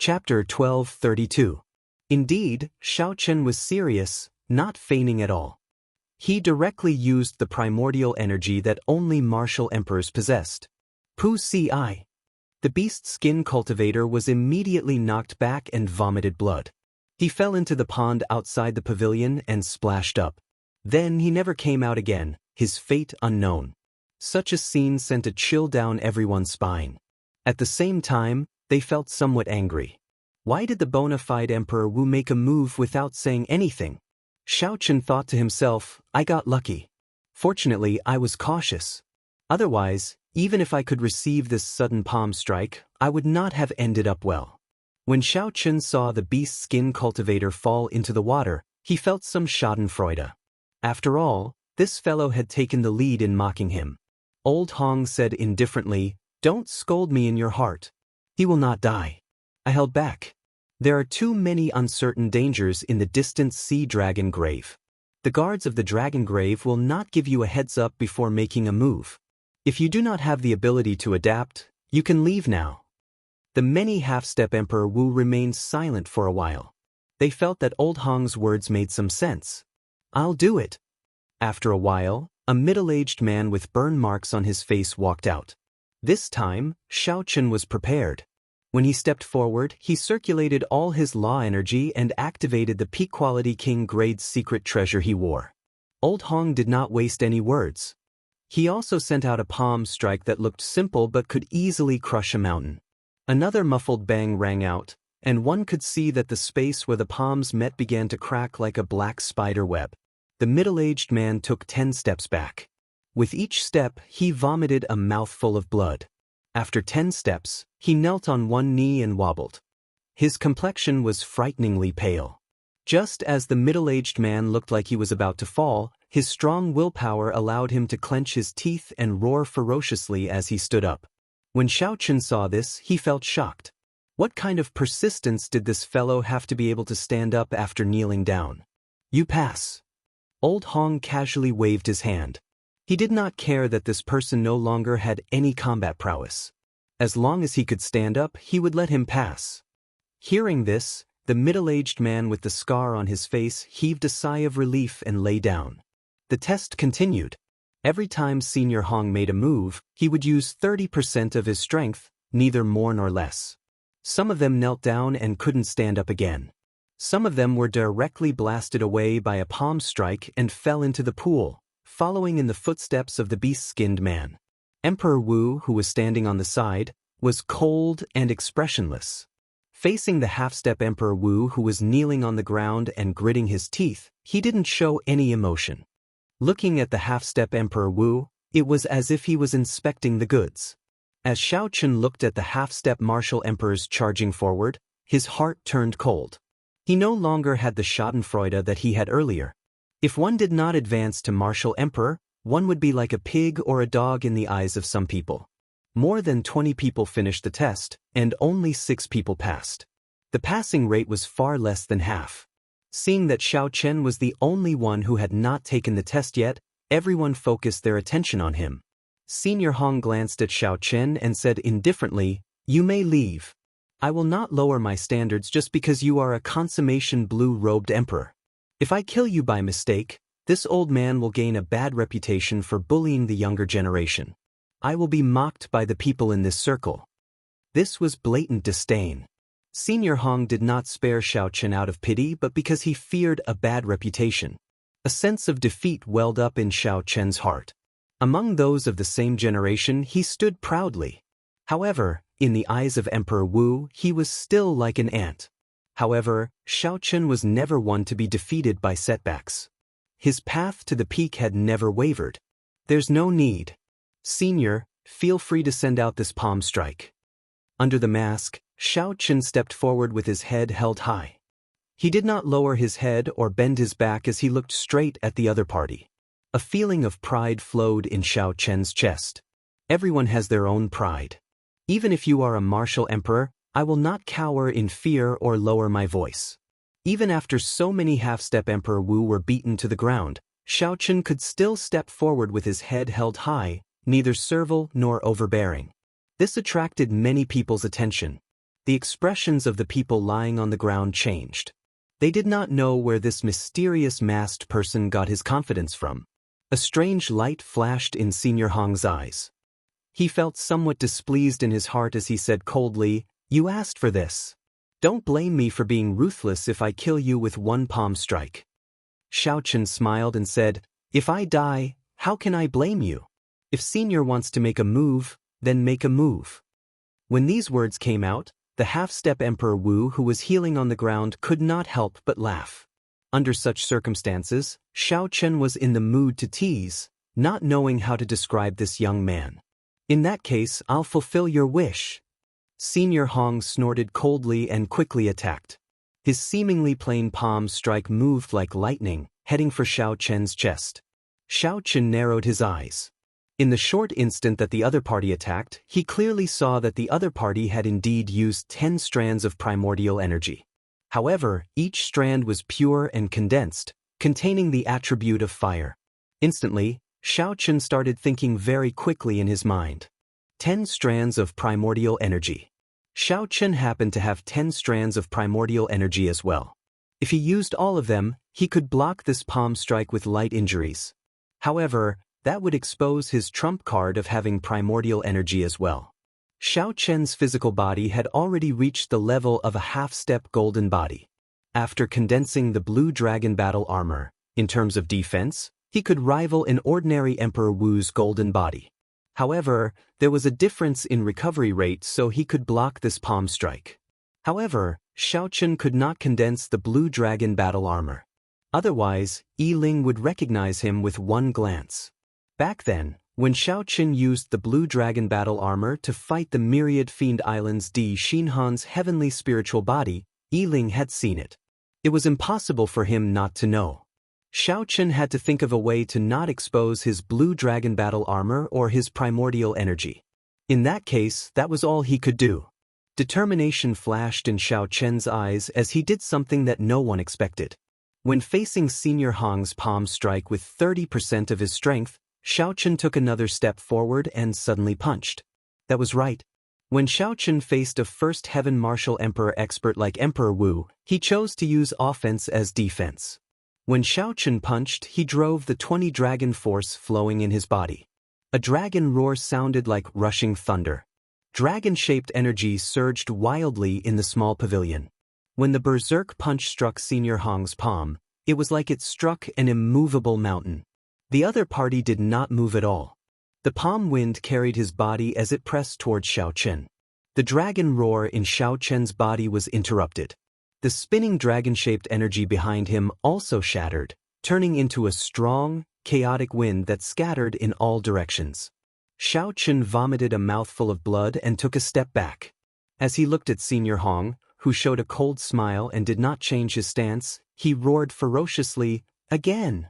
Chapter 1232. Indeed, Xiaochen was serious, not feigning at all. He directly used the primordial energy that only martial emperors possessed. Pu Ci. The beast skin cultivator was immediately knocked back and vomited blood. He fell into the pond outside the pavilion and splashed up. Then he never came out again, his fate unknown. Such a scene sent a chill down everyone's spine. At the same time, they felt somewhat angry. Why did the bona fide Emperor Wu make a move without saying anything? Xiaochen thought to himself, I got lucky. Fortunately, I was cautious. Otherwise, even if I could receive this sudden palm strike, I would not have ended up well. When Xiaochen saw the beast skin cultivator fall into the water, he felt some schadenfreude. After all, this fellow had taken the lead in mocking him. Old Hong said indifferently, Don't scold me in your heart. He will not die. I held back. There are too many uncertain dangers in the distant sea dragon grave. The guards of the dragon grave will not give you a heads up before making a move. If you do not have the ability to adapt, you can leave now. The many half-step Emperor Wu remained silent for a while. They felt that Old Hong's words made some sense. I'll do it. After a while, a middle-aged man with burn marks on his face walked out. This time, Xiaochen was prepared. When he stepped forward, he circulated all his law energy and activated the peak-quality king-grade secret treasure he wore. Old Hong did not waste any words. He also sent out a palm strike that looked simple but could easily crush a mountain. Another muffled bang rang out, and one could see that the space where the palms met began to crack like a black spider web. The middle-aged man took 10 steps back. With each step, he vomited a mouthful of blood. After 10 steps, he knelt on one knee and wobbled. His complexion was frighteningly pale. Just as the middle-aged man looked like he was about to fall, his strong willpower allowed him to clench his teeth and roar ferociously as he stood up. When Xiaochen saw this, he felt shocked. What kind of persistence did this fellow have to be able to stand up after kneeling down? You pass. Old Hong casually waved his hand. He did not care that this person no longer had any combat prowess. As long as he could stand up, he would let him pass. Hearing this, the middle-aged man with the scar on his face heaved a sigh of relief and lay down. The test continued. Every time Senior Hong made a move, he would use 30% of his strength, neither more nor less. Some of them knelt down and couldn't stand up again. Some of them were directly blasted away by a palm strike and fell into the pool, following in the footsteps of the beast-skinned man. Emperor Wu, who was standing on the side, was cold and expressionless. Facing the half-step Emperor Wu, who was kneeling on the ground and gritting his teeth, he didn't show any emotion. Looking at the half-step Emperor Wu, it was as if he was inspecting the goods. As Xiaochen looked at the half-step martial emperors charging forward, his heart turned cold. He no longer had the schadenfreude that he had earlier. If one did not advance to martial emperor, one would be like a pig or a dog in the eyes of some people. More than 20 people finished the test, and only 6 people passed. The passing rate was far less than half. Seeing that Xiaochen was the only one who had not taken the test yet, everyone focused their attention on him. Senior Hong glanced at Xiaochen and said indifferently, You may leave. I will not lower my standards just because you are a consummation blue-robed emperor. If I kill you by mistake, this old man will gain a bad reputation for bullying the younger generation. I will be mocked by the people in this circle. This was blatant disdain. Senior Hong did not spare Xiaochen out of pity but because he feared a bad reputation. A sense of defeat welled up in Xiaochen's heart. Among those of the same generation, he stood proudly. However, in the eyes of Emperor Wu, he was still like an ant. However, Xiaochen was never one to be defeated by setbacks. His path to the peak had never wavered. There's no need. Senior, feel free to send out this palm strike. Under the mask, Xiaochen stepped forward with his head held high. He did not lower his head or bend his back as he looked straight at the other party. A feeling of pride flowed in Xiaochen's chest. Everyone has their own pride. Even if you are a martial emperor, I will not cower in fear or lower my voice. Even after so many half-step Emperor Wu were beaten to the ground, Xiaochen could still step forward with his head held high, neither servile nor overbearing. This attracted many people's attention. The expressions of the people lying on the ground changed. They did not know where this mysterious masked person got his confidence from. A strange light flashed in Senior Hong's eyes. He felt somewhat displeased in his heart as he said coldly, "You asked for this. Don't blame me for being ruthless if I kill you with one palm strike." Xiaochen smiled and said, "If I die, how can I blame you? If Senior wants to make a move, then make a move." When these words came out, the half-step Emperor Wu, who was healing on the ground, could not help but laugh. Under such circumstances, Xiaochen was in the mood to tease, not knowing how to describe this young man. "In that case, I'll fulfill your wish." Senior Hong snorted coldly and quickly attacked. His seemingly plain palm strike moved like lightning, heading for Xiaochen's chest. Xiaochen narrowed his eyes. In the short instant that the other party attacked, he clearly saw that the other party had indeed used 10 strands of primordial energy. However, each strand was pure and condensed, containing the attribute of fire. Instantly, Xiaochen started thinking very quickly in his mind. 10 strands of primordial energy. Xiaochen happened to have 10 strands of primordial energy as well. If he used all of them, he could block this palm strike with light injuries. However, that would expose his trump card of having primordial energy as well. Xiaochen's physical body had already reached the level of a half-step golden body. After condensing the blue dragon battle armor, in terms of defense, he could rival an ordinary Emperor Wu's golden body. However, there was a difference in recovery rate, so he could block this palm strike. However, Xiaochen could not condense the blue dragon battle armor. Otherwise, Yiling would recognize him with one glance. Back then, when Xiaochen used the blue dragon battle armor to fight the myriad fiend islands Di Xinhan's heavenly spiritual body, Yiling had seen it. It was impossible for him not to know. Xiaochen had to think of a way to not expose his blue dragon battle armor or his primordial energy. In that case, that was all he could do. Determination flashed in Xiaochen's eyes as he did something that no one expected. When facing Senior Hong's palm strike with 30% of his strength, Xiaochen took another step forward and suddenly punched. That was right. When Xiaochen faced a first heaven martial emperor expert like Emperor Wu, he chose to use offense as defense. When Xiaochen punched, he drove the 20 dragon force flowing in his body. A dragon roar sounded like rushing thunder. Dragon-shaped energy surged wildly in the small pavilion. When the berserk punch struck Senior Hong's palm, it was like it struck an immovable mountain. The other party did not move at all. The palm wind carried his body as it pressed towards Xiaochen. The dragon roar in Xiaochen's body was interrupted. The spinning dragon-shaped energy behind him also shattered, turning into a strong, chaotic wind that scattered in all directions. Xiaochen vomited a mouthful of blood and took a step back. As he looked at Senior Hong, who showed a cold smile and did not change his stance, he roared ferociously, "Again!"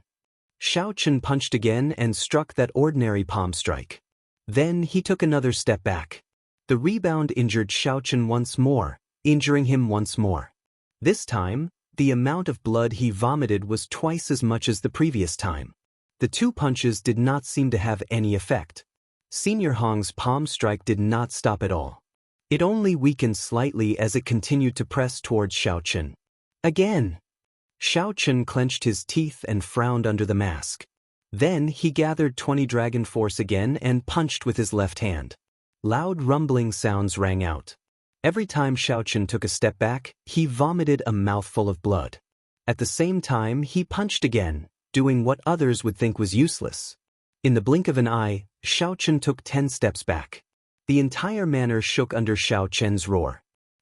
Xiaochen punched again and struck that ordinary palm strike. Then he took another step back. The rebound injured Xiaochen once more, injuring him once more. This time, the amount of blood he vomited was twice as much as the previous time. The 2 punches did not seem to have any effect. Senior Hong's palm strike did not stop at all. It only weakened slightly as it continued to press towards Xiaochen. Again! Xiaochen clenched his teeth and frowned under the mask. Then he gathered 20 dragon force again and punched with his left hand. Loud rumbling sounds rang out. Every time Xiaochen took a step back, he vomited a mouthful of blood. At the same time, he punched again, doing what others would think was useless. In the blink of an eye, Xiaochen took 10 steps back. The entire manor shook under Xiaochen's roar.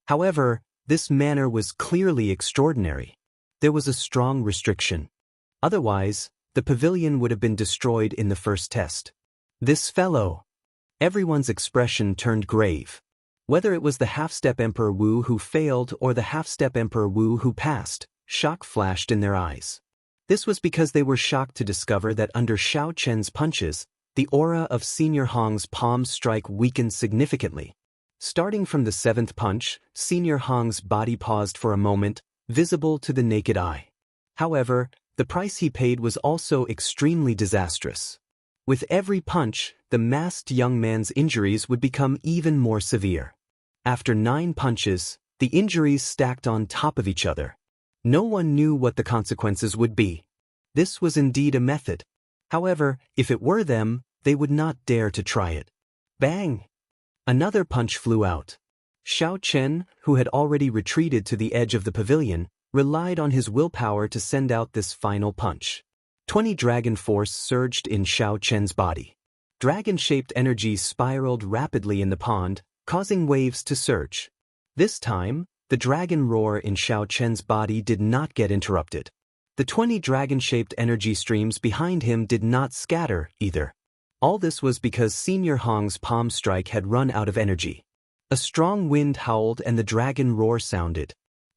However, this manor was clearly extraordinary. There was a strong restriction. Otherwise, the pavilion would have been destroyed in the first test. This fellow! Everyone's expression turned grave. Whether it was the half-step Emperor Wu who failed or the half-step Emperor Wu who passed, shock flashed in their eyes. This was because they were shocked to discover that under Xiaochen's punches, the aura of Senior Hong's palm strike weakened significantly. Starting from the 7th punch, Senior Hong's body paused for a moment, visible to the naked eye. However, the price he paid was also extremely disastrous. With every punch, the masked young man's injuries would become even more severe. After 9 punches, the injuries stacked on top of each other. No one knew what the consequences would be. This was indeed a method. However, if it were them, they would not dare to try it. Bang! Another punch flew out. Xiaochen, who had already retreated to the edge of the pavilion, relied on his willpower to send out this final punch. 20 dragon force surged in Xiaochen's body. Dragon-shaped energy spiraled rapidly in the pond, causing waves to surge. This time, the dragon roar in Xiaochen's body did not get interrupted. The 20 dragon-shaped energy streams behind him did not scatter, either. All this was because Senior Hong's palm strike had run out of energy. A strong wind howled and the dragon roar sounded.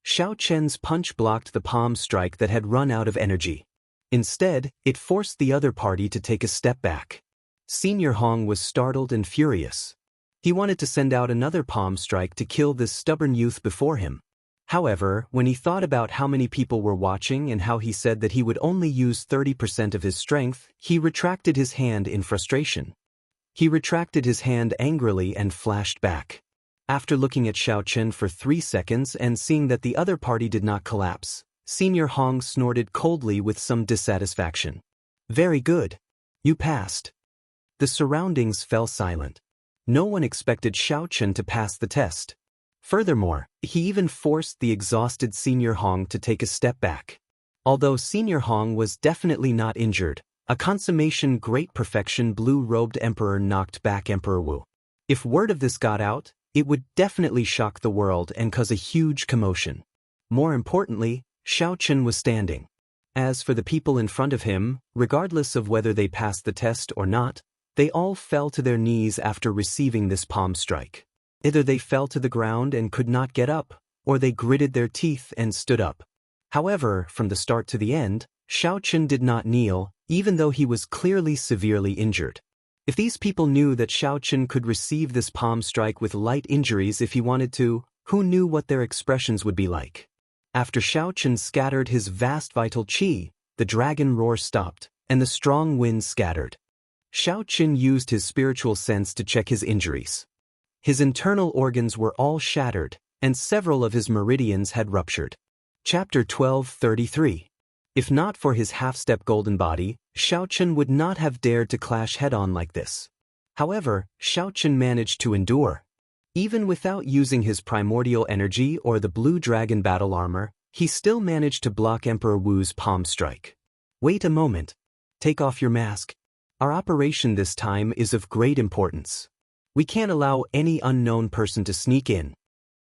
Xiaochen's punch blocked the palm strike that had run out of energy. Instead, it forced the other party to take a step back. Senior Hong was startled and furious. He wanted to send out another palm strike to kill this stubborn youth before him. However, when he thought about how many people were watching and how he said that he would only use 30% of his strength, he retracted his hand in frustration. He retracted his hand angrily and flashed back. After looking at Xiaochen for 3 seconds and seeing that the other party did not collapse, Senior Hong snorted coldly with some dissatisfaction. Very good. You passed. The surroundings fell silent. No one expected Xiaochen to pass the test. Furthermore, he even forced the exhausted Senior Hong to take a step back. Although Senior Hong was definitely not injured, a consummation great perfection blue-robed emperor knocked back Emperor Wu. If word of this got out, it would definitely shock the world and cause a huge commotion. More importantly, Xiaochen was standing. As for the people in front of him, regardless of whether they passed the test or not, they all fell to their knees after receiving this palm strike. Either they fell to the ground and could not get up, or they gritted their teeth and stood up. However, from the start to the end, Xiaochen did not kneel, even though he was clearly severely injured. If these people knew that Xiaochen could receive this palm strike with light injuries if he wanted to, who knew what their expressions would be like? After Xiaochen scattered his vast vital qi, the dragon roar stopped, and the strong wind scattered. Xiaochen used his spiritual sense to check his injuries. His internal organs were all shattered, and several of his meridians had ruptured. Chapter 12:33. If not for his half-step golden body, Xiaochen would not have dared to clash head-on like this. However, Xiaochen managed to endure. Even without using his primordial energy or the blue dragon battle armor, he still managed to block Emperor Wu's palm strike. Wait a moment. Take off your mask. Our operation this time is of great importance. We can't allow any unknown person to sneak in.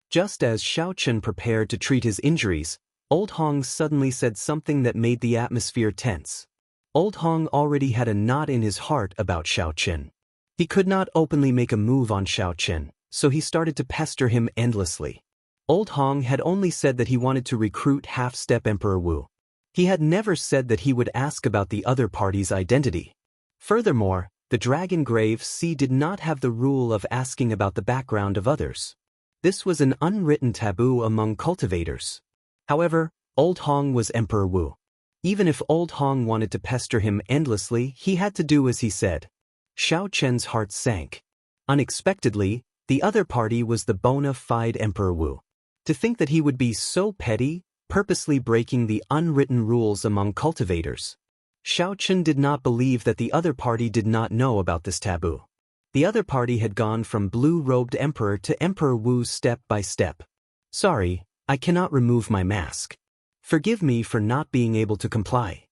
Just as Xiaochen prepared to treat his injuries, Old Hong suddenly said something that made the atmosphere tense. Old Hong already had a knot in his heart about Xiaochen. He could not openly make a move on Xiaochen, so he started to pester him endlessly. Old Hong had only said that he wanted to recruit half-step Emperor Wu. He had never said that he would ask about the other party's identity. Furthermore, the Dragon Grave Sea did not have the rule of asking about the background of others. This was an unwritten taboo among cultivators. However, Old Hong was Emperor Wu. Even if Old Hong wanted to pester him endlessly, he had to do as he said. Xiaochen's heart sank. Unexpectedly, the other party was the bona fide Emperor Wu. To think that he would be so petty, purposely breaking the unwritten rules among cultivators. Xiaochen did not believe that the other party did not know about this taboo. The other party had gone from blue-robed emperor to Emperor Wu step by step. Sorry, I cannot remove my mask. Forgive me for not being able to comply.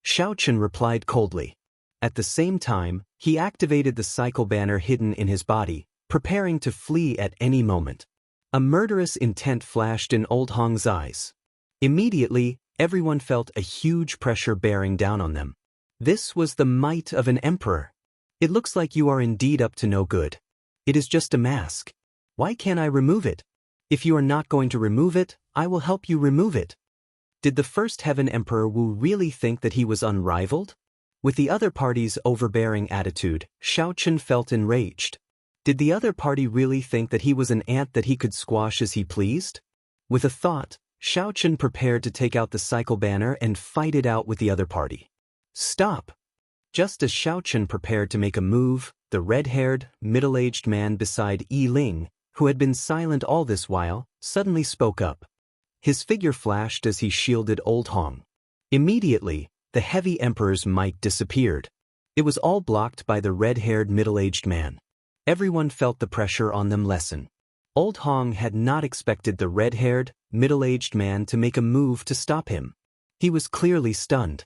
Xiaochen replied coldly. At the same time, he activated the cycle banner hidden in his body, preparing to flee at any moment. A murderous intent flashed in Old Hong's eyes. Immediately, everyone felt a huge pressure bearing down on them. This was the might of an emperor. It looks like you are indeed up to no good. It is just a mask. Why can't I remove it? If you are not going to remove it, I will help you remove it. Did the First Heaven Emperor Wu really think that he was unrivaled? With the other party's overbearing attitude, Xiaochen felt enraged. Did the other party really think that he was an ant that he could squash as he pleased? With a thought, Xiaochen prepared to take out the cycle banner and fight it out with the other party. Stop! Just as Xiaochen prepared to make a move, the red-haired, middle-aged man beside Yi Ling, who had been silent all this while, suddenly spoke up. His figure flashed as he shielded Old Hong. Immediately, the heavy emperor's might disappeared. It was all blocked by the red-haired middle-aged man. Everyone felt the pressure on them lessen. Old Hong had not expected the red-haired, middle-aged man to make a move to stop him. He was clearly stunned.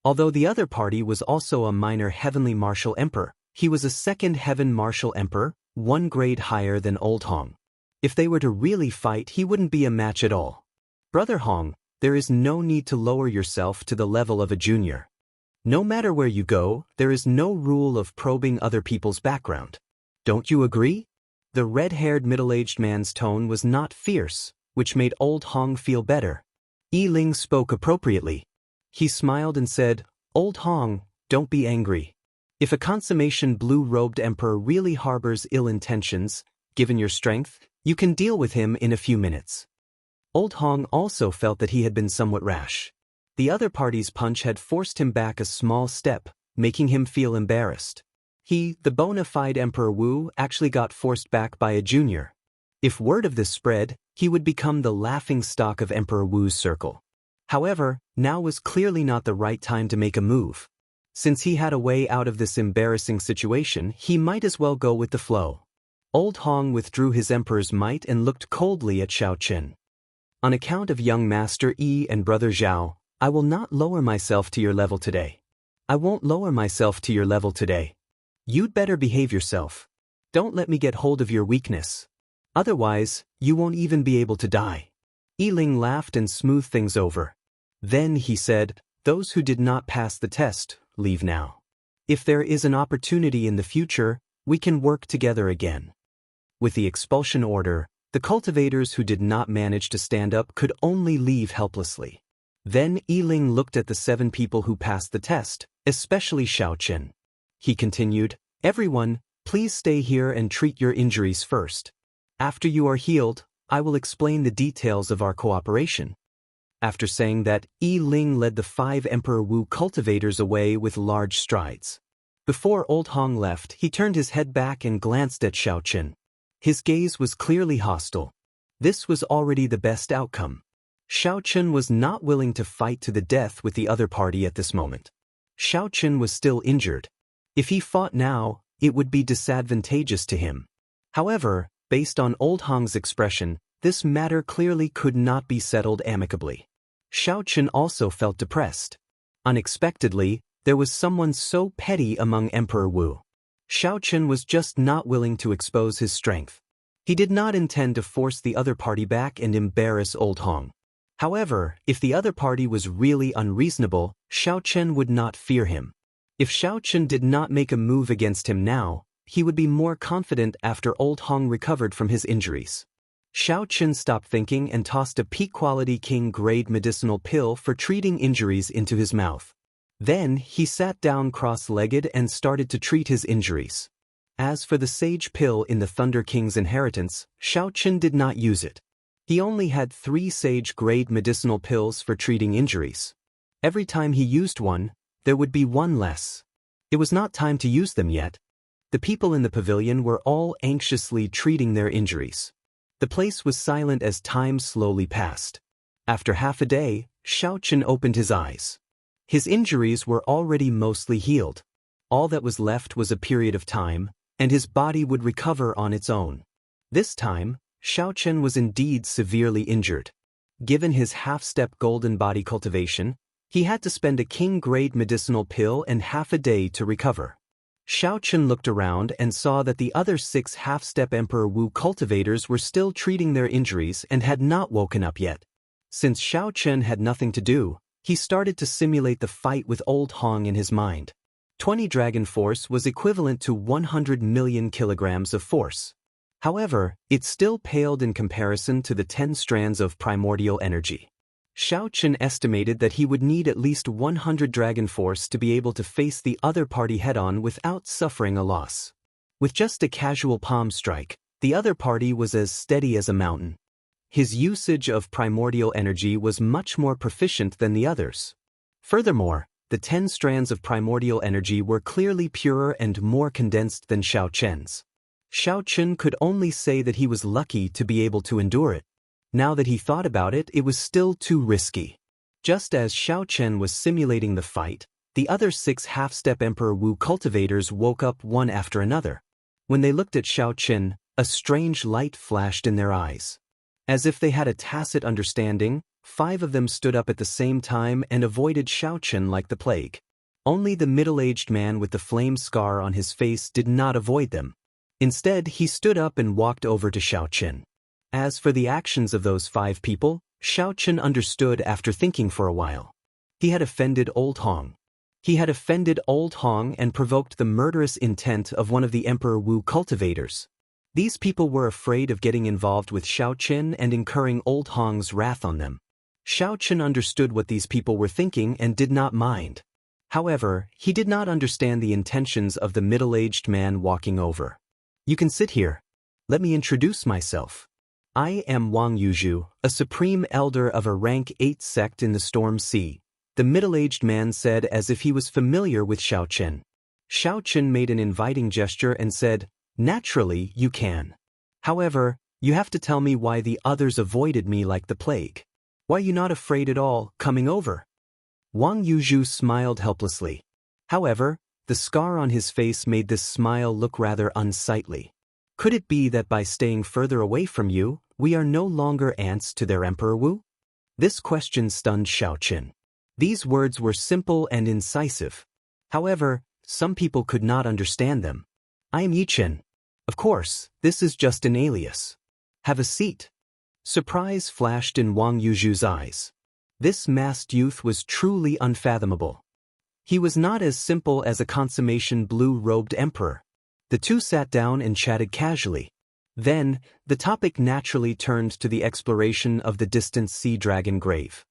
Although the other party was also a minor heavenly martial emperor, he was a second heaven martial emperor, one grade higher than Old Hong. If they were to really fight, he wouldn't be a match at all. Brother Hong, there is no need to lower yourself to the level of a junior. No matter where you go, there is no rule of probing other people's background. Don't you agree? The red-haired middle-aged man's tone was not fierce, which made Old Hong feel better. Yi Ling spoke appropriately. He smiled and said, "Old Hong, don't be angry. If a consummation blue-robed emperor really harbors ill intentions, given your strength, you can deal with him in a few minutes." Old Hong also felt that he had been somewhat rash. The other party's punch had forced him back a small step, making him feel embarrassed. He, the bona fide Emperor Wu, actually got forced back by a junior. If word of this spread, he would become the laughingstock of Emperor Wu's circle. However, now was clearly not the right time to make a move. Since he had a way out of this embarrassing situation, he might as well go with the flow. Old Hong withdrew his emperor's might and looked coldly at Xiaochen. "On account of young Master Yi and Brother Zhao, I will not lower myself to your level today. I won't lower myself to your level today. You'd better behave yourself. Don't let me get hold of your weakness. Otherwise, you won't even be able to die." Yi Ling laughed and smoothed things over. Then he said, "Those who did not pass the test, leave now. If there is an opportunity in the future, we can work together again." With the expulsion order, the cultivators who did not manage to stand up could only leave helplessly. Then Yi Ling looked at the 7 people who passed the test, especially Xiaochen. He continued, "Everyone, please stay here and treat your injuries first. After you are healed, I will explain the details of our cooperation." After saying that, Yi Ling led the 5 Emperor Wu cultivators away with large strides. Before Old Hong left, he turned his head back and glanced at Xiaochen. His gaze was clearly hostile. This was already the best outcome. Xiaochen was not willing to fight to the death with the other party at this moment. Xiaochen was still injured. If he fought now, it would be disadvantageous to him. However, based on Old Hong's expression, this matter clearly could not be settled amicably. Xiaochen also felt depressed. Unexpectedly, there was someone so petty among Emperor Wu. Xiaochen was just not willing to expose his strength. He did not intend to force the other party back and embarrass Old Hong. However, if the other party was really unreasonable, Xiaochen would not fear him. If Xiaochen did not make a move against him now, he would be more confident after Old Hong recovered from his injuries. Xiaochen stopped thinking and tossed a peak-quality king-grade medicinal pill for treating injuries into his mouth. Then, he sat down cross-legged and started to treat his injuries. As for the sage pill in the Thunder King's inheritance, Xiaochen did not use it. He only had 3 sage-grade medicinal pills for treating injuries. Every time he used one, there would be one less. It was not time to use them yet. The people in the pavilion were all anxiously treating their injuries. The place was silent as time slowly passed. After half a day, Xiaochen opened his eyes. His injuries were already mostly healed. All that was left was a period of time, and his body would recover on its own. This time, Xiaochen was indeed severely injured. Given his half-step golden body cultivation, he had to spend a king-grade medicinal pill and half a day to recover. Xiaochen looked around and saw that the other 6 half-step Emperor Wu cultivators were still treating their injuries and had not woken up yet. Since Xiaochen had nothing to do, he started to simulate the fight with Old Hong in his mind. 20 dragon force was equivalent to 100 million kilograms of force. However, it still paled in comparison to the 10 strands of primordial energy. Xiaochen estimated that he would need at least 100 dragon force to be able to face the other party head-on without suffering a loss. With just a casual palm strike, the other party was as steady as a mountain. His usage of primordial energy was much more proficient than the others. Furthermore, the 10 strands of primordial energy were clearly purer and more condensed than Xiaochen's. Xiaochen could only say that he was lucky to be able to endure it. Now that he thought about it, it was still too risky. Just as Xiaochen was simulating the fight, the other 6 half-step Emperor Wu cultivators woke up one after another. When they looked at Xiaochen, a strange light flashed in their eyes. As if they had a tacit understanding, 5 of them stood up at the same time and avoided Xiaochen like the plague. Only the middle-aged man with the flame scar on his face did not avoid them. Instead, he stood up and walked over to Xiaochen. As for the actions of those 5 people, Xiaochen understood after thinking for a while. He had offended Old Hong. He had offended Old Hong and provoked the murderous intent of one of the Emperor Wu cultivators. These people were afraid of getting involved with Xiaochen and incurring Old Hong's wrath on them. Xiaochen understood what these people were thinking and did not mind. However, he did not understand the intentions of the middle-aged man walking over. "You can sit here. Let me introduce myself. I am Wang Yuzhu, a supreme elder of a rank 8 sect in the Storm Sea," the middle-aged man said as if he was familiar with Xiaochen. Xiaochen made an inviting gesture and said, "Naturally, you can. However, you have to tell me why the others avoided me like the plague. Why are you not afraid at all, coming over?" Wang Yuzhu smiled helplessly. However, the scar on his face made this smile look rather unsightly. Could it be that by staying further away from you, we are no longer ants to their Emperor Wu? This question stunned Xiaochen. These words were simple and incisive. However, some people could not understand them. "I am Yichen. Of course, this is just an alias. Have a seat." Surprise flashed in Wang Yuzhu's eyes. This masked youth was truly unfathomable. He was not as simple as a consummation blue-robed emperor. The two sat down and chatted casually. Then, the topic naturally turned to the exploration of the distant sea dragon grave.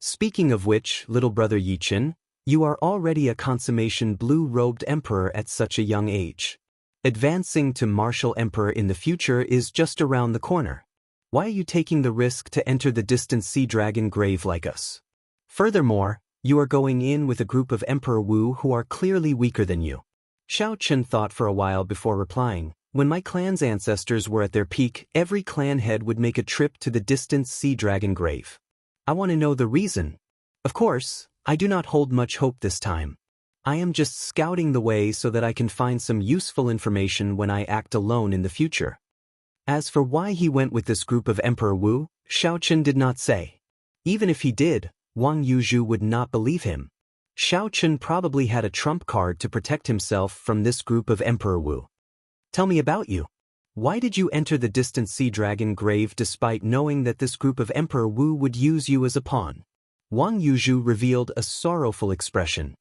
"Speaking of which, little brother Yichen, you are already a consummation blue-robed emperor at such a young age. Advancing to martial emperor in the future is just around the corner. Why are you taking the risk to enter the distant sea dragon grave like us? Furthermore, you are going in with a group of Emperor Wu who are clearly weaker than you." Xiaochen thought for a while before replying. "When my clan's ancestors were at their peak, every clan head would make a trip to the distant sea dragon grave. I want to know the reason. Of course, I do not hold much hope this time. I am just scouting the way so that I can find some useful information when I act alone in the future." As for why he went with this group of Emperor Wu, Xiaochen did not say. Even if he did, Wang Yuzhu would not believe him. Xiaochen probably had a trump card to protect himself from this group of Emperor Wu. "Tell me about you. Why did you enter the distant sea dragon grave despite knowing that this group of Emperor Wu would use you as a pawn?" Wang Yuzhu revealed a sorrowful expression.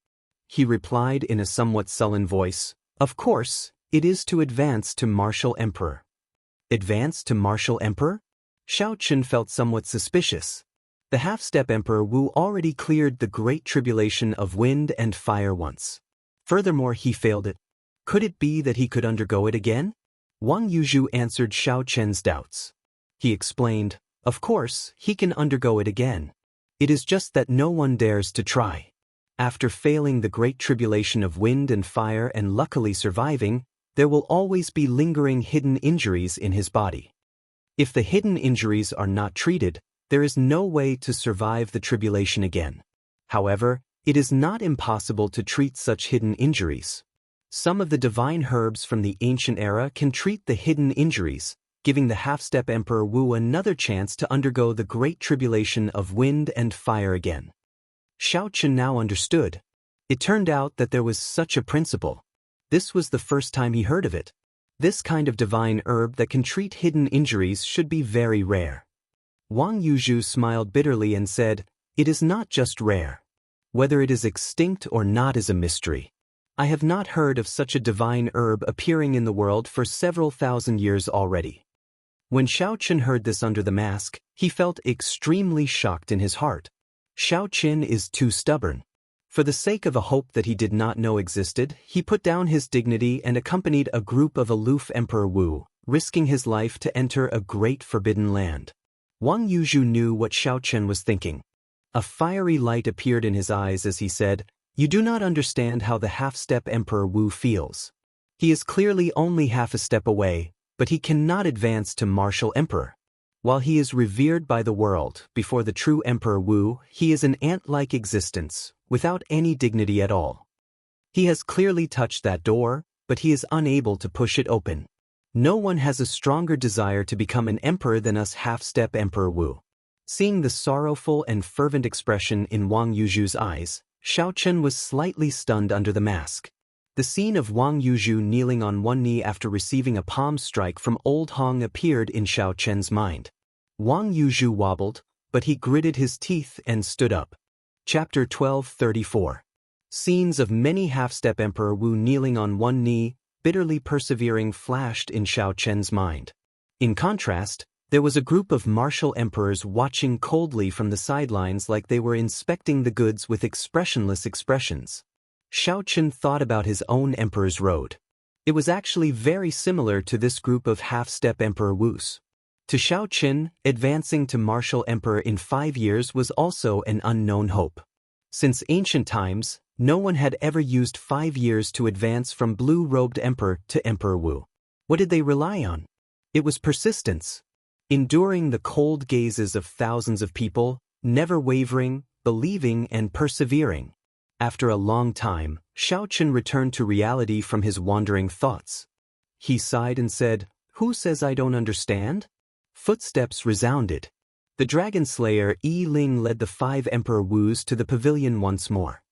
He replied in a somewhat sullen voice, "Of course, it is to advance to martial emperor." Advance to martial emperor? Xiaochen felt somewhat suspicious. The half-step Emperor Wu already cleared the great tribulation of wind and fire once. Furthermore, he failed it. Could it be that he could undergo it again? Wang Yuzhu answered Xiaochen's doubts. He explained, "Of course, he can undergo it again. It is just that no one dares to try. After failing the great tribulation of wind and fire and luckily surviving, there will always be lingering hidden injuries in his body. If the hidden injuries are not treated, there is no way to survive the tribulation again. However, it is not impossible to treat such hidden injuries. Some of the divine herbs from the ancient era can treat the hidden injuries, giving the half-step Emperor Wu another chance to undergo the great tribulation of wind and fire again." Xiaochen now understood. It turned out that there was such a principle. This was the first time he heard of it. This kind of divine herb that can treat hidden injuries should be very rare. Wang Yuzhu smiled bitterly and said, "It is not just rare. Whether it is extinct or not is a mystery. I have not heard of such a divine herb appearing in the world for several thousand years already." When Xiaochen heard this under the mask, he felt extremely shocked in his heart. Xiaochen is too stubborn. For the sake of a hope that he did not know existed, he put down his dignity and accompanied a group of aloof Emperor Wu, risking his life to enter a great forbidden land. Wang Yuzhu knew what Xiaochen was thinking. A fiery light appeared in his eyes as he said, "You do not understand how the half-step Emperor Wu feels. He is clearly only half a step away, but he cannot advance to martial emperor. While he is revered by the world, before the true Emperor Wu, he is an ant-like existence, without any dignity at all. He has clearly touched that door, but he is unable to push it open. No one has a stronger desire to become an emperor than us half-step Emperor Wu. Seeing the sorrowful and fervent expression in Wang Yuzhu's eyes, Xiaochen was slightly stunned under the mask. The scene of Wang Yuzhu kneeling on one knee after receiving a palm strike from Old Hong appeared in Xiaochen's mind. Wang Yuzhu wobbled, but he gritted his teeth and stood up. Chapter 1234. Scenes of many half-step Emperor Wu kneeling on one knee, bitterly persevering flashed in Xiaochen's mind. In contrast, there was a group of martial emperors watching coldly from the sidelines like they were inspecting the goods with expressionless expressions. Xiaochen thought about his own emperor's road. It was actually very similar to this group of half-step Emperor Wu's. To Xiaochen, advancing to martial emperor in 5 years was also an unknown hope. Since ancient times, no one had ever used 5 years to advance from blue-robed emperor to Emperor Wu. What did they rely on? It was persistence. Enduring the cold gazes of thousands of people, never wavering, believing and persevering. After a long time, Xiaochen returned to reality from his wandering thoughts. He sighed and said, "Who says I don't understand?" Footsteps resounded. The dragon slayer Yi Ling led the 5 Emperor Wus to the pavilion once more.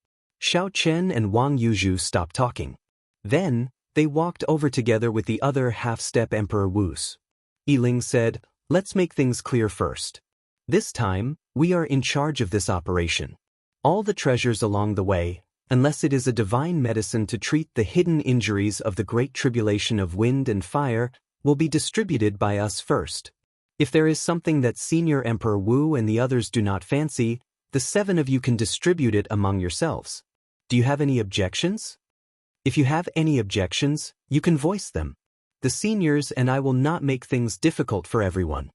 Xiaochen and Wang Yuzhu stopped talking. Then, they walked over together with the other half-step Emperor Wus. Yi Ling said, "Let's make things clear first. This time, we are in charge of this operation. All the treasures along the way, unless it is a divine medicine to treat the hidden injuries of the great tribulation of wind and fire, will be distributed by us first. If there is something that Senior Emperor Wu and the others do not fancy, the 7 of you can distribute it among yourselves. Do you have any objections? If you have any objections, you can voice them. The seniors and I will not make things difficult for everyone."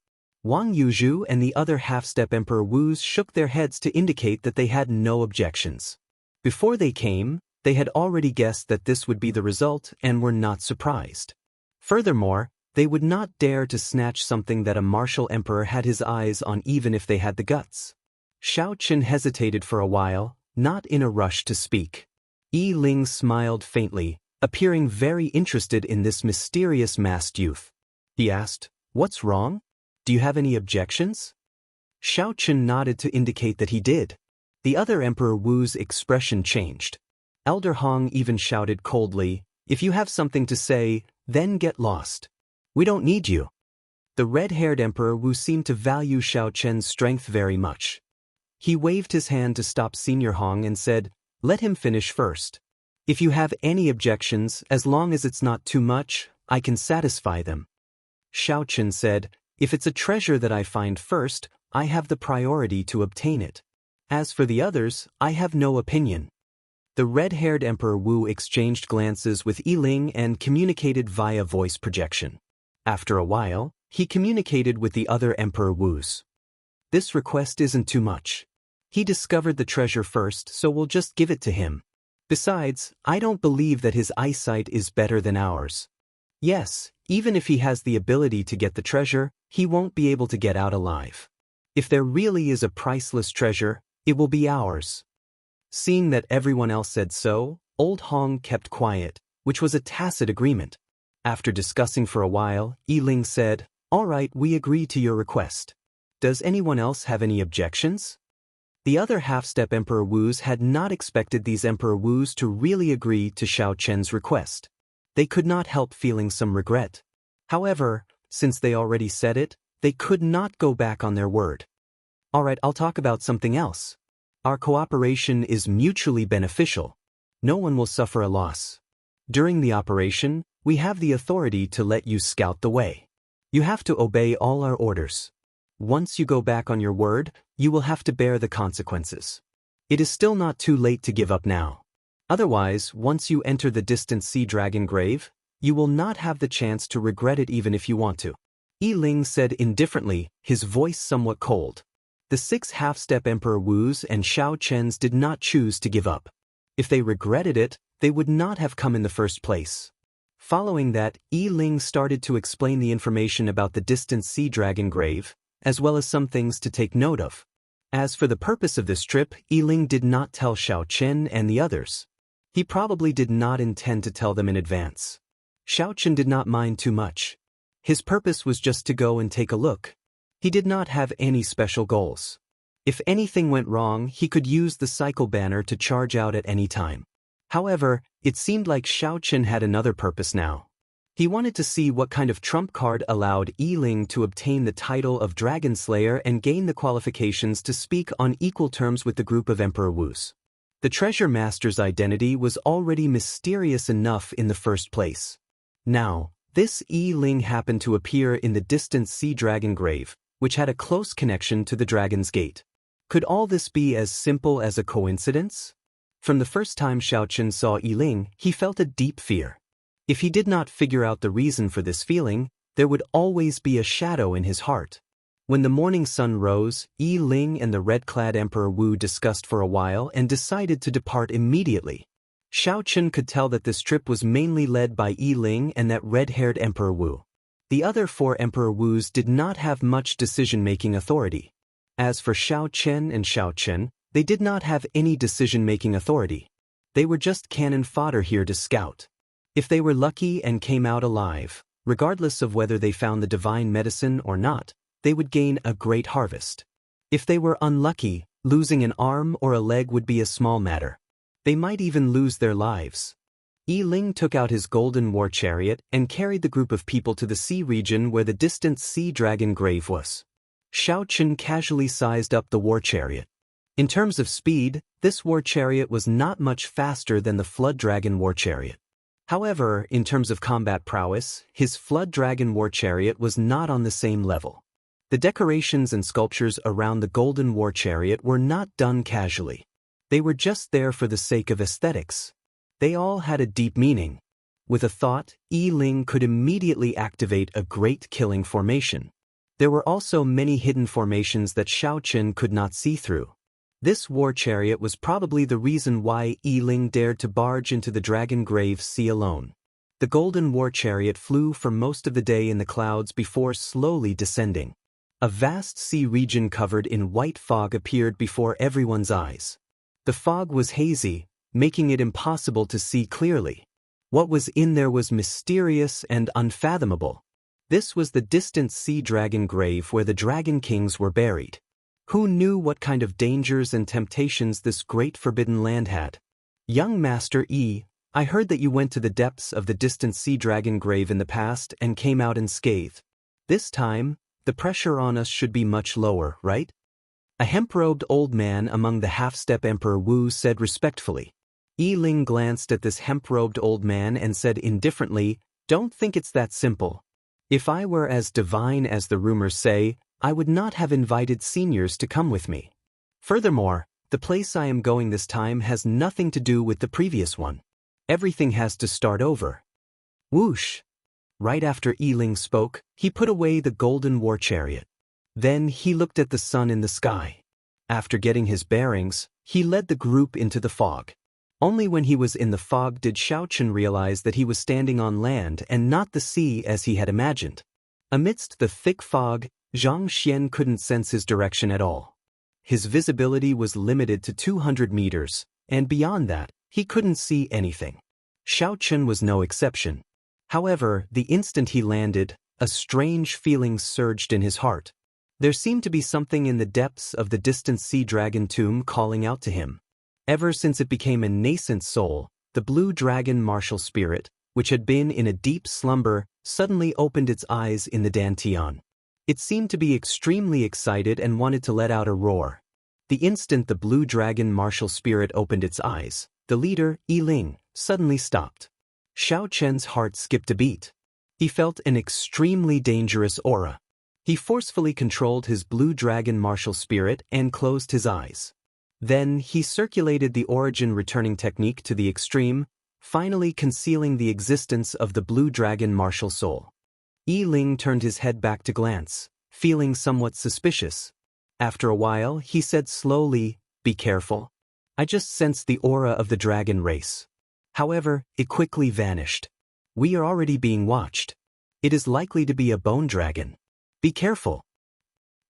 Wang Yuzhu and the other half-step Emperor Wus shook their heads to indicate that they had no objections. Before they came, they had already guessed that this would be the result and were not surprised. Furthermore, they would not dare to snatch something that a martial emperor had his eyes on even if they had the guts. Xiaochen hesitated for a while, not in a rush to speak. Yi Ling smiled faintly, appearing very interested in this mysterious masked youth. He asked, "What's wrong? Do you have any objections?" Xiaochen nodded to indicate that he did. The other Emperor Wu's expression changed. Elder Hong even shouted coldly, "If you have something to say, then get lost. We don't need you." The red-haired Emperor Wu seemed to value Xiaochen's strength very much. He waved his hand to stop Senior Hong and said, "Let him finish first. If you have any objections, as long as it's not too much, I can satisfy them." Xiaochen said, "If it's a treasure that I find first, I have the priority to obtain it. As for the others, I have no opinion." The red-haired Emperor Wu exchanged glances with Yi Ling and communicated via voice projection. After a while, he communicated with the other Emperor Wus. "This request isn't too much. He discovered the treasure first, so we'll just give it to him. Besides, I don't believe that his eyesight is better than ours. Yes, even if he has the ability to get the treasure, he won't be able to get out alive. If there really is a priceless treasure, it will be ours." Seeing that everyone else said so, Old Hong kept quiet, which was a tacit agreement. After discussing for a while, Yi Ling said, "All right, we agree to your request. Does anyone else have any objections?" The other half-step Emperor Wus had not expected these Emperor Wus to really agree to Xiaochen's request. They could not help feeling some regret. However, since they already said it, they could not go back on their word. "All right, I'll talk about something else. Our cooperation is mutually beneficial. No one will suffer a loss. During the operation, we have the authority to let you scout the way. You have to obey all our orders. Once you go back on your word, you will have to bear the consequences. It is still not too late to give up now. Otherwise, once you enter the distant sea dragon grave, you will not have the chance to regret it even if you want to." Yi Ling said indifferently, his voice somewhat cold. The 6 half-step Emperor Wus and Xiaochen's did not choose to give up. If they regretted it, they would not have come in the first place. Following that, Yi Ling started to explain the information about the distant sea dragon grave, as well as some things to take note of. As for the purpose of this trip, Yi Ling did not tell Xiao Chen and the others. He probably did not intend to tell them in advance. Xiao Chen did not mind too much. His purpose was just to go and take a look. He did not have any special goals. If anything went wrong, he could use the cycle banner to charge out at any time. However, it seemed like Xiao Chen had another purpose now. He wanted to see what kind of trump card allowed Yi Ling to obtain the title of Dragon Slayer and gain the qualifications to speak on equal terms with the group of Emperor Wu's. The treasure master's identity was already mysterious enough in the first place. Now, this Yi Ling happened to appear in the distant sea dragon grave, which had a close connection to the Dragon's Gate. Could all this be as simple as a coincidence? From the first time Xiao Chen saw Yi Ling, he felt a deep fear. If he did not figure out the reason for this feeling, there would always be a shadow in his heart. When the morning sun rose, Yi Ling and the red-clad Emperor Wu discussed for a while and decided to depart immediately. Xiao Chen could tell that this trip was mainly led by Yi Ling and that red-haired Emperor Wu. The other 4 Emperor Wus did not have much decision-making authority. As for Xiao Chen and Xiao Chen, they did not have any decision-making authority. They were just cannon fodder here to scout. If they were lucky and came out alive, regardless of whether they found the divine medicine or not, they would gain a great harvest. If they were unlucky, losing an arm or a leg would be a small matter. They might even lose their lives. Yi Ling took out his golden war chariot and carried the group of people to the sea region where the distant sea dragon grave was. Xiao Chen casually sized up the war chariot. In terms of speed, this war chariot was not much faster than the Flood Dragon war chariot. However, in terms of combat prowess, his Flood Dragon war chariot was not on the same level. The decorations and sculptures around the golden war chariot were not done casually. They were just there for the sake of aesthetics. They all had a deep meaning. With a thought, Yi Ling could immediately activate a great killing formation. There were also many hidden formations that Xiao Chen could not see through. This war chariot was probably the reason why Yi Ling dared to barge into the Dragon Grave Sea alone. The golden war chariot flew for most of the day in the clouds before slowly descending. A vast sea region covered in white fog appeared before everyone's eyes. The fog was hazy, making it impossible to see clearly. What was in there was mysterious and unfathomable. This was the distant sea dragon grave where the dragon kings were buried. Who knew what kind of dangers and temptations this great forbidden land had? Young Master Yi, I heard that you went to the depths of the distant sea dragon grave in the past and came out unscathed. This time, the pressure on us should be much lower, right? A hemp-robed old man among the half-step Emperor Wu said respectfully. Yi Ling glanced at this hemp-robed old man and said indifferently, "Don't think it's that simple. If I were as divine as the rumors say, I would not have invited seniors to come with me. Furthermore, the place I am going this time has nothing to do with the previous one. Everything has to start over." Whoosh! Right after Yi Ling spoke, he put away the golden war chariot. Then he looked at the sun in the sky. After getting his bearings, he led the group into the fog. Only when he was in the fog did Xiao Chen realize that he was standing on land and not the sea as he had imagined. Amidst the thick fog, Zhang Xian couldn't sense his direction at all. His visibility was limited to 200 meters, and beyond that, he couldn't see anything. Xiao Chen was no exception. However, the instant he landed, a strange feeling surged in his heart. There seemed to be something in the depths of the distant sea dragon tomb calling out to him. Ever since it became a nascent soul, the blue dragon martial spirit, which had been in a deep slumber, suddenly opened its eyes in the dantian. It seemed to be extremely excited and wanted to let out a roar. The instant the blue dragon martial spirit opened its eyes, the leader, Yi Ling, suddenly stopped. Xiao Chen's heart skipped a beat. He felt an extremely dangerous aura. He forcefully controlled his blue dragon martial spirit and closed his eyes. Then he circulated the origin returning technique to the extreme, finally concealing the existence of the blue dragon martial soul. Yi Ling turned his head back to glance, feeling somewhat suspicious. After a while, he said slowly, "Be careful. I just sensed the aura of the dragon race." However, it quickly vanished. We are already being watched. It is likely to be a bone dragon. Be careful.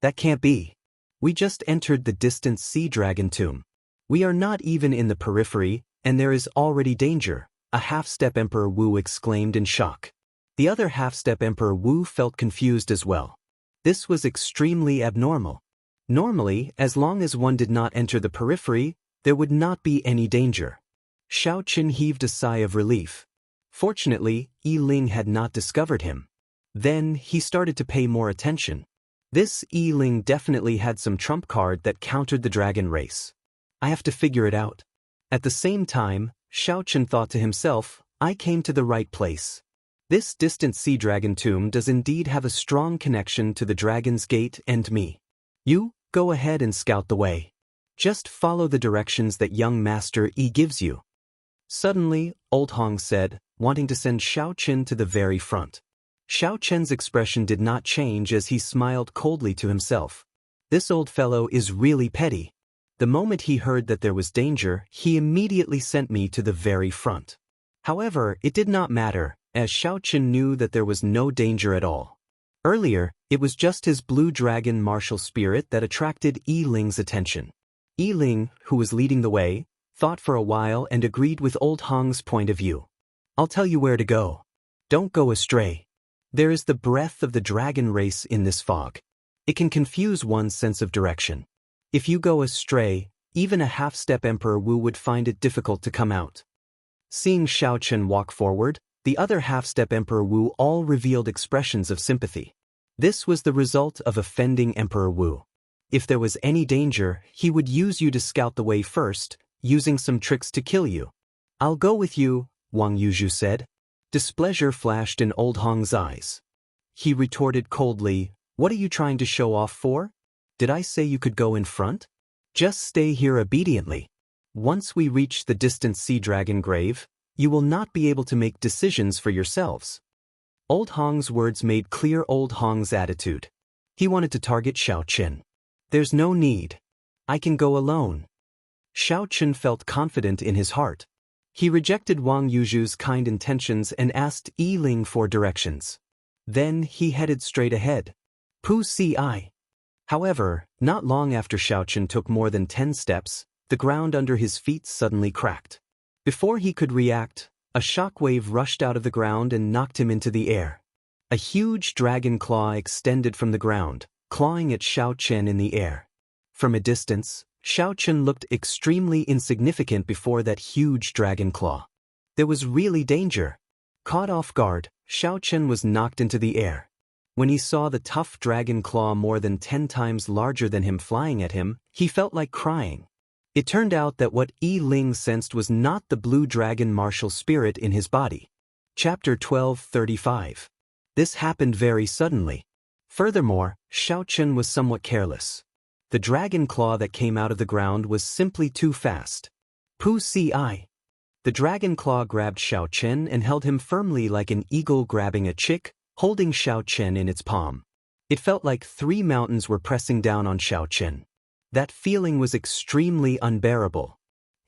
That can't be. We just entered the distant sea dragon tomb. We are not even in the periphery, and there is already danger, a half-step Emperor Wu exclaimed in shock. The other half-step Emperor Wu felt confused as well. This was extremely abnormal. Normally, as long as one did not enter the periphery, there would not be any danger. Xiaoqin heaved a sigh of relief. Fortunately, Yi Ling had not discovered him. Then, he started to pay more attention. This Yi Ling definitely had some trump card that countered the dragon race. I have to figure it out. At the same time, Xiaoqin thought to himself, I came to the right place. This distant sea dragon tomb does indeed have a strong connection to the Dragon's Gate and me. You, go ahead and scout the way. Just follow the directions that young Master Yi gives you. Suddenly, Old Hong said, wanting to send Xiaoqin to the very front. Xiaoqin's expression did not change as he smiled coldly to himself. This old fellow is really petty. The moment he heard that there was danger, he immediately sent me to the very front. However, it did not matter, as Xiaoqin knew that there was no danger at all. Earlier, it was just his blue dragon martial spirit that attracted Yi Ling's attention. Yi Ling, who was leading the way, thought for a while and agreed with Old Hong's point of view. I'll tell you where to go. Don't go astray. There is the breath of the dragon race in this fog. It can confuse one's sense of direction. If you go astray, even a half-step Emperor Wu would find it difficult to come out. Seeing Xiaoqin walk forward, the other half-step Emperor Wu all revealed expressions of sympathy. This was the result of offending Emperor Wu. If there was any danger, he would use you to scout the way first, using some tricks to kill you. I'll go with you, Wang Yuzhu said. Displeasure flashed in Old Hong's eyes. He retorted coldly, what are you trying to show off for? Did I say you could go in front? Just stay here obediently. Once we reach the distant sea dragon grave, you will not be able to make decisions for yourselves. Old Hong's words made clear Old Hong's attitude. He wanted to target Xiaoqin. There's no need. I can go alone. Xiaoqin felt confident in his heart. He rejected Wang Yuzhu's kind intentions and asked Yi Ling for directions. Then he headed straight ahead. Pu Si. However, not long after Xiaoqin took more than 10 steps, the ground under his feet suddenly cracked. Before he could react, a shockwave rushed out of the ground and knocked him into the air. A huge dragon claw extended from the ground, clawing at Xiaoqin in the air. From a distance, Xiaoqin looked extremely insignificant before that huge dragon claw. There was really danger. Caught off guard, Xiaoqin was knocked into the air. When he saw the tough dragon claw more than 10 times larger than him flying at him, he felt like crying. It turned out that what Yi Ling sensed was not the blue dragon martial spirit in his body. Chapter 1235. This happened very suddenly. Furthermore, Xiaoqin was somewhat careless. The dragon claw that came out of the ground was simply too fast. Pu Si. The dragon claw grabbed Xiaoqin and held him firmly like an eagle grabbing a chick, holding Xiaoqin in its palm. It felt like 3 mountains were pressing down on Xiaoqin. That feeling was extremely unbearable.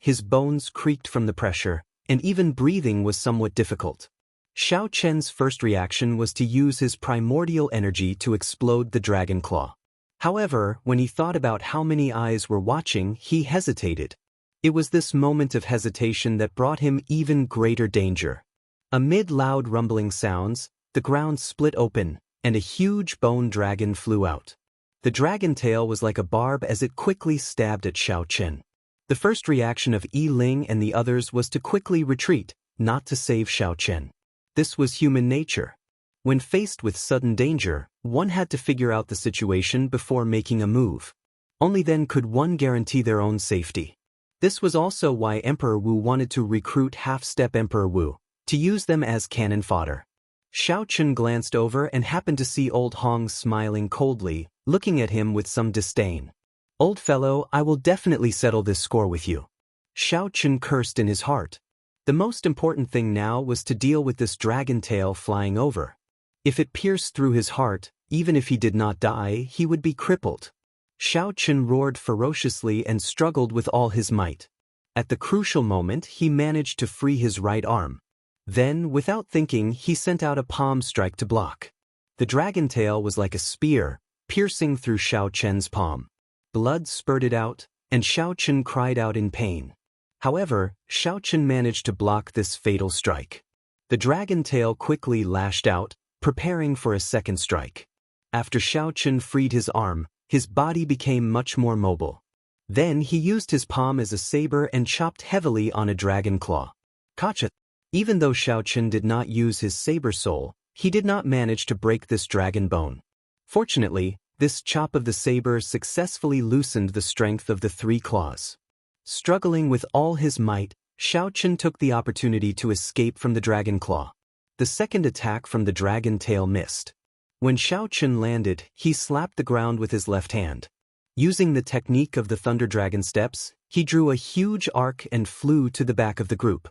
His bones creaked from the pressure, and even breathing was somewhat difficult. Xiaoqin's first reaction was to use his primordial energy to explode the dragon claw. However, when he thought about how many eyes were watching, he hesitated. It was this moment of hesitation that brought him even greater danger. Amid loud rumbling sounds, the ground split open, and a huge bone dragon flew out. The dragon tail was like a barb as it quickly stabbed at Xiaoqin. The first reaction of Yi Ling and the others was to quickly retreat, not to save Xiaoqin. This was human nature. When faced with sudden danger, one had to figure out the situation before making a move. Only then could one guarantee their own safety. This was also why Emperor Wu wanted to recruit half-step Emperor Wu, to use them as cannon fodder. Xiaoqin glanced over and happened to see Old Hong smiling coldly, looking at him with some disdain. Old fellow, I will definitely settle this score with you. Xiaoqin cursed in his heart. The most important thing now was to deal with this dragon tail flying over. If it pierced through his heart, even if he did not die, he would be crippled. Xiaoqin roared ferociously and struggled with all his might. At the crucial moment, he managed to free his right arm. Then, without thinking, he sent out a palm strike to block. The dragon tail was like a spear, piercing through Xiao Chen's palm. Blood spurted out, and Xiao Chen cried out in pain. However, Xiao Chen managed to block this fatal strike. The dragon tail quickly lashed out, preparing for a second strike. After Xiao Chen freed his arm, his body became much more mobile. Then he used his palm as a saber and chopped heavily on a dragon claw. Gotcha! Even though Xiao Chen did not use his saber soul, he did not manage to break this dragon bone. Fortunately, this chop of the saber successfully loosened the strength of the 3 claws. Struggling with all his might, Xiao Chen took the opportunity to escape from the dragon claw. The second attack from the dragon tail missed. When Xiao Chen landed, he slapped the ground with his left hand. Using the technique of the Thunder Dragon steps, he drew a huge arc and flew to the back of the group.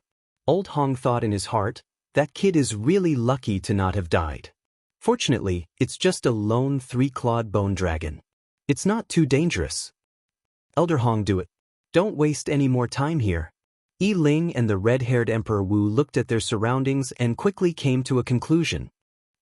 Old Hong thought in his heart, that kid is really lucky to not have died. Fortunately, it's just a lone 3-clawed bone dragon. It's not too dangerous. Elder Hong, do it. Don't waste any more time here. Yi Ling and the red-haired Emperor Wu looked at their surroundings and quickly came to a conclusion.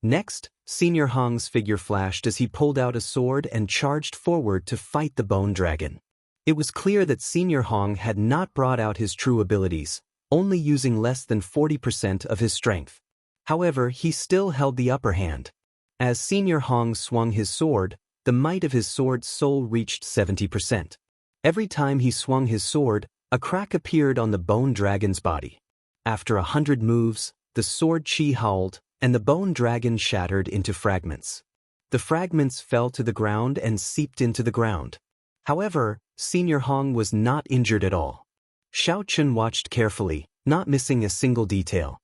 Next, Senior Hong's figure flashed as he pulled out a sword and charged forward to fight the bone dragon. It was clear that Senior Hong had not brought out his true abilities, only using less than 40% of his strength. However, he still held the upper hand. As Senior Hong swung his sword, the might of his sword's soul reached 70%. Every time he swung his sword, a crack appeared on the bone dragon's body. After 100 moves, the sword chi howled, and the bone dragon shattered into fragments. The fragments fell to the ground and seeped into the ground. However, Senior Hong was not injured at all. Xiao Chen watched carefully, not missing a single detail.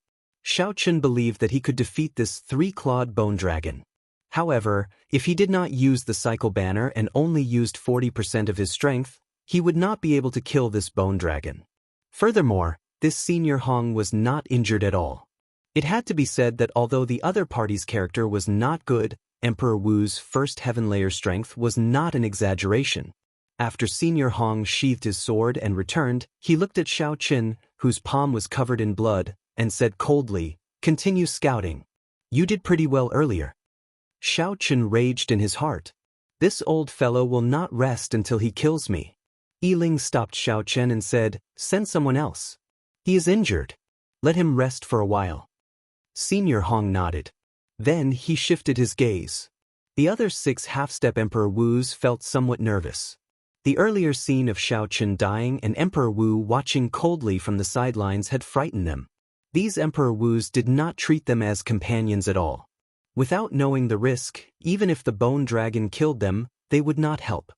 Xiao Chen believed that he could defeat this 3-clawed bone dragon. However, if he did not use the cycle banner and only used 40% of his strength, he would not be able to kill this bone dragon. Furthermore, this Senior Hong was not injured at all. It had to be said that although the other party's character was not good, Emperor Wu's first heaven layer strength was not an exaggeration. After Senior Hong sheathed his sword and returned, he looked at Xiao Chen, whose palm was covered in blood, and said coldly, "Continue scouting. You did pretty well earlier." Xiao Chen raged in his heart. This old fellow will not rest until he kills me. Yi Ling stopped Xiao Chen and said, "Send someone else. He is injured. Let him rest for a while." Senior Hong nodded. Then he shifted his gaze. The other 6 half-step Emperor Wus felt somewhat nervous. The earlier scene of Xiao Chen dying and Emperor Wu watching coldly from the sidelines had frightened them. These Emperor Wus did not treat them as companions at all. Without knowing the risk, even if the bone dragon killed them, they would not help.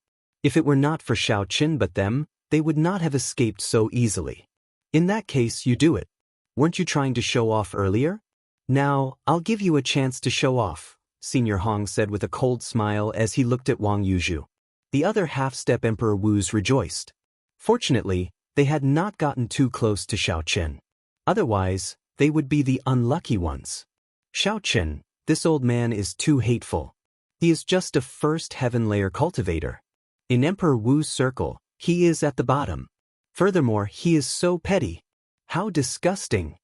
If it were not for Xiao Chen but them, they would not have escaped so easily. In that case, you do it. Weren't you trying to show off earlier? Now, I'll give you a chance to show off, Senior Hong said with a cold smile as he looked at Wang Yuzhu. The other half-step Emperor Wus rejoiced. Fortunately, they had not gotten too close to Xiao Chen. Otherwise, they would be the unlucky ones. Xiao Chen, this old man is too hateful. He is just a first heaven layer cultivator. In Emperor Wu's circle, he is at the bottom. Furthermore, he is so petty. How disgusting.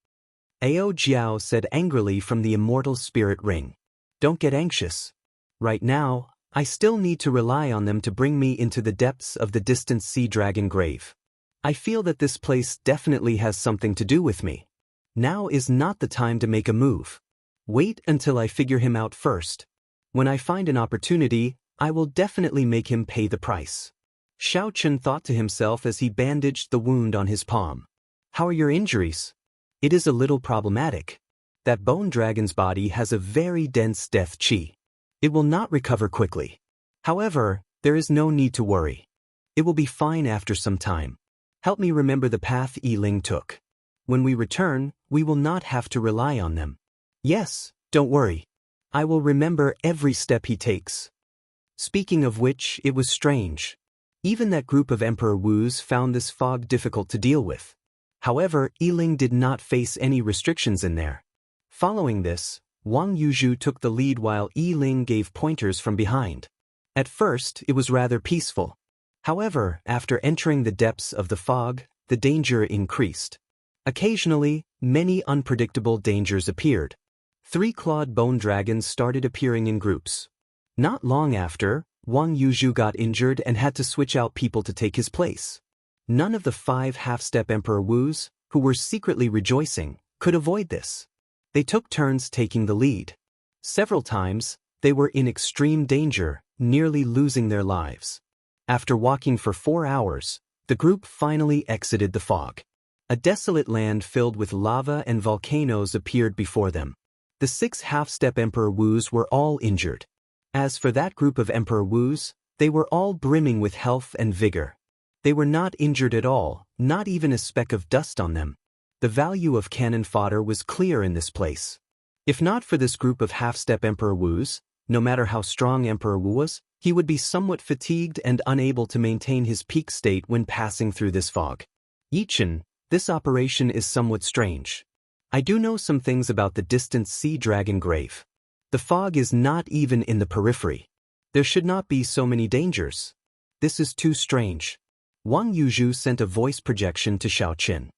Ao Jiao said angrily from the immortal spirit ring. Don't get anxious. Right now, I still need to rely on them to bring me into the depths of the distant sea dragon grave. I feel that this place definitely has something to do with me. Now is not the time to make a move. Wait until I figure him out first. When I find an opportunity, I will definitely make him pay the price. Xiao Chen thought to himself as he bandaged the wound on his palm. How are your injuries? It is a little problematic. That bone dragon's body has a very dense death chi. It will not recover quickly. However, there is no need to worry. It will be fine after some time. Help me remember the path Yi Ling took. When we return, we will not have to rely on them. Yes, don't worry. I will remember every step he takes. Speaking of which, it was strange. Even that group of Emperor Wus found this fog difficult to deal with. However, Yi Ling did not face any restrictions in there. Following this, Wang Yuzhu took the lead while Yi Ling gave pointers from behind. At first, it was rather peaceful. However, after entering the depths of the fog, the danger increased. Occasionally, many unpredictable dangers appeared. Three-clawed bone dragons started appearing in groups. Not long after, Wang Yuzhu got injured and had to switch out people to take his place. None of the 5 half-step Emperor Wus, who were secretly rejoicing, could avoid this. They took turns taking the lead. Several times, they were in extreme danger, nearly losing their lives. After walking for 4 hours, the group finally exited the fog. A desolate land filled with lava and volcanoes appeared before them. The 6 half-step Emperor Wus were all injured. As for that group of Emperor Wus, they were all brimming with health and vigor. They were not injured at all, not even a speck of dust on them. The value of cannon fodder was clear in this place. If not for this group of half-step Emperor Wus, no matter how strong Emperor Wu was, he would be somewhat fatigued and unable to maintain his peak state when passing through this fog. Yichen, this operation is somewhat strange. I do know some things about the distant sea dragon grave. The fog is not even in the periphery. There should not be so many dangers. This is too strange. Wang Yuzhu sent a voice projection to Xiaochen.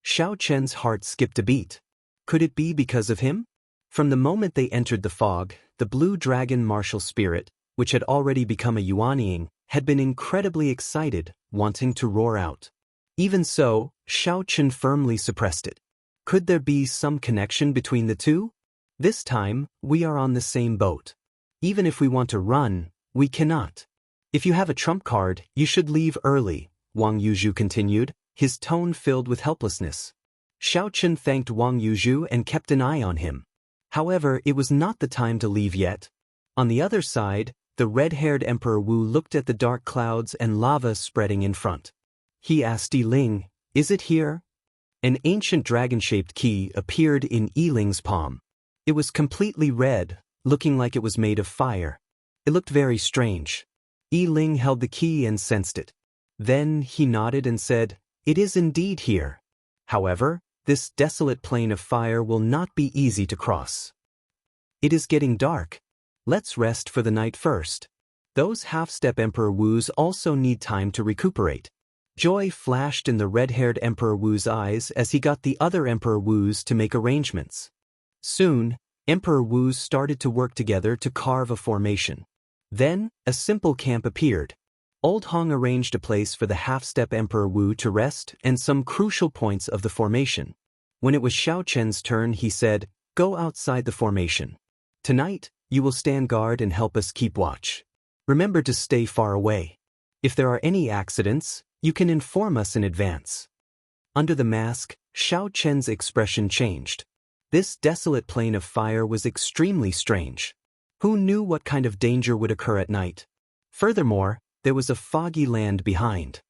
Xiaochen's heart skipped a beat. Could it be because of him? From the moment they entered the fog, the blue dragon martial spirit, which had already become a Yuanying, had been incredibly excited, wanting to roar out. Even so, Xiaochen firmly suppressed it. Could there be some connection between the two? This time, we are on the same boat. Even if we want to run, we cannot. If you have a trump card, you should leave early, Wang Yuzhu continued, his tone filled with helplessness. Xiaochen thanked Wang Yuzhu and kept an eye on him. However, it was not the time to leave yet. On the other side, the red-haired Emperor Wu looked at the dark clouds and lava spreading in front. He asked Yiling, "Is it here?" An ancient dragon-shaped key appeared in Yiling's palm. It was completely red, looking like it was made of fire. It looked very strange. Yiling held the key and sensed it. Then he nodded and said, "It is indeed here. However, this desolate plain of fire will not be easy to cross. It is getting dark. Let's rest for the night first." Those half-step Emperor Wus also need time to recuperate. Joy flashed in the red-haired Emperor Wu's eyes as he got the other Emperor Wus to make arrangements. Soon, Emperor Wus started to work together to carve a formation. Then, a simple camp appeared. Old Hong arranged a place for the half-step Emperor Wu to rest and some crucial points of the formation. When it was Xiaochen's turn, he said, "Go outside the formation. Tonight, you will stand guard and help us keep watch. Remember to stay far away. If there are any accidents, you can inform us in advance." Under the mask, Xiaochen's expression changed. This desolate plain of fire was extremely strange. Who knew what kind of danger would occur at night? Furthermore, there was a foggy land behind.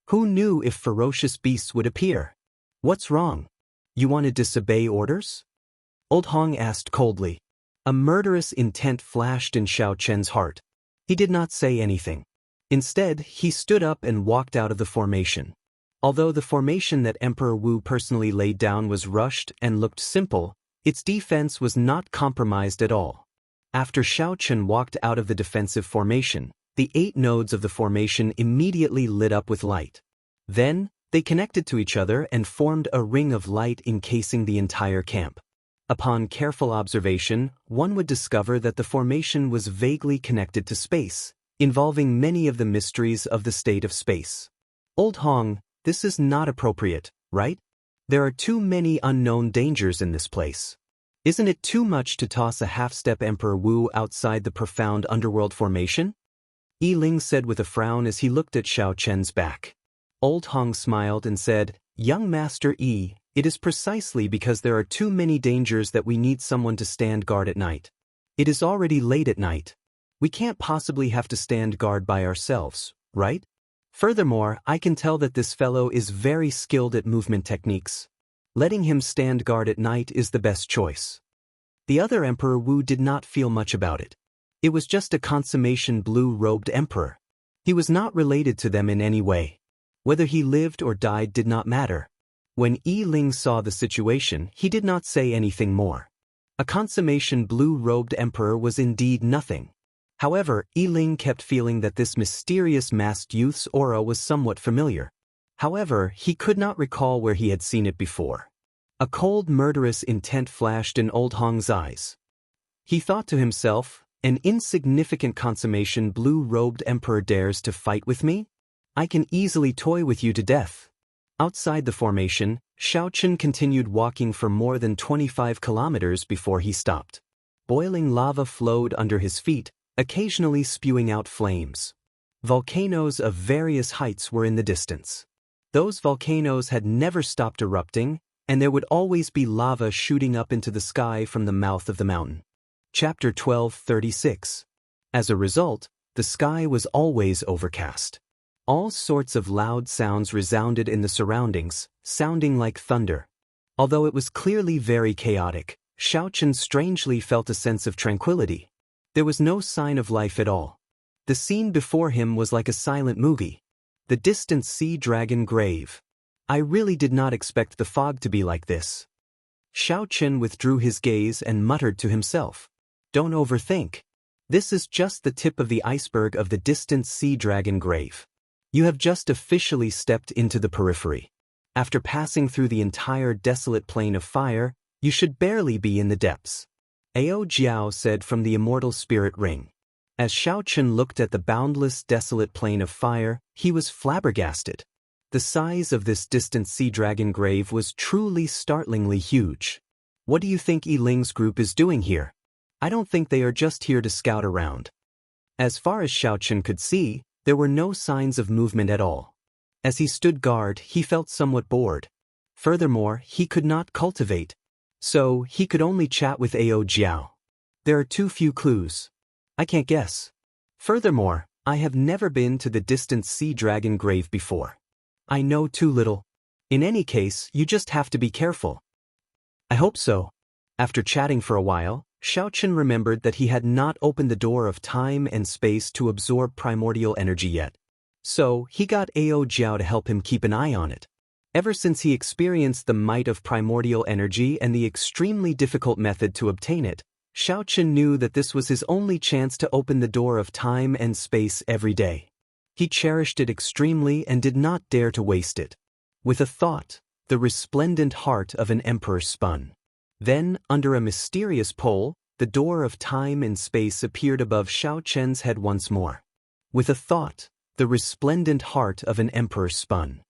Who knew if ferocious beasts would appear? "What's wrong? You want to disobey orders?" Old Hong asked coldly. A murderous intent flashed in Xiaochen's heart. He did not say anything. Instead, he stood up and walked out of the formation. Although the formation that Emperor Wu personally laid down was rushed and looked simple, its defense was not compromised at all. After Xiaochen walked out of the defensive formation, the 8 nodes of the formation immediately lit up with light. Then, they connected to each other and formed a ring of light encasing the entire camp. Upon careful observation, one would discover that the formation was vaguely connected to space, involving many of the mysteries of the state of space. "Old Hong, this is not appropriate, right? There are too many unknown dangers in this place. Isn't it too much to toss a half-step Emperor Wu outside the profound underworld formation?" Yiling said with a frown as he looked at Xiaochen's back. Old Hong smiled and said, "Young Master Yi, it is precisely because there are too many dangers that we need someone to stand guard at night. It is already late at night. We can't possibly have to stand guard by ourselves, right? Furthermore, I can tell that this fellow is very skilled at movement techniques. Letting him stand guard at night is the best choice." The other Emperor Wu did not feel much about it. It was just a consummation blue-robed emperor. He was not related to them in any way. Whether he lived or died did not matter. When Yiling saw the situation, he did not say anything more. A consummation blue-robed emperor was indeed nothing. However, Yiling kept feeling that this mysterious masked youth's aura was somewhat familiar. However, he could not recall where he had seen it before. A cold, murderous intent flashed in Old Hong's eyes. He thought to himself, an insignificant consummation blue-robed emperor dares to fight with me? I can easily toy with you to death. Outside the formation, Xiaochen continued walking for more than 25 kilometers before he stopped. Boiling lava flowed under his feet, occasionally spewing out flames. Volcanoes of various heights were in the distance. Those volcanoes had never stopped erupting, and there would always be lava shooting up into the sky from the mouth of the mountain. Chapter 12:36. As a result, the sky was always overcast. All sorts of loud sounds resounded in the surroundings, sounding like thunder. Although it was clearly very chaotic, Xiaochen strangely felt a sense of tranquility. There was no sign of life at all. The scene before him was like a silent movie. The distant sea dragon grave. I really did not expect the fog to be like this. Xiaochen withdrew his gaze and muttered to himself. Don't overthink. This is just the tip of the iceberg of the distant sea dragon grave. You have just officially stepped into the periphery. After passing through the entire desolate plain of fire, you should barely be in the depths. Ao Jiao said from the immortal spirit ring. As Xiaochen looked at the boundless desolate plain of fire, he was flabbergasted. The size of this distant sea dragon grave was truly startlingly huge. What do you think Yiling's group is doing here? I don't think they are just here to scout around. As far as Xiaochen could see, there were no signs of movement at all. As he stood guard, he felt somewhat bored. Furthermore, he could not cultivate. So, he could only chat with Ao Jiao. There are too few clues. I can't guess. Furthermore, I have never been to the distant sea dragon grave before. I know too little. In any case, you just have to be careful. I hope so. After chatting for a while, Xiaochen remembered that he had not opened the door of time and space to absorb primordial energy yet. So, he got Ao Jiao to help him keep an eye on it. Ever since he experienced the might of primordial energy and the extremely difficult method to obtain it, Xiaochen knew that this was his only chance to open the door of time and space every day. He cherished it extremely and did not dare to waste it. With a thought, the resplendent heart of an emperor spun. Then, under a mysterious pole, the door of time and space appeared above Xiaochen's head once more. With a thought, the resplendent heart of an emperor spun.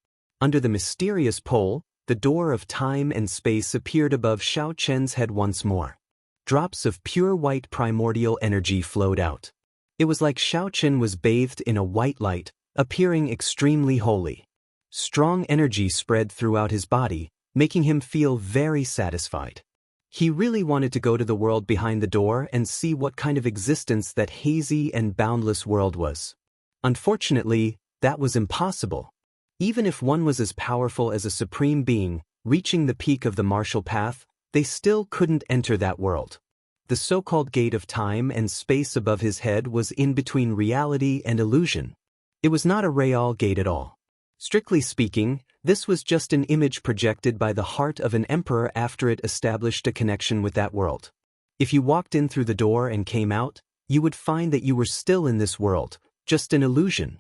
Under the mysterious pole, the door of time and space appeared above Xiaochen's head once more. Drops of pure white primordial energy flowed out. It was like Xiaochen was bathed in a white light, appearing extremely holy. Strong energy spread throughout his body, making him feel very satisfied. He really wanted to go to the world behind the door and see what kind of existence that hazy and boundless world was. Unfortunately, that was impossible. Even if one was as powerful as a supreme being, reaching the peak of the martial path, they still couldn't enter that world. The so-called gate of time and space above his head was in between reality and illusion. It was not a real gate at all. Strictly speaking, this was just an image projected by the heart of an emperor after it established a connection with that world. If you walked in through the door and came out, you would find that you were still in this world, just an illusion.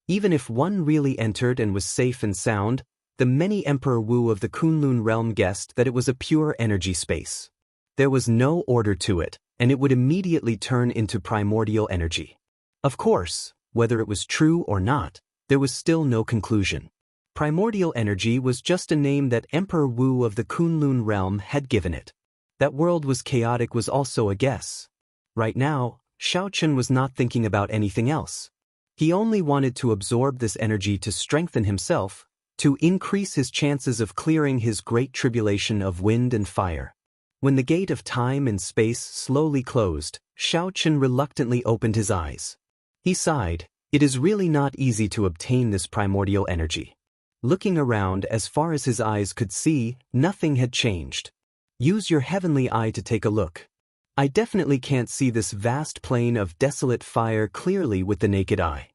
Even if one really entered and was safe and sound, the many Emperor Wu of the Kunlun realm guessed that it was a pure energy space. There was no order to it, and it would immediately turn into primordial energy. Of course, whether it was true or not, there was still no conclusion. Primordial energy was just a name that Emperor Wu of the Kunlun realm had given it. That world was chaotic was also a guess. Right now, Xiaochen was not thinking about anything else. He only wanted to absorb this energy to strengthen himself, to increase his chances of clearing his great tribulation of wind and fire. When the gate of time and space slowly closed, Xiaochen reluctantly opened his eyes. He sighed. It is really not easy to obtain this primordial energy. Looking around as far as his eyes could see, nothing had changed. Use your heavenly eye to take a look. I definitely can't see this vast plain of desolate fire clearly with the naked eye.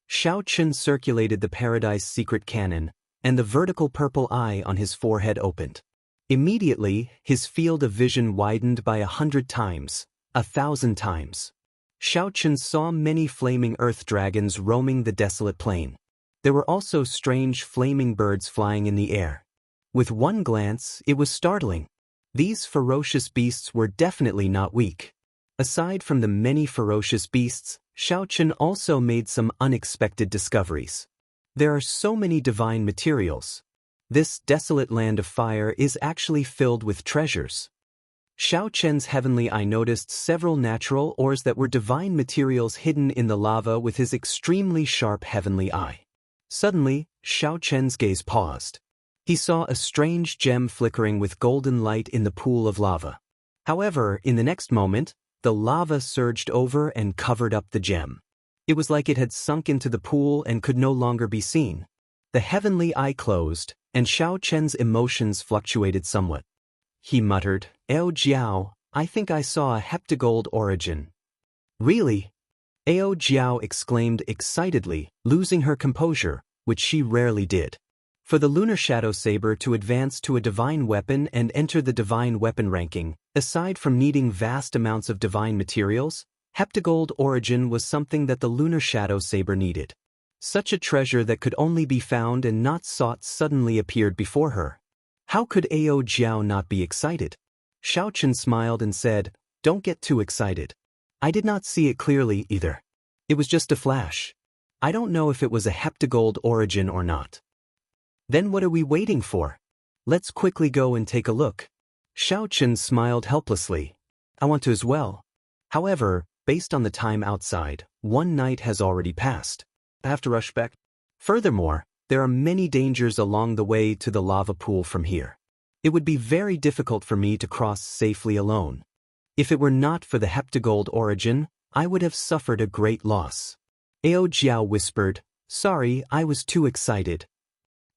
Xiaochen circulated the Paradise Secret Cannon, and the vertical purple eye on his forehead opened. Immediately, his field of vision widened by 100 times, 1,000 times. Xiaochen saw many flaming earth dragons roaming the desolate plain. There were also strange flaming birds flying in the air. With one glance, it was startling. These ferocious beasts were definitely not weak. Aside from the many ferocious beasts, Xiaochen also made some unexpected discoveries. There are so many divine materials. This desolate land of fire is actually filled with treasures. Xiaochen's heavenly eye noticed several natural ores that were divine materials hidden in the lava with his extremely sharp heavenly eye. Suddenly, Xiaochen's gaze paused. He saw a strange gem flickering with golden light in the pool of lava. However, in the next moment, the lava surged over and covered up the gem. It was like it had sunk into the pool and could no longer be seen. The heavenly eye closed, and Xiaochen's emotions fluctuated somewhat. He muttered, "Ao Jiao, I think I saw a heptagold origin." "Really?" Ao Jiao exclaimed excitedly, losing her composure, which she rarely did. For the lunar shadow saber to advance to a divine weapon and enter the divine weapon ranking, aside from needing vast amounts of divine materials, heptagold origin was something that the lunar shadow saber needed. Such a treasure that could only be found and not sought suddenly appeared before her. How could Ao Jiao not be excited? Xiaochen smiled and said, "Don't get too excited. I did not see it clearly either. It was just a flash. I don't know if it was a heptagold origin or not." "Then what are we waiting for? Let's quickly go and take a look." Xiaochen smiled helplessly. "I want to as well. However, based on the time outside, one night has already passed. I have to rush back. Furthermore, there are many dangers along the way to the lava pool from here. It would be very difficult for me to cross safely alone. If it were not for the heptagold origin, I would have suffered a great loss." Ao Jiao whispered, "Sorry, I was too excited."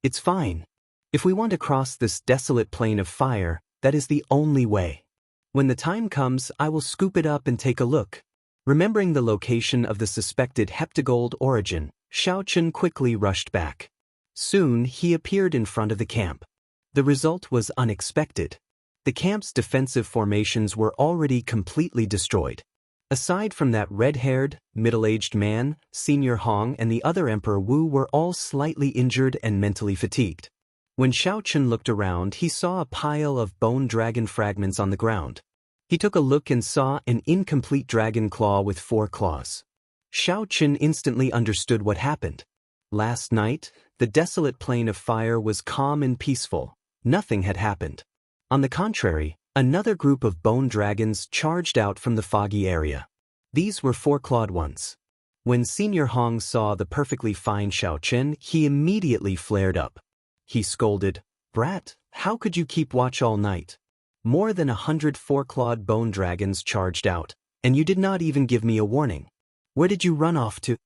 "It's fine. If we want to cross this desolate plain of fire, that is the only way. When the time comes, I will scoop it up and take a look." Remembering the location of the suspected heptagold origin, Xiaochen quickly rushed back. Soon, he appeared in front of the camp. The result was unexpected. The camp's defensive formations were already completely destroyed. Aside from that red-haired, middle-aged man, Senior Hong and the other Emperor Wu were all slightly injured and mentally fatigued. When Xiaochen looked around, he saw a pile of bone dragon fragments on the ground. He took a look and saw an incomplete dragon claw with 4 claws. Xiaochen instantly understood what happened. Last night, the desolate plain of fire was calm and peaceful. Nothing had happened. On the contrary, another group of bone dragons charged out from the foggy area. These were 4-clawed ones. When Senior Hong saw the perfectly fine Xiaochen, he immediately flared up. He scolded, "Brat, how could you keep watch all night? More than 100 4-clawed bone dragons charged out, and you did not even give me a warning. Where did you run off to?"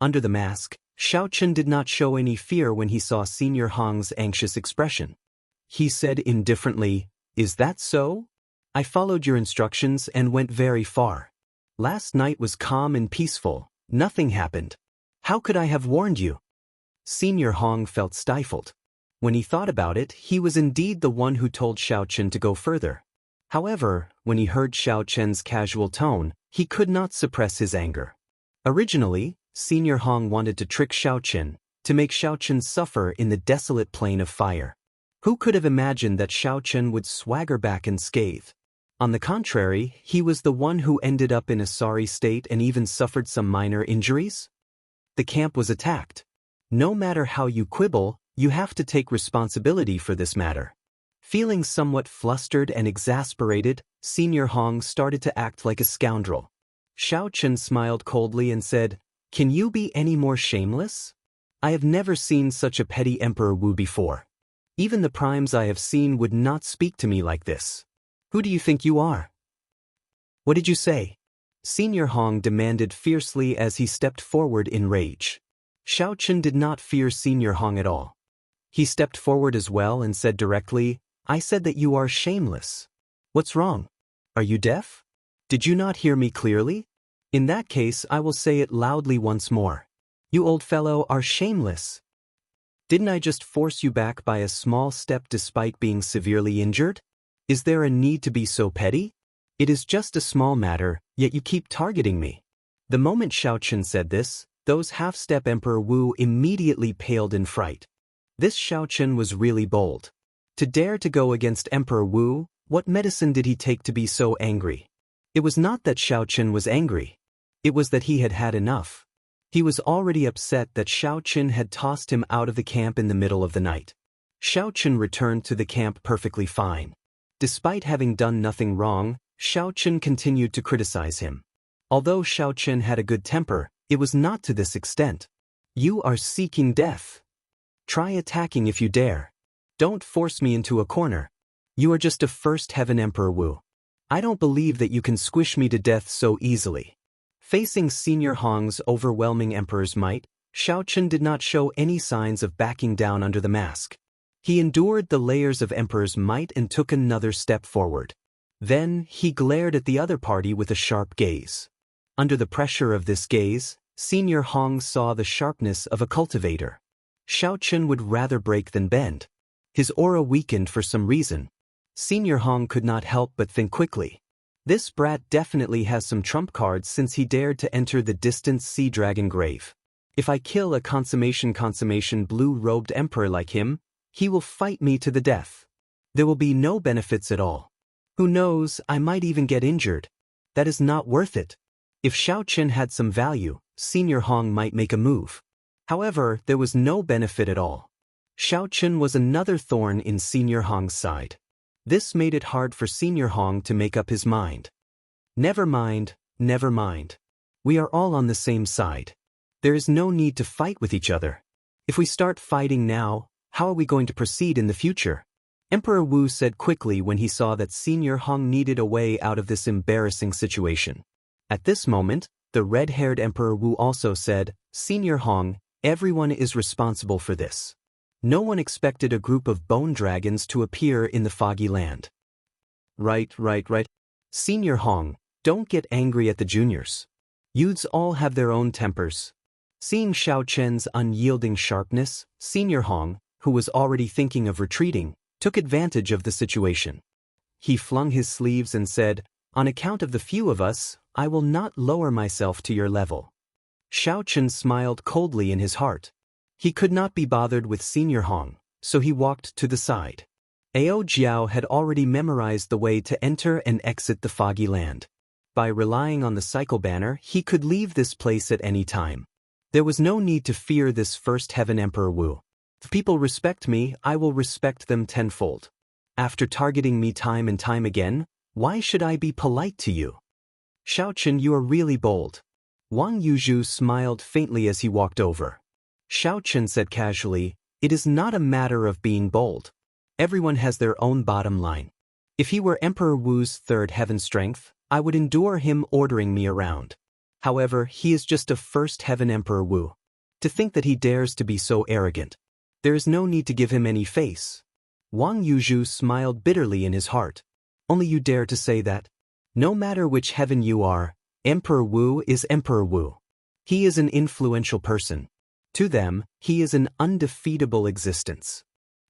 Under the mask, Xiaochen did not show any fear when he saw Senior Hong's anxious expression. He said indifferently, "Is that so? I followed your instructions and went very far. Last night was calm and peaceful. Nothing happened. How could I have warned you?" Senior Hong felt stifled. When he thought about it, he was indeed the one who told Xiaochen to go further. However, when he heard Xiaochen's casual tone, he could not suppress his anger. Originally, Senior Hong wanted to trick Xiaochen, to make Xiaochen suffer in the desolate plain of fire. Who could have imagined that Xiaochen would swagger back unscathed? On the contrary, he was the one who ended up in a sorry state and even suffered some minor injuries? The camp was attacked. No matter how you quibble, you have to take responsibility for this matter. Feeling somewhat flustered and exasperated, Senior Hong started to act like a scoundrel. Xiaochen smiled coldly and said, "Can you be any more shameless? I have never seen such a petty Emperor Wu before. Even the primes I have seen would not speak to me like this. Who do you think you are?" "What did you say?" Senior Hong demanded fiercely as he stepped forward in rage. Xiaochen did not fear Senior Hong at all. He stepped forward as well and said directly, "I said that you are shameless. What's wrong? Are you deaf? Did you not hear me clearly? In that case, I will say it loudly once more. You old fellow are shameless. Didn't I just force you back by a small step despite being severely injured? Is there a need to be so petty? It is just a small matter, yet you keep targeting me." The moment Xiaochen said this, those half-step Emperor Wu immediately paled in fright. This Xiaochen was really bold. To dare to go against Emperor Wu, what medicine did he take to be so angry? It was not that Xiaoqin was angry. It was that he had had enough. He was already upset that Xiaoqin had tossed him out of the camp in the middle of the night. Xiaoqin returned to the camp perfectly fine. Despite having done nothing wrong, Xiaoqin continued to criticize him. Although Xiaoqin had a good temper, it was not to this extent. You are seeking death. Try attacking if you dare. Don't force me into a corner. You are just a first heaven Emperor Wu. I don't believe that you can squish me to death so easily. Facing Senior Hong's overwhelming emperor's might, Xiaoqin did not show any signs of backing down under the mask. He endured the layers of emperor's might and took another step forward. Then, he glared at the other party with a sharp gaze. Under the pressure of this gaze, Senior Hong saw the sharpness of a cultivator. Xiaoqin would rather break than bend. His aura weakened for some reason. Senior Hong could not help but think quickly. This brat definitely has some trump cards since he dared to enter the distant sea dragon grave. If I kill a consummation blue-robed emperor like him, he will fight me to the death. There will be no benefits at all. Who knows, I might even get injured. That is not worth it. If Xiaoqin had some value, Senior Hong might make a move. However, there was no benefit at all. Xiaoqin was another thorn in Senior Hong's side. This made it hard for Senior Hong to make up his mind. Never mind, never mind. We are all on the same side. There is no need to fight with each other. If we start fighting now, how are we going to proceed in the future? Emperor Wu said quickly when he saw that Senior Hong needed a way out of this embarrassing situation. At this moment, the red-haired Emperor Wu also said, Senior Hong, everyone is responsible for this. No one expected a group of bone dragons to appear in the foggy land. Right. Senior Hong, don't get angry at the juniors. Youths all have their own tempers. Seeing Xiaoqin's unyielding sharpness, Senior Hong, who was already thinking of retreating, took advantage of the situation. He flung his sleeves and said, on account of the few of us, I will not lower myself to your level. Xiaoqin smiled coldly in his heart. He could not be bothered with Senior Hong, so he walked to the side. Ao Jiao had already memorized the way to enter and exit the foggy land. By relying on the cycle banner, he could leave this place at any time. There was no need to fear this first heaven Emperor Wu. If people respect me, I will respect them tenfold. After targeting me time and time again, why should I be polite to you? Xiaoqin, you are really bold. Wang Yuzhu smiled faintly as he walked over. Xiaoqin said casually, it is not a matter of being bold. Everyone has their own bottom line. If he were Emperor Wu's third heaven strength, I would endure him ordering me around. However, he is just a first heaven Emperor Wu. To think that he dares to be so arrogant. There is no need to give him any face. Wang Yuzhu smiled bitterly in his heart. Only you dare to say that? No matter which heaven you are, Emperor Wu is Emperor Wu. He is an influential person. To them, he is an undefeatable existence.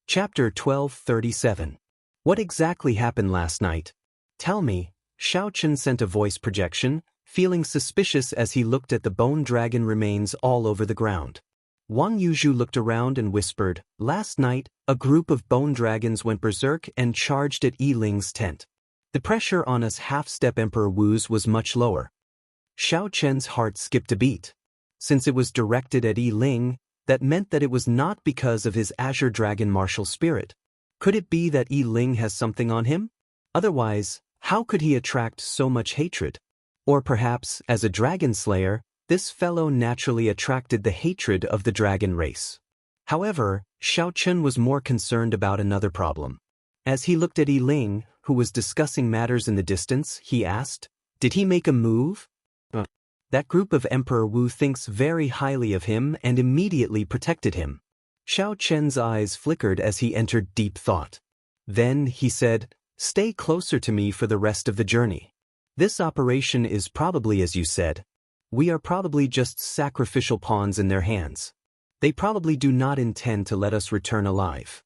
Chapter 1237. What exactly happened last night? Tell me. Xiaoqin sent a voice projection, feeling suspicious as he looked at the bone dragon remains all over the ground. Wang Yuzhu looked around and whispered, last night, a group of bone dragons went berserk and charged at Yi Ling's tent. The pressure on us half-step Emperor Wu's was much lower. Xiaoqin's heart skipped a beat. Since it was directed at Yi Ling, that meant that it was not because of his Azure Dragon martial spirit. Could it be that Yi Ling has something on him? Otherwise, how could he attract so much hatred? Or perhaps, as a dragon slayer, this fellow naturally attracted the hatred of the dragon race. However, Xiaoqin was more concerned about another problem. As he looked at Yi Ling, who was discussing matters in the distance, he asked, did he make a move? That group of Emperor Wu thinks very highly of him and immediately protected him. Xiaoqin's eyes flickered as he entered deep thought. Then he said, stay closer to me for the rest of the journey. This operation is probably as you said. We are probably just sacrificial pawns in their hands. They probably do not intend to let us return alive.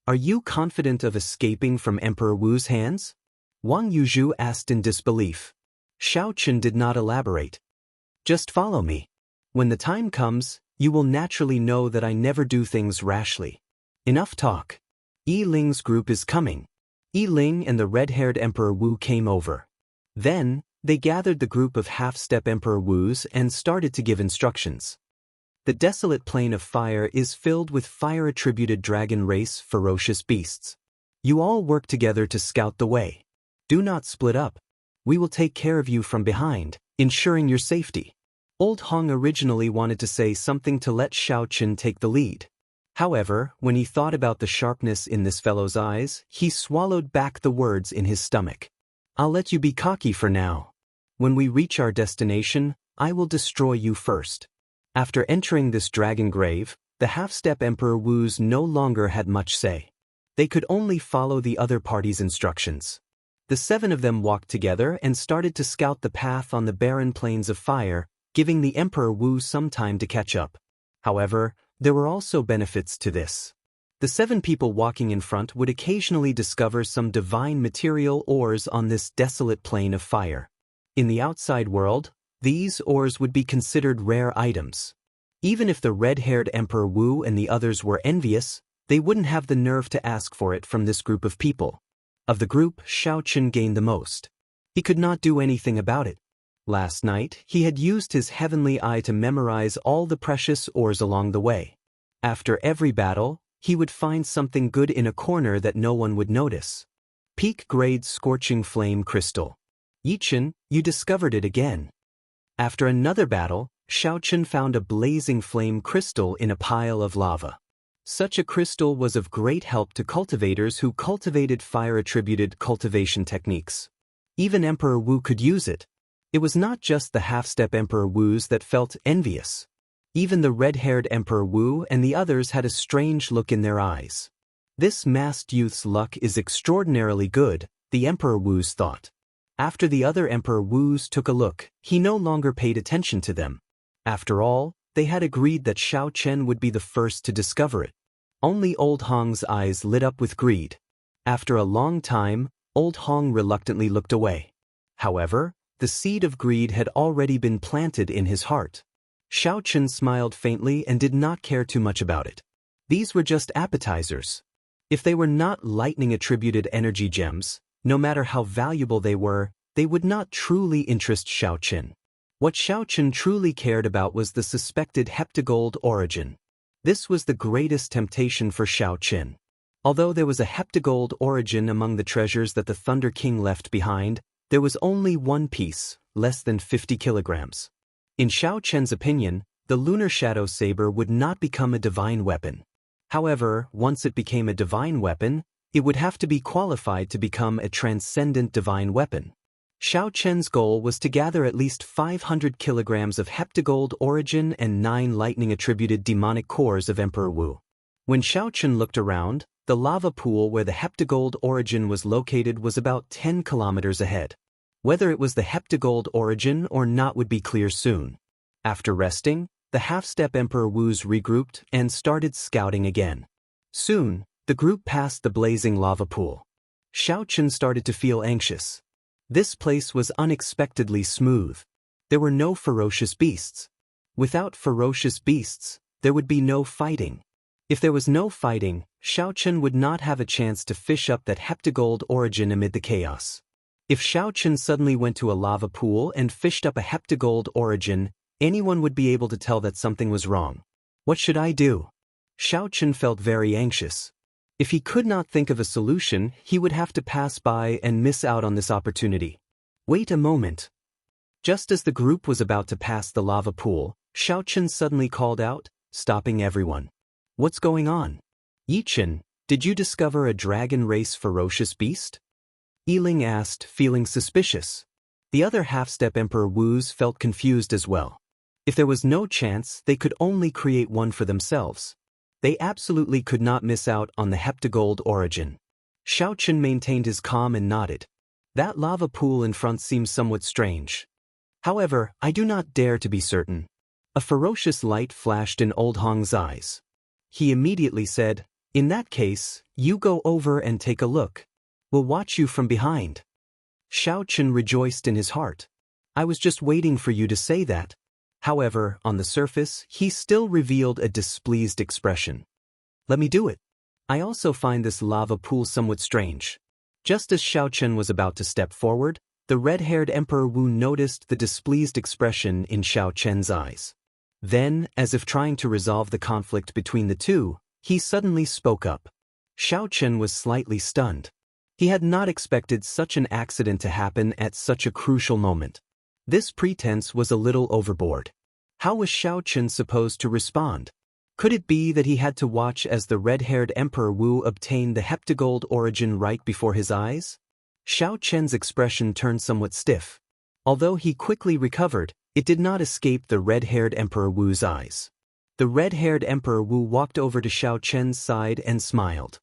Are you confident of escaping from Emperor Wu's hands? Wang Yuzhu asked in disbelief. Xiaoqin did not elaborate. Just follow me. When the time comes, you will naturally know that I never do things rashly. Enough talk. Yi Ling's group is coming. Yi Ling and the red-haired Emperor Wu came over. Then, they gathered the group of half-step Emperor Wus and started to give instructions. The desolate plain of fire is filled with fire-attributed dragon race ferocious beasts. You all work together to scout the way. Do not split up. We will take care of you from behind, ensuring your safety. Old Hong originally wanted to say something to let Xiaochen take the lead. However, when he thought about the sharpness in this fellow's eyes, he swallowed back the words in his stomach. I'll let you be cocky for now. When we reach our destination, I will destroy you first. After entering this dragon grave, the half-step Emperor Wus no longer had much say. They could only follow the other party's instructions. The 7 of them walked together and started to scout the path on the barren plains of fire, giving the Emperor Wu some time to catch up. However, there were also benefits to this. The 7 people walking in front would occasionally discover some divine material ores on this desolate plain of fire. In the outside world, these ores would be considered rare items. Even if the red-haired Emperor Wu and the others were envious, they wouldn't have the nerve to ask for it from this group of people. Of the group, Xiaochen gained the most. He could not do anything about it. Last night, he had used his heavenly eye to memorize all the precious ores along the way. After every battle, he would find something good in a corner that no one would notice. Peak-grade scorching flame crystal. Yichen, you discovered it again. After another battle, Xiaochen found a blazing flame crystal in a pile of lava. Such a crystal was of great help to cultivators who cultivated fire-attributed cultivation techniques. Even Emperor Wu could use it. It was not just the half-step Emperor Wus that felt envious. Even the red-haired Emperor Wu and the others had a strange look in their eyes. This masked youth's luck is extraordinarily good, the Emperor Wus thought. After the other Emperor Wus took a look, he no longer paid attention to them. After all, they had agreed that Xiaochen would be the first to discover it. Only Old Hong's eyes lit up with greed. After a long time, Old Hong reluctantly looked away. However, the seed of greed had already been planted in his heart. Xiaochen smiled faintly and did not care too much about it. These were just appetizers. If they were not lightning-attributed energy gems, no matter how valuable they would not truly interest Xiaochen. What Xiaochen truly cared about was the suspected heptagold origin. This was the greatest temptation for Xiaochen. Although there was a heptagold origin among the treasures that the Thunder King left behind, there was only one piece, less than 50 kilograms. In Xiaochen's opinion, the lunar shadow saber would not become a divine weapon. However, once it became a divine weapon, it would have to be qualified to become a transcendent divine weapon. Xiaochen's goal was to gather at least 500 kilograms of heptagold origin and 9 lightning-attributed demonic cores of Emperor Wu. When Xiaochen looked around, the lava pool where the heptagold origin was located was about 10 kilometers ahead. Whether it was the heptagold origin or not would be clear soon. After resting, the half-step Emperor Wus regrouped and started scouting again. Soon, the group passed the blazing lava pool. Xiaochen started to feel anxious. This place was unexpectedly smooth. There were no ferocious beasts. Without ferocious beasts, there would be no fighting. If there was no fighting, Xiaochen would not have a chance to fish up that heptagold origin amid the chaos. If Xiaochen suddenly went to a lava pool and fished up a heptagold origin, anyone would be able to tell that something was wrong. What should I do? Xiaochen felt very anxious. If he could not think of a solution, he would have to pass by and miss out on this opportunity. Wait a moment. Just as the group was about to pass the lava pool, Xiaochen suddenly called out, stopping everyone. What's going on? Yichen, did you discover a dragon race ferocious beast? Yiling asked, feeling suspicious. The other half-step Emperor Wus felt confused as well. If there was no chance, they could only create one for themselves. They absolutely could not miss out on the heptagold origin. Xiaochen maintained his calm and nodded. That lava pool in front seems somewhat strange. However, I do not dare to be certain. A ferocious light flashed in Old Hong's eyes. He immediately said, in that case, you go over and take a look. We'll watch you from behind. Xiaochen rejoiced in his heart. I was just waiting for you to say that. However, on the surface, he still revealed a displeased expression. Let me do it. I also find this lava pool somewhat strange. Just as Xiaochen was about to step forward, the red-haired Emperor Wu noticed the displeased expression in Xiaochen's eyes. Then, as if trying to resolve the conflict between the two, he suddenly spoke up. Xiaochen was slightly stunned. He had not expected such an accident to happen at such a crucial moment. This pretense was a little overboard. How was Xiaochen supposed to respond? Could it be that he had to watch as the red-haired Emperor Wu obtained the heptagold origin right before his eyes? Xiaochen's expression turned somewhat stiff. Although he quickly recovered, it did not escape the red-haired Emperor Wu's eyes. The red-haired Emperor Wu walked over to Xiaochen's side and smiled.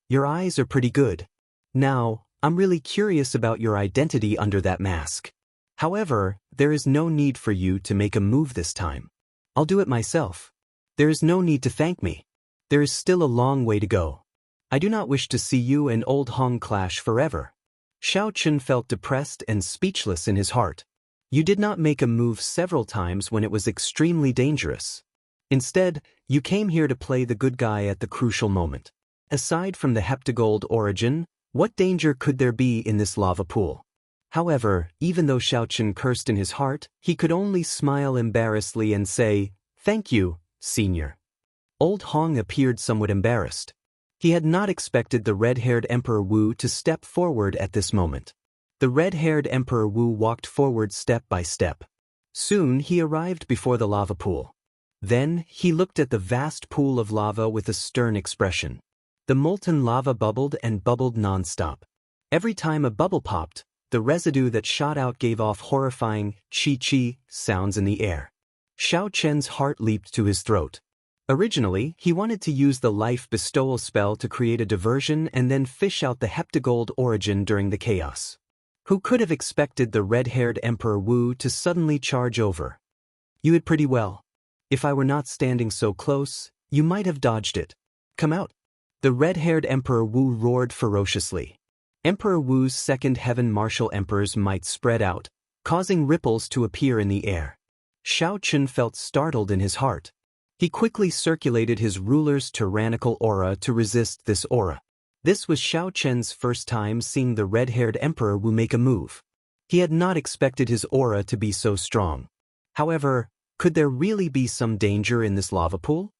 "Your eyes are pretty good. Now, I'm really curious about your identity under that mask. However, there is no need for you to make a move this time. I'll do it myself. There is no need to thank me. There is still a long way to go. I do not wish to see you and Old Hong clash forever." Xiaochen felt depressed and speechless in his heart. You did not make a move several times when it was extremely dangerous. Instead, you came here to play the good guy at the crucial moment. Aside from the heptagold origin, what danger could there be in this lava pool? However, even though Xiaochen cursed in his heart, he could only smile embarrassedly and say, "Thank you, Senior." Old Hong appeared somewhat embarrassed. He had not expected the red-haired Emperor Wu to step forward at this moment. The red-haired Emperor Wu walked forward step by step. Soon he arrived before the lava pool. Then he looked at the vast pool of lava with a stern expression. The molten lava bubbled and bubbled non-stop. Every time a bubble popped, the residue that shot out gave off horrifying chi-chi sounds in the air. Xiaochen's heart leaped to his throat. Originally, he wanted to use the life bestowal spell to create a diversion and then fish out the heptagold origin during the chaos. Who could have expected the red-haired Emperor Wu to suddenly charge over? "You hid pretty well. If I were not standing so close, you might have dodged it. Come out." The red-haired Emperor Wu roared ferociously. Emperor Wu's second heaven martial emperor's might spread out, causing ripples to appear in the air. Xiaochen felt startled in his heart. He quickly circulated his ruler's tyrannical aura to resist this aura. This was Xiaochen's first time seeing the red-haired Emperor Wu make a move. He had not expected his aura to be so strong. However, could there really be some danger in this lava pool?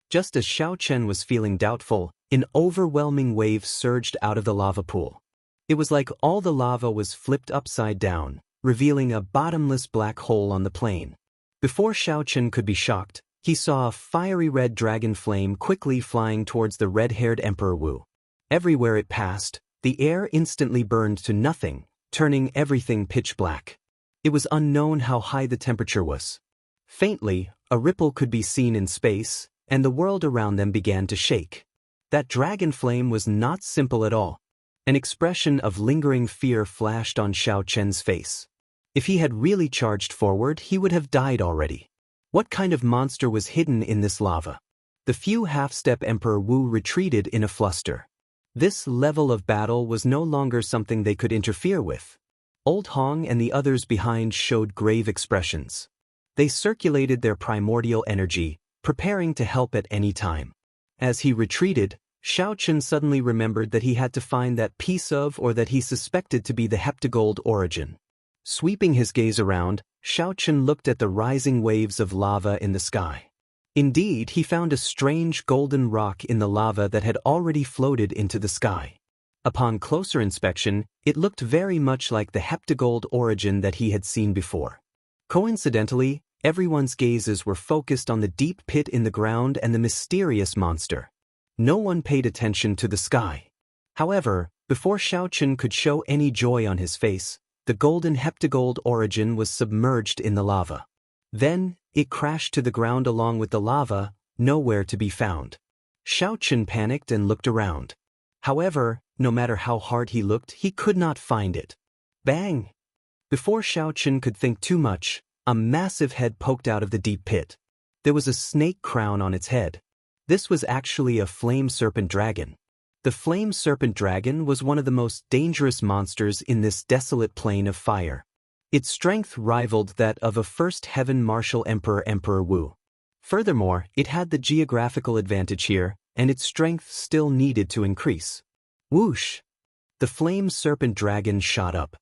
Just as Xiaochen was feeling doubtful, an overwhelming wave surged out of the lava pool. It was like all the lava was flipped upside down, revealing a bottomless black hole on the plain. Before Xiaochen could be shocked, he saw a fiery red dragon flame quickly flying towards the red-haired Emperor Wu. Everywhere it passed, the air instantly burned to nothing, turning everything pitch black. It was unknown how high the temperature was. Faintly, a ripple could be seen in space, and the world around them began to shake. That dragon flame was not simple at all. An expression of lingering fear flashed on Xiaochen's face. If he had really charged forward, he would have died already. What kind of monster was hidden in this lava? The few half-step Emperor Wu retreated in a fluster. This level of battle was no longer something they could interfere with. Old Hong and the others behind showed grave expressions. They circulated their primordial energy, preparing to help at any time. As he retreated, Xiaochen suddenly remembered that he had to find that piece of or that he suspected to be the heptagold origin. Sweeping his gaze around, Xiaochen looked at the rising waves of lava in the sky. Indeed, he found a strange golden rock in the lava that had already floated into the sky. Upon closer inspection, it looked very much like the heptagold origin that he had seen before. Coincidentally, everyone's gazes were focused on the deep pit in the ground and the mysterious monster. No one paid attention to the sky. However, before Xiaochen could show any joy on his face, the golden heptagold origin was submerged in the lava. Then, it crashed to the ground along with the lava, nowhere to be found. Xiaochen panicked and looked around. However, no matter how hard he looked, he could not find it. Bang! Before Xiaochen could think too much, a massive head poked out of the deep pit. There was a snake crown on its head. This was actually a flame serpent dragon. The flame serpent dragon was one of the most dangerous monsters in this desolate plain of fire. Its strength rivaled that of a first heaven martial emperor, Emperor Wu. Furthermore, it had the geographical advantage here, and its strength still needed to increase. Whoosh! The flame serpent dragon shot up.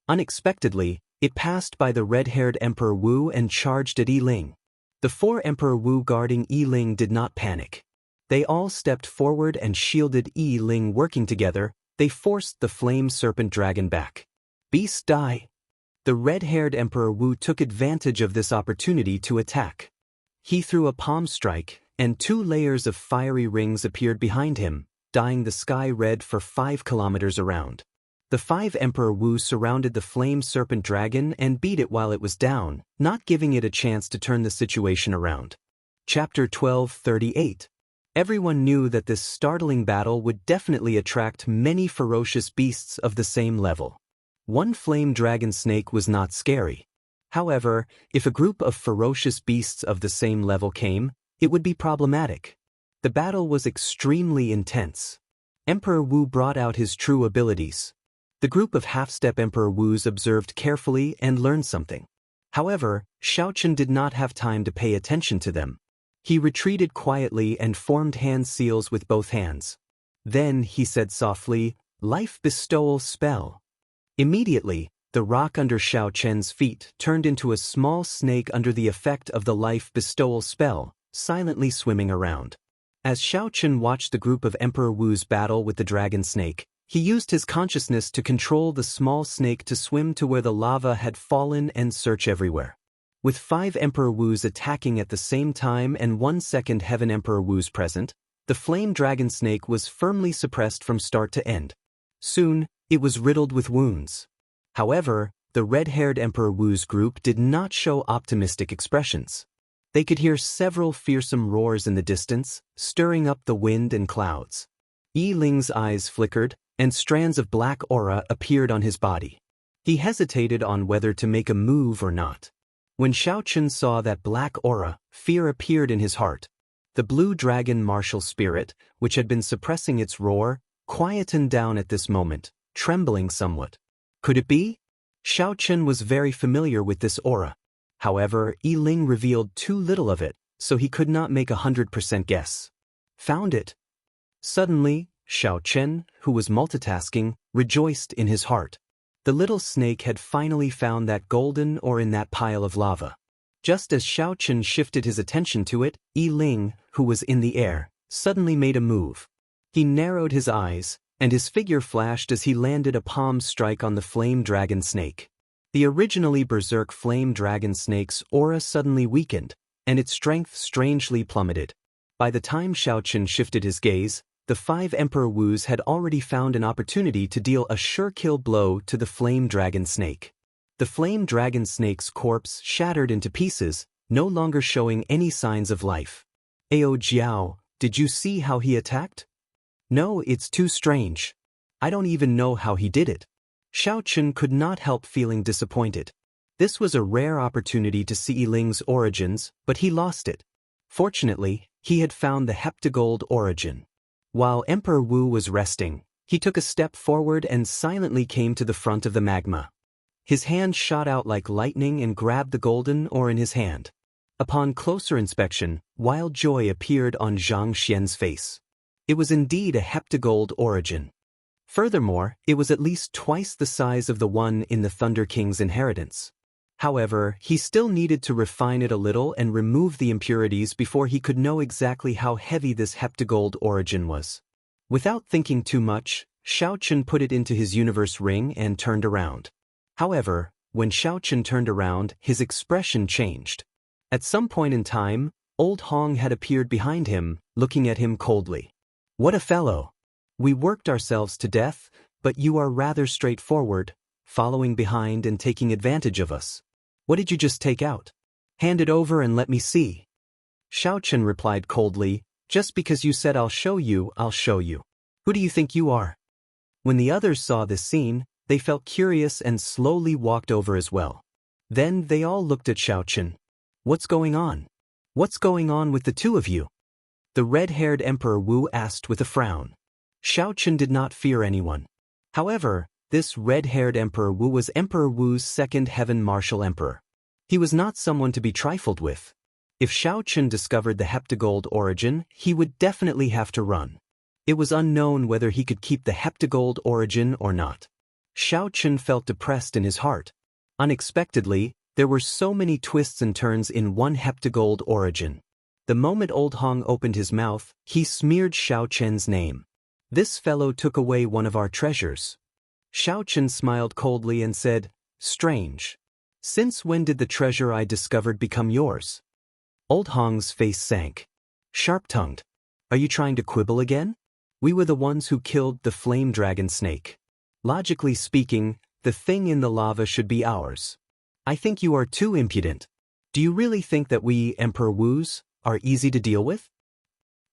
Unexpectedly, it passed by the red-haired Emperor Wu and charged at Yi Ling. The 4 Emperor Wu guarding Yi Ling did not panic. They all stepped forward and shielded Yi Ling. Working together, they forced the flame serpent dragon back. Beast die! The red-haired Emperor Wu took advantage of this opportunity to attack. He threw a palm strike, and 2 layers of fiery rings appeared behind him, dyeing the sky red for 5 kilometers around. The 5 Emperor Wu surrounded the flame serpent dragon and beat it while it was down, not giving it a chance to turn the situation around. Chapter 12:38. Everyone knew that this startling battle would definitely attract many ferocious beasts of the same level. One flame dragon snake was not scary. However, if a group of ferocious beasts of the same level came, it would be problematic. The battle was extremely intense. Emperor Wu brought out his true abilities. The group of half-step Emperor Wus observed carefully and learned something. However, Xiaochen did not have time to pay attention to them. He retreated quietly and formed hand seals with both hands. Then he said softly, "Life bestowal spell." Immediately, the rock under Xiaochen's feet turned into a small snake under the effect of the life bestowal spell, silently swimming around. As Xiaochen watched the group of Emperor Wu's battle with the dragon snake, he used his consciousness to control the small snake to swim to where the lava had fallen and search everywhere. With 5 Emperor Wus attacking at the same time and 1 second Heaven Emperor Wus present, the flame dragon snake was firmly suppressed from start to end. Soon, it was riddled with wounds. However, the red-haired Emperor Wu's group did not show optimistic expressions. They could hear several fearsome roars in the distance, stirring up the wind and clouds. Yi Ling's eyes flickered, and strands of black aura appeared on his body. He hesitated on whether to make a move or not. When Xiaochen saw that black aura, fear appeared in his heart. The blue dragon martial spirit, which had been suppressing its roar, quietened down at this moment, trembling somewhat. Could it be? Xiaochen was very familiar with this aura. However, Yi Ling revealed too little of it, so he could not make 100% guess. Found it. Suddenly, Xiaochen, who was multitasking, rejoiced in his heart. The little snake had finally found that golden ore in that pile of lava. Just as Xiaochen shifted his attention to it, Yi Ling, who was in the air, suddenly made a move. He narrowed his eyes, and his figure flashed as he landed a palm strike on the flame dragon snake. The originally berserk flame dragon snake's aura suddenly weakened, and its strength strangely plummeted. By the time Xiaochen shifted his gaze, the 5 Emperor Wus had already found an opportunity to deal a sure-kill blow to the flame dragon snake. The flame dragon snake's corpse shattered into pieces, no longer showing any signs of life. "Ao Jiao, did you see how he attacked?" "No, it's too strange. I don't even know how he did it." Xiaochen could not help feeling disappointed. This was a rare opportunity to see Yi Ling's origins, but he lost it. Fortunately, he had found the heptagold origin. While Emperor Wu was resting, he took a step forward and silently came to the front of the magma. His hand shot out like lightning and grabbed the golden ore in his hand. Upon closer inspection, wild joy appeared on Zhang Xian's face. It was indeed a heptagold origin. Furthermore, it was at least twice the size of the one in the Thunder King's inheritance. However, he still needed to refine it a little and remove the impurities before he could know exactly how heavy this heptagold origin was. Without thinking too much, Xiaochen put it into his universe ring and turned around. However, when Xiaochen turned around, his expression changed. At some point in time, old Hong had appeared behind him, looking at him coldly. "What a fellow! We worked ourselves to death, but you are rather straightforward, following behind and taking advantage of us. What did you just take out? Hand it over and let me see." Xiaochen replied coldly, "Just because you said I'll show you, I'll show you. Who do you think you are?" When the others saw this scene, they felt curious and slowly walked over as well. Then they all looked at Xiaochen. "What's going on? What's going on with the two of you?" The red-haired Emperor Wu asked with a frown. Xiaochen did not fear anyone. However, this red-haired Emperor Wu was Emperor Wu's second heaven martial emperor. He was not someone to be trifled with. If Xiaochen discovered the heptagold origin, he would definitely have to run. It was unknown whether he could keep the heptagold origin or not. Xiaochen felt depressed in his heart. Unexpectedly, there were so many twists and turns in one heptagold origin. The moment Old Hong opened his mouth, he smeared Xiaochen's name. This fellow took away one of our treasures. Xiaochen smiled coldly and said, "Strange. Since when did the treasure I discovered become yours?" Old Hong's face sank. Sharp-tongued. "Are you trying to quibble again? We were the ones who killed the flame dragon snake. Logically speaking, the thing in the lava should be ours. I think you are too impudent. Do you really think that we, Emperor Wu's, are easy to deal with?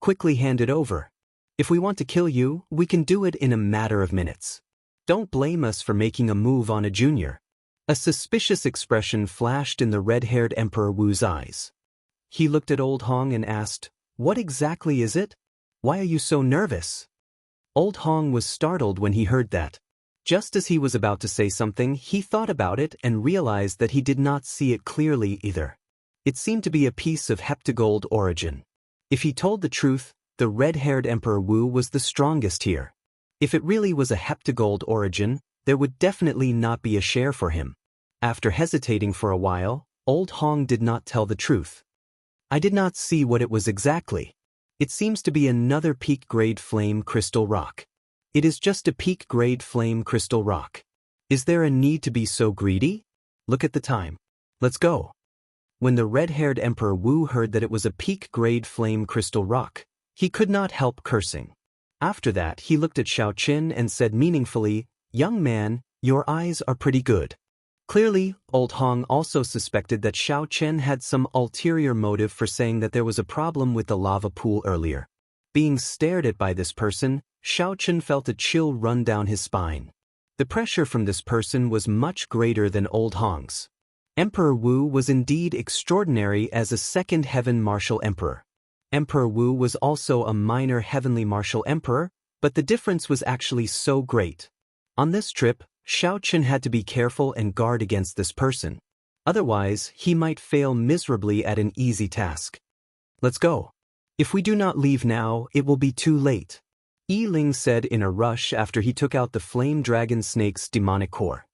Quickly hand it over. If we want to kill you, we can do it in a matter of minutes. Don't blame us for making a move on a junior." A suspicious expression flashed in the red-haired Emperor Wu's eyes. He looked at Old Hong and asked, "What exactly is it? Why are you so nervous?" Old Hong was startled when he heard that. Just as he was about to say something, he thought about it and realized that he did not see it clearly either. It seemed to be a piece of heptagold origin. If he told the truth, the red-haired Emperor Wu was the strongest here. If it really was a heptagold origin, there would definitely not be a share for him. After hesitating for a while, Old Hong did not tell the truth. "I did not see what it was exactly. It seems to be another peak-grade flame crystal rock. It is just a peak-grade flame crystal rock. Is there a need to be so greedy? Look at the time. Let's go." When the red-haired Emperor Wu heard that it was a peak-grade flame crystal rock, he could not help cursing. After that, he looked at Xiaochen and said meaningfully, "Young man, your eyes are pretty good." Clearly, Old Hong also suspected that Xiaochen had some ulterior motive for saying that there was a problem with the lava pool earlier. Being stared at by this person, Xiaochen felt a chill run down his spine. The pressure from this person was much greater than Old Hong's. Emperor Wu was indeed extraordinary as a second heaven martial emperor. Emperor Wu was also a minor heavenly martial emperor, but the difference was actually so great. On this trip, Xiaochen had to be careful and guard against this person. Otherwise, he might fail miserably at an easy task. "Let's go. If we do not leave now, it will be too late," Ling said in a rush after he took out the flame dragon snake's demonic core.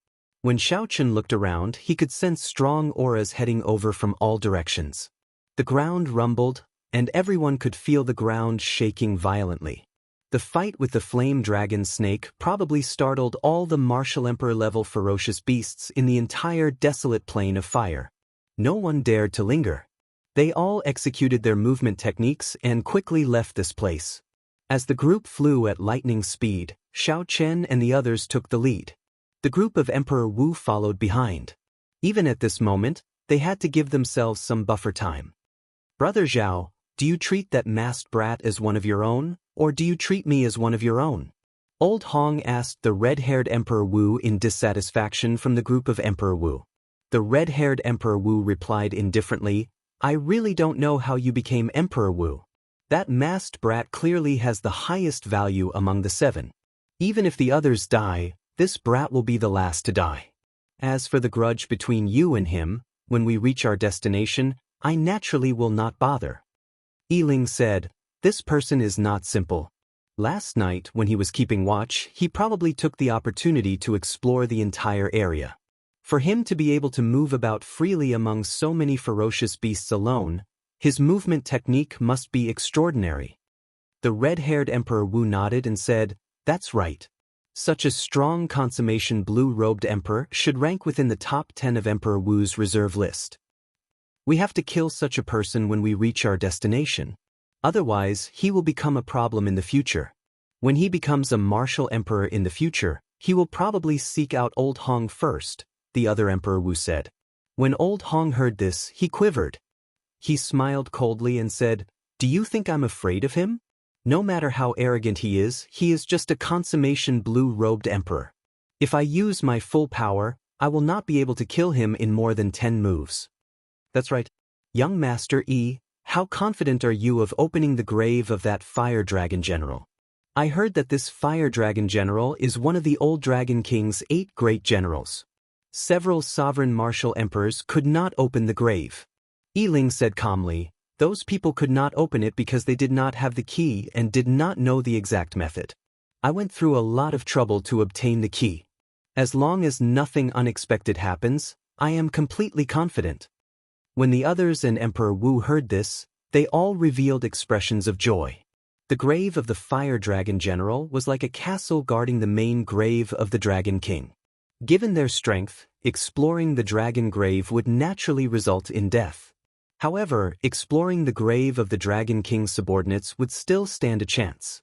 When Xiaochen looked around, he could sense strong auras heading over from all directions. The ground rumbled, and everyone could feel the ground shaking violently. The fight with the flame dragon snake probably startled all the martial emperor-level ferocious beasts in the entire desolate plain of fire. No one dared to linger. They all executed their movement techniques and quickly left this place. As the group flew at lightning speed, Xiaochen and the others took the lead. The group of Emperor Wu followed behind. Even at this moment, they had to give themselves some buffer time. "Brother Zhao, do you treat that masked brat as one of your own, or do you treat me as one of your own?" Old Hong asked the red-haired Emperor Wu in dissatisfaction from the group of Emperor Wu. The red-haired Emperor Wu replied indifferently, "I really don't know how you became Emperor Wu. That masked brat clearly has the highest value among the 7. Even if the others die, this brat will be the last to die. As for the grudge between you and him, when we reach our destination, I naturally will not bother." Ling said, "This person is not simple. Last night, when he was keeping watch, he probably took the opportunity to explore the entire area. For him to be able to move about freely among so many ferocious beasts alone, his movement technique must be extraordinary." The red-haired Emperor Wu nodded and said, "That's right. Such a strong consummation blue-robed emperor should rank within the top 10 of Emperor Wu's reserve list. We have to kill such a person when we reach our destination. Otherwise, he will become a problem in the future. When he becomes a martial emperor in the future, he will probably seek out Old Hong first," the other Emperor Wu said. When Old Hong heard this, he quivered. He smiled coldly and said, "Do you think I'm afraid of him? No matter how arrogant he is just a consummation blue-robed emperor. If I use my full power, I will not be able to kill him in more than 10 moves." "That's right. Young Master Yi, how confident are you of opening the grave of that fire dragon general? I heard that this fire dragon general is one of the old Dragon King's 8 great generals. Several sovereign martial emperors could not open the grave. Yiling said calmly, "Those people could not open it because they did not have the key and did not know the exact method. I went through a lot of trouble to obtain the key. As long as nothing unexpected happens, I am completely confident." When the others and Emperor Wu heard this, they all revealed expressions of joy. The grave of the Fire Dragon General was like a castle guarding the main grave of the Dragon King. Given their strength, exploring the Dragon Grave would naturally result in death. However, exploring the grave of the Dragon King's subordinates would still stand a chance.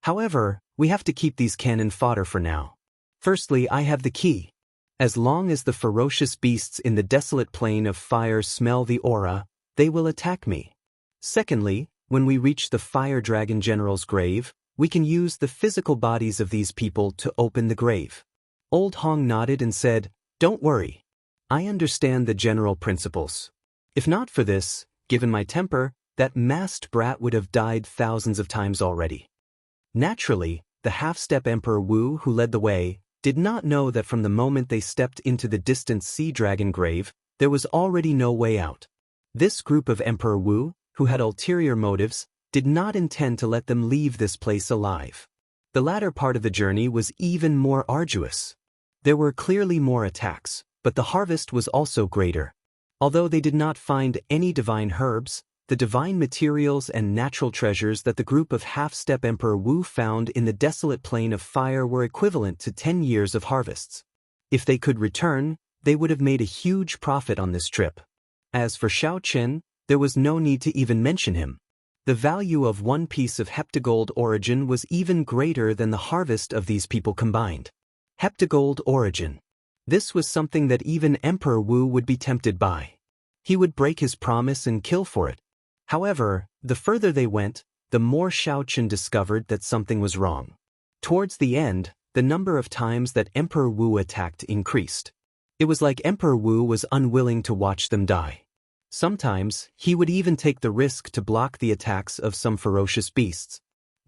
However, we have to keep these cannon fodder for now. Firstly, I have the key. As long as the ferocious beasts in the desolate plain of fire smell the aura, they will attack me. Secondly, when we reach the Fire Dragon General's grave, we can use the physical bodies of these people to open the grave. Old Hong nodded and said, "Don't worry. I understand the general principles. If not for this, given my temper, that masked brat would have died thousands of times already." Naturally, the half-step Emperor Wu, who led the way, did not know that from the moment they stepped into the distant sea dragon grave, there was already no way out. This group of Emperor Wu, who had ulterior motives, did not intend to let them leave this place alive. The latter part of the journey was even more arduous. There were clearly more attacks, but the harvest was also greater. Although they did not find any divine herbs, the divine materials and natural treasures that the group of half-step Emperor Wu found in the desolate plain of fire were equivalent to 10 years of harvests. If they could return, they would have made a huge profit on this trip. As for Xiaochen, there was no need to even mention him. The value of one piece of heptagold origin was even greater than the harvest of these people combined. Heptagold origin. This was something that even Emperor Wu would be tempted by. He would break his promise and kill for it. However, the further they went, the more Xiaochen discovered that something was wrong. Towards the end, the number of times that Emperor Wu attacked increased. It was like Emperor Wu was unwilling to watch them die. Sometimes, he would even take the risk to block the attacks of some ferocious beasts.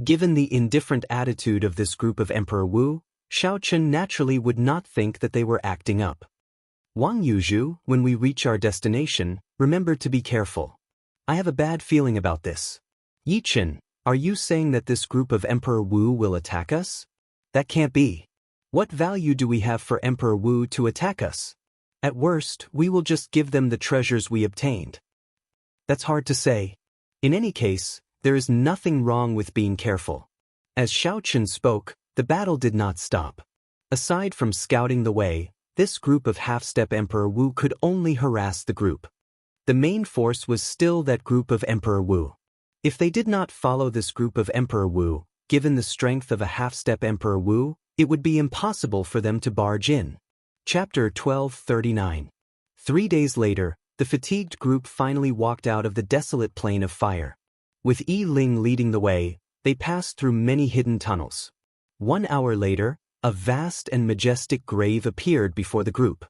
Given the indifferent attitude of this group of Emperor Wu, Xiaochen naturally would not think that they were acting up. "Wang Yuzhu, when we reach our destination, remember to be careful. I have a bad feeling about this." "Yichen, are you saying that this group of Emperor Wu will attack us? That can't be. What value do we have for Emperor Wu to attack us? At worst, we will just give them the treasures we obtained." "That's hard to say. In any case, there is nothing wrong with being careful." As Xiaochen spoke, the battle did not stop. Aside from scouting the way, this group of half-step Emperor Wu could only harass the group. The main force was still that group of Emperor Wu. If they did not follow this group of Emperor Wu, given the strength of a half-step Emperor Wu, it would be impossible for them to barge in. Chapter 1239. 3 days later, the fatigued group finally walked out of the desolate plain of fire. With Yiling leading the way, they passed through many hidden tunnels. 1 hour later, a vast and majestic grave appeared before the group.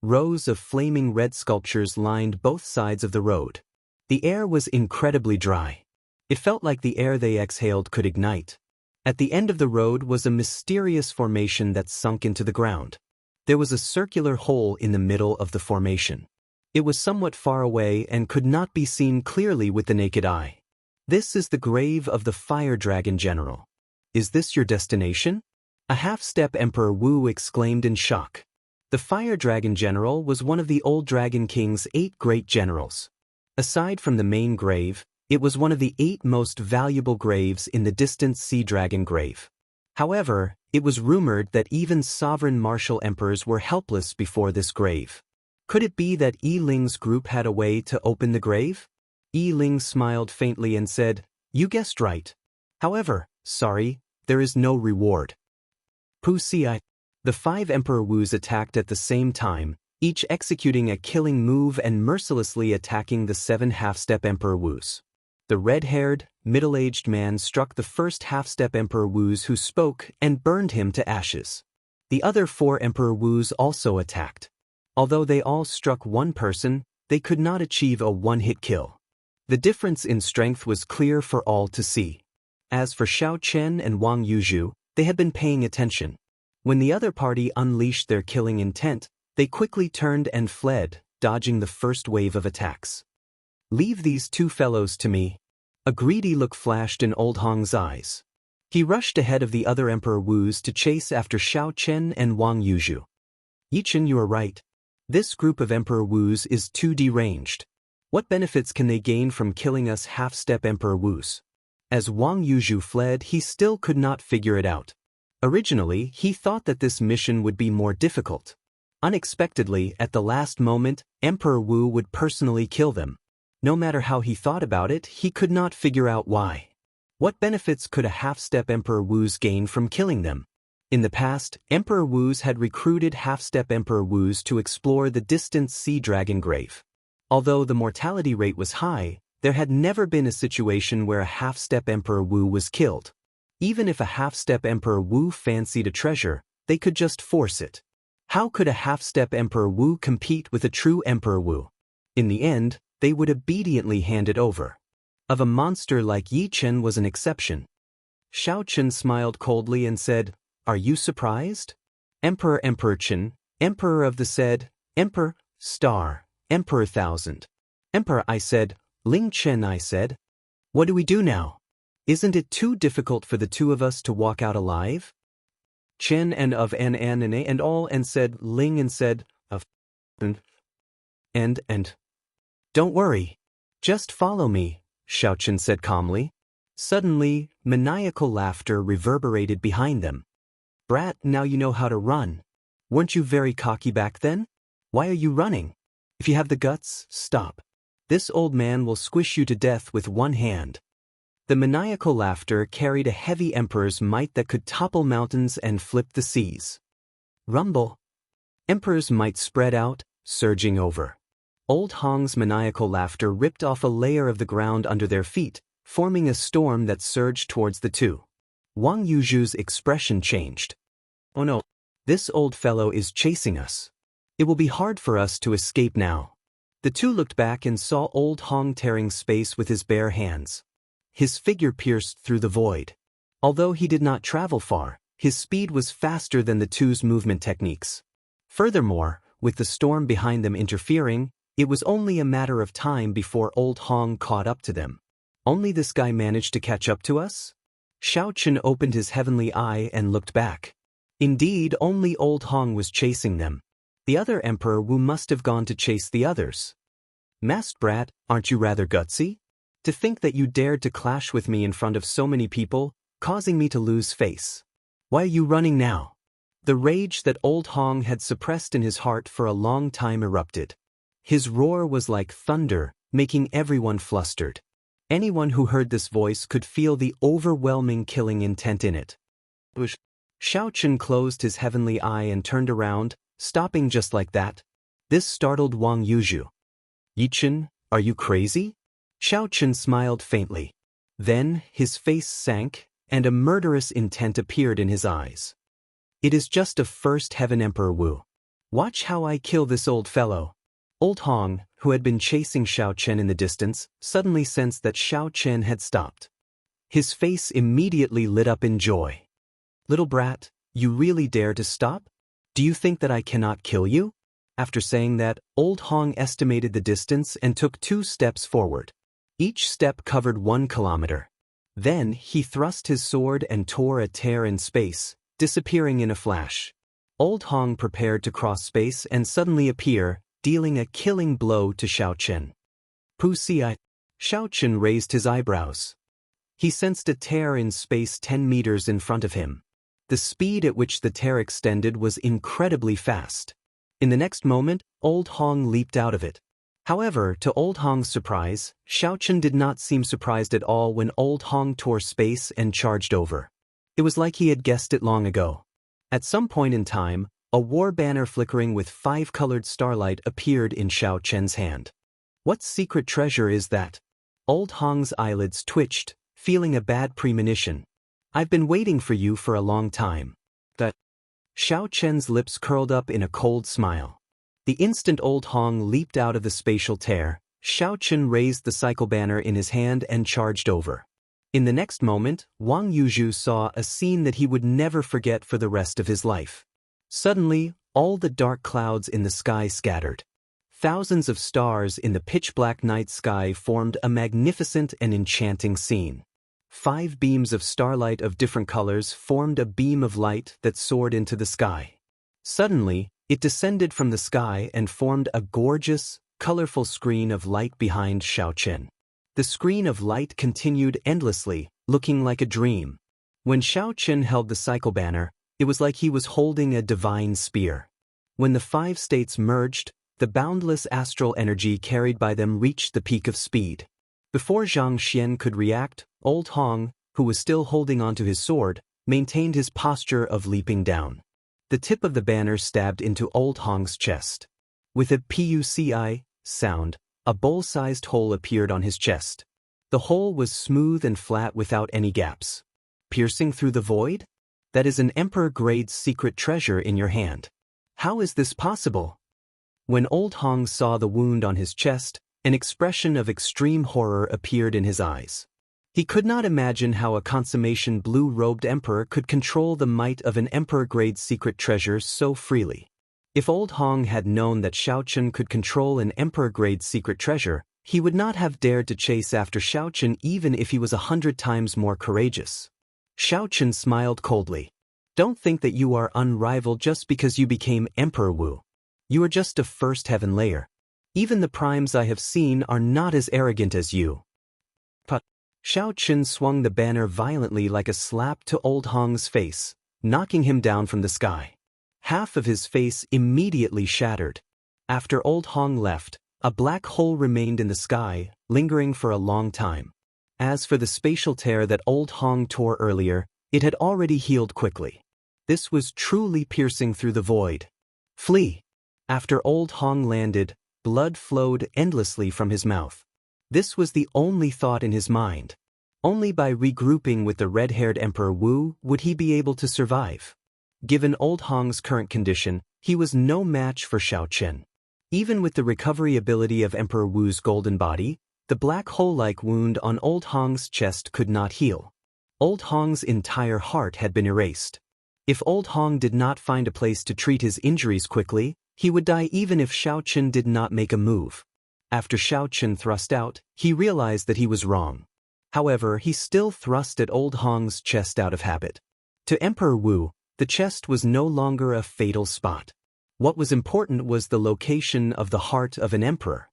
Rows of flaming red sculptures lined both sides of the road. The air was incredibly dry. It felt like the air they exhaled could ignite. At the end of the road was a mysterious formation that sunk into the ground. There was a circular hole in the middle of the formation. It was somewhat far away and could not be seen clearly with the naked eye. "This is the grave of the Fire Dragon General. Is this your destination?" A half-step Emperor Wu exclaimed in shock. The Fire Dragon General was one of the old Dragon King's 8 great generals. Aside from the main grave, it was one of the 8 most valuable graves in the distant Sea Dragon grave. However, it was rumored that even sovereign martial emperors were helpless before this grave. Could it be that Yiling's group had a way to open the grave? Yiling smiled faintly and said, "You guessed right. However, sorry, there is no reward." Puxi. The 5 Emperor Wus attacked at the same time, each executing a killing move and mercilessly attacking the 7 half-step Emperor Wus. The red-haired, middle-aged man struck the first half-step Emperor Wus, who spoke and burned him to ashes. The other 4 Emperor Wus also attacked. Although they all struck one person, they could not achieve a one-hit kill. The difference in strength was clear for all to see. As for Xiaochen and Wang Yuzhu, they had been paying attention. When the other party unleashed their killing intent, they quickly turned and fled, dodging the first wave of attacks. Leave these two fellows to me. A greedy look flashed in Old Hong's eyes. He rushed ahead of the other Emperor Wus to chase after Xiaochen and Wang Yuzhu. Yichen, you are right. This group of Emperor Wus is too deranged. What benefits can they gain from killing us half-step Emperor Wus? As Wang Yuzhu fled, he still could not figure it out. Originally, he thought that this mission would be more difficult. Unexpectedly, at the last moment, Emperor Wu would personally kill them. No matter how he thought about it, he could not figure out why. What benefits could a half-step Emperor Wus gain from killing them? In the past, Emperor Wus had recruited half-step Emperor Wus to explore the distant Sea Dragon Grave. Although the mortality rate was high, there had never been a situation where a half-step Emperor Wu was killed. Even if a half-step Emperor Wu fancied a treasure, they could just force it. How could a half-step Emperor Wu compete with a true Emperor Wu? In the end, they would obediently hand it over. Of a monster like Yi Chen was an exception. Xiaochen smiled coldly and said, "Are you surprised? Emperor Chen, Emperor of the said, Emperor, Star, Emperor Thousand. Emperor, I said, Ling Chen, I said. What do we do now? Isn't it too difficult for the two of us to walk out alive?" Chen and of and all and said Ling and said of and. Don't worry. Just follow me, Xiaochen said calmly. Suddenly, maniacal laughter reverberated behind them. Brat, now you know how to run. Weren't you very cocky back then? Why are you running? If you have the guts, stop. This old man will squish you to death with one hand. The maniacal laughter carried a heavy emperor's might that could topple mountains and flip the seas. Rumble. Emperor's might spread out, surging over. Old Hong's maniacal laughter ripped off a layer of the ground under their feet, forming a storm that surged towards the two. Wang Yuzhu's expression changed. Oh no, this old fellow is chasing us. It will be hard for us to escape now. The two looked back and saw Old Hong tearing space with his bare hands. His figure pierced through the void. Although he did not travel far, his speed was faster than the two's movement techniques. Furthermore, with the storm behind them interfering, it was only a matter of time before Old Hong caught up to them. Only this guy managed to catch up to us? Xiaochen opened his heavenly eye and looked back. Indeed, only Old Hong was chasing them. The other Emperor Wu must have gone to chase the others. Masked brat, aren't you rather gutsy? To think that you dared to clash with me in front of so many people, causing me to lose face. Why are you running now? The rage that Old Hong had suppressed in his heart for a long time erupted. His roar was like thunder, making everyone flustered. Anyone who heard this voice could feel the overwhelming killing intent in it. Xiaochen closed his heavenly eye and turned around, stopping just like that. This startled Wang Yuzhu. Yichen, are you crazy? Xiaochen smiled faintly. Then, his face sank, and a murderous intent appeared in his eyes. It is just a first heaven Emperor Wu. Watch how I kill this old fellow. Old Hong, who had been chasing Xiaochen in the distance, suddenly sensed that Xiaochen had stopped. His face immediately lit up in joy. Little brat, you really dare to stop? Do you think that I cannot kill you? After saying that, Old Hong estimated the distance and took 2 steps forward. Each step covered 1 kilometer. Then, he thrust his sword and tore a tear in space, disappearing in a flash. Old Hong prepared to cross space and suddenly appear, dealing a killing blow to Xiaochen. Pussy-eye. Xiaochen raised his eyebrows. He sensed a tear in space 10 meters in front of him. The speed at which the tear extended was incredibly fast. In the next moment, Old Hong leaped out of it. However, to Old Hong's surprise, Xiaochen did not seem surprised at all when Old Hong tore space and charged over. It was like he had guessed it long ago. At some point in time, a war banner flickering with 5-colored starlight appeared in Xiaochen's hand. What secret treasure is that? Old Hong's eyelids twitched, feeling a bad premonition. I've been waiting for you for a long time. Xiaochen's lips curled up in a cold smile. The instant Old Hong leaped out of the spatial tear, Xiaochen raised the cycle banner in his hand and charged over. In the next moment, Wang Yuzhu saw a scene that he would never forget for the rest of his life. Suddenly, all the dark clouds in the sky scattered. Thousands of stars in the pitch-black night sky formed a magnificent and enchanting scene. 5 beams of starlight of different colors formed a beam of light that soared into the sky. Suddenly, it descended from the sky and formed a gorgeous, colorful screen of light behind Xiaochen. The screen of light continued endlessly, looking like a dream. When Xiaochen held the cycle banner, it was like he was holding a divine spear. When the 5 states merged, the boundless astral energy carried by them reached the peak of speed. Before Zhang Xian could react, Old Hong, who was still holding onto his sword, maintained his posture of leaping down. The tip of the banner stabbed into Old Hong's chest. With a puci sound, a bowl-sized hole appeared on his chest. The hole was smooth and flat without any gaps. Piercing through the void? That is an emperor-grade secret treasure in your hand. How is this possible? When Old Hong saw the wound on his chest, an expression of extreme horror appeared in his eyes. He could not imagine how a consummation blue-robed emperor could control the might of an emperor-grade secret treasure so freely. If Old Hong had known that Xiaochen could control an emperor-grade secret treasure, he would not have dared to chase after Xiaochen even if he was 100 times more courageous. Xiaochen smiled coldly. Don't think that you are unrivaled just because you became Emperor Wu. You are just a first heaven layer. Even the primes I have seen are not as arrogant as you. But Xiaochen swung the banner violently like a slap to Old Hong's face, knocking him down from the sky. Half of his face immediately shattered. After Old Hong left, a black hole remained in the sky, lingering for a long time. As for the spatial tear that Old Hong tore earlier, it had already healed quickly. This was truly piercing through the void. Flee! After Old Hong landed, blood flowed endlessly from his mouth. This was the only thought in his mind. Only by regrouping with the red-haired Emperor Wu would he be able to survive. Given Old Hong's current condition, he was no match for Xiaochen. Even with the recovery ability of Emperor Wu's golden body, the black hole-like wound on Old Hong's chest could not heal. Old Hong's entire heart had been erased. If Old Hong did not find a place to treat his injuries quickly, he would die even if Xiaochen did not make a move. After Xiaochen thrust out, he realized that he was wrong. However, he still thrust at Old Hong's chest out of habit. To Emperor Wu, the chest was no longer a fatal spot. What was important was the location of the heart of an emperor.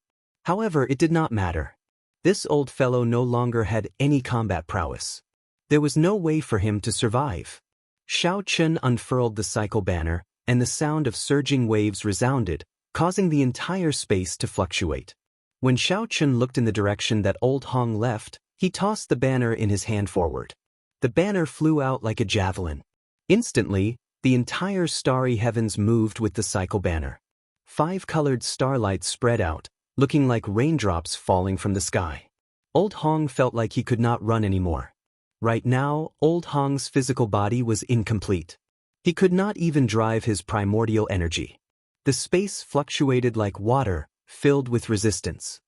However, it did not matter. This old fellow no longer had any combat prowess. There was no way for him to survive. Xiaochen unfurled the cycle banner, and the sound of surging waves resounded, causing the entire space to fluctuate. When Xiaochen looked in the direction that Old Hong left, he tossed the banner in his hand forward. The banner flew out like a javelin. Instantly, the entire starry heavens moved with the cycle banner. 5 colored starlight spread out, looking like raindrops falling from the sky. Old Hong felt like he could not run anymore. Right now, Old Hong's physical body was incomplete. He could not even drive his primordial energy. The space fluctuated like water, filled with resistance.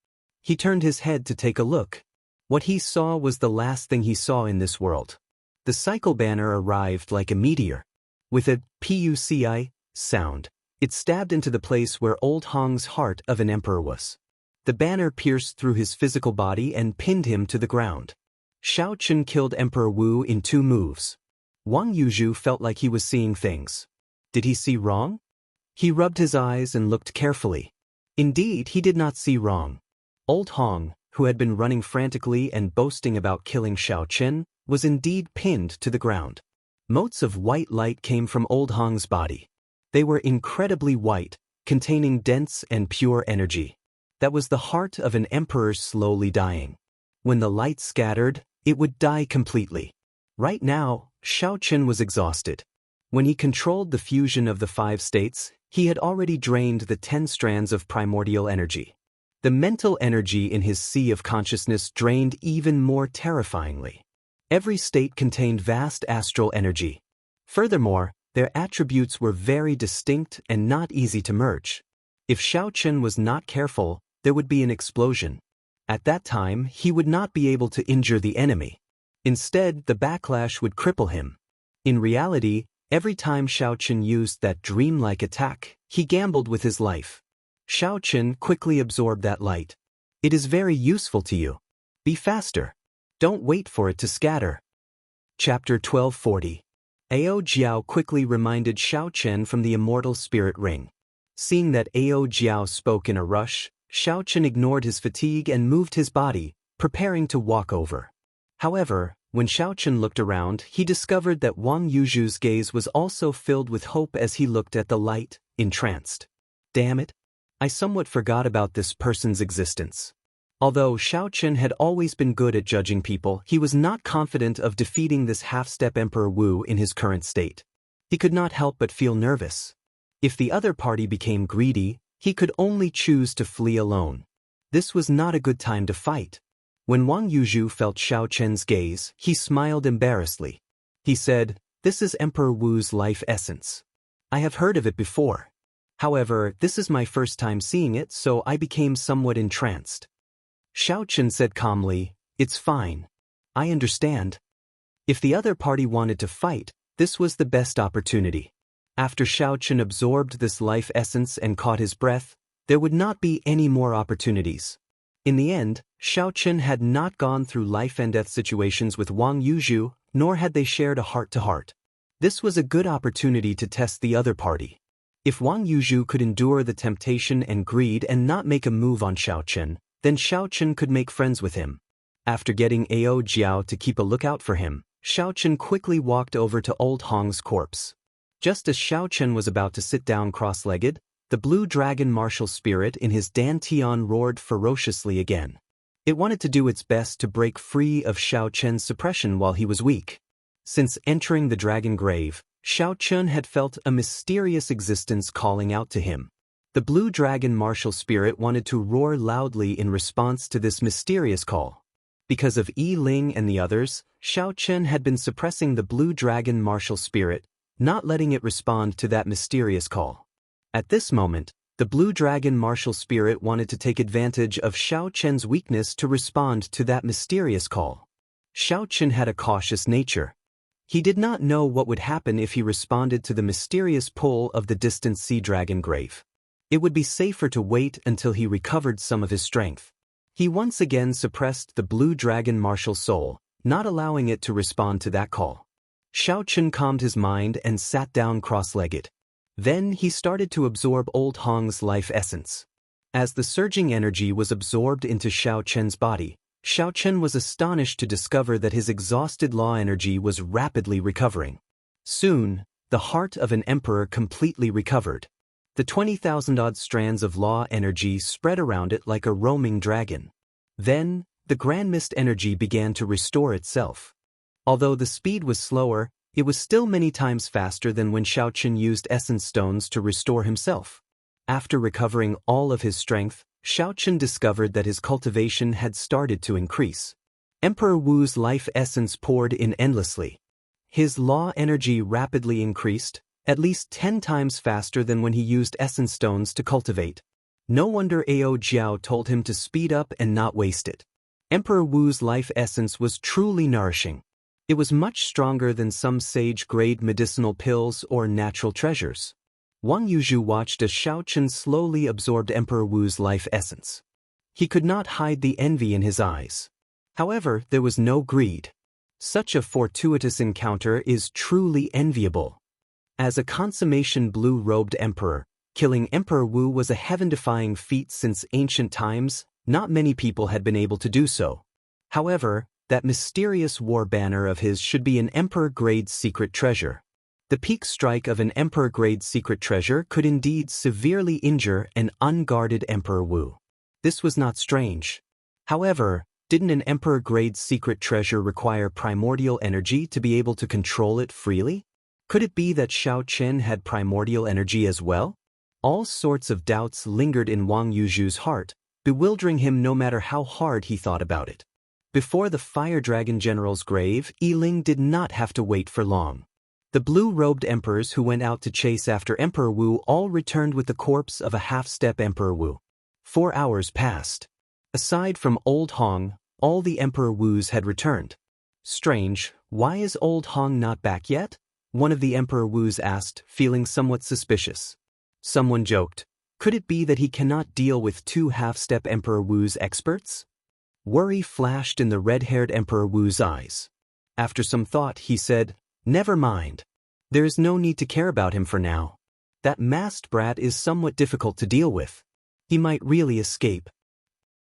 He turned his head to take a look. What he saw was the last thing he saw in this world. The cycle banner arrived like a meteor. With a puci sound, it stabbed into the place where Old Hong's heart of an emperor was. The banner pierced through his physical body and pinned him to the ground. Xiaochen killed Emperor Wu in 2 moves. Wang Yuzhu felt like he was seeing things. Did he see wrong? He rubbed his eyes and looked carefully. Indeed, he did not see wrong. Old Hong, who had been running frantically and boasting about killing Xiaochen, was indeed pinned to the ground. Motes of white light came from Old Hong's body. They were incredibly white, containing dense and pure energy. That was the heart of an emperor slowly dying. When the light scattered, it would die completely. Right now, Xiaochen was exhausted. When he controlled the fusion of the 5 states, he had already drained the 10 strands of primordial energy. The mental energy in his sea of consciousness drained even more terrifyingly. Every state contained vast astral energy. Furthermore, their attributes were very distinct and not easy to merge. If Xiaochen was not careful, there would be an explosion. At that time, he would not be able to injure the enemy. Instead, the backlash would cripple him. In reality, every time Xiaochen used that dreamlike attack, he gambled with his life. Xiao Chen quickly absorbed that light. It is very useful to you. Be faster. Don't wait for it to scatter. Chapter 1240. Ao Jiao quickly reminded Xiao Chen from the immortal spirit ring. Seeing that Ao Jiao spoke in a rush, Xiao Chen ignored his fatigue and moved his body, preparing to walk over. However, when Xiao Chen looked around, he discovered that Wang Yuzhu's gaze was also filled with hope as he looked at the light, entranced. Damn it! I somewhat forgot about this person's existence. Although Xiao Chen had always been good at judging people, he was not confident of defeating this half-step Emperor Wu in his current state. He could not help but feel nervous. If the other party became greedy, he could only choose to flee alone. This was not a good time to fight. When Wang Yuzhu felt Xiao Chen's gaze, he smiled embarrassedly. He said, "This is Emperor Wu's life essence. I have heard of it before. However, this is my first time seeing it, so I became somewhat entranced." Xiao Chen said calmly, "It's fine. I understand." If the other party wanted to fight, this was the best opportunity. After Xiao Chen absorbed this life essence and caught his breath, there would not be any more opportunities. In the end, Xiao Chen had not gone through life and death situations with Wang Yuzhu, nor had they shared a heart-to-heart. This was a good opportunity to test the other party. If Wang Yuzhu could endure the temptation and greed and not make a move on Xiao Chen, then Xiao Chen could make friends with him. After getting Ao Jiao to keep a lookout for him, Xiao Chen quickly walked over to Old Hong's corpse. Just as Xiao Chen was about to sit down cross-legged, the blue dragon martial spirit in his dantian roared ferociously again. It wanted to do its best to break free of Xiao Chen's suppression while he was weak. Since entering the dragon grave, Xiao Chen had felt a mysterious existence calling out to him. The blue dragon martial spirit wanted to roar loudly in response to this mysterious call. Because of Yi Ling and the others, Xiao Chen had been suppressing the blue dragon martial spirit, not letting it respond to that mysterious call. At this moment, the blue dragon martial spirit wanted to take advantage of Xiao Chen's weakness to respond to that mysterious call. Xiao Chen had a cautious nature. He did not know what would happen if he responded to the mysterious pull of the distant sea dragon grave. It would be safer to wait until he recovered some of his strength. He once again suppressed the blue dragon martial soul, not allowing it to respond to that call. Xiao Chen calmed his mind and sat down cross-legged. Then he started to absorb Old Hong's life essence. As the surging energy was absorbed into Xiao Chen's body, Xiao Chen was astonished to discover that his exhausted law energy was rapidly recovering. Soon, the heart of an emperor completely recovered. The 20,000-odd strands of law energy spread around it like a roaming dragon. Then, the grand mist energy began to restore itself. Although the speed was slower, it was still many times faster than when Xiao Chen used essence stones to restore himself. After recovering all of his strength, Xiao Chen discovered that his cultivation had started to increase. Emperor Wu's life essence poured in endlessly. His law energy rapidly increased, at least 10 times faster than when he used essence stones to cultivate. No wonder Ao Jiao told him to speed up and not waste it. Emperor Wu's life essence was truly nourishing. It was much stronger than some sage-grade medicinal pills or natural treasures. Wang Yuzhu watched as Xiao Chen slowly absorbed Emperor Wu's life essence. He could not hide the envy in his eyes. However, there was no greed. Such a fortuitous encounter is truly enviable. As a consummation blue-robed emperor, killing Emperor Wu was a heaven-defying feat since ancient times. Not many people had been able to do so. However, that mysterious war banner of his should be an emperor-grade secret treasure. The peak strike of an emperor-grade secret treasure could indeed severely injure an unguarded Emperor Wu. This was not strange. However, didn't an emperor-grade secret treasure require primordial energy to be able to control it freely? Could it be that Xiao Chen had primordial energy as well? All sorts of doubts lingered in Wang Yuzhu's heart, bewildering him no matter how hard he thought about it. Before the Fire Dragon General's grave, Yi Ling did not have to wait for long. The blue-robed emperors who went out to chase after Emperor Wu all returned with the corpse of a half-step Emperor Wu. 4 hours passed. Aside from Old Hong, all the Emperor Wus had returned. Strange, why is Old Hong not back yet? One of the Emperor Wus asked, feeling somewhat suspicious. Someone joked, Could it be that he cannot deal with two half-step Emperor Wu's experts? Worry flashed in the red-haired Emperor Wu's eyes. After some thought, he said, "Never mind. There is no need to care about him for now. That masked brat is somewhat difficult to deal with. He might really escape.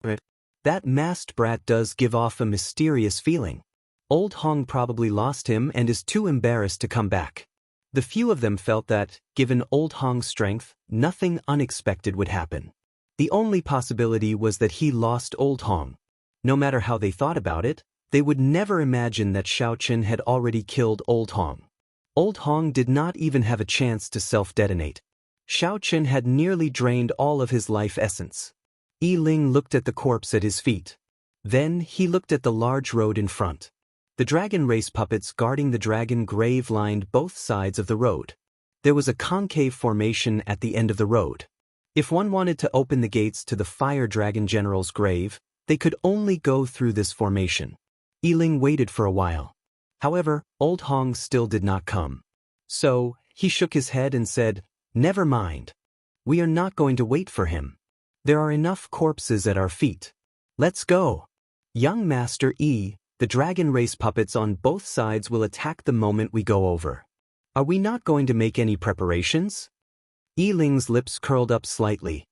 But that masked brat does give off a mysterious feeling. Old Hong probably lost him and is too embarrassed to come back." The few of them felt that, given Old Hong's strength, nothing unexpected would happen. The only possibility was that he lost Old Hong. No matter how they thought about it, they would never imagine that Xiaoqin had already killed Old Hong. Old Hong did not even have a chance to self-detonate. Xiaoqin had nearly drained all of his life essence. Yi Ling looked at the corpse at his feet. Then he looked at the large road in front. The dragon race puppets guarding the dragon grave lined both sides of the road. There was a concave formation at the end of the road. If one wanted to open the gates to the fire dragon general's grave, they could only go through this formation. Yi Ling waited for a while. However, Old Hong still did not come. So, he shook his head and said, "Never mind. We are not going to wait for him. There are enough corpses at our feet. Let's go. Young Master Yi, the dragon race puppets on both sides will attack the moment we go over. Are we not going to make any preparations?" Yi Ling's lips curled up slightly.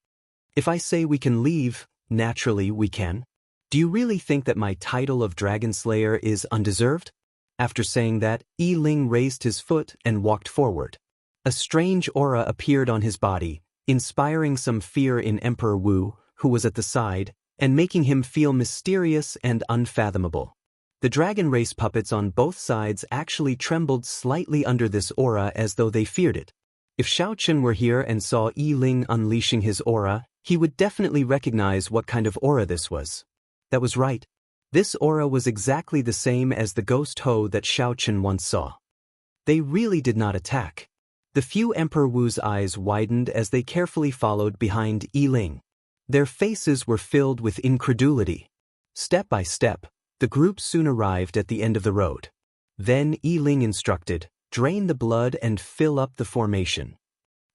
"If I say we can leave, naturally we can. Do you really think that my title of Dragon Slayer is undeserved?" After saying that, Yi Ling raised his foot and walked forward. A strange aura appeared on his body, inspiring some fear in Emperor Wu, who was at the side, and making him feel mysterious and unfathomable. The dragon race puppets on both sides actually trembled slightly under this aura as though they feared it. If Xiaoqin were here and saw Yi Ling unleashing his aura, he would definitely recognize what kind of aura this was. That was right. This aura was exactly the same as the ghost Ho that Xiaoqin once saw. They really did not attack. The few Emperor Wu's eyes widened as they carefully followed behind Yi Ling. Their faces were filled with incredulity. Step by step, the group soon arrived at the end of the road. Then Yi Ling instructed, "Drain the blood and fill up the formation."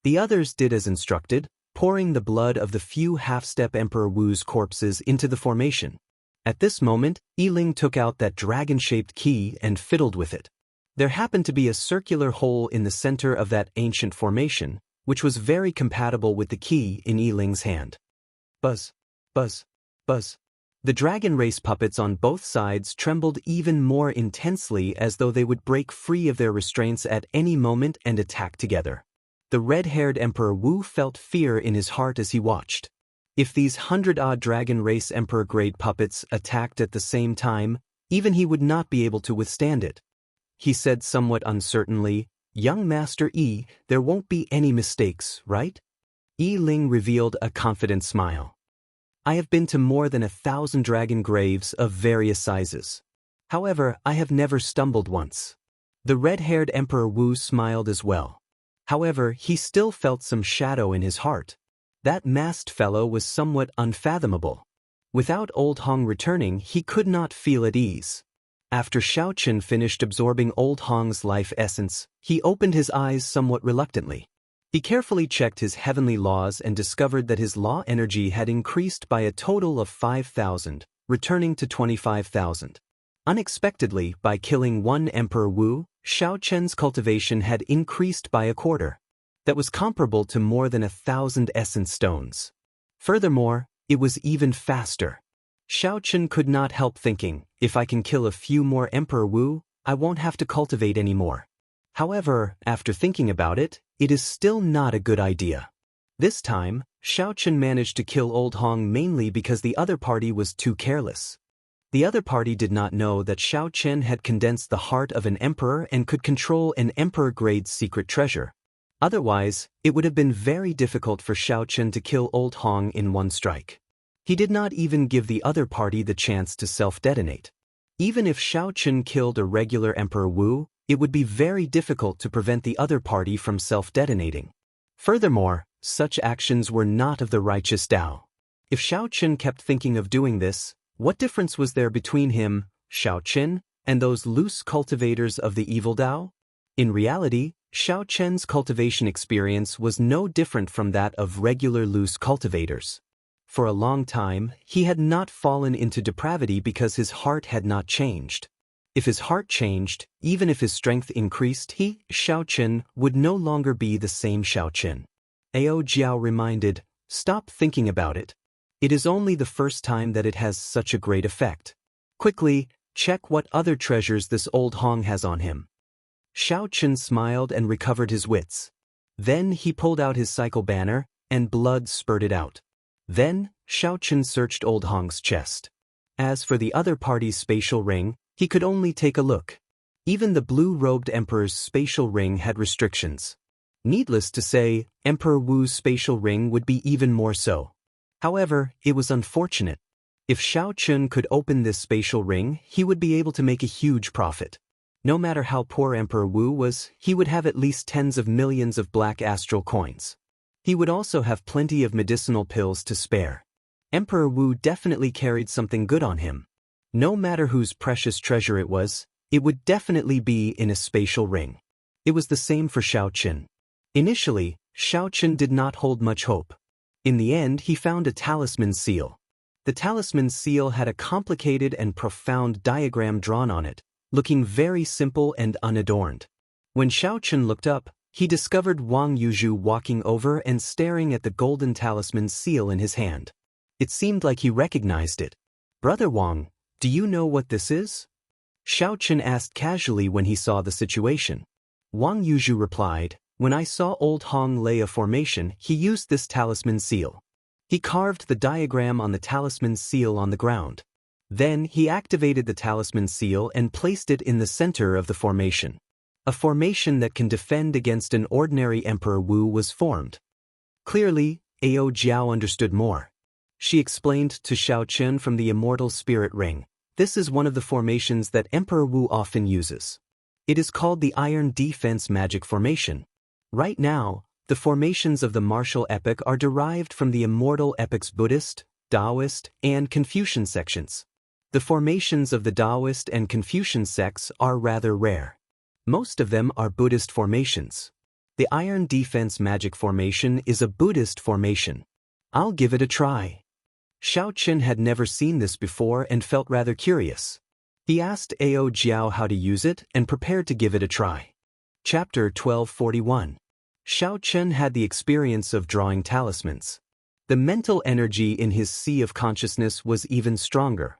The others did as instructed, pouring the blood of the few half-step Emperor Wu's corpses into the formation. At this moment, Yi Ling took out that dragon-shaped key and fiddled with it. There happened to be a circular hole in the center of that ancient formation, which was very compatible with the key in Yi Ling's hand. Buzz, buzz, buzz. The dragon race puppets on both sides trembled even more intensely as though they would break free of their restraints at any moment and attack together. The red-haired Emperor Wu felt fear in his heart as he watched. If these 100-odd dragon race emperor-grade puppets attacked at the same time, even he would not be able to withstand it. He said somewhat uncertainly, "Young Master Yi, there won't be any mistakes, right?" Yi Ling revealed a confident smile. "I have been to more than 1,000 dragon graves of various sizes. However, I have never stumbled once." The red-haired Emperor Wu smiled as well. However, he still felt some shadow in his heart. That masked fellow was somewhat unfathomable. Without Old Hong returning, he could not feel at ease. After Xiaoqin finished absorbing Old Hong's life essence, he opened his eyes somewhat reluctantly. He carefully checked his heavenly laws and discovered that his law energy had increased by a total of 5,000, returning to 25,000. Unexpectedly, by killing one Emperor Wu, Xiaoqin's cultivation had increased by a quarter. That was comparable to more than 1,000 essence stones. Furthermore, it was even faster. Xiaoqin could not help thinking, if I can kill a few more Emperor Wu, I won't have to cultivate anymore. However, after thinking about it, it is still not a good idea. This time, Xiaoqin managed to kill Old Hong mainly because the other party was too careless. The other party did not know that Xiaoqin had condensed the heart of an emperor and could control an emperor-grade secret treasure. Otherwise, it would have been very difficult for Xiaoqin to kill Old Hong in one strike. He did not even give the other party the chance to self-detonate. Even if Xiaoqin killed a regular Emperor Wu, it would be very difficult to prevent the other party from self-detonating. Furthermore, such actions were not of the righteous Dao. If Xiaoqin kept thinking of doing this, what difference was there between him, Xiaoqin, and those loose cultivators of the evil Dao? In reality, Xiao Chen's cultivation experience was no different from that of regular loose cultivators. For a long time, he had not fallen into depravity because his heart had not changed. If his heart changed, even if his strength increased, he, Xiao Chen, would no longer be the same Xiao Chen. Ao Jiao reminded, "Stop thinking about it. It is only the first time that it has such a great effect. Quickly, check what other treasures this old Hong has on him." Xiao Chen smiled and recovered his wits. Then he pulled out his cycle banner, and blood spurted out. Then, Xiao Chen searched old Hong's chest. As for the other party's spatial ring, he could only take a look. Even the blue-robed emperor's spatial ring had restrictions. Needless to say, Emperor Wu's spatial ring would be even more so. However, it was unfortunate. If Xiao Chen could open this spatial ring, he would be able to make a huge profit. No matter how poor Emperor Wu was, he would have at least tens of millions of black astral coins. He would also have plenty of medicinal pills to spare. Emperor Wu definitely carried something good on him. No matter whose precious treasure it would definitely be in a spatial ring. It was the same for Xiao Chen. Initially, Xiao Chen did not hold much hope. In the end, he found a talisman seal. The talisman seal had a complicated and profound diagram drawn on it, looking very simple and unadorned. When Xiao Chen looked up, he discovered Wang Yuzhu walking over and staring at the golden talisman seal in his hand. It seemed like he recognized it. "Brother Wang, do you know what this is?" Xiao Chen asked casually when he saw the situation. Wang Yuzhu replied, "When I saw old Hong lay a formation, he used this talisman seal. He carved the diagram on the talisman seal on the ground. Then he activated the talisman seal and placed it in the center of the formation. A formation that can defend against an ordinary Emperor Wu was formed." Clearly, Ao Jiao understood more. She explained to Xiao Chen from the Immortal Spirit Ring, "This is one of the formations that Emperor Wu often uses. It is called the Iron Defense Magic Formation. Right now, the formations of the martial epic are derived from the Immortal Epic's Buddhist, Daoist, and Confucian sections. The formations of the Daoist and Confucian sects are rather rare. Most of them are Buddhist formations. The Iron Defense Magic Formation is a Buddhist formation. I'll give it a try." Xiao Chen had never seen this before and felt rather curious. He asked Ao Jiao how to use it and prepared to give it a try. Chapter 1241. Xiao Chen had the experience of drawing talismans. The mental energy in his sea of consciousness was even stronger.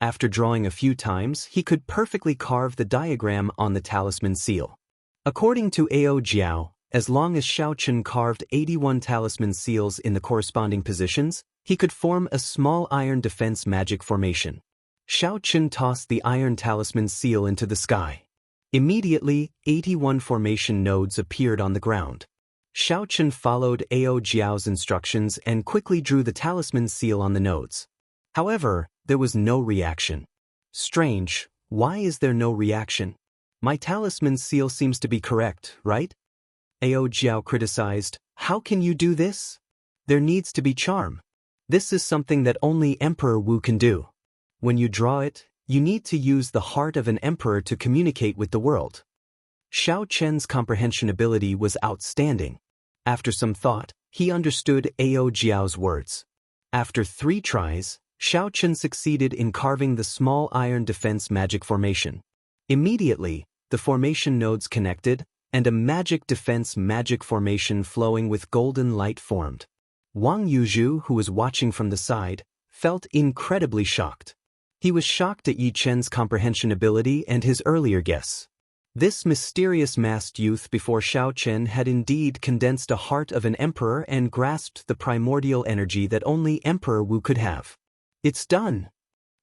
After drawing a few times, he could perfectly carve the diagram on the talisman seal. According to Ao Jiao, as long as Xiao Chen carved 81 talisman seals in the corresponding positions, he could form a small iron defense magic formation. Xiao Chen tossed the iron talisman seal into the sky. Immediately, 81 formation nodes appeared on the ground. Xiao Chen followed Ao Jiao's instructions and quickly drew the talisman seal on the nodes. However, there was no reaction. Strange, why is there no reaction? My talisman seal seems to be correct, right? Ao Jiao criticized, "How can you do this? There needs to be charm. This is something that only Emperor Wu can do. When you draw it, you need to use the heart of an emperor to communicate with the world." Xiao Chen's comprehension ability was outstanding. After some thought, he understood Ao Jiao's words. After 3 tries, Xiao Chen succeeded in carving the small iron defense magic formation. Immediately, the formation nodes connected, and a magic defense magic formation flowing with golden light formed. Wang Yuzhu, who was watching from the side, felt incredibly shocked. He was shocked at Yi Chen's comprehension ability and his earlier guess. This mysterious masked youth before Xiao Chen had indeed condensed a heart of an emperor and grasped the primordial energy that only Emperor Wu could have. "It's done."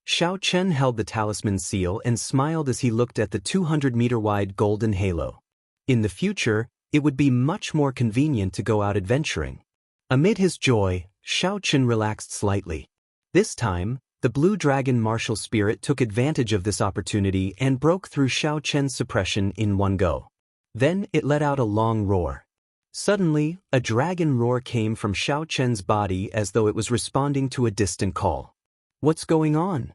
Xiao Chen held the talisman seal and smiled as he looked at the 200-meter-wide golden halo. In the future, it would be much more convenient to go out adventuring. Amid his joy, Xiao Chen relaxed slightly. This time, the blue dragon martial spirit took advantage of this opportunity and broke through Xiao Chen's suppression in one go. Then it let out a long roar. Suddenly, a dragon roar came from Xiao Chen's body as though it was responding to a distant call. "What's going on?"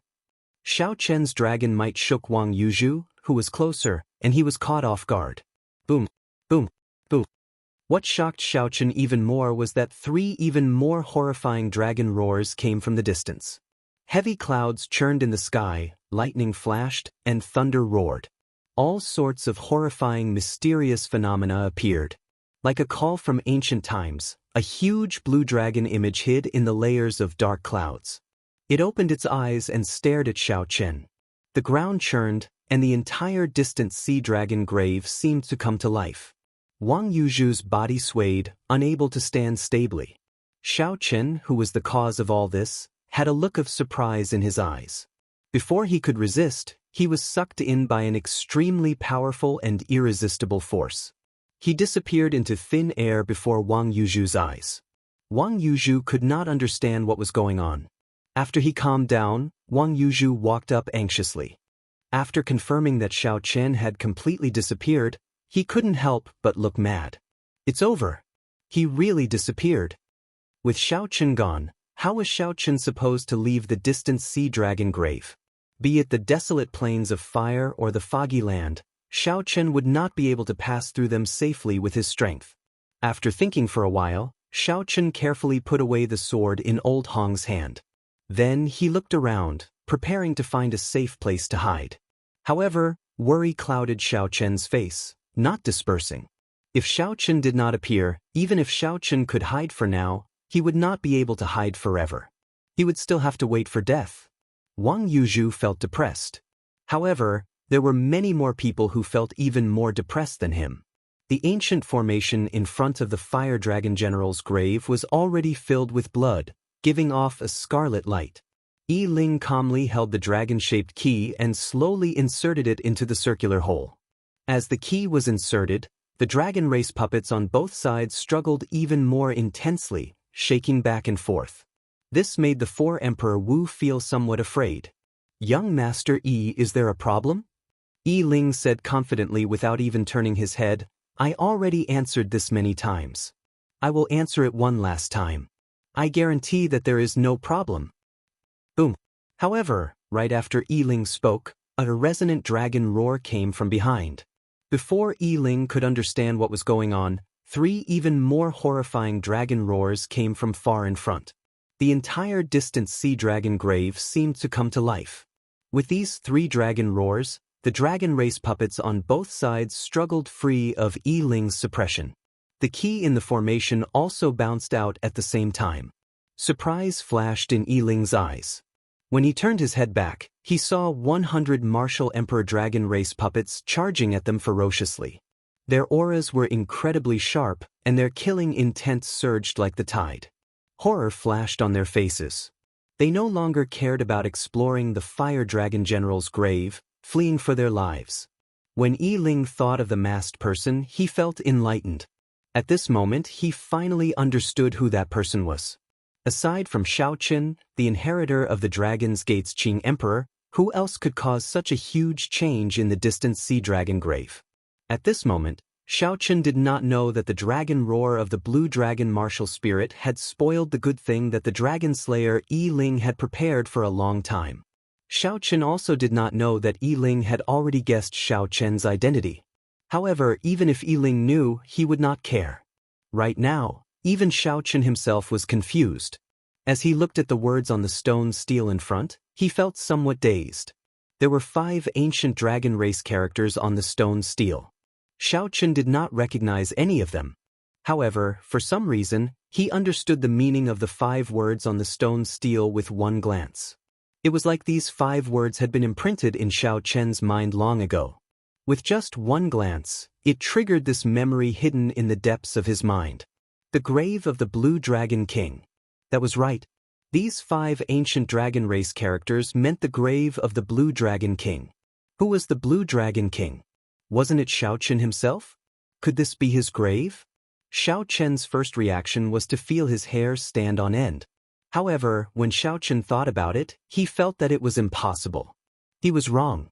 Xiao Chen's dragon might shook Wang Yuzhu, who was closer, and he was caught off guard. Boom, Boom. Boom. What shocked Xiaochen even more was that 3 even more horrifying dragon roars came from the distance. Heavy clouds churned in the sky, lightning flashed, and thunder roared. All sorts of horrifying, mysterious phenomena appeared. Like a call from ancient times, a huge blue dragon image hid in the layers of dark clouds. It opened its eyes and stared at Xiaochen. The ground churned, and the entire distant sea dragon grave seemed to come to life. Wang Yuzhu's body swayed, unable to stand stably. Xiaochen, who was the cause of all this, had a look of surprise in his eyes. Before he could resist, he was sucked in by an extremely powerful and irresistible force. He disappeared into thin air before Wang Yuzhu's eyes. Wang Yuzhu could not understand what was going on. After he calmed down, Wang Yuzhu walked up anxiously. After confirming that Xiaochen had completely disappeared, he couldn't help but look mad. It's over. He really disappeared. With Xiaochen gone, how was Xiaochen supposed to leave the distant sea dragon grave? Be it the desolate plains of fire or the foggy land, Xiaochen would not be able to pass through them safely with his strength. After thinking for a while, Xiaochen carefully put away the sword in Old Hong's hand. Then he looked around, preparing to find a safe place to hide. However, worry clouded Xiaochen's face, not dispersing. If Xiaochen did not appear, even if Xiaochen could hide for now, he would not be able to hide forever. He would still have to wait for death. Wang Yuzhu felt depressed. However, there were many more people who felt even more depressed than him. The ancient formation in front of the fire dragon general's grave was already filled with blood, giving off a scarlet light. Yi Ling calmly held the dragon-shaped key and slowly inserted it into the circular hole. As the key was inserted, the dragon race puppets on both sides struggled even more intensely, shaking back and forth. This made the 4 Emperor Wu feel somewhat afraid. "Young Master Yi, is there a problem?" Yi Ling said confidently without even turning his head, "I already answered this many times. I will answer it one last time. I guarantee that there is no problem." Boom. However, right after Yi Ling spoke, a resonant dragon roar came from behind. Before Yi Ling could understand what was going on, 3 even more horrifying dragon roars came from far in front. The entire distant sea dragon grave seemed to come to life. With these 3 dragon roars, the dragon race puppets on both sides struggled free of Yi Ling's suppression. The key in the formation also bounced out at the same time. Surprise flashed in Yi Ling's eyes. When he turned his head back, he saw 100 martial emperor dragon race puppets charging at them ferociously. Their auras were incredibly sharp, and their killing intent surged like the tide. Horror flashed on their faces. They no longer cared about exploring the fire dragon general's grave, fleeing for their lives. When Yi Ling thought of the masked person, he felt enlightened. At this moment, he finally understood who that person was. Aside from Xiaochen, the inheritor of the Dragon's Gate's Qing Emperor, who else could cause such a huge change in the distant sea dragon grave? At this moment, Xiaochen did not know that the dragon roar of the blue dragon martial spirit had spoiled the good thing that the dragon slayer Yi Ling had prepared for a long time. Xiaochen also did not know that Yi Ling had already guessed Xiaochen's identity. However, even if Yi Ling knew, he would not care. Right now, even Xiaochen himself was confused. As he looked at the words on the stone stele in front, he felt somewhat dazed. There were 5 ancient dragon race characters on the stone stele. Xiaochen did not recognize any of them. However, for some reason, he understood the meaning of the 5 words on the stone stele with one glance. It was like these 5 words had been imprinted in Xiaochen's mind long ago. With just one glance, it triggered this memory hidden in the depths of his mind. The grave of the Blue Dragon King. That was right. These 5 ancient dragon race characters meant the grave of the Blue Dragon King. Who was the Blue Dragon King? Wasn't it Xiaochen himself? Could this be his grave? Xiaochen's first reaction was to feel his hair stand on end. However, when Xiaochen thought about it, he felt that it was impossible. He was wrong.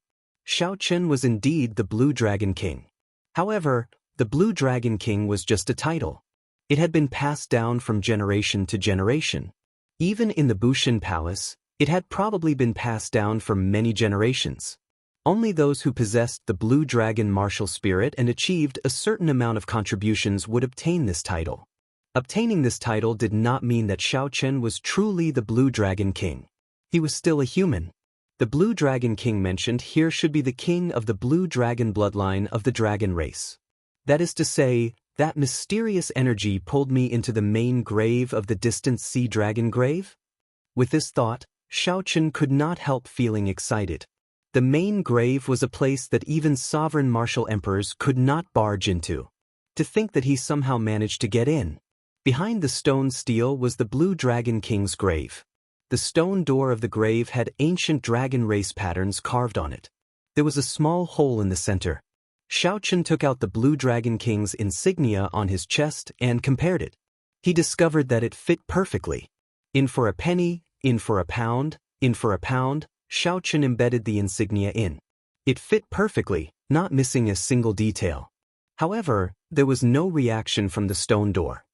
Xiaochen was indeed the Blue Dragon King. However, the Blue Dragon King was just a title. It had been passed down from generation to generation. Even in the Bushin Palace, it had probably been passed down for many generations. Only those who possessed the Blue Dragon martial spirit and achieved a certain amount of contributions would obtain this title. Obtaining this title did not mean that Xiaochen was truly the Blue Dragon King. He was still a human. The Blue Dragon King mentioned here should be the king of the Blue Dragon bloodline of the dragon race. That is to say, that mysterious energy pulled me into the main grave of the distant sea dragon grave? With this thought, Xiaochen could not help feeling excited. The main grave was a place that even sovereign martial emperors could not barge into. To think that he somehow managed to get in. Behind the stone stele was the Blue Dragon King's grave. The stone door of the grave had ancient dragon race patterns carved on it. There was a small hole in the center. Xiaochen took out the Blue Dragon King's insignia on his chest and compared it. He discovered that it fit perfectly. In for a penny, in for a pound, in for a pound, Xiaochen embedded the insignia in. It fit perfectly, not missing a single detail. However, there was no reaction from the stone door.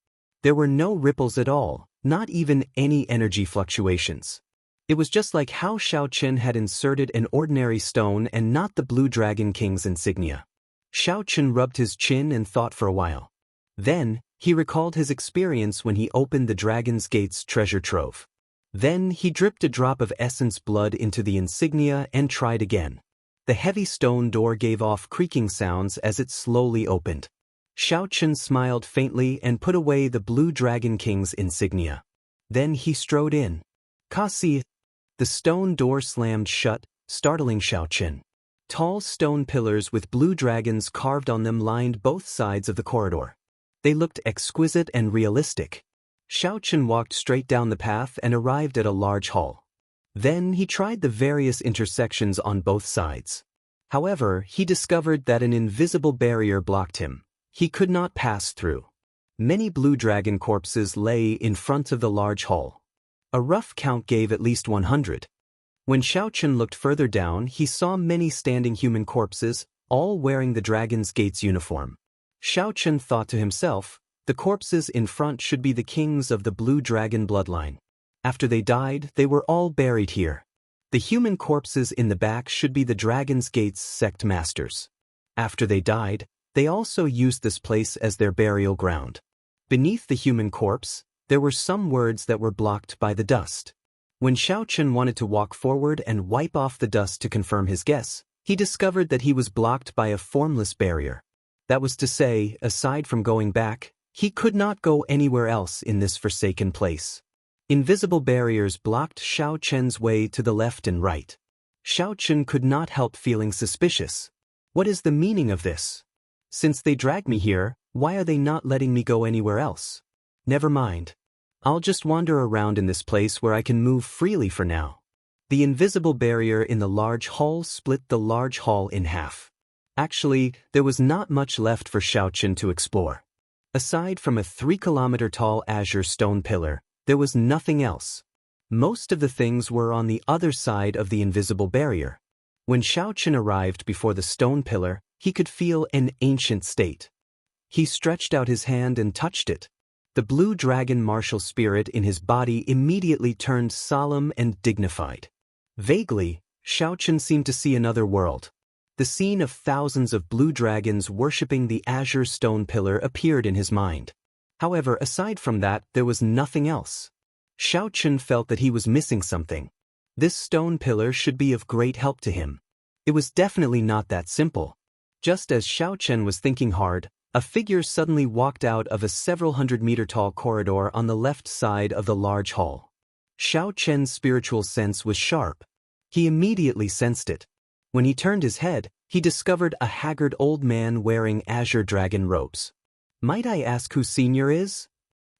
There were no ripples at all, not even any energy fluctuations. It was just like how Xiaochen had inserted an ordinary stone and not the Blue Dragon King's insignia. Xiaochen rubbed his chin and thought for a while. Then, he recalled his experience when he opened the Dragon's Gate's treasure trove. Then he dripped a drop of essence blood into the insignia and tried again. The heavy stone door gave off creaking sounds as it slowly opened. Xiaochen smiled faintly and put away the Blue Dragon King's insignia. Then he strode in. Kasi! The stone door slammed shut, startling Xiaochen. Tall stone pillars with blue dragons carved on them lined both sides of the corridor. They looked exquisite and realistic. Xiaochen walked straight down the path and arrived at a large hall. Then he tried the various intersections on both sides. However, he discovered that an invisible barrier blocked him. He could not pass through. Many blue dragon corpses lay in front of the large hall. A rough count gave at least 100. When Xiaochen looked further down, he saw many standing human corpses, all wearing the Dragon's Gate's uniform. Xiaochen thought to himself, the corpses in front should be the kings of the Blue Dragon bloodline. After they died, they were all buried here. The human corpses in the back should be the Dragon's Gate's sect masters. After they died, they also used this place as their burial ground. Beneath the human corpse, there were some words that were blocked by the dust. When Xiaochen wanted to walk forward and wipe off the dust to confirm his guess, he discovered that he was blocked by a formless barrier. That was to say, aside from going back, he could not go anywhere else in this forsaken place. Invisible barriers blocked Xiaochen's way to the left and right. Xiaochen could not help feeling suspicious. What is the meaning of this? Since they dragged me here, why are they not letting me go anywhere else? Never mind. I'll just wander around in this place where I can move freely for now. The invisible barrier in the large hall split the large hall in half. Actually, there was not much left for Xiaochen to explore. Aside from a 3-kilometer-tall azure stone pillar, there was nothing else. Most of the things were on the other side of the invisible barrier. When Xiaochen arrived before the stone pillar, he could feel an ancient state. He stretched out his hand and touched it. The blue dragon martial spirit in his body immediately turned solemn and dignified. Vaguely, Xiaochen seemed to see another world. The scene of thousands of blue dragons worshipping the azure stone pillar appeared in his mind. However, aside from that, there was nothing else. Xiaochen felt that he was missing something. This stone pillar should be of great help to him. It was definitely not that simple. Just as Xiaochen was thinking hard, a figure suddenly walked out of a several hundred-meter-tall corridor on the left side of the large hall. Xiaochen's spiritual sense was sharp. He immediately sensed it. When he turned his head, he discovered a haggard old man wearing azure dragon robes. "Might I ask who Senior is?"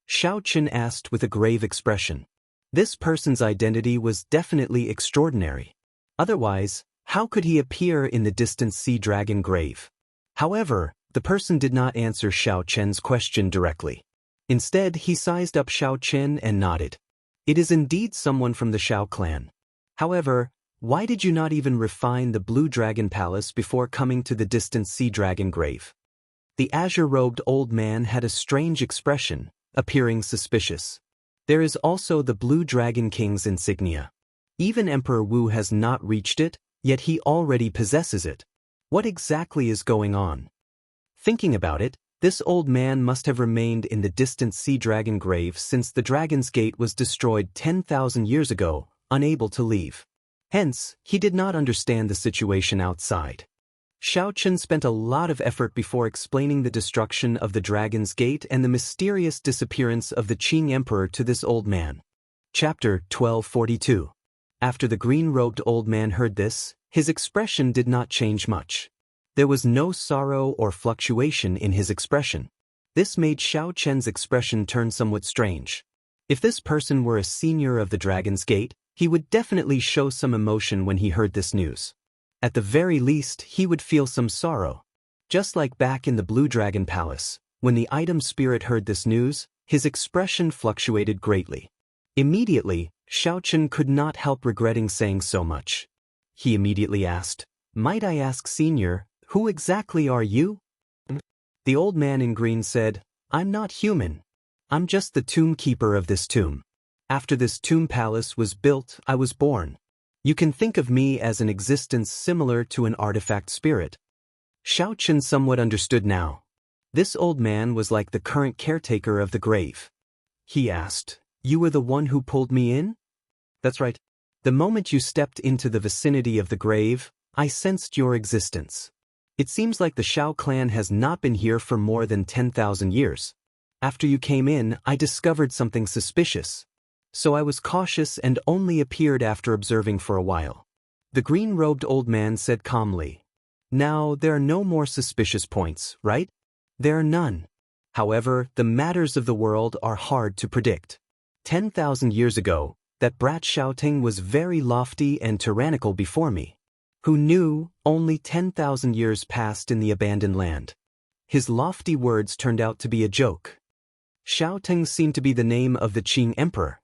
Xiaochen asked with a grave expression. This person's identity was definitely extraordinary. Otherwise, how could he appear in the distant sea dragon grave? However, the person did not answer Xiaochen's question directly. Instead, he sized up Xiaochen and nodded. It is indeed someone from the Xiao clan. However, why did you not even refine the Blue Dragon Palace before coming to the distant sea dragon grave? The azure-robed old man had a strange expression, appearing suspicious. There is also the Blue Dragon King's insignia. Even Emperor Wu has not reached it, Yet he already possesses it. What exactly is going on? Thinking about it, this old man must have remained in the distant sea dragon grave since the Dragon's Gate was destroyed 10,000 years ago, unable to leave. Hence, he did not understand the situation outside. Xiaochen spent a lot of effort before explaining the destruction of the Dragon's Gate and the mysterious disappearance of the Qing Emperor to this old man. Chapter 1242. After the green-robed old man heard this, his expression did not change much. There was no sorrow or fluctuation in his expression. This made Xiaochen's expression turn somewhat strange. If this person were a senior of the Dragon's Gate, he would definitely show some emotion when he heard this news. At the very least, he would feel some sorrow. Just like back in the Blue Dragon Palace, when the item spirit heard this news, his expression fluctuated greatly. Immediately, Xiaochen could not help regretting saying so much. He immediately asked, "Might I ask, Senior, who exactly are you?" The old man in green said, "I'm not human. I'm just the tomb keeper of this tomb. After this tomb palace was built, I was born. You can think of me as an existence similar to an artifact spirit." Xiaochen somewhat understood now. This old man was like the current caretaker of the grave. He asked, "You were the one who pulled me in?" "That's right. The moment you stepped into the vicinity of the grave, I sensed your existence. It seems like the Xiao clan has not been here for more than 10,000 years. After you came in, I discovered something suspicious. So I was cautious and only appeared after observing for a while." The green-robed old man said calmly, "Now, there are no more suspicious points, right?" "There are none. However, the matters of the world are hard to predict. 10,000 years ago, that brat Xiaoting was very lofty and tyrannical before me. Who knew, only 10,000 years passed in the abandoned land. His lofty words turned out to be a joke." Xiaoting seemed to be the name of the Qing Emperor.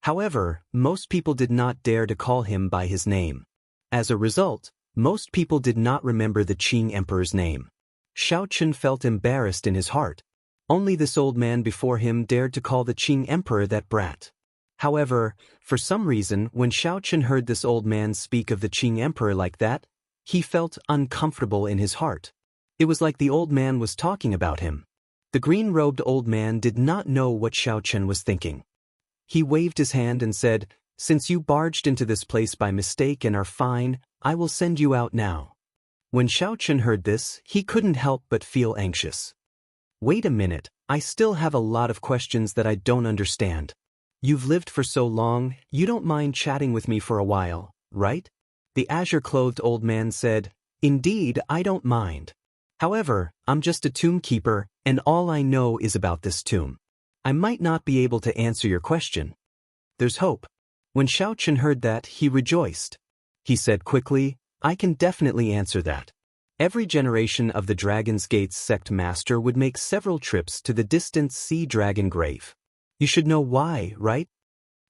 However, most people did not dare to call him by his name. As a result, most people did not remember the Qing Emperor's name. Xiaochen felt embarrassed in his heart. Only this old man before him dared to call the Qing Emperor that brat. However, for some reason, when Xiaochen heard this old man speak of the Qing Emperor like that, he felt uncomfortable in his heart. It was like the old man was talking about him. The green-robed old man did not know what Xiaochen was thinking. He waved his hand and said, "Since you barged into this place by mistake and are fine, I will send you out now." When Xiaochen heard this, he couldn't help but feel anxious. "Wait a minute, I still have a lot of questions that I don't understand. You've lived for so long, you don't mind chatting with me for a while, right?" The azure-clothed old man said, "Indeed, I don't mind. However, I'm just a tomb keeper, and all I know is about this tomb. I might not be able to answer your question." "There's hope." When Xiaochen heard that, he rejoiced. He said quickly, "I can definitely answer that. Every generation of the Dragon's Gate's sect master would make several trips to the distant sea dragon grave. You should know why, right?"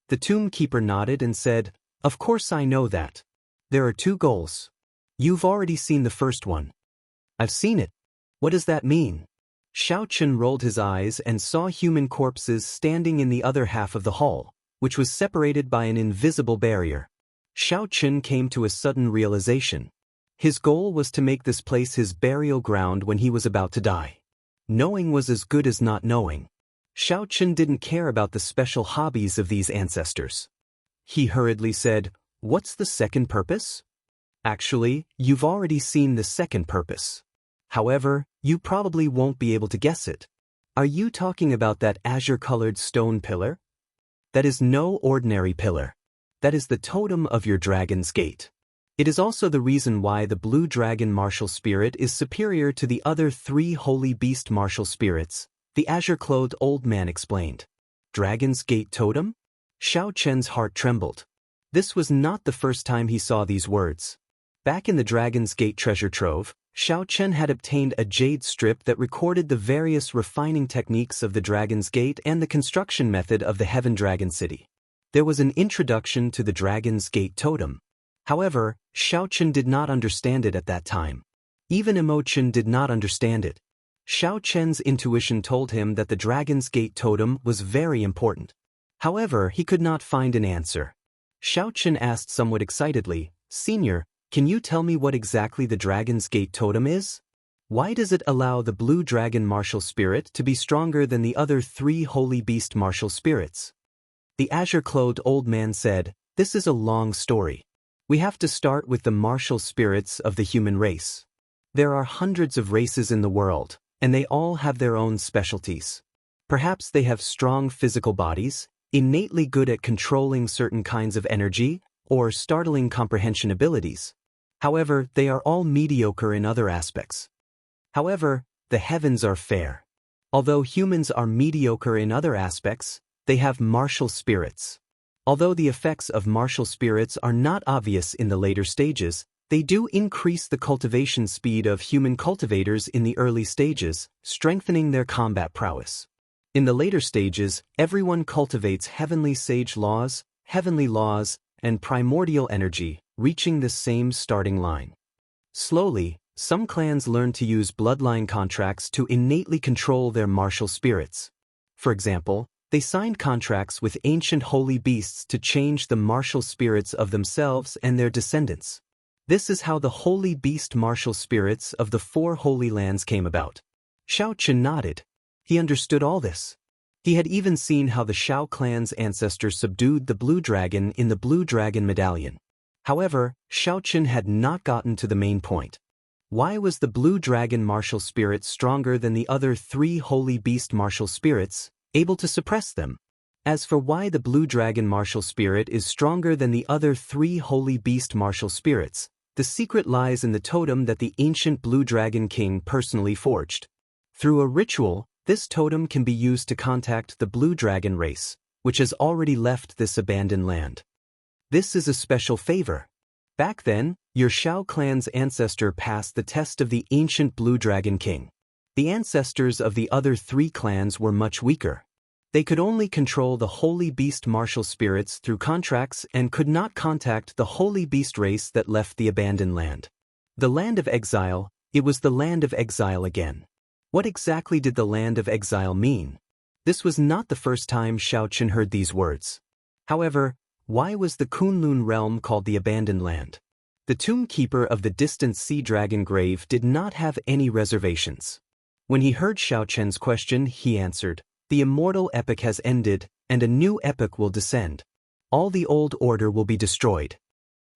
The tomb keeper nodded and said, "Of course I know that. There are two goals. You've already seen the first one." "I've seen it. What does that mean?" Xiaochen rolled his eyes and saw human corpses standing in the other half of the hall, which was separated by an invisible barrier. Xiaochen came to a sudden realization. His goal was to make this place his burial ground when he was about to die. Knowing was as good as not knowing. Xiaochen didn't care about the special hobbies of these ancestors. He hurriedly said, "What's the second purpose?" "Actually, you've already seen the second purpose. However, you probably won't be able to guess it. Are you talking about that azure-colored stone pillar? That is no ordinary pillar. That is the totem of your Dragon's Gate. It is also the reason why the Blue Dragon Martial Spirit is superior to the other 3 Holy Beast Martial Spirits," the azure-clothed old man explained. "Dragon's Gate totem?" Xiaochen's heart trembled. This was not the first time he saw these words. Back in the Dragon's Gate treasure trove, Xiaochen had obtained a jade strip that recorded the various refining techniques of the Dragon's Gate and the construction method of the Heaven Dragon City. There was an introduction to the Dragon's Gate totem. However, Xiaochen did not understand it at that time. Even Imochen did not understand it. Xiaochen's intuition told him that the Dragon's Gate totem was very important. However, he could not find an answer. Xiaochen asked somewhat excitedly, "Senior, Can you tell me what exactly the Dragon's Gate totem is? Why does it allow the blue dragon martial spirit to be stronger than the other 3 holy beast martial spirits? The azure-clothed old man said, "This is a long story. We have to start with the martial spirits of the human race. There are hundreds of races in the world, and they all have their own specialties. Perhaps they have strong physical bodies, innately good at controlling certain kinds of energy, or startling comprehension abilities. However, they are all mediocre in other aspects. However, the heavens are fair. Although humans are mediocre in other aspects, they have martial spirits. Although the effects of martial spirits are not obvious in the later stages, they do increase the cultivation speed of human cultivators in the early stages, strengthening their combat prowess. In the later stages, everyone cultivates heavenly sage laws, and primordial energy, reaching the same starting line. Slowly, some clans learn to use bloodline contracts to innately control their martial spirits. For example, they signed contracts with ancient holy beasts to change the martial spirits of themselves and their descendants. This is how the holy beast martial spirits of the 4 holy lands came about. Xianxia nodded. He understood all this. He had even seen how the Shao clan's ancestors subdued the blue dragon in the blue dragon medallion. However, Xianxia had not gotten to the main point. Why was the blue dragon martial spirit stronger than the other 3 holy beast martial spirits, able to suppress them? As for why the blue dragon martial spirit is stronger than the other 3 holy beast martial spirits, the secret lies in the totem that the ancient blue dragon king personally forged. Through a ritual, this totem can be used to contact the blue dragon race, which has already left this abandoned land. This is a special favor. Back then, your Shao clan's ancestor passed the test of the ancient blue dragon king. The ancestors of the other 3 clans were much weaker. They could only control the holy beast martial spirits through contracts and could not contact the holy beast race that left the abandoned land. The land of exile, it was the land of exile again. What exactly did the land of exile mean? This was not the first time Xianxia heard these words. However, why was the Kunlun realm called the abandoned land? The tomb keeper of the distant sea dragon grave did not have any reservations. When he heard Xianxia's question, he answered, "The immortal epoch has ended, and a new epoch will descend. All the old order will be destroyed."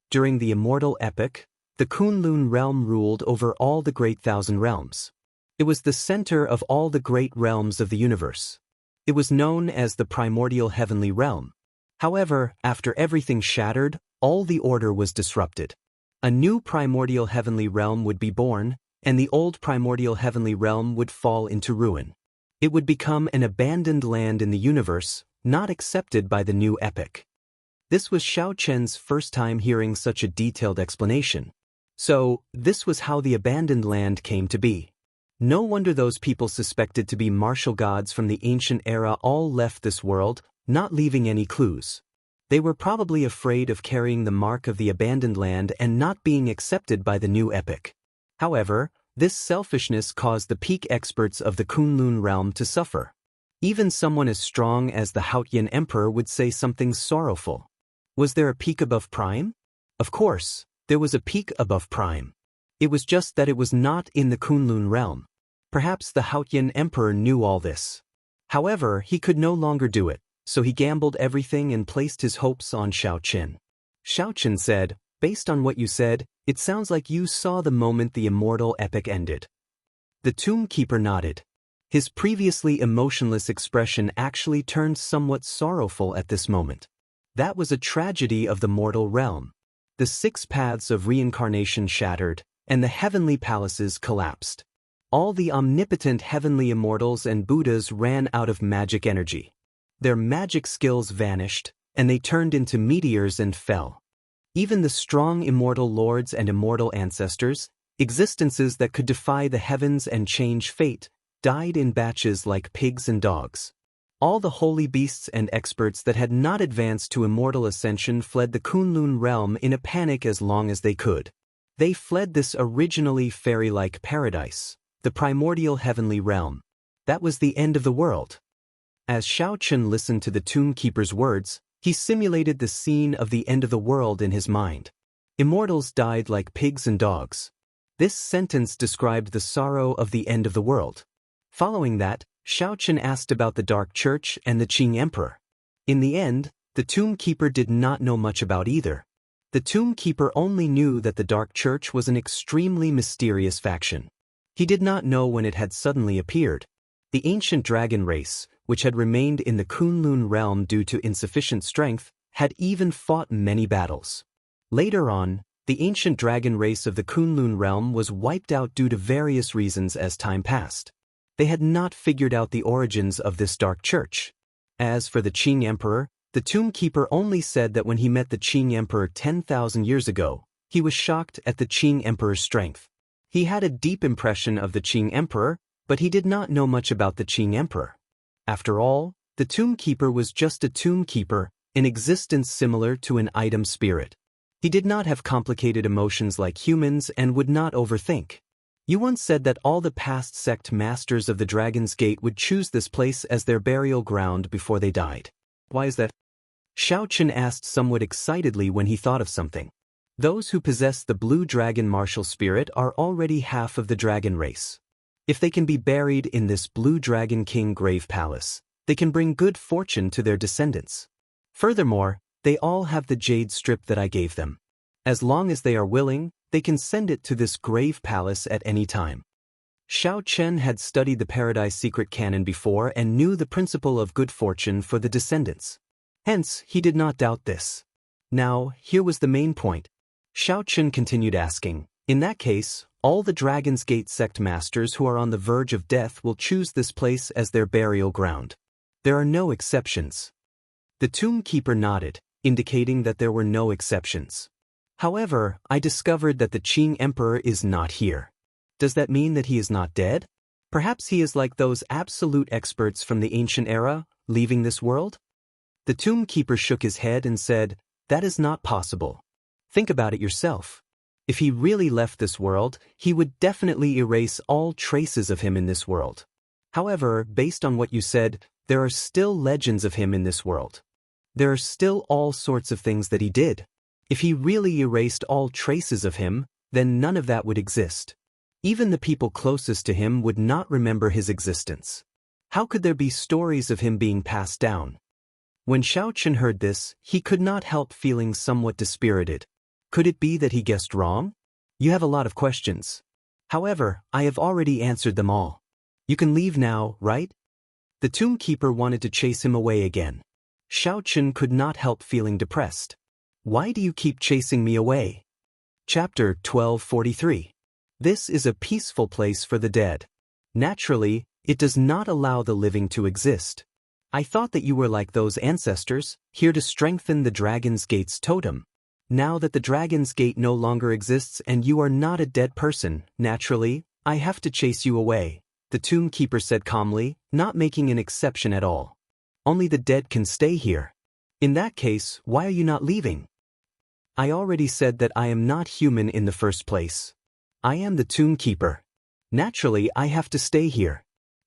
During the immortal epoch, the Kunlun realm ruled over all the great thousand realms. It was the center of all the great realms of the universe. It was known as the primordial heavenly realm. However, after everything shattered, all the order was disrupted. A new primordial heavenly realm would be born, and the old primordial heavenly realm would fall into ruin. It would become an abandoned land in the universe, not accepted by the new epoch. This was Xianxia's first time hearing such a detailed explanation. So, this was how the abandoned land came to be. No wonder those people suspected to be martial gods from the ancient era all left this world, not leaving any clues. They were probably afraid of carrying the mark of the abandoned land and not being accepted by the new epoch. However, this selfishness caused the peak experts of the Kunlun realm to suffer. Even someone as strong as the Wuxia Emperor would say something sorrowful. Was there a peak above Prime? Of course, there was a peak above Prime. It was just that it was not in the Kunlun realm. Perhaps the Wuxia Emperor knew all this. However, he could no longer do it, so he gambled everything and placed his hopes on Xianxia. Xianxia said, "Based on what you said, it sounds like you saw the moment the immortal epoch ended." The tomb keeper nodded. His previously emotionless expression actually turned somewhat sorrowful at this moment. That was a tragedy of the mortal realm. The 6 paths of reincarnation shattered, and the heavenly palaces collapsed. All the omnipotent heavenly immortals and Buddhas ran out of magic energy. Their magic skills vanished, and they turned into meteors and fell. Even the strong immortal lords and immortal ancestors, existences that could defy the heavens and change fate, died in batches like pigs and dogs. All the holy beasts and experts that had not advanced to immortal ascension fled the Kunlun realm in a panic as long as they could. They fled this originally fairy-like paradise, the primordial heavenly realm. That was the end of the world. As Xianxia listened to the tomb keeper's words, he simulated the scene of the end of the world in his mind. Immortals died like pigs and dogs. This sentence described the sorrow of the end of the world. Following that, Xiaochen asked about the Dark Church and the Qing Emperor. In the end, the Tomb Keeper did not know much about either. The Tomb Keeper only knew that the Dark Church was an extremely mysterious faction. He did not know when it had suddenly appeared. The ancient dragon race, which had remained in the Kunlun realm due to insufficient strength, had even fought many battles. Later on, the ancient dragon race of the Kunlun realm was wiped out due to various reasons as time passed. They had not figured out the origins of this Dark Church. As for the Qing Emperor, the Tomb Keeper only said that when he met the Qing Emperor 10,000 years ago, he was shocked at the Qing Emperor's strength. He had a deep impression of the Qing Emperor, but he did not know much about the Qing Emperor. After all, the Tomb Keeper was just a tomb keeper, in existence similar to an item spirit. He did not have complicated emotions like humans and would not overthink. You once said that all the past sect masters of the Dragon's Gate would choose this place as their burial ground before they died. Why is that? Xiaochen asked somewhat excitedly when he thought of something. Those who possess the blue dragon martial spirit are already half of the dragon race. If they can be buried in this blue dragon king grave palace, they can bring good fortune to their descendants. Furthermore, they all have the jade strip that I gave them. As long as they are willing, they can send it to this grave palace at any time. Xiaochen had studied the Paradise Secret Canon before and knew the principle of good fortune for the descendants. Hence, he did not doubt this. Now, here was the main point. Xiaochen continued asking, in that case, all the Dragon's Gate sect masters who are on the verge of death will choose this place as their burial ground. There are no exceptions. The Tomb Keeper nodded, indicating that there were no exceptions. However, I discovered that the Qing Emperor is not here. Does that mean that he is not dead? Perhaps he is like those absolute experts from the ancient era, leaving this world? The Tomb Keeper shook his head and said, that is not possible. Think about it yourself. If he really left this world, he would definitely erase all traces of him in this world. However, based on what you said, there are still legends of him in this world. There are still all sorts of things that he did. If he really erased all traces of him, then none of that would exist. Even the people closest to him would not remember his existence. How could there be stories of him being passed down? When Xiaochen heard this, he could not help feeling somewhat dispirited. Could it be that he guessed wrong? You have a lot of questions. However, I have already answered them all. You can leave now, right? The Tomb Keeper wanted to chase him away again. Xiaochen could not help feeling depressed. Why do you keep chasing me away? Chapter 1243. This is a peaceful place for the dead. Naturally, it does not allow the living to exist. I thought that you were like those ancestors, here to strengthen the Dragon's Gate's totem. Now that the Dragon's Gate no longer exists and you are not a dead person, naturally, I have to chase you away, the Tomb Keeper said calmly, not making an exception at all. Only the dead can stay here. In that case, why are you not leaving? I already said that I am not human in the first place. I am the Tomb Keeper. Naturally, I have to stay here.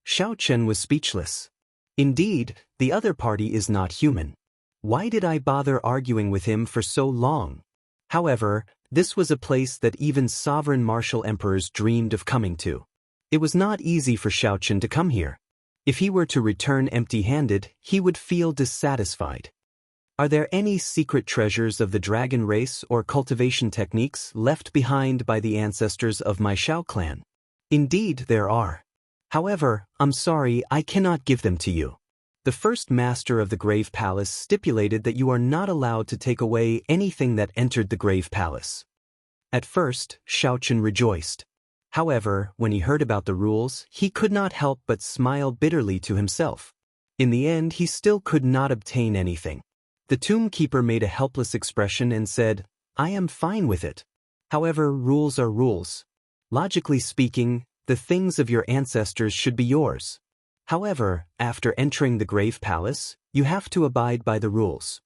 Xiaochen was speechless. Indeed, the other party is not human. Why did I bother arguing with him for so long? However, this was a place that even sovereign martial emperors dreamed of coming to. It was not easy for Xiaochen to come here. If he were to return empty-handed, he would feel dissatisfied. Are there any secret treasures of the dragon race or cultivation techniques left behind by the ancestors of my Xiao clan? Indeed, there are. However, I'm sorry, I cannot give them to you. The first master of the Grave Palace stipulated that you are not allowed to take away anything that entered the Grave Palace. At first, Xiaochen rejoiced. However, when he heard about the rules, he could not help but smile bitterly to himself. In the end, he still could not obtain anything. The Tomb Keeper made a helpless expression and said, I am fine with it. However, rules are rules. Logically speaking, the things of your ancestors should be yours. However, after entering the Grave Palace, you have to abide by the rules.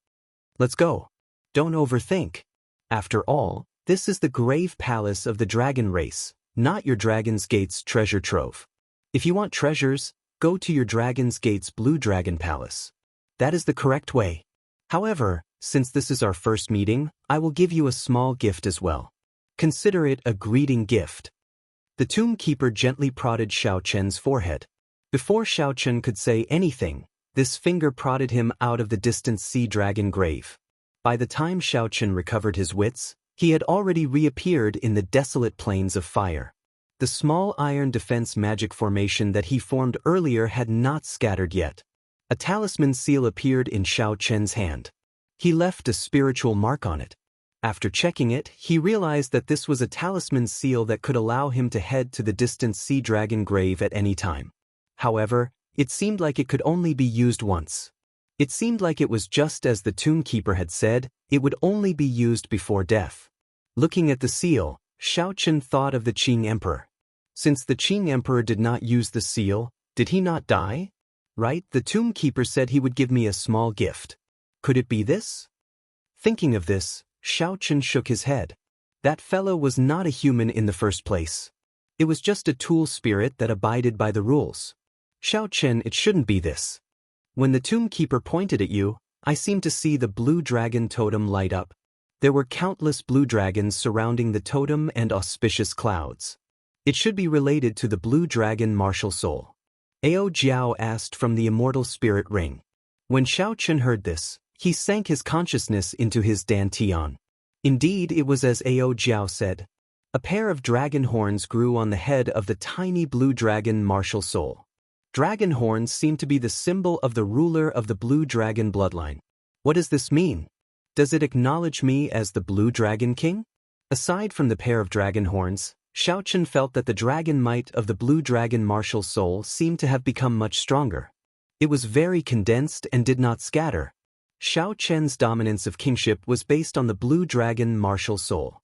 Let's go. Don't overthink. After all, this is the Grave Palace of the dragon race, not your Dragon's Gate's treasure trove. If you want treasures, go to your Dragon's Gate's Blue Dragon Palace. That is the correct way. However, since this is our first meeting, I will give you a small gift as well. Consider it a greeting gift." The tomb keeper gently prodded Xiaochen's forehead. Before Xiaochen could say anything, this finger prodded him out of the distant sea dragon grave. By the time Xiaochen recovered his wits, he had already reappeared in the desolate plains of fire. The small iron defense magic formation that he formed earlier had not scattered yet. A talisman seal appeared in Xiaochen's hand. He left a spiritual mark on it. After checking it, he realized that this was a talisman seal that could allow him to head to the distant sea dragon grave at any time. However, it seemed like it could only be used once. It seemed like it was just as the tomb keeper had said, it would only be used before death. Looking at the seal, Xiaochen thought of the Qing Emperor. Since the Qing Emperor did not use the seal, did he not die? Right, the tomb keeper said he would give me a small gift. Could it be this? Thinking of this, Xiaochen shook his head. That fellow was not a human in the first place. It was just a tool spirit that abided by the rules. Xiaochen, it shouldn't be this. When the tomb keeper pointed at you, I seemed to see the blue dragon totem light up. There were countless blue dragons surrounding the totem and auspicious clouds. It should be related to the blue dragon martial soul. Ao Jiao asked from the immortal spirit ring. When Xiaochen heard this, he sank his consciousness into his dantian. Indeed, it was as Ao Jiao said. A pair of dragon horns grew on the head of the tiny blue dragon martial soul. Dragon horns seem to be the symbol of the ruler of the blue dragon bloodline. What does this mean? Does it acknowledge me as the blue dragon king? Aside from the pair of dragon horns, Xiaochen felt that the dragon might of the blue dragon martial soul seemed to have become much stronger. It was very condensed and did not scatter. Xiaochen's dominance of kingship was based on the blue dragon martial soul.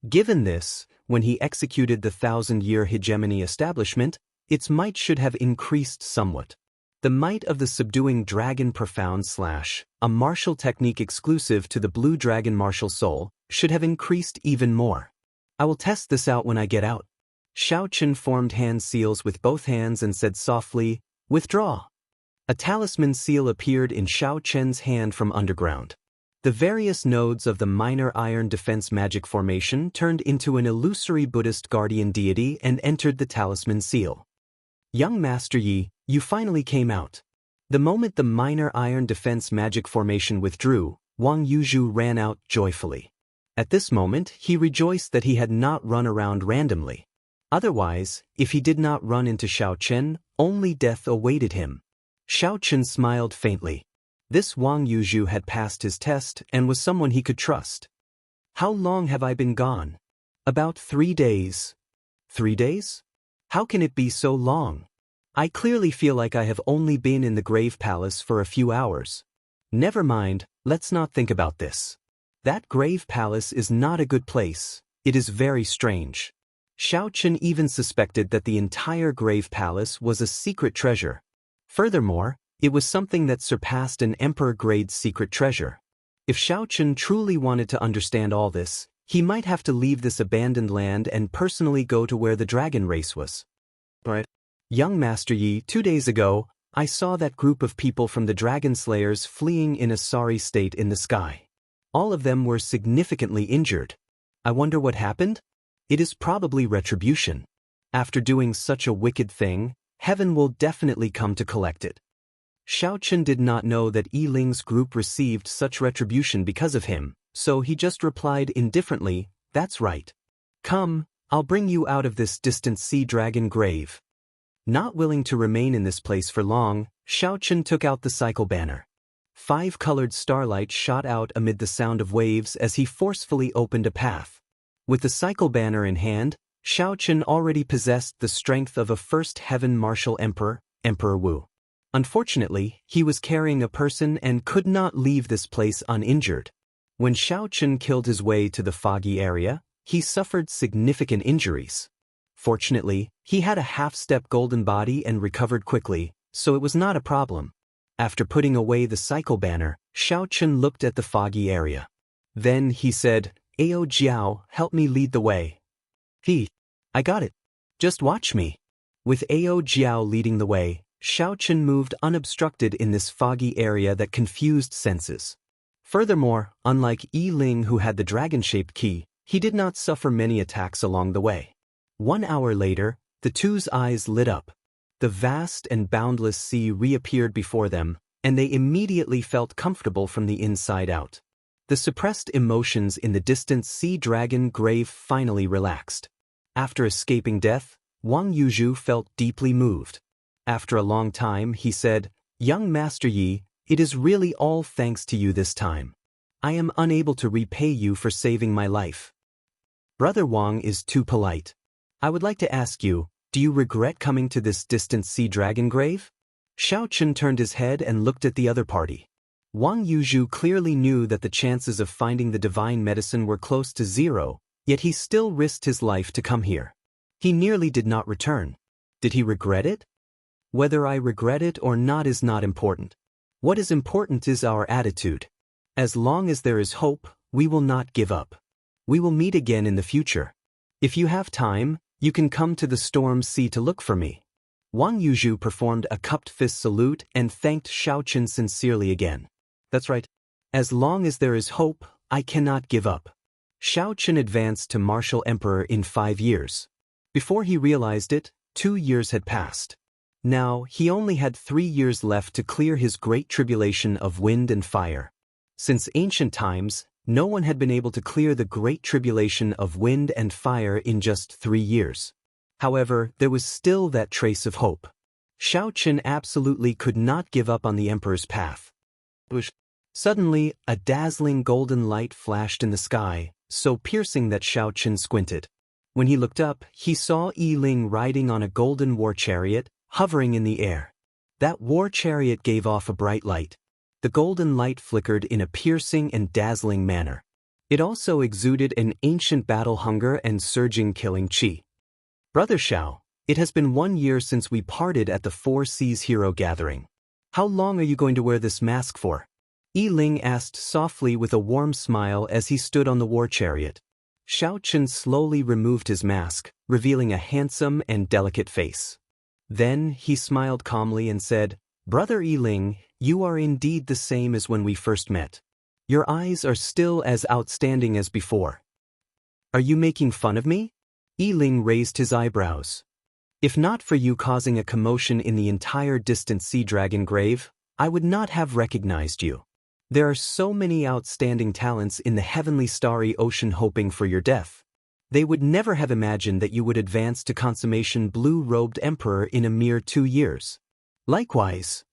Given this, when he executed the 1,000-year hegemony establishment, its might should have increased somewhat. The might of the subduing dragon profound / a martial technique exclusive to the blue dragon martial soul, should have increased even more. I will test this out when I get out. Xiaochen formed hand seals with both hands and said softly, "Withdraw." A talisman seal appeared in Xiaochen's hand from underground. The various nodes of the minor iron defense magic formation turned into an illusory Buddhist guardian deity and entered the talisman seal. "Young Master Yi, you finally came out." The moment the minor iron defense magic formation withdrew, Wang Yuzhu ran out joyfully. At this moment, he rejoiced that he had not run around randomly. Otherwise, if he did not run into Xiaochen, only death awaited him. Xiaochen smiled faintly. This Wang Yuzhu had passed his test and was someone he could trust. "How long have I been gone?" "About 3 days." 3 days? How can it be so long? I clearly feel like I have only been in the grave palace for a few hours. Never mind, let's not think about this. That grave palace is not a good place. It is very strange. Xiaochen even suspected that the entire grave palace was a secret treasure. Furthermore, it was something that surpassed an emperor-grade secret treasure. If Xiaochen truly wanted to understand all this, he might have to leave this abandoned land and personally go to where the dragon race was. But, "Young Master Yi, 2 days ago, I saw that group of people from the Dragon Slayers fleeing in a sorry state in the sky. All of them were significantly injured. I wonder what happened? It is probably retribution. After doing such a wicked thing, heaven will definitely come to collect it." Xiaochen did not know that Yi Ling's group received such retribution because of him, so he just replied indifferently, "That's right. Come, I'll bring you out of this distant sea dragon grave." Not willing to remain in this place for long, Xiaochen took out the cycle banner. 5-colored starlight shot out amid the sound of waves as he forcefully opened a path. With the cycle banner in hand, Xiaochen already possessed the strength of a first heaven martial emperor, Emperor Wu. Unfortunately, he was carrying a person and could not leave this place uninjured. When Xiaochen killed his way to the foggy area, he suffered significant injuries. Fortunately, he had a half-step golden body and recovered quickly, so it was not a problem. After putting away the cycle banner, Xiaochen looked at the foggy area. Then he said, "Ao Jiao, help me lead the way." I got it. Just watch me." With Ao Jiao leading the way, Xiaochen moved unobstructed in this foggy area that confused senses. Furthermore, unlike Yi Ling who had the dragon-shaped key, he did not suffer many attacks along the way. 1 hour later, the two's eyes lit up. The vast and boundless sea reappeared before them, and they immediately felt comfortable from the inside out. The suppressed emotions in the distant sea dragon grave finally relaxed. After escaping death, Wang Yuzhu felt deeply moved. After a long time, he said, "Young Master Yi, it is really all thanks to you this time. I am unable to repay you for saving my life. Brother Wang is too polite. I would like to ask you, do you regret coming to this distant sea dragon grave?" Xiaochen turned his head and looked at the other party. Wang Yuzhu clearly knew that the chances of finding the divine medicine were close to zero, yet he still risked his life to come here. He nearly did not return. Did he regret it? Whether I regret it or not is not important. What is important is our attitude. As long as there is hope, we will not give up. We will meet again in the future. If you have time, you can come to the storm sea to look for me. Wang Yuzhu performed a cupped fist salute and thanked Xiaochen sincerely again. That's right. As long as there is hope, I cannot give up. Xiaochen advanced to Martial Emperor in 5 years. Before he realized it, 2 years had passed. Now, he only had 3 years left to clear his great tribulation of wind and fire. Since ancient times, no one had been able to clear the great tribulation of wind and fire in just 3 years. However, there was still that trace of hope. Xiaochen absolutely could not give up on the Emperor's path. Suddenly, a dazzling golden light flashed in the sky, so piercing that Xiaochen squinted. When he looked up, he saw Yi Ling riding on a golden war chariot, hovering in the air. That war chariot gave off a bright light. The golden light flickered in a piercing and dazzling manner. It also exuded an ancient battle hunger and surging killing chi. Brother Xiao, it has been 1 year since we parted at the Four Seas Hero Gathering. How long are you going to wear this mask for? Yi Ling asked softly with a warm smile as he stood on the war chariot. Xiaochen slowly removed his mask, revealing a handsome and delicate face. Then he smiled calmly and said, "Brother Yi Ling, you are indeed the same as when we first met. Your eyes are still as outstanding as before." "Are you making fun of me?" Yi Ling raised his eyebrows. "If not for you causing a commotion in the entire distant sea dragon grave, I would not have recognized you. There are so many outstanding talents in the heavenly starry ocean hoping for your death. They would never have imagined that you would advance to consummation blue-robed emperor in a mere 2 years. Likewise."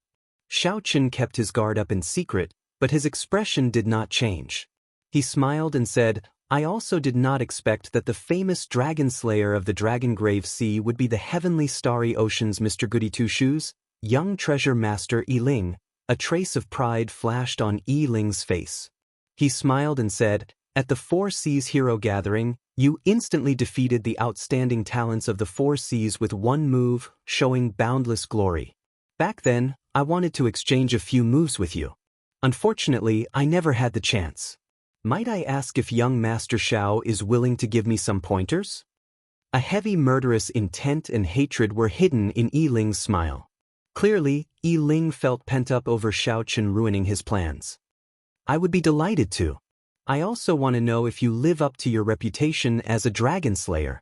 Xiaochen kept his guard up in secret, but his expression did not change. He smiled and said, "I also did not expect that the famous dragon slayer of the Dragon Grave Sea would be the heavenly starry ocean's Mr. Goody Two-Shoes, young treasure master Yi Ling." A trace of pride flashed on Yi Ling's face. He smiled and said, "At the Four Seas Hero Gathering, you instantly defeated the outstanding talents of the Four Seas with one move, showing boundless glory. Back then, I wanted to exchange a few moves with you. Unfortunately, I never had the chance. Might I ask if young Master Xiao is willing to give me some pointers?" A heavy murderous intent and hatred were hidden in Yi Ling's smile. Clearly, Yi Ling felt pent up over Xiaochen ruining his plans. "I would be delighted to. I also want to know if you live up to your reputation as a dragon slayer."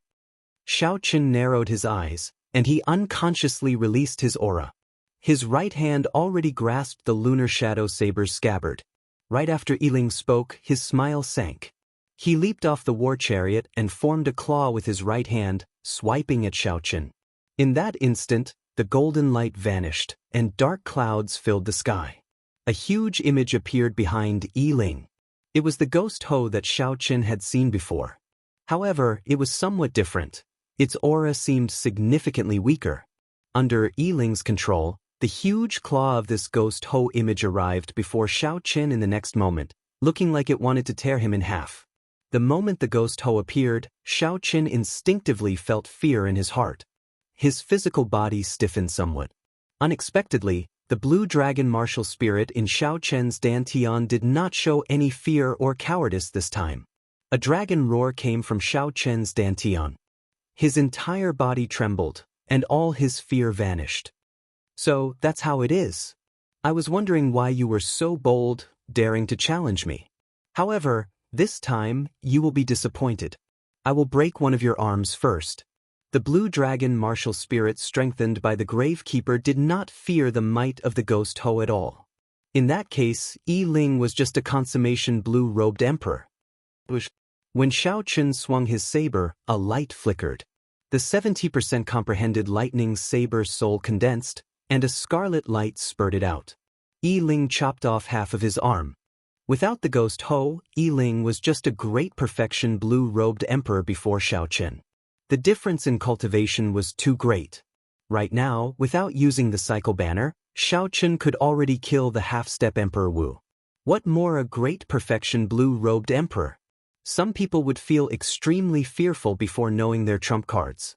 Xiaochen narrowed his eyes, and he unconsciously released his aura. His right hand already grasped the lunar shadow saber's scabbard. Right after Yi Ling spoke, his smile sank. He leaped off the war chariot and formed a claw with his right hand, swiping at Xiaochen. In that instant, the golden light vanished, and dark clouds filled the sky. A huge image appeared behind Yi Ling. It was the ghost Ho that Xiaochen had seen before. However, it was somewhat different. Its aura seemed significantly weaker. Under Yi Ling's control, the huge claw of this ghost Ho image arrived before Xiaochen in the next moment, looking like it wanted to tear him in half. The moment the ghost Ho appeared, Xiaochen instinctively felt fear in his heart. His physical body stiffened somewhat. Unexpectedly, the blue dragon martial spirit in Xiaochen's dantian did not show any fear or cowardice this time. A dragon roar came from Xiaochen's dantian. His entire body trembled, and all his fear vanished. "So, that's how it is. I was wondering why you were so bold, daring to challenge me. However, this time, you will be disappointed. I will break one of your arms first. The blue dragon martial spirit strengthened by the gravekeeper did not fear the might of the ghost Ho at all. In that case, Yi Ling was just a consummation blue-robed emperor. When Xiaochen swung his saber, a light flickered. The 70% comprehended lightning's saber soul condensed, and a scarlet light spurted out. Yi Ling chopped off half of his arm. Without the ghost Ho, Yi Ling was just a great perfection blue-robed emperor before Xiaochen. The difference in cultivation was too great. Right now, without using the cycle banner, Xiaochen could already kill the half-step Emperor Wu. What more a great perfection blue-robed emperor? Some people would feel extremely fearful before knowing their trump cards.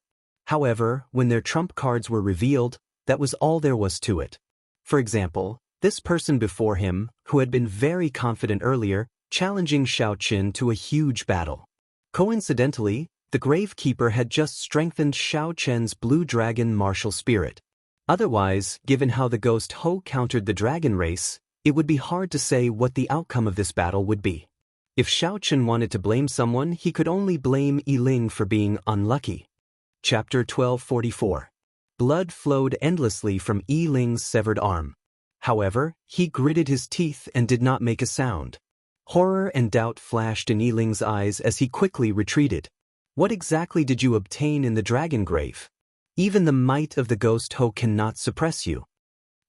However, when their trump cards were revealed, that was all there was to it. For example, this person before him, who had been very confident earlier, challenging Xiaochen to a huge battle. Coincidentally, the gravekeeper had just strengthened Xiaochen's blue dragon martial spirit. Otherwise, given how the ghost Ho countered the dragon race, it would be hard to say what the outcome of this battle would be. If Xiaochen wanted to blame someone, he could only blame Yi Ling for being unlucky. Chapter 1244. Blood flowed endlessly from Yi Ling's severed arm. However, he gritted his teeth and did not make a sound. Horror and doubt flashed in Yi Ling's eyes as he quickly retreated. What exactly did you obtain in the dragon grave? Even the might of the ghost Ho cannot suppress you.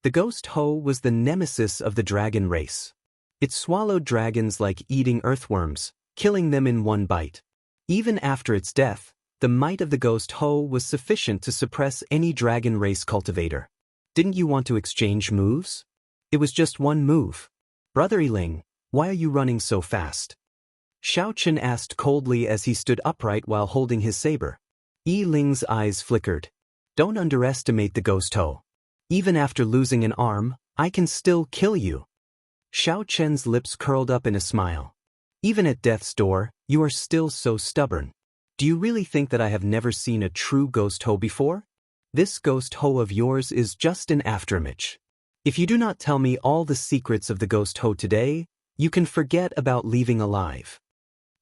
The ghost Ho was the nemesis of the dragon race. It swallowed dragons like eating earthworms, killing them in one bite. Even after its death, the might of the ghost Ho was sufficient to suppress any dragon race cultivator. Didn't you want to exchange moves? It was just one move. Brother Yi Ling, why are you running so fast? Xiaochen asked coldly as he stood upright while holding his saber. Yi Ling's eyes flickered. Don't underestimate the ghost Ho. Even after losing an arm, I can still kill you. Xiaochen's lips curled up in a smile. Even at death's door, you are still so stubborn. Do you really think that I have never seen a true ghost Ho before? This ghost Ho of yours is just an afterimage. If you do not tell me all the secrets of the ghost Ho today, you can forget about leaving alive.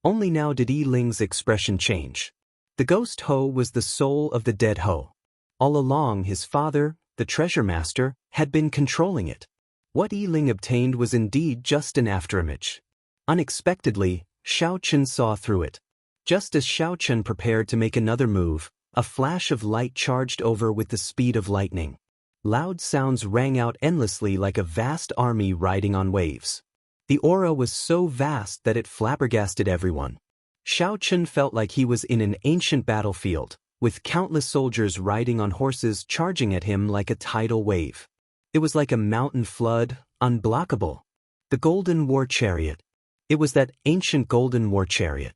Only now did Yi Ling's expression change. The ghost Ho was the soul of the dead Ho. All along, his father, the treasure master, had been controlling it. What Yi Ling obtained was indeed just an afterimage. Unexpectedly, Xiaochen saw through it. Just as Xiaochen prepared to make another move, a flash of light charged over with the speed of lightning. Loud sounds rang out endlessly like a vast army riding on waves. The aura was so vast that it flabbergasted everyone. Xiaochen felt like he was in an ancient battlefield, with countless soldiers riding on horses charging at him like a tidal wave. It was like a mountain flood, unblockable. The golden war chariot. It was that ancient golden war chariot.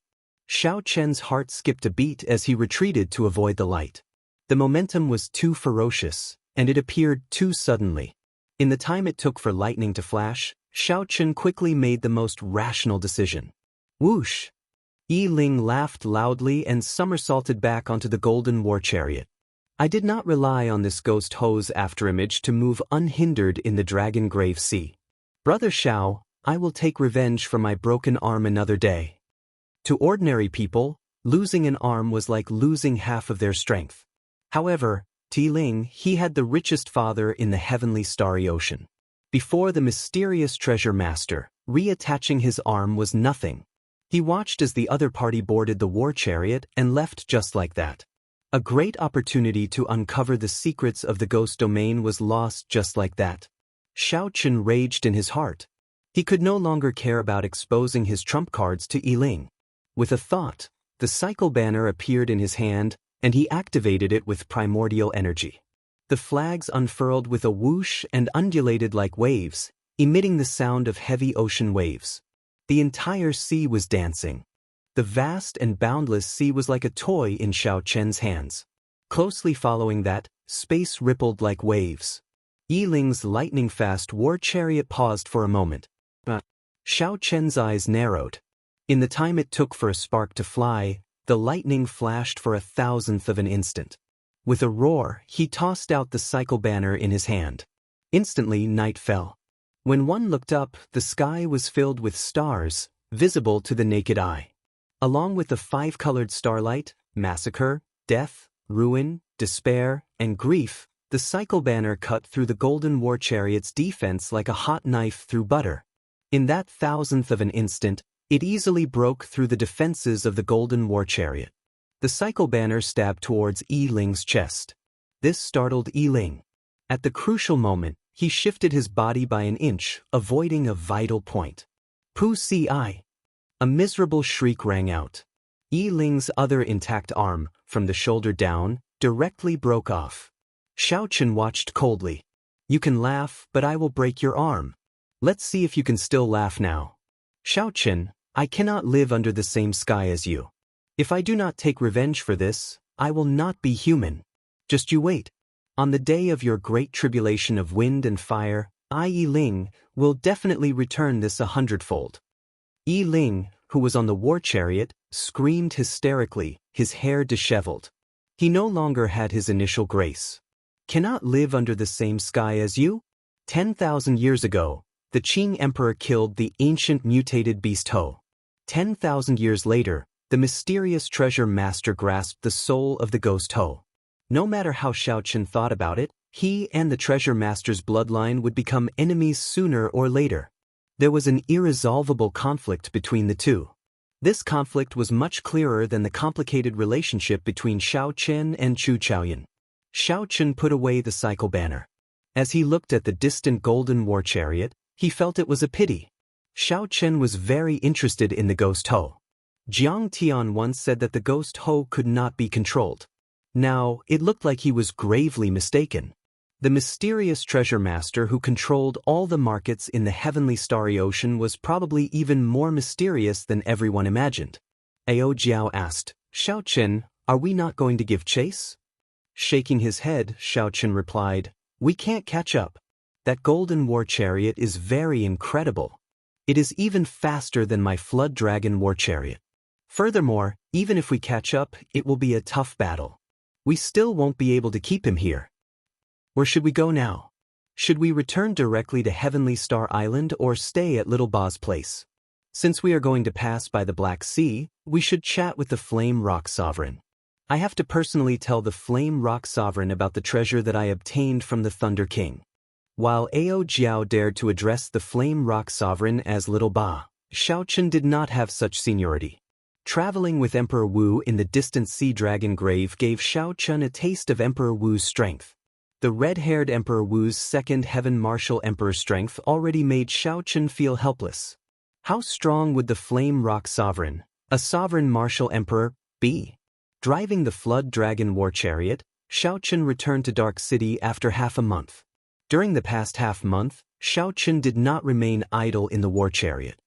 Xiaochen's heart skipped a beat as he retreated to avoid the light. The momentum was too ferocious, and it appeared too suddenly. In the time it took for lightning to flash, Xiaochen quickly made the most rational decision. Whoosh! Yi Ling laughed loudly and somersaulted back onto the golden war chariot. I did not rely on this ghost Ho's afterimage to move unhindered in the dragon grave sea. Brother Xiao, I will take revenge for my broken arm another day. To ordinary people, losing an arm was like losing half of their strength. However, to Yi Ling, he had the richest father in the heavenly starry ocean. Before the mysterious treasure master, reattaching his arm was nothing. He watched as the other party boarded the war chariot and left just like that. A great opportunity to uncover the secrets of the ghost domain was lost just like that. Xiaochen raged in his heart. He could no longer care about exposing his trump cards to Yi Ling. With a thought, the cycle banner appeared in his hand, and he activated it with primordial energy. The flags unfurled with a whoosh and undulated like waves, emitting the sound of heavy ocean waves. The entire sea was dancing. The vast and boundless sea was like a toy in Xiaochen's hands. Closely following that, space rippled like waves. Yi Ling's lightning-fast war chariot paused for a moment. But Xiaochen's eyes narrowed. In the time it took for a spark to fly, the lightning flashed for 1,000th of an instant. With a roar, he tossed out the cycle banner in his hand. Instantly, night fell. When one looked up, the sky was filled with stars, visible to the naked eye. Along with the five-colored starlight, massacre, death, ruin, despair, and grief, the cycle banner cut through the golden war chariot's defense like a hot knife through butter. In that thousandth of an instant, it easily broke through the defenses of the golden war chariot. The cycle banner stabbed towards Yi Ling's chest. This startled Yi Ling. At the crucial moment, he shifted his body by an inch, avoiding a vital point. Pu Si. A miserable shriek rang out. Yi Ling's other intact arm, from the shoulder down, directly broke off. Xiaochen watched coldly. You can laugh, but I will break your arm. Let's see if you can still laugh now. Xiaochen, I cannot live under the same sky as you. If I do not take revenge for this, I will not be human. Just you wait. On the day of your great tribulation of wind and fire, I, Yi Ling, will definitely return this 100-fold. Yi Ling, who was on the war chariot, screamed hysterically, his hair disheveled. He no longer had his initial grace. Cannot live under the same sky as you? 10,000 years ago, the Qing Emperor killed the ancient mutated beast Ho. 10,000 years later, the mysterious treasure master grasped the soul of the ghost Ho. No matter how Xiaochen thought about it, he and the treasure master's bloodline would become enemies sooner or later. There was an irresolvable conflict between the two. This conflict was much clearer than the complicated relationship between Xiaochen and Chu Chaoyan. Xiaochen put away the cycle banner. As he looked at the distant golden war chariot, he felt it was a pity. Xiaochen was very interested in the ghost Ho. Jiang Tian once said that the ghost Ho could not be controlled. Now, it looked like he was gravely mistaken. The mysterious treasure master who controlled all the markets in the heavenly starry ocean was probably even more mysterious than everyone imagined. Ao Jiao asked, Xiaochen, are we not going to give chase? Shaking his head, Xiaochen replied, we can't catch up. That golden war chariot is very incredible. It is even faster than my flood dragon war chariot. Furthermore, even if we catch up, it will be a tough battle. We still won't be able to keep him here. Where should we go now? Should we return directly to Heavenly Star Island or stay at Little Ba's place? Since we are going to pass by the Black Sea, we should chat with the Flame Rock Sovereign. I have to personally tell the Flame Rock Sovereign about the treasure that I obtained from the Thunder King. While Ao Jiao dared to address the Flame Rock Sovereign as Little Ba, Xiaochen did not have such seniority. Traveling with Emperor Wu in the distant Sea Dragon Grave gave Xiaochen a taste of Emperor Wu's strength. The red-haired Emperor Wu's second Heaven Martial Emperor strength already made Xiaochen feel helpless. How strong would the Flame Rock Sovereign, a sovereign martial emperor, be? Driving the Flood Dragon War Chariot, Xiaochen returned to Dark City after half a month. During the past half-month, Xiaochen did not remain idle in the war chariot.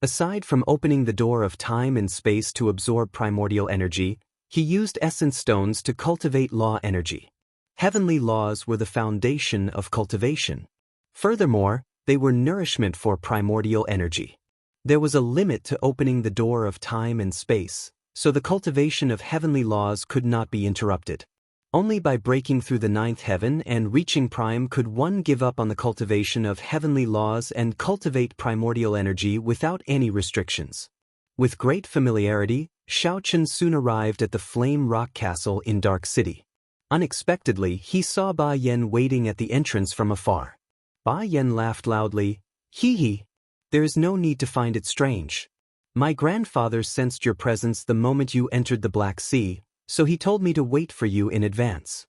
Aside from opening the door of time and space to absorb primordial energy, he used essence stones to cultivate law energy. Heavenly laws were the foundation of cultivation. Furthermore, they were nourishment for primordial energy. There was a limit to opening the door of time and space, so the cultivation of heavenly laws could not be interrupted. Only by breaking through the ninth heaven and reaching prime could one give up on the cultivation of heavenly laws and cultivate primordial energy without any restrictions. With great familiarity, Xiaochen soon arrived at the Flame Rock Castle in Dark City. Unexpectedly, he saw Ba Yan waiting at the entrance from afar. Ba Yan laughed loudly. Hee hee. There is no need to find it strange. My grandfather sensed your presence the moment you entered the Black Sea, so he told me to wait for you in advance.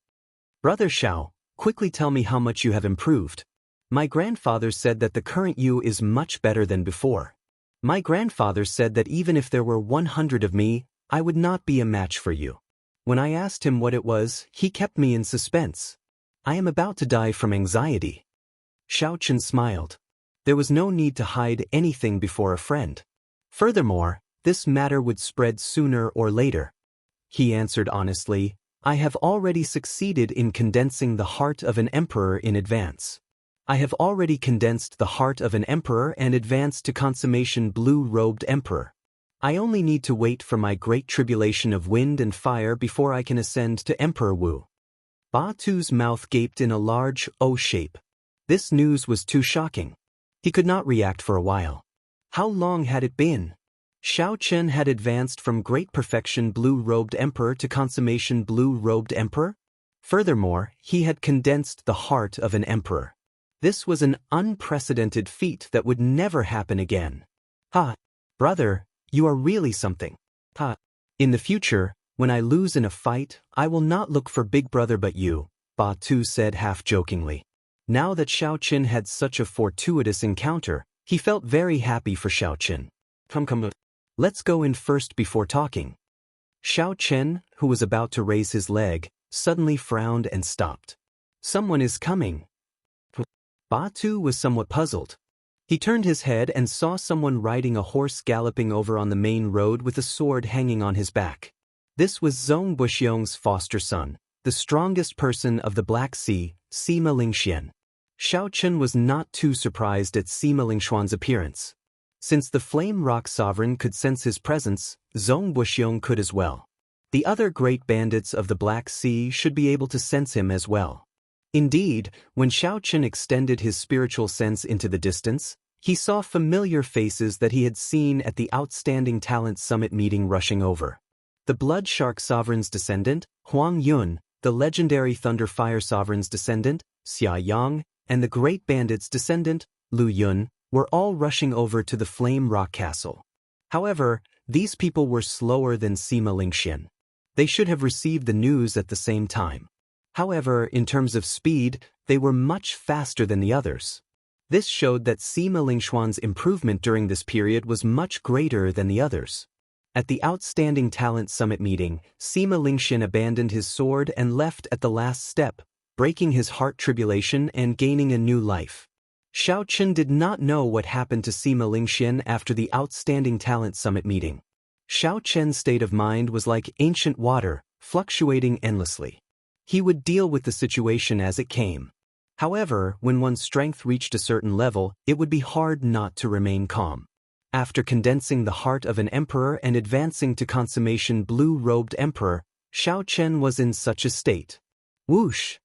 Brother Xiao, quickly tell me how much you have improved. My grandfather said that the current you is much better than before. My grandfather said that even if there were 100 of me, I would not be a match for you. When I asked him what it was, he kept me in suspense. I am about to die from anxiety. Xiaochen smiled. There was no need to hide anything before a friend. Furthermore, this matter would spread sooner or later. He answered honestly, I have already succeeded in condensing the heart of an emperor in advance. I have already condensed the heart of an emperor and advanced to consummation blue-robed emperor. I only need to wait for my great tribulation of wind and fire before I can ascend to Emperor Wu. Ba Tu's mouth gaped in a large O shape. This news was too shocking. He could not react for a while. How long had it been? Xiao Chen had advanced from great perfection blue-robed emperor to consummation blue-robed emperor? Furthermore, he had condensed the heart of an emperor. This was an unprecedented feat that would never happen again. Ha! Brother, you are really something. Ha! In the future, when I lose in a fight, I will not look for big brother but you, Ba Tu said half-jokingly. Now that Xiao Chen had such a fortuitous encounter, he felt very happy for Xiao Chen. Come. Let's go in first before talking. Xiao Chen, who was about to raise his leg, suddenly frowned and stopped. Someone is coming. Ba Tu was somewhat puzzled. He turned his head and saw someone riding a horse galloping over on the main road with a sword hanging on his back. This was Zhong Buxiong's foster son, the strongest person of the Black Sea, Sima Lingxian. Xiao Chen was not too surprised at Sima Lingxuan's appearance. Since the Flame Rock Sovereign could sense his presence, Zhong Buxiong could as well. The other great bandits of the Black Sea should be able to sense him as well. Indeed, when Xiao Chen extended his spiritual sense into the distance, he saw familiar faces that he had seen at the Outstanding Talent Summit meeting rushing over. The Blood Shark Sovereign's descendant, Huang Yun, the legendary Thunder Fire Sovereign's descendant, Xia Yang, and the Great Bandit's descendant, Lu Yun, were all rushing over to the Flame Rock Castle. However, these people were slower than Sima Lingxian. They should have received the news at the same time. However, in terms of speed, they were much faster than the others. This showed that Sima Lingxuan's improvement during this period was much greater than the others. At the Outstanding Talent Summit meeting, Sima Lingxian abandoned his sword and left at the last step, breaking his heart tribulation and gaining a new life. Xiao Chen did not know what happened to Sima Lingxian after the Outstanding Talent Summit meeting. Xiao Chen's state of mind was like ancient water, fluctuating endlessly. He would deal with the situation as it came. However, when one's strength reached a certain level, it would be hard not to remain calm. After condensing the heart of an emperor and advancing to consummation blue-robed emperor, Xiao Chen was in such a state. Whoosh!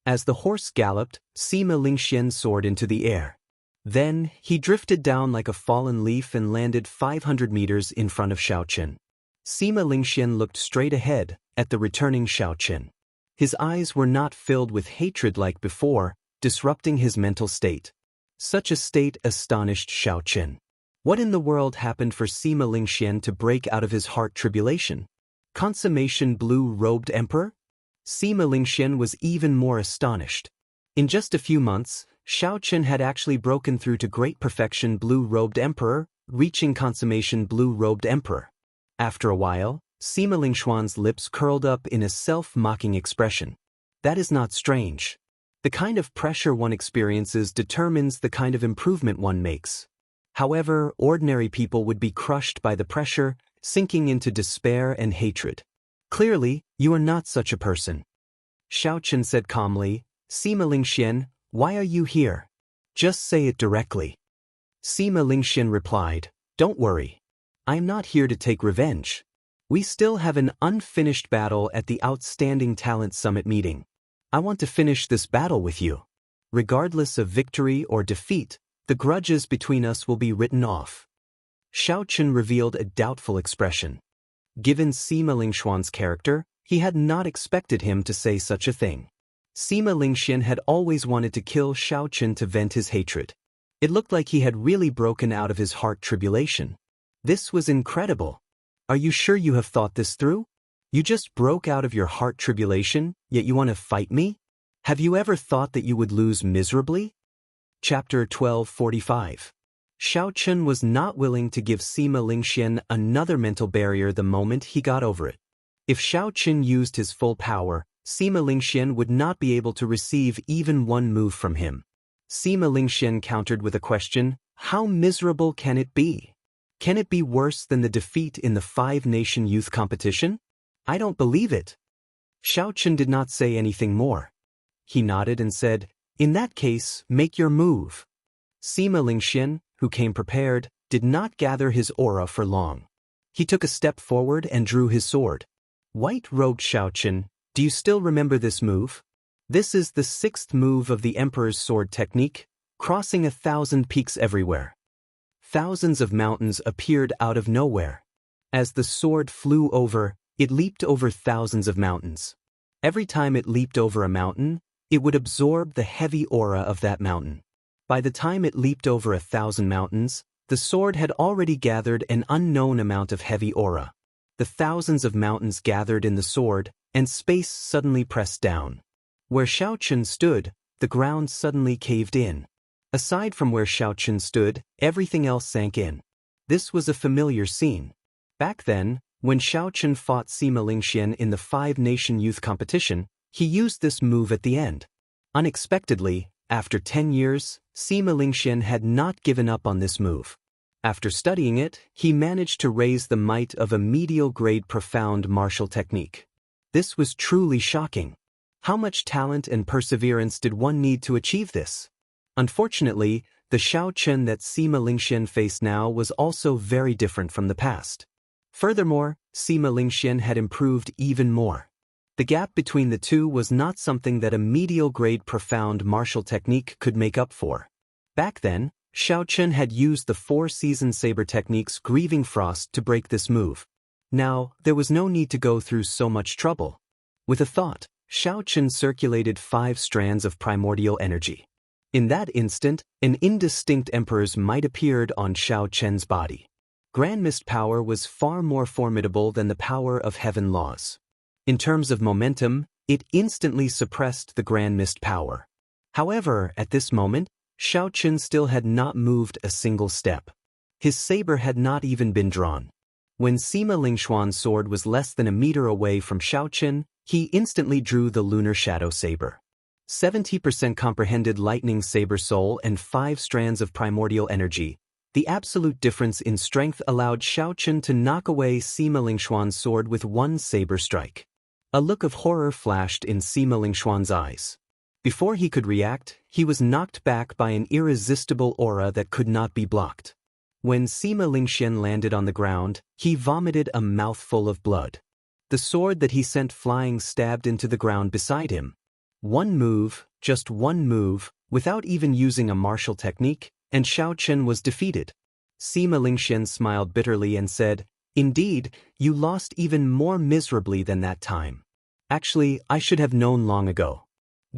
As the horse galloped, Sima Lingxian soared into the air. Then, he drifted down like a fallen leaf and landed 500 meters in front of Xiao Chen. Sima Lingxian looked straight ahead, at the returning Xiao Chen. His eyes were not filled with hatred like before, disrupting his mental state. Such a state astonished Xiao Chen. What in the world happened for Sima Lingxian to break out of his heart tribulation? Consummation blue-robed emperor? Sima Lingxian was even more astonished. In just a few months, Xiao Chen had actually broken through to great perfection blue-robed emperor, reaching consummation blue-robed emperor. After a while, Sima Lingxuan's lips curled up in a self-mocking expression. That is not strange. The kind of pressure one experiences determines the kind of improvement one makes. However, ordinary people would be crushed by the pressure, sinking into despair and hatred. Clearly, you are not such a person. Xiao Chen said calmly, Sima Lingxian, why are you here? Just say it directly. Sima Lingxian replied, don't worry. I am not here to take revenge. We still have an unfinished battle at the Outstanding Talent Summit meeting. I want to finish this battle with you. Regardless of victory or defeat, the grudges between us will be written off. Xiao Chen revealed a doubtful expression. Given Sima Lingxuan's character, he had not expected him to say such a thing. Sima Lingxian had always wanted to kill Xiao Chen to vent his hatred. It looked like he had really broken out of his heart tribulation. This was incredible. Are you sure you have thought this through? You just broke out of your heart tribulation, yet you want to fight me? Have you ever thought that you would lose miserably? Chapter 1245. Xiao Chen was not willing to give Sima Lingxian another mental barrier the moment he got over it. If Xiao Chen used his full power, Sima Lingxian would not be able to receive even one move from him. Sima Lingxian countered with a question, how miserable can it be? Can it be worse than the defeat in the 5-nation youth competition? I don't believe it. Xiao Chen did not say anything more. He nodded and said, in that case, make your move. Sima Lingxian, who came prepared, did not gather his aura for long. He took a step forward and drew his sword. White-robed Xiao Chen, do you still remember this move? This is the 6th move of the Emperor's sword technique, crossing 1,000 peaks everywhere. Thousands of mountains appeared out of nowhere. As the sword flew over, it leaped over thousands of mountains. Every time it leaped over a mountain, it would absorb the heavy aura of that mountain. By the time it leaped over 1,000 mountains, the sword had already gathered an unknown amount of heavy aura. The thousands of mountains gathered in the sword, and space suddenly pressed down. Where Xiaochen stood, the ground suddenly caved in. Aside from where Xiaochen stood, everything else sank in. This was a familiar scene. Back then, when Xiaochen fought Sima Lingxian in the 5-nation youth competition, he used this move at the end. Unexpectedly, after 10 years, Sima Lingxian had not given up on this move. After studying it, he managed to raise the might of a medial-grade profound martial technique. This was truly shocking. How much talent and perseverance did one need to achieve this? Unfortunately, the Xiaochen that Sima Lingxian faced now was also very different from the past. Furthermore, Sima Lingxian had improved even more. The gap between the two was not something that a medial-grade profound martial technique could make up for. Back then, Xiaochen had used the 4-season saber technique's Grieving Frost to break this move. Now, there was no need to go through so much trouble. With a thought, Xiaochen circulated 5 strands of primordial energy. In that instant, an indistinct emperor's might appeared on Xiaochen's body. Grand Mist power was far more formidable than the power of heaven laws. In terms of momentum, it instantly suppressed the Grand Mist power. However, at this moment, Xiaochen still had not moved a single step. His saber had not even been drawn. When Sima Lingxuan's sword was less than a meter away from Xiaochen, he instantly drew the lunar shadow saber. 70% comprehended lightning saber soul and 5 strands of primordial energy. The absolute difference in strength allowed Xiaochen to knock away Sima Lingxuan's sword with one saber strike. A look of horror flashed in Sima Lingxuan's eyes. Before he could react, he was knocked back by an irresistible aura that could not be blocked. When Sima Lingxian landed on the ground, he vomited a mouthful of blood. The sword that he sent flying stabbed into the ground beside him. One move, just one move, without even using a martial technique, and Xiaochen was defeated. Sima Lingxian smiled bitterly and said, "Indeed, you lost even more miserably than that time. Actually, I should have known long ago.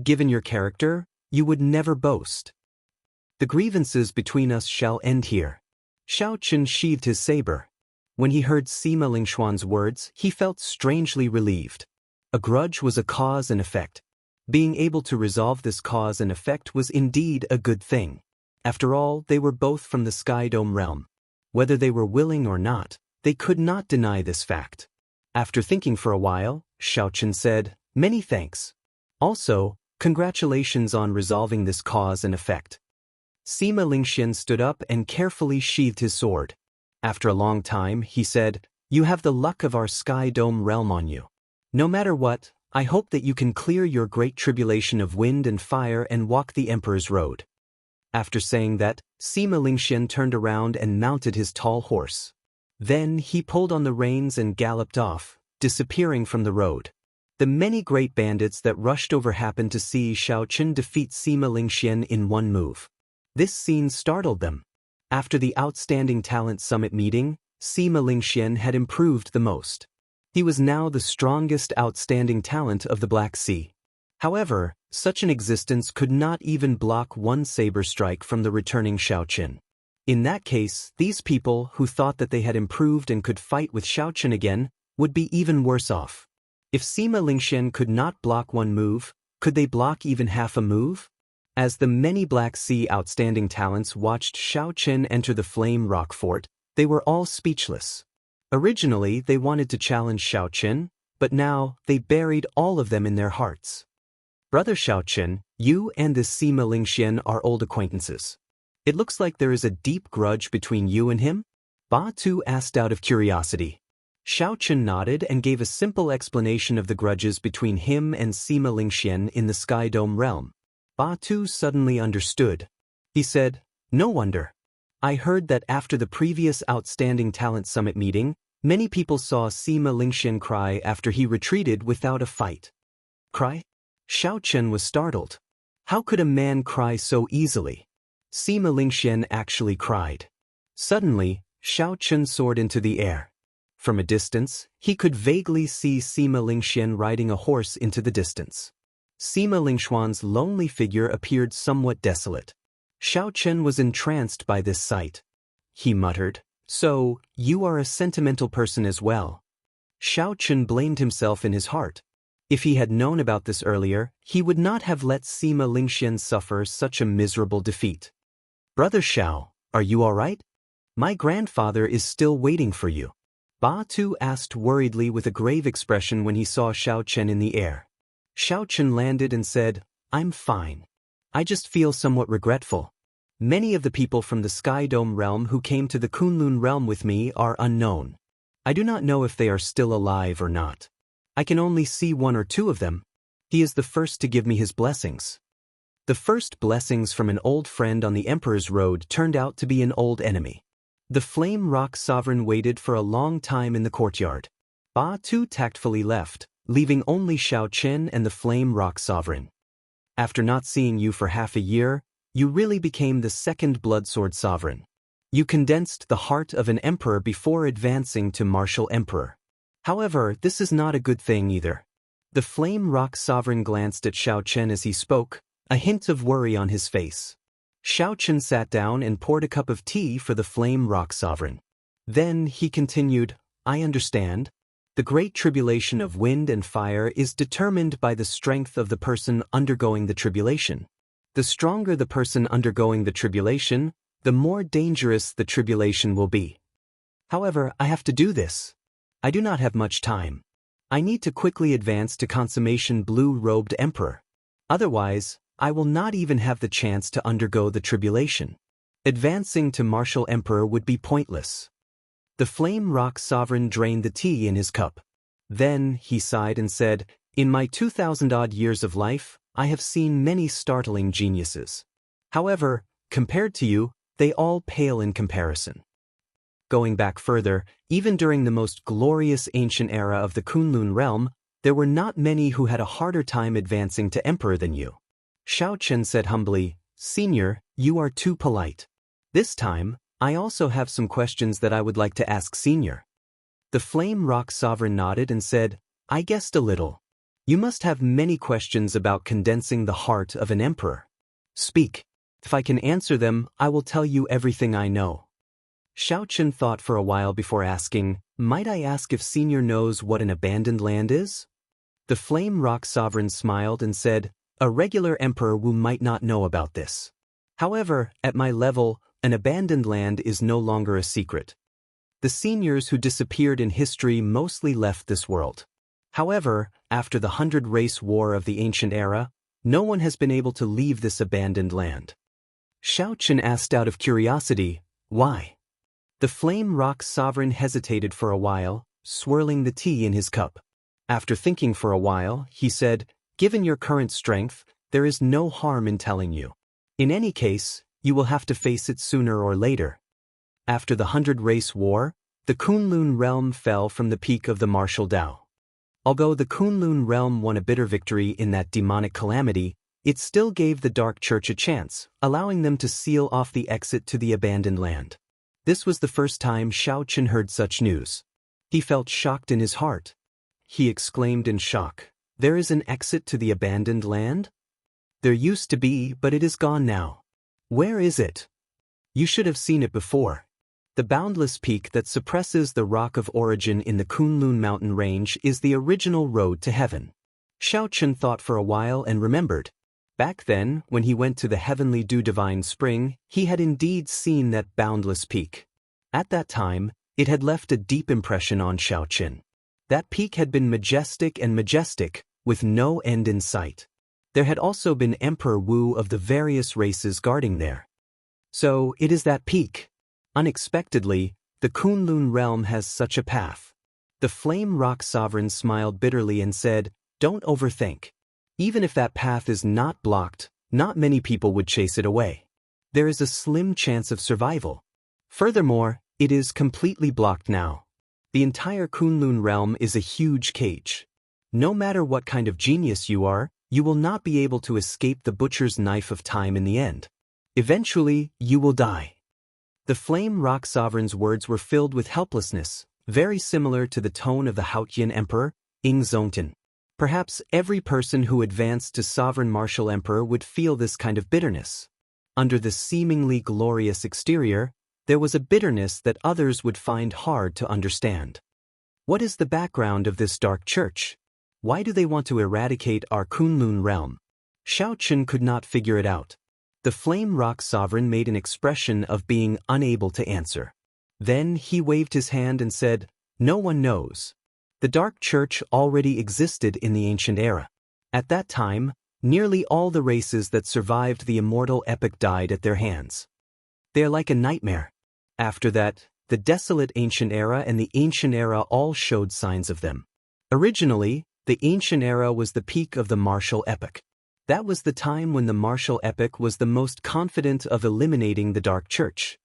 Given your character, you would never boast. The grievances between us shall end here." Xiaochen sheathed his saber. When he heard Sima Lingxuan's words, he felt strangely relieved. A grudge was a cause and effect. Being able to resolve this cause and effect was indeed a good thing. After all, they were both from the Sky Dome realm. Whether they were willing or not, they could not deny this fact. After thinking for a while, Xiaochen said, "Many thanks. Also, congratulations on resolving this cause and effect." Sima Lingxian stood up and carefully sheathed his sword. After a long time, he said, "You have the luck of our Sky Dome realm on you. No matter what, I hope that you can clear your great tribulation of wind and fire and walk the Emperor's road." After saying that, Sima Lingxian turned around and mounted his tall horse. Then he pulled on the reins and galloped off, disappearing from the road. The many great bandits that rushed over happened to see Xiaochen defeat Sima Lingxian in one move. This scene startled them. After the Outstanding Talent Summit meeting, Sima Lingxian had improved the most. He was now the strongest outstanding talent of the Black Sea. However, such an existence could not even block one saber strike from the returning Xiaochen. In that case, these people who thought that they had improved and could fight with Xiaochen again would be even worse off. If Sima Lingxian could not block one move, could they block even half a move? As the many Black Sea outstanding talents watched Xiaochen enter the Flame Rock Fort, they were all speechless. Originally, they wanted to challenge Xiaochen, but now they buried all of them in their hearts. "Brother Xiaochen, you and this Sima Lingxian are old acquaintances. It looks like there is a deep grudge between you and him?" Ba Tu asked out of curiosity. Xiaochen nodded and gave a simple explanation of the grudges between him and Sima Lingxian in the Sky Dome realm. Ba Tu suddenly understood. He said, "No wonder. I heard that after the previous Outstanding Talent Summit meeting, many people saw Sima Lingxian cry after he retreated without a fight." Cry? Xiaochen was startled. How could a man cry so easily? Sima Lingxian actually cried. Suddenly, Xiaochen soared into the air. From a distance, he could vaguely see Sima Lingxian riding a horse into the distance. Sima Lingxuan's lonely figure appeared somewhat desolate. Xiaochen was entranced by this sight. He muttered, "So, you are a sentimental person as well." Xiaochen blamed himself in his heart. If he had known about this earlier, he would not have let Sima Lingxian suffer such a miserable defeat. "Brother Xiao, are you all right? My grandfather is still waiting for you." Ba Tu asked worriedly with a grave expression when he saw Xiaochen in the air. Xiaochen landed and said, "I'm fine. I just feel somewhat regretful. Many of the people from the Sky Dome realm who came to the Kunlun realm with me are unknown. I do not know if they are still alive or not. I can only see one or two of them. He is the first to give me his blessings." The first blessings from an old friend on the Emperor's Road turned out to be an old enemy. The Flame Rock Sovereign waited for a long time in the courtyard. Ba Tu tactfully left, leaving only Xiaochen and the Flame Rock Sovereign. "After not seeing you for half a year, you really became the second Bloodsword Sovereign. You condensed the heart of an emperor before advancing to martial emperor. However, this is not a good thing either." The Flame Rock Sovereign glanced at Xiaochen as he spoke, a hint of worry on his face. Xiaochen sat down and poured a cup of tea for the Flame Rock Sovereign. Then he continued, "I understand. The great tribulation of wind and fire is determined by the strength of the person undergoing the tribulation. The stronger the person undergoing the tribulation, the more dangerous the tribulation will be. However, I have to do this. I do not have much time. I need to quickly advance to consummation blue-robed emperor. Otherwise, I will not even have the chance to undergo the tribulation. Advancing to martial emperor would be pointless." The Flame Rock Sovereign drained the tea in his cup. Then he sighed and said, "In my 2,000-odd years of life, I have seen many startling geniuses. However, compared to you, they all pale in comparison. Going back further, even during the most glorious ancient era of the Kunlun realm, there were not many who had a harder time advancing to emperor than you." Xiaochen said humbly, "Senior, you are too polite. This time, I also have some questions that I would like to ask Senior." The Flame Rock Sovereign nodded and said, "I guessed a little. You must have many questions about condensing the heart of an emperor. Speak. If I can answer them, I will tell you everything I know." Xiaochen thought for a while before asking, "Might I ask if Senior knows what an abandoned land is?" The Flame Rock Sovereign smiled and said, "A regular emperor who might not know about this. However, at my level, an abandoned land is no longer a secret. The seniors who disappeared in history mostly left this world. However, after the 100-Race War of the ancient era, no one has been able to leave this abandoned land." Xiaochen asked out of curiosity, "Why?" The Flame Rock Sovereign hesitated for a while, swirling the tea in his cup. After thinking for a while, he said, "Given your current strength, there is no harm in telling you. In any case, you will have to face it sooner or later. After the 100-Race War, the Kunlun realm fell from the peak of the martial Dao. Although the Kunlun realm won a bitter victory in that demonic calamity, it still gave the Dark Church a chance, allowing them to seal off the exit to the abandoned land. This was the first time Xiaochen heard such news. He felt shocked in his heart. He exclaimed in shock, "There is an exit to the abandoned land? There used to be, but it is gone now. Where is it? You should have seen it before. The boundless peak that suppresses the rock of origin in the Kunlun mountain range is the original road to heaven." Xiaochen thought for a while and remembered. Back then, when he went to the heavenly dew divine spring, he had indeed seen that boundless peak. At that time, it had left a deep impression on Xiaochen. That peak had been majestic and majestic, with no end in sight. There had also been Emperor Wu of the various races guarding there. So, it is that peak. Unexpectedly, the Kunlun realm has such a path. The Flame Rock Sovereign smiled bitterly and said, "Don't overthink. Even if that path is not blocked, not many people would chase it away. There is a slim chance of survival. Furthermore, it is completely blocked now. The entire Kunlun realm is a huge cage. No matter what kind of genius you are, you will not be able to escape the butcher's knife of time in the end. Eventually, you will die. The Flame Rock Sovereign's words were filled with helplessness, very similar to the tone of the Haotian Emperor, Ing Zongtan. Perhaps every person who advanced to Sovereign Martial Emperor would feel this kind of bitterness. Under the seemingly glorious exterior, there was a bitterness that others would find hard to understand. What is the background of this dark church? Why do they want to eradicate our Kunlun realm? Xiao Chen could not figure it out. The Flame Rock Sovereign made an expression of being unable to answer. Then he waved his hand and said, "No one knows." The Dark Church already existed in the ancient era. At that time, nearly all the races that survived the immortal epoch died at their hands. They are like a nightmare. After that, the desolate ancient era and the ancient era all showed signs of them. Originally, the ancient era was the peak of the martial epoch. That was the time when the martial epoch was the most confident of eliminating the Dark Church.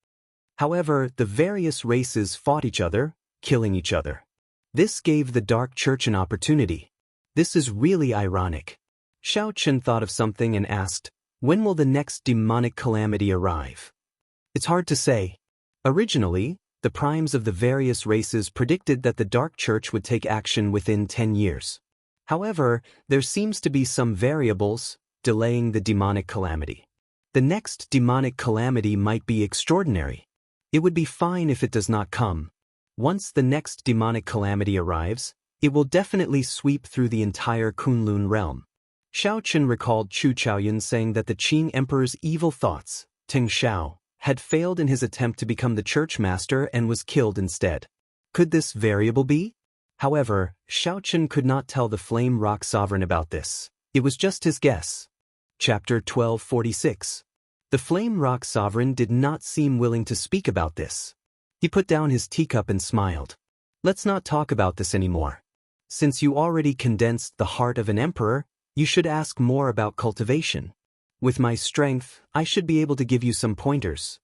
However, the various races fought each other, killing each other. This gave the Dark Church an opportunity. This is really ironic. Xiao Chen thought of something and asked, "When will the next demonic calamity arrive?" It's hard to say. Originally, the primes of the various races predicted that the Dark Church would take action within 10 years. However, there seems to be some variables delaying the demonic calamity. The next demonic calamity might be extraordinary. It would be fine if it does not come. Once the next demonic calamity arrives, it will definitely sweep through the entire Kunlun realm. Xiao Chen recalled Chu Chaoyun saying that the Qing Emperor's evil thoughts, Ting Xiao, had failed in his attempt to become the church master and was killed instead. Could this variable be? However, Xiao Chen could not tell the Flame Rock Sovereign about this. It was just his guess. Chapter 1246. The Flame Rock Sovereign did not seem willing to speak about this. He put down his teacup and smiled. "Let's not talk about this anymore. Since you already condensed the heart of an emperor, you should ask more about cultivation. With my strength, I should be able to give you some pointers."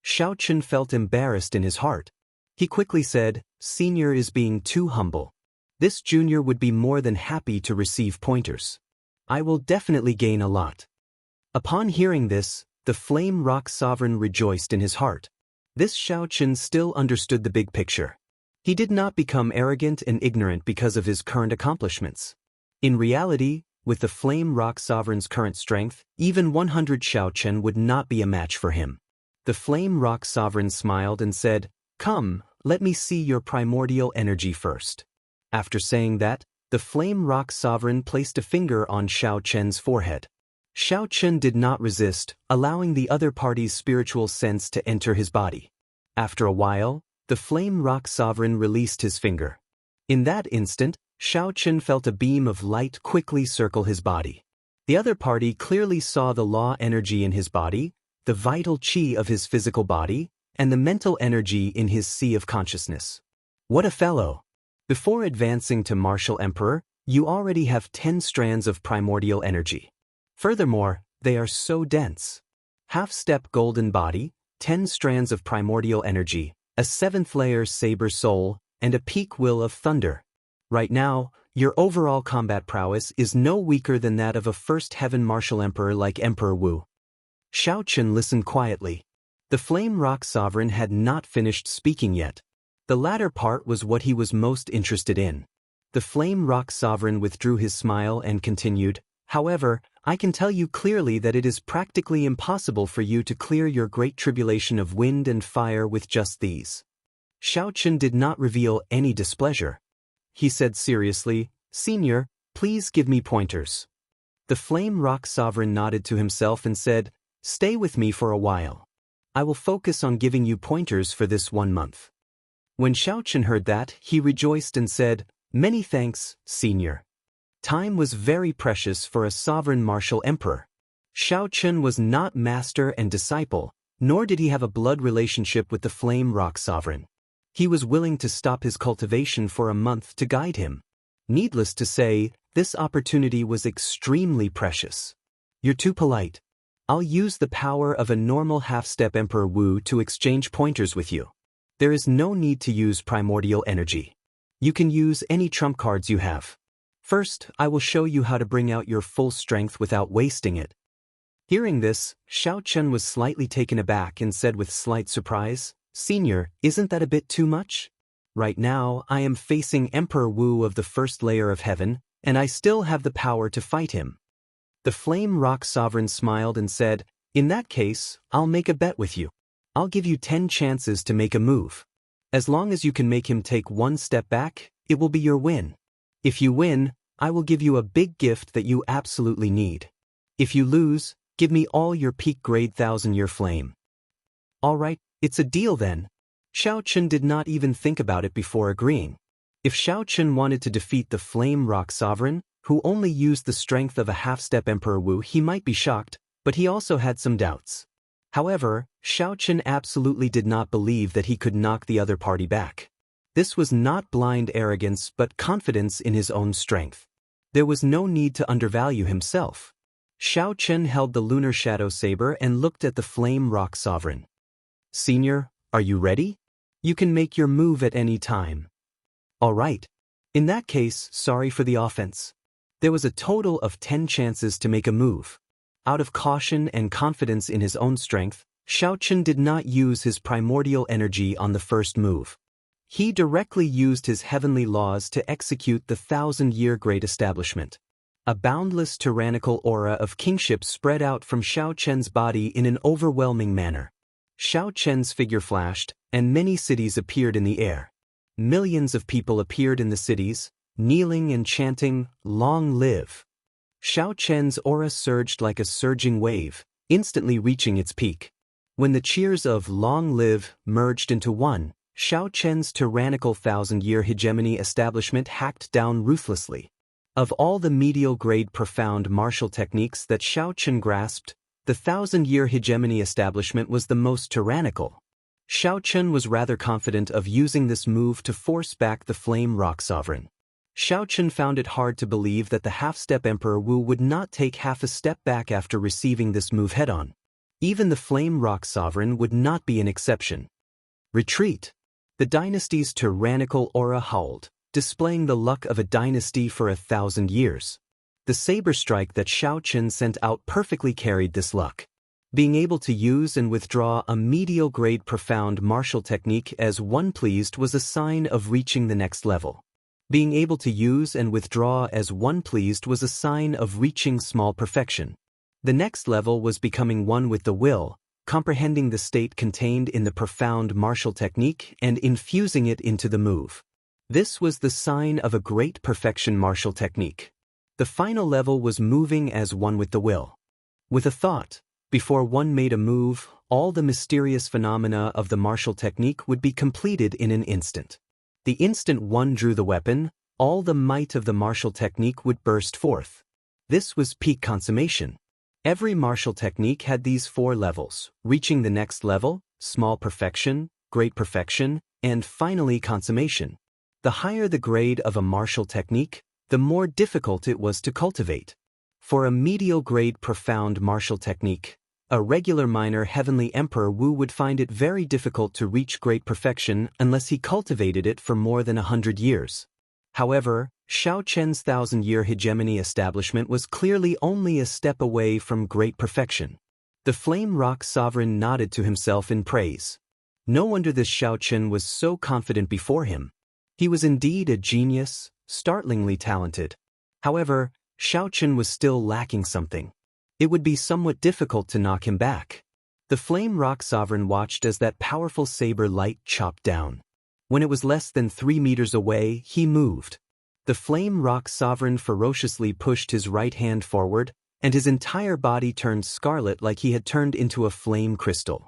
Xiao Chen felt embarrassed in his heart. He quickly said, "Senior is being too humble. This junior would be more than happy to receive pointers. I will definitely gain a lot." Upon hearing this, the Flame Rock Sovereign rejoiced in his heart. This Xiao Chen still understood the big picture. He did not become arrogant and ignorant because of his current accomplishments. In reality, with the Flame Rock Sovereign's current strength, even 100 Xiao Chen would not be a match for him. The Flame Rock Sovereign smiled and said, "Come, let me see your primordial energy first." After saying that, the Flame Rock Sovereign placed a finger on Xiao Chen's forehead. Xiao Chen did not resist, allowing the other party's spiritual sense to enter his body. After a while, the Flame Rock Sovereign released his finger. In that instant, Xiao Chen felt a beam of light quickly circle his body. The other party clearly saw the law energy in his body, the vital qi of his physical body, and the mental energy in his sea of consciousness. What a fellow! Before advancing to Martial Emperor, you already have 10 strands of primordial energy. Furthermore, they are so dense. Half-step golden body, 10 strands of primordial energy, a 7th-layer saber soul, and a peak will of thunder. Right now, your overall combat prowess is no weaker than that of a first heaven martial emperor like Emperor Wu. Xiao Chen listened quietly. The Flame Rock Sovereign had not finished speaking yet. The latter part was what he was most interested in. The Flame Rock Sovereign withdrew his smile and continued, "However, I can tell you clearly that it is practically impossible for you to clear your great tribulation of wind and fire with just these." Xiao Chen did not reveal any displeasure. He said seriously, "Senior, please give me pointers." The Flame Rock Sovereign nodded to himself and said, "Stay with me for a while. I will focus on giving you pointers for this 1 month." When Xiao Chen heard that, he rejoiced and said, "Many thanks, Senior." Time was very precious for a sovereign martial emperor. Xiao Chen was not master and disciple, nor did he have a blood relationship with the Flame Rock Sovereign. He was willing to stop his cultivation for a month to guide him. Needless to say, this opportunity was extremely precious. "You're too polite. I'll use the power of a normal half-step Emperor Wu to exchange pointers with you. There is no need to use primordial energy. You can use any trump cards you have. First, I will show you how to bring out your full strength without wasting it." Hearing this, Xiao Chen was slightly taken aback and said with slight surprise, "Senior, isn't that a bit too much? Right now, I am facing Emperor Wu of the first layer of heaven, and I still have the power to fight him." The Flame Rock Sovereign smiled and said, "In that case, I'll make a bet with you. I'll give you 10 chances to make a move. As long as you can make him take one step back, it will be your win. If you win, I will give you a big gift that you absolutely need. If you lose, give me all your peak grade 1000-year flame." "All right, it's a deal then." Xiao Chen did not even think about it before agreeing. If Xiao Chen wanted to defeat the Flame Rock Sovereign, who only used the strength of a half-step Emperor Wu, he might be shocked, but he also had some doubts. However, Xiao Chen absolutely did not believe that he could knock the other party back. This was not blind arrogance but confidence in his own strength. There was no need to undervalue himself. Xiao Chen held the Lunar Shadow Saber and looked at the Flame Rock Sovereign. "Senior, are you ready? You can make your move at any time." "All right. In that case, sorry for the offense." There was a total of 10 chances to make a move. Out of caution and confidence in his own strength, Xiao Chen did not use his primordial energy on the first move. He directly used his heavenly laws to execute the 1000-year great establishment. A boundless tyrannical aura of kingship spread out from Xiao Chen's body in an overwhelming manner. Xiao Chen's figure flashed, and many cities appeared in the air. Millions of people appeared in the cities, kneeling and chanting, "Long live." Xiao Chen's aura surged like a surging wave, instantly reaching its peak. When the cheers of "Long live" merged into one, Xiao Chen's tyrannical 1000-year hegemony establishment hacked down ruthlessly. Of all the medial-grade profound martial techniques that Xiao Chen grasped, the 1000-year hegemony establishment was the most tyrannical. Xiao Chen was rather confident of using this move to force back the Flame Rock Sovereign. Xiao Chen found it hard to believe that the half-step Emperor Wu would not take half a step back after receiving this move head-on. Even the Flame Rock Sovereign would not be an exception. "Retreat!" The dynasty's tyrannical aura howled, displaying the luck of a dynasty for 1000 years. The saber strike that Xiao Chen sent out perfectly carried this luck. Being able to use and withdraw a medial-grade profound martial technique as one pleased was a sign of reaching the next level. Being able to use and withdraw as one pleased was a sign of reaching small perfection. The next level was becoming one with the will, comprehending the state contained in the profound martial technique and infusing it into the move. This was the sign of a great perfection martial technique. The final level was moving as one with the will. With a thought, before one made a move, all the mysterious phenomena of the martial technique would be completed in an instant. The instant one drew the weapon, all the might of the martial technique would burst forth. This was peak consummation. Every martial technique had these 4 levels, reaching the next level, small perfection, great perfection, and finally consummation. The higher the grade of a martial technique, the more difficult it was to cultivate. For a medial grade profound martial technique, a regular minor heavenly Emperor Wu would find it very difficult to reach great perfection unless he cultivated it for more than 100 years. However, Xiao Chen's 1000-year hegemony establishment was clearly only a step away from great perfection. The Flame Rock Sovereign nodded to himself in praise. No wonder this Xiao Chen was so confident before him. He was indeed a genius, startlingly talented. However, Xiao Chen was still lacking something. It would be somewhat difficult to knock him back. The Flame Rock Sovereign watched as that powerful saber light chopped down. When it was less than 3 meters away, he moved. The Flame Rock Sovereign ferociously pushed his right hand forward, and his entire body turned scarlet like he had turned into a flame crystal.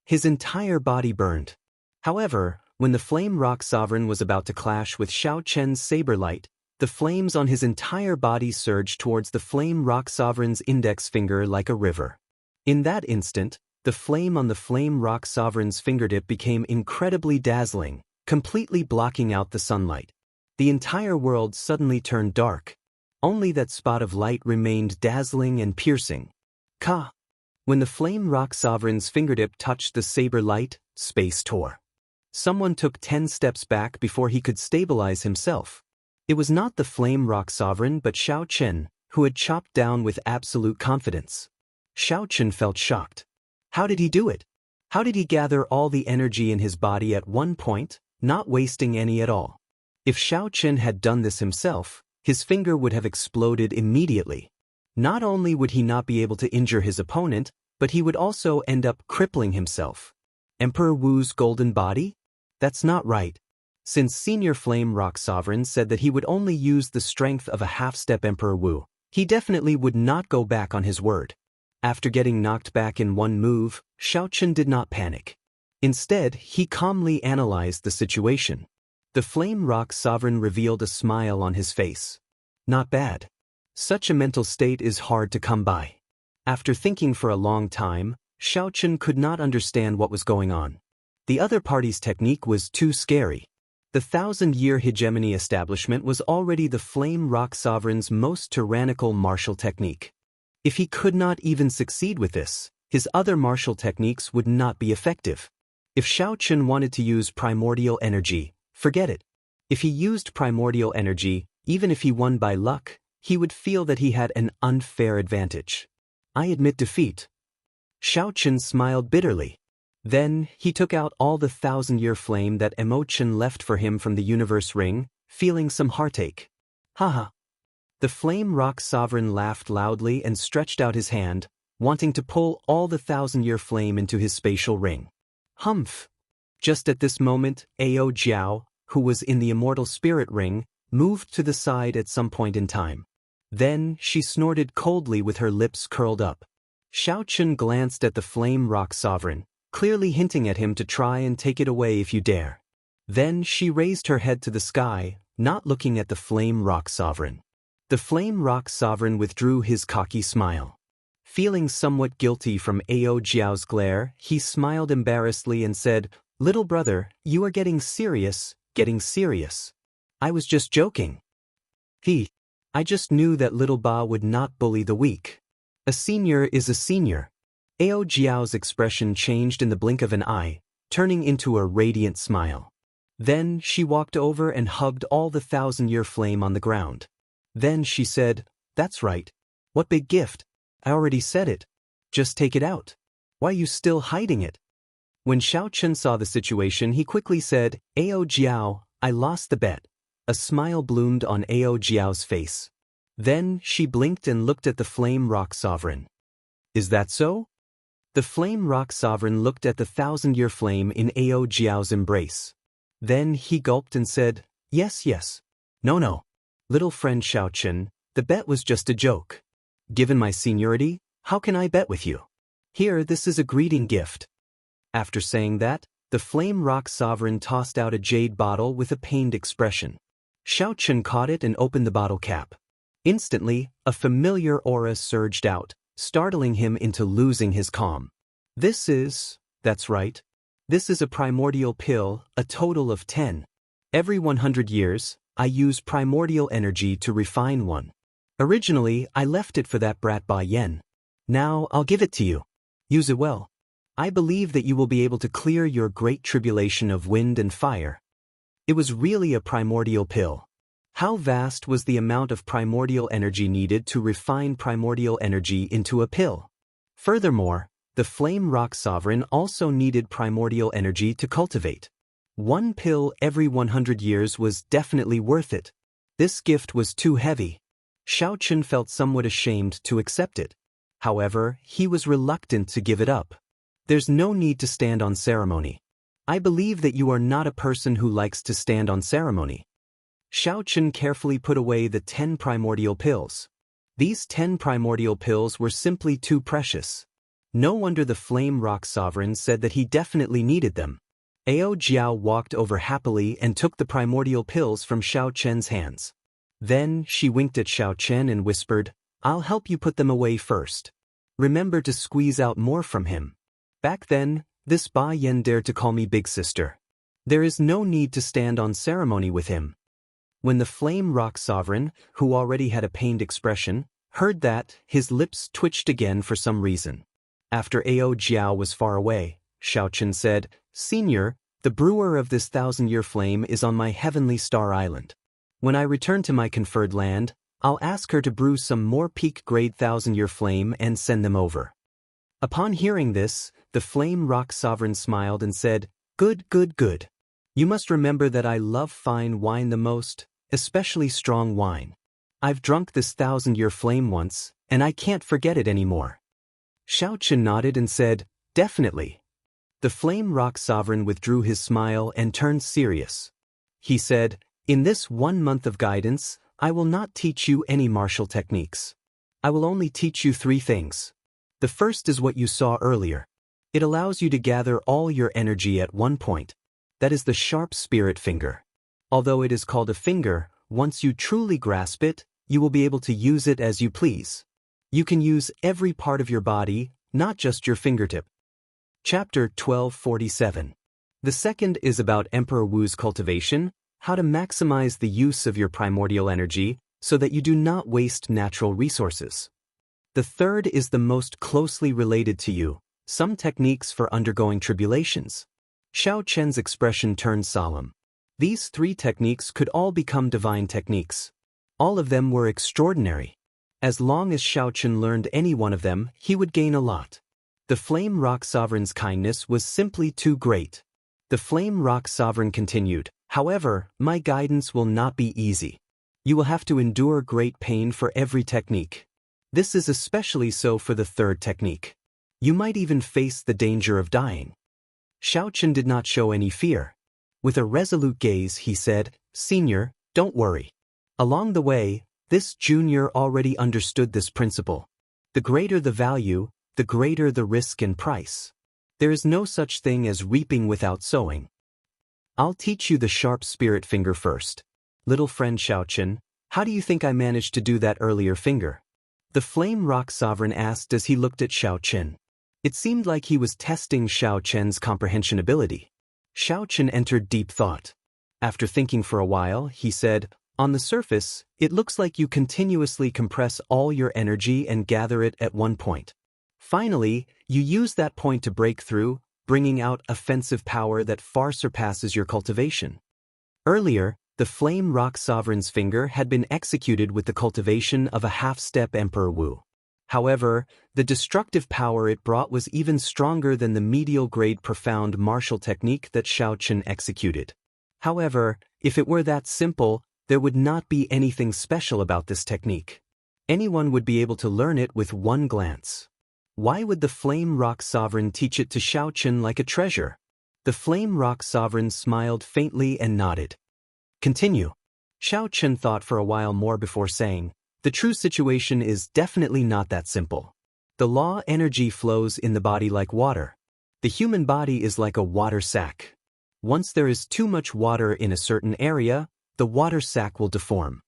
His entire body burned. However, when the Flame Rock Sovereign was about to clash with Xiao Chen's saber light, the flames on his entire body surged towards the Flame Rock Sovereign's index finger like a river. In that instant, the flame on the Flame Rock Sovereign's fingertip became incredibly dazzling, completely blocking out the sunlight. The entire world suddenly turned dark. Only that spot of light remained dazzling and piercing. Ka! When the Flame Rock Sovereign's fingertip touched the saber light, space tore. Someone took 10 steps back before he could stabilize himself. It was not the Flame Rock Sovereign but Xiao Chen, who had chopped down with absolute confidence. Xiaochen felt shocked. How did he do it? How did he gather all the energy in his body at one point, not wasting any at all? If Xiaochen had done this himself, his finger would have exploded immediately. Not only would he not be able to injure his opponent, but he would also end up crippling himself. Emperor Wu's golden body? That's not right. Since Senior Flame Rock Sovereign said that he would only use the strength of a half-step Emperor Wu, he definitely would not go back on his word. After getting knocked back in one move, Xiaochen did not panic. Instead, he calmly analyzed the situation. The Flame Rock Sovereign revealed a smile on his face. Not bad. Such a mental state is hard to come by. After thinking for a long time, Xiaochen could not understand what was going on. The other party's technique was too scary. The 1,000-year hegemony establishment was already the Flame Rock Sovereign's most tyrannical martial technique. If he could not even succeed with this, his other martial techniques would not be effective. If Xiaochen wanted to use primordial energy, forget it. If he used primordial energy, even if he won by luck, he would feel that he had an unfair advantage. I admit defeat. Xiaochen smiled bitterly. Then, he took out all the 1,000-year flame that Emotion left for him from the universe ring, feeling some heartache. Haha. The Flame Rock Sovereign laughed loudly and stretched out his hand, wanting to pull all the 1,000-year flame into his spatial ring. Humph. Just at this moment, Ao Jiao, who was in the Immortal Spirit Ring, moved to the side at some point in time. Then, she snorted coldly with her lips curled up. Xiaochen glanced at the Flame Rock Sovereign, clearly hinting at him to try and take it away if you dare. Then she raised her head to the sky, not looking at the Flame Rock Sovereign. The Flame Rock Sovereign withdrew his cocky smile. Feeling somewhat guilty from Ao Jiao's glare, he smiled embarrassedly and said, "Little brother, you are getting serious. I was just joking." I just knew that little Ba would not bully the weak. A senior is a senior. Ao Jiao's expression changed in the blink of an eye, turning into a radiant smile. Then she walked over and hugged all the 1,000-year flame on the ground. Then she said, "That's right. What big gift. I already said it. Just take it out. Why are you still hiding it?" When Xiaochen saw the situation, he quickly said, "Ao Jiao, I lost the bet." A smile bloomed on Ao Jiao's face. Then she blinked and looked at the Flame Rock Sovereign. "Is that so?" The Flame Rock Sovereign looked at the 1,000-year flame in Ao Jiao's embrace. Then he gulped and said, Yes. No. Little friend Xiaochen, the bet was just a joke. Given my seniority, how can I bet with you? Here, this is a greeting gift." After saying that, the Flame Rock Sovereign tossed out a jade bottle with a pained expression. Xiaochen caught it and opened the bottle cap. Instantly, a familiar aura surged out, startling him into losing his calm. That's right. This is a primordial pill, a total of 10. Every 100 years, I use primordial energy to refine one. Originally, I left it for that brat Ba Yen. Now, I'll give it to you. Use it well. I believe that you will be able to clear your great tribulation of wind and fire. It was really a primordial pill. How vast was the amount of primordial energy needed to refine primordial energy into a pill? Furthermore, the Flame Rock Sovereign also needed primordial energy to cultivate. One pill every 100 years was definitely worth it. This gift was too heavy. Xiaochen felt somewhat ashamed to accept it. However, he was reluctant to give it up. There's no need to stand on ceremony. I believe that you are not a person who likes to stand on ceremony. Xiaochen carefully put away the 10 primordial pills. These 10 primordial pills were simply too precious. No wonder the Flame Rock Sovereign said that he definitely needed them. Ao Jiao walked over happily and took the primordial pills from Xiaochen's hands. Then she winked at Xiaochen and whispered, "I'll help you put them away first. Remember to squeeze out more from him." Back then, this Ba Yen dared to call me big sister. There is no need to stand on ceremony with him. When the Flame Rock Sovereign, who already had a pained expression, heard that, his lips twitched again for some reason. After Ao Jiao was far away, Xiaochen said, "Senior, the brewer of this 1,000-year flame is on my heavenly star island. When I return to my conferred land, I'll ask her to brew some more peak-grade 1,000-year flame and send them over." Upon hearing this, the Flame Rock Sovereign smiled and said, "Good, good, good. You must remember that I love fine wine the most, especially strong wine. I've drunk this 1,000-year flame once, and I can't forget it anymore." Xiaochen nodded and said, "Definitely." The Flame Rock Sovereign withdrew his smile and turned serious. He said, "In this 1 month of guidance, I will not teach you any martial techniques. I will only teach you 3 things. The first is what you saw earlier. It allows you to gather all your energy at one point. That is the sharp spirit finger. Although it is called a finger, once you truly grasp it, you will be able to use it as you please. You can use every part of your body, not just your fingertip." Chapter 1247. The second is about Emperor Wu's cultivation, how to maximize the use of your primordial energy so that you do not waste natural resources. The third is the most closely related to you, some techniques for undergoing tribulations. Xiaochen's expression turned solemn. These 3 techniques could all become divine techniques. All of them were extraordinary. As long as Xiaochen learned any one of them, he would gain a lot. The Flame Rock Sovereign's kindness was simply too great. The Flame Rock Sovereign continued, "However, my guidance will not be easy. You will have to endure great pain for every technique. This is especially so for the third technique. You might even face the danger of dying." Xiaochen did not show any fear. With a resolute gaze, he said, "Senior, don't worry." Along the way, this junior already understood this principle. The greater the value, the greater the risk and price. There is no such thing as reaping without sowing. I'll teach you the sharp spirit finger first. Little friend Xiaochen, how do you think I managed to do that earlier finger? The Flame Rock Sovereign asked as he looked at Xiaochen. It seemed like he was testing Xiaochen's comprehension ability. Xiaochen entered deep thought. After thinking for a while, he said, "On the surface, it looks like you continuously compress all your energy and gather it at one point. Finally, you use that point to break through, bringing out offensive power that far surpasses your cultivation." Earlier, the Flame Rock Sovereign's finger had been executed with the cultivation of a half-step Emperor Wu. However, the destructive power it brought was even stronger than the medial-grade profound martial technique that Xiaochen executed. However, if it were that simple, there would not be anything special about this technique. Anyone would be able to learn it with one glance. Why would the Flame Rock Sovereign teach it to Xiaochen like a treasure? The Flame Rock Sovereign smiled faintly and nodded. "Continue." Xiaochen thought for a while more before saying, "The true situation is definitely not that simple. The law energy flows in the body like water. The human body is like a water sack. Once there is too much water in a certain area, the water sack will deform.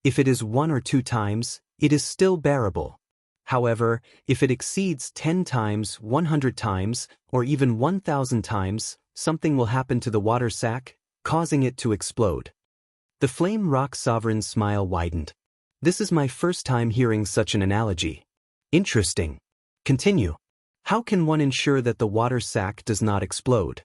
If it is 1 or 2 times, it is still bearable. However, if it exceeds 10 times, 100 times, or even 1,000 times, something will happen to the water sack, causing it to explode." The Flame Rock Sovereign's smile widened. "This is my first time hearing such an analogy. Interesting. Continue. How can one ensure that the water sack does not explode?"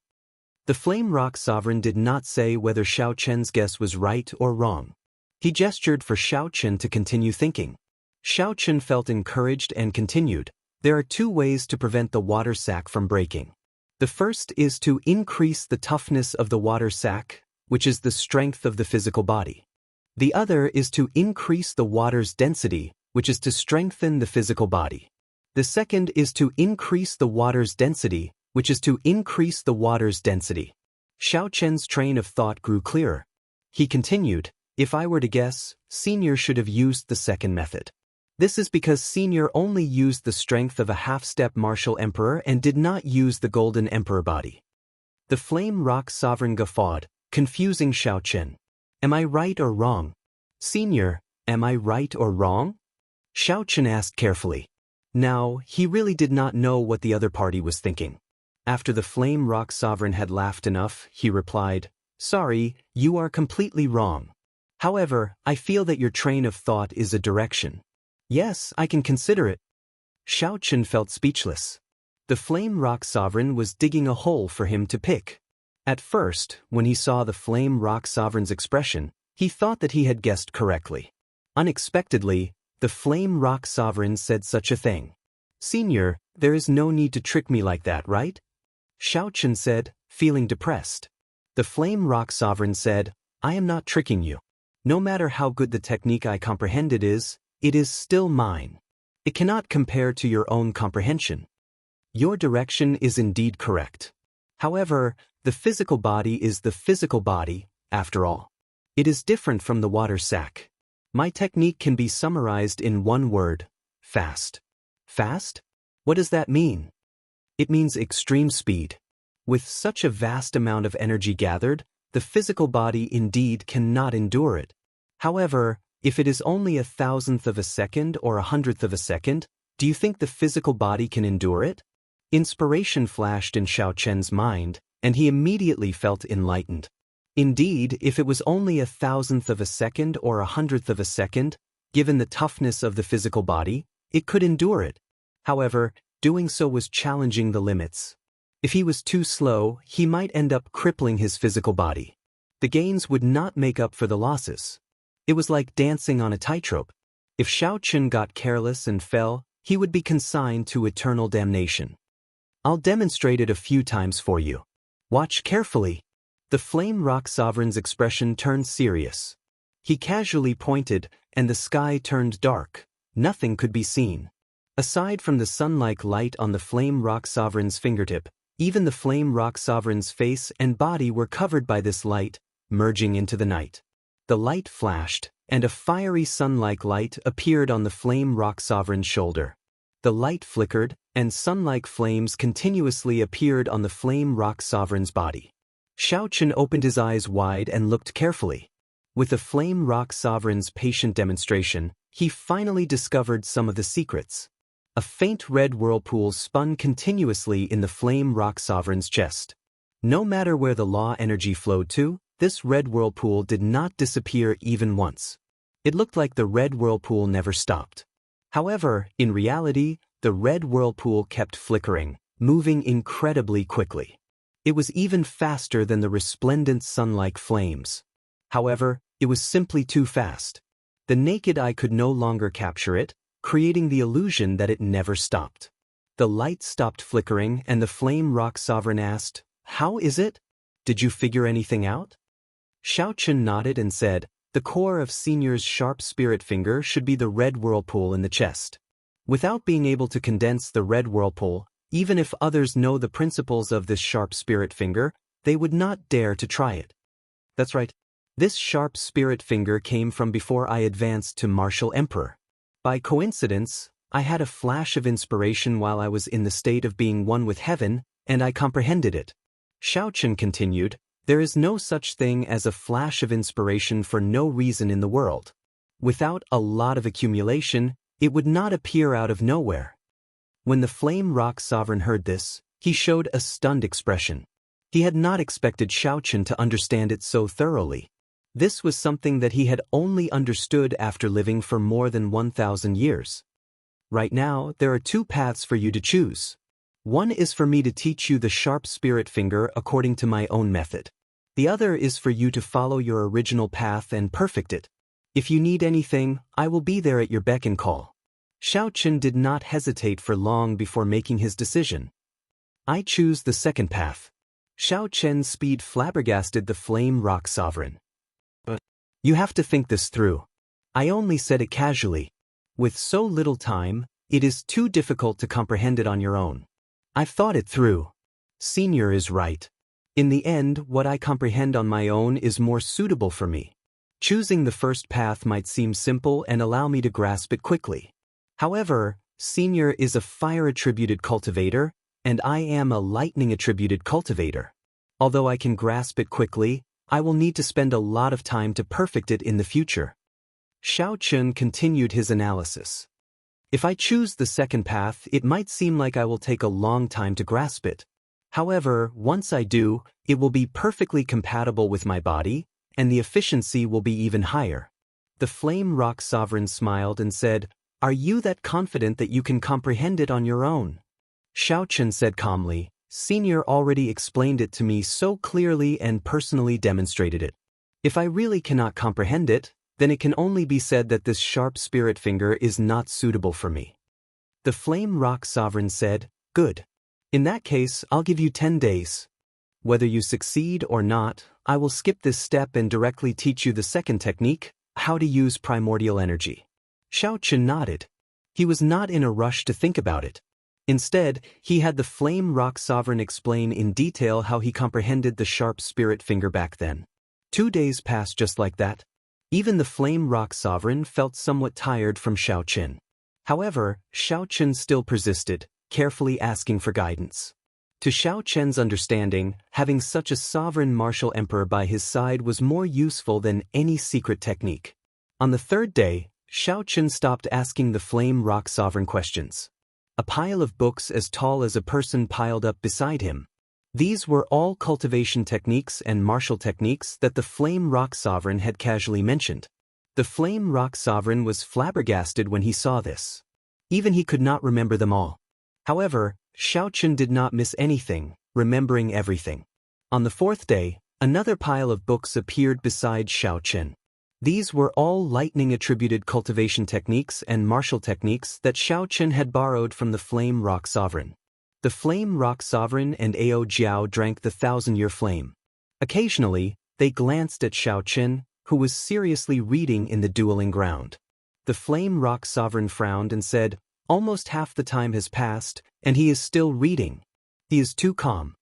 The Flame Rock Sovereign did not say whether Xiaochen's guess was right or wrong. He gestured for Xiaochen to continue thinking. Xiaochen felt encouraged and continued, "There are 2 ways to prevent the water sack from breaking. The first is to increase the toughness of the water sack, which is the strength of the physical body. The other is to increase the water's density, which is to strengthen the physical body. The second is to increase the water's density, which is to increase the water's density." Xiaochen's train of thought grew clearer. He continued, "If I were to guess, Senior should have used the second method. This is because Senior only used the strength of a half-step martial emperor and did not use the golden emperor body." The Flame Rock Sovereign guffawed, confusing Xiaochen. "Am I right or wrong? Senior, am I right or wrong?" Xiaochen asked carefully. Now, he really did not know what the other party was thinking. After the Flame Rock Sovereign had laughed enough, he replied, "Sorry, you are completely wrong. However, I feel that your train of thought is a direction. Yes, I can consider it." Xiaochen felt speechless. The Flame Rock Sovereign was digging a hole for him to pick. At first, when he saw the Flame Rock Sovereign's expression, he thought that he had guessed correctly. Unexpectedly, the Flame Rock Sovereign said such a thing. Senior, there is no need to trick me like that, right? Xiaochen said, feeling depressed. The Flame Rock Sovereign said, I am not tricking you. No matter how good the technique I comprehended is, it is still mine. It cannot compare to your own comprehension. Your direction is indeed correct. However, the physical body is the physical body, after all. It is different from the water sack. My technique can be summarized in one word: fast. Fast? What does that mean? It means extreme speed. With such a vast amount of energy gathered, the physical body indeed cannot endure it. However, if it is only 1,000th of a second or 100th of a second, do you think the physical body can endure it? Inspiration flashed in Xiaochen's mind, and he immediately felt enlightened. Indeed, if it was only 1,000th of a second or 100th of a second, given the toughness of the physical body, it could endure it. However, doing so was challenging the limits. If he was too slow, he might end up crippling his physical body. The gains would not make up for the losses. It was like dancing on a tightrope. If Xiaochen got careless and fell, he would be consigned to eternal damnation. I'll demonstrate it a few times for you. Watch carefully. The Flame Rock Sovereign's expression turned serious. He casually pointed, and the sky turned dark. Nothing could be seen. Aside from the sun-like light on the Flame Rock Sovereign's fingertip, even the Flame Rock Sovereign's face and body were covered by this light, merging into the night. The light flashed, and a fiery sun-like light appeared on the Flame Rock Sovereign's shoulder. The light flickered, and sun-like flames continuously appeared on the Flame Rock Sovereign's body. Xiaochen opened his eyes wide and looked carefully. With the Flame Rock Sovereign's patient demonstration, he finally discovered some of the secrets. A faint red whirlpool spun continuously in the Flame Rock Sovereign's chest. No matter where the law energy flowed to, this red whirlpool did not disappear even once. It looked like the red whirlpool never stopped. However, in reality, the red whirlpool kept flickering, moving incredibly quickly. It was even faster than the resplendent sun-like flames. However, it was simply too fast. The naked eye could no longer capture it, creating the illusion that it never stopped. The light stopped flickering, and the Flame Rock Sovereign asked, "How is it? Did you figure anything out?" Xiaochen nodded and said, "The core of Senior's sharp spirit finger should be the red whirlpool in the chest. Without being able to condense the red whirlpool, even if others know the principles of this sharp spirit finger, they would not dare to try it." That's right. This sharp spirit finger came from before I advanced to Martial Emperor. By coincidence, I had a flash of inspiration while I was in the state of being one with heaven, and I comprehended it. Xiaochen continued, "There is no such thing as a flash of inspiration for no reason in the world. Without a lot of accumulation, it would not appear out of nowhere." When the Flame Rock Sovereign heard this, he showed a stunned expression. He had not expected Xiaochen to understand it so thoroughly. This was something that he had only understood after living for more than 1,000 years. Right now, there are two paths for you to choose. One is for me to teach you the sharp spirit finger according to my own method. The other is for you to follow your original path and perfect it. If you need anything, I will be there at your beck and call. Xiaochen did not hesitate for long before making his decision. "I choose the second path." Xiaochen's speed flabbergasted the Flame Rock Sovereign. "But you have to think this through. I only said it casually. With so little time, it is too difficult to comprehend it on your own. I've thought it through. Senior is right. In the end, what I comprehend on my own is more suitable for me. Choosing the first path might seem simple and allow me to grasp it quickly. However, Senior is a fire-attributed cultivator, and I am a lightning-attributed cultivator. Although I can grasp it quickly, I will need to spend a lot of time to perfect it in the future." Xiaochen continued his analysis. "If I choose the second path, it might seem like I will take a long time to grasp it. However, once I do, it will be perfectly compatible with my body, and the efficiency will be even higher." The Flame Rock Sovereign smiled and said, "Are you that confident that you can comprehend it on your own?" Xiaochen said calmly, "Senior already explained it to me so clearly and personally demonstrated it. If I really cannot comprehend it, then it can only be said that this sharp spirit finger is not suitable for me." The Flame Rock Sovereign said, "Good. In that case, I'll give you 10 days. Whether you succeed or not, I will skip this step and directly teach you the second technique, how to use primordial energy." Xiaochen nodded. He was not in a rush to think about it. Instead, he had the Flame Rock Sovereign explain in detail how he comprehended the sharp spirit finger back then. 2 days passed just like that. Even the Flame Rock Sovereign felt somewhat tired from Xiaochen. However, Xiaochen still persisted, carefully asking for guidance. To Xiaochen's understanding, having such a sovereign martial emperor by his side was more useful than any secret technique. On the 3rd day, Xiaochen stopped asking the Flame Rock Sovereign questions. A pile of books as tall as a person piled up beside him. These were all cultivation techniques and martial techniques that the Flame Rock Sovereign had casually mentioned. The Flame Rock Sovereign was flabbergasted when he saw this. Even he could not remember them all. However, Xiaochen did not miss anything, remembering everything. On the 4th day, another pile of books appeared beside Xiaochen. These were all lightning-attributed cultivation techniques and martial techniques that Xiaochen had borrowed from the Flame Rock Sovereign. The Flame Rock Sovereign and Ao Jiao drank the 1,000-year flame. Occasionally, they glanced at Xiaochen, who was seriously reading in the dueling ground. The Flame Rock Sovereign frowned and said, "Almost half the time has passed, and he is still reading. He is too calm."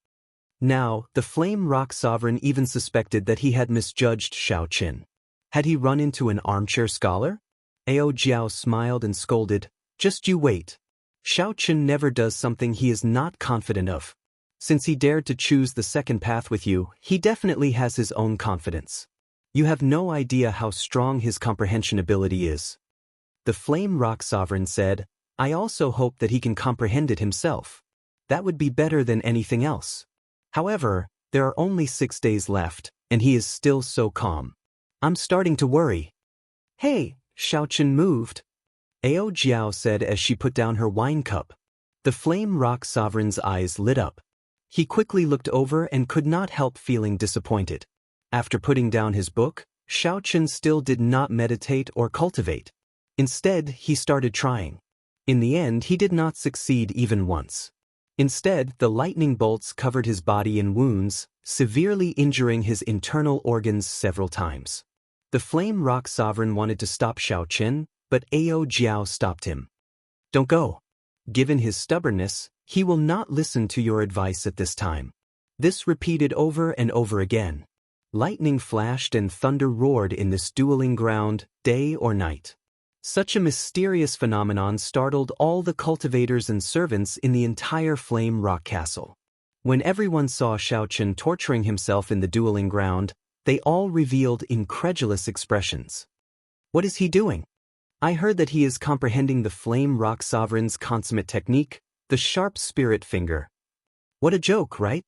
Now, the Flame Rock Sovereign even suspected that he had misjudged Xiaochen. Had he run into an armchair scholar? Ao Jiao smiled and scolded, "Just you wait. Xiaochen never does something he is not confident of. Since he dared to choose the second path with you, he definitely has his own confidence. You have no idea how strong his comprehension ability is." The Flame Rock Sovereign said, "I also hope that he can comprehend it himself. That would be better than anything else. However, there are only 6 days left, and he is still so calm. I'm starting to worry." "Hey," Xiaochen moved. Ao Jiao said as she put down her wine cup. The Flame Rock Sovereign's eyes lit up. He quickly looked over and could not help feeling disappointed. After putting down his book, Xiaochen still did not meditate or cultivate. Instead, he started trying. In the end, he did not succeed even once. Instead, the lightning bolts covered his body in wounds, severely injuring his internal organs several times. The Flame Rock Sovereign wanted to stop Xiaochen, but Ao Jiao stopped him. "Don't go. Given his stubbornness, he will not listen to your advice at this time." This repeated over and over again. Lightning flashed and thunder roared in this dueling ground, day or night. Such a mysterious phenomenon startled all the cultivators and servants in the entire Flame Rock Castle. When everyone saw Xiaochen torturing himself in the dueling ground, they all revealed incredulous expressions. "What is he doing? I heard that he is comprehending the Flame Rock Sovereign's consummate technique, the sharp spirit finger. What a joke, right?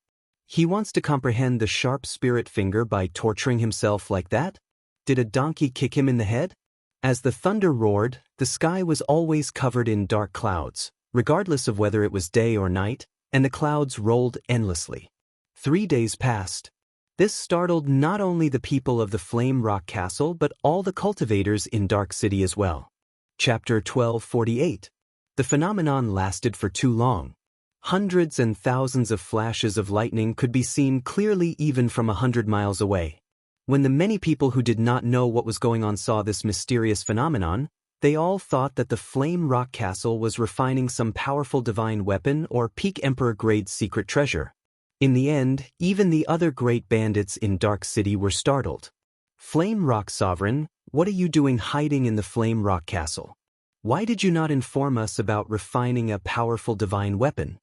He wants to comprehend the sharp spirit finger by torturing himself like that? Did a donkey kick him in the head?" As the thunder roared, the sky was always covered in dark clouds, regardless of whether it was day or night, and the clouds rolled endlessly. 3 days passed. This startled not only the people of the Flame Rock Castle but all the cultivators in Dark City as well. Chapter 1248. The phenomenon lasted for too long. Hundreds and thousands of flashes of lightning could be seen clearly even from 100 miles away. When the many people who did not know what was going on saw this mysterious phenomenon, they all thought that the Flame Rock Castle was refining some powerful divine weapon or peak emperor-grade secret treasure. In the end, even the other great bandits in Dark City were startled. "Flame Rock Sovereign, what are you doing hiding in the Flame Rock Castle? Why did you not inform us about refining a powerful divine weapon?"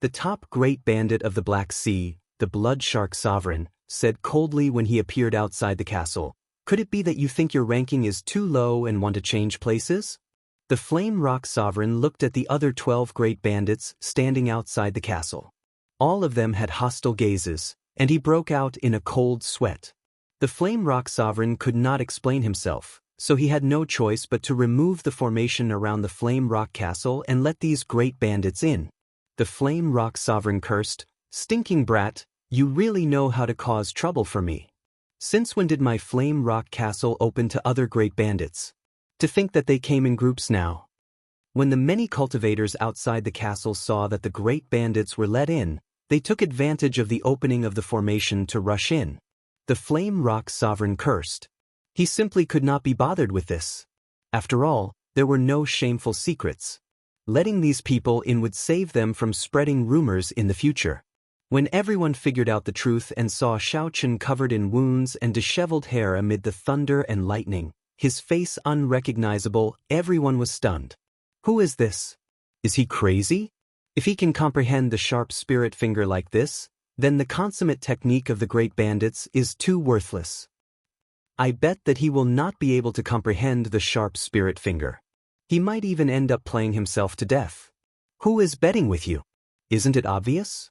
The top great bandit of the Black Sea, the Blood Shark Sovereign, said coldly when he appeared outside the castle, "Could it be that you think your ranking is too low and want to change places?" The Flame Rock Sovereign looked at the other 12 great bandits standing outside the castle. All of them had hostile gazes, and he broke out in a cold sweat. The Flame Rock Sovereign could not explain himself, so he had no choice but to remove the formation around the Flame Rock Castle and let these great bandits in. The Flame Rock Sovereign cursed, "Stinking brat, you really know how to cause trouble for me. Since when did my Flame Rock Castle open to other great bandits? To think that they came in groups now. When the many cultivators outside the castle saw that the great bandits were let in, they took advantage of the opening of the formation to rush in. The Flame Rock Sovereign cursed. He simply could not be bothered with this. After all, there were no shameful secrets. Letting these people in would save them from spreading rumors in the future. When everyone figured out the truth and saw Xiaochen covered in wounds and disheveled hair amid the thunder and lightning, his face unrecognizable, everyone was stunned. Who is this? Is he crazy? If he can comprehend the sharp spirit finger like this, then the consummate technique of the great bandits is too worthless. I bet that he will not be able to comprehend the sharp spirit finger. He might even end up playing himself to death. Who is betting with you? Isn't it obvious?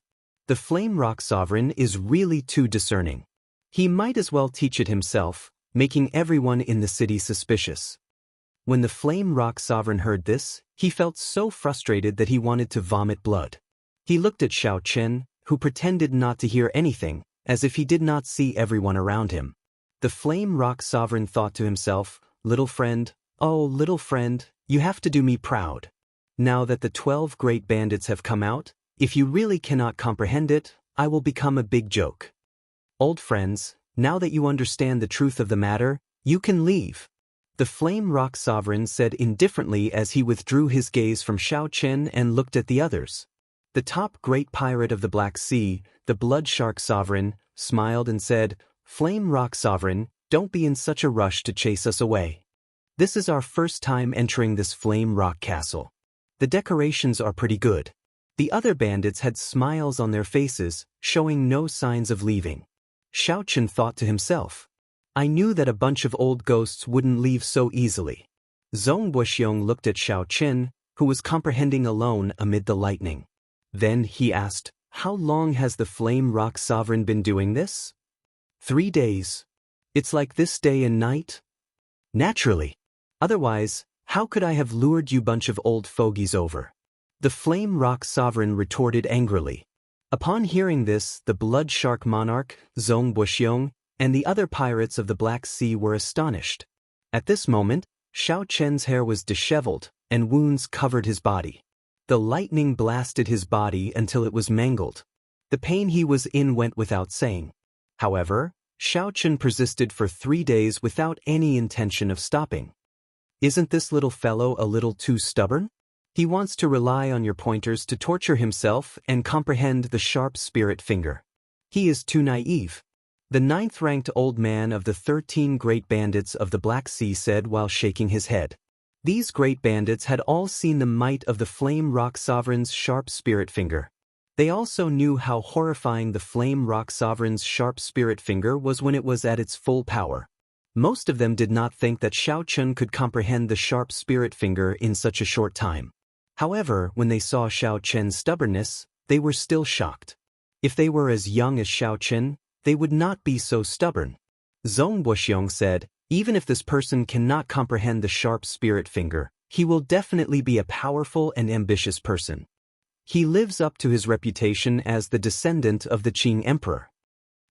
The Flame Rock Sovereign is really too discerning. He might as well teach it himself, making everyone in the city suspicious. When the Flame Rock Sovereign heard this, he felt so frustrated that he wanted to vomit blood. He looked at Xiaochen, who pretended not to hear anything, as if he did not see everyone around him. The Flame Rock Sovereign thought to himself, "Little friend, oh little friend, you have to do me proud. Now that the 12 great bandits have come out, if you really cannot comprehend it, I will become a big joke. Old friends, now that you understand the truth of the matter, you can leave." The Flame Rock Sovereign said indifferently as he withdrew his gaze from Xiaochen and looked at the others. The top great pirate of the Black Sea, the Blood Shark Sovereign, smiled and said, "Flame Rock Sovereign, don't be in such a rush to chase us away. This is our first time entering this Flame Rock Castle. The decorations are pretty good." The other bandits had smiles on their faces, showing no signs of leaving. Xiaochen thought to himself, "I knew that a bunch of old ghosts wouldn't leave so easily." Zhong Buxiong looked at Xiaochen, who was comprehending alone amid the lightning. Then he asked, "How long has the Flame Rock Sovereign been doing this?" 3 days. It's like this day and night? Naturally. Otherwise, how could I have lured you bunch of old fogies over? The Flame Rock Sovereign retorted angrily. Upon hearing this, the Blood Shark Monarch, Zhong Buxiong, and the other pirates of the Black Sea were astonished. At this moment, Xiaochen's hair was disheveled, and wounds covered his body. The lightning blasted his body until it was mangled. The pain he was in went without saying. However, Xiaochen persisted for 3 days without any intention of stopping. Isn't this little fellow a little too stubborn? He wants to rely on your pointers to torture himself and comprehend the sharp spirit finger. He is too naive. The 9th-ranked old man of the 13 great bandits of the Black Sea said while shaking his head. These great bandits had all seen the might of the Flame Rock Sovereign's sharp spirit finger. They also knew how horrifying the Flame Rock Sovereign's sharp spirit finger was when it was at its full power. Most of them did not think that Xiaochen could comprehend the sharp spirit finger in such a short time. However, when they saw Xiaochen's stubbornness, they were still shocked. If they were as young as Xiaochen, they would not be so stubborn. Zhong Buxiong said, "Even if this person cannot comprehend the sharp spirit finger, he will definitely be a powerful and ambitious person. He lives up to his reputation as the descendant of the Qing Emperor."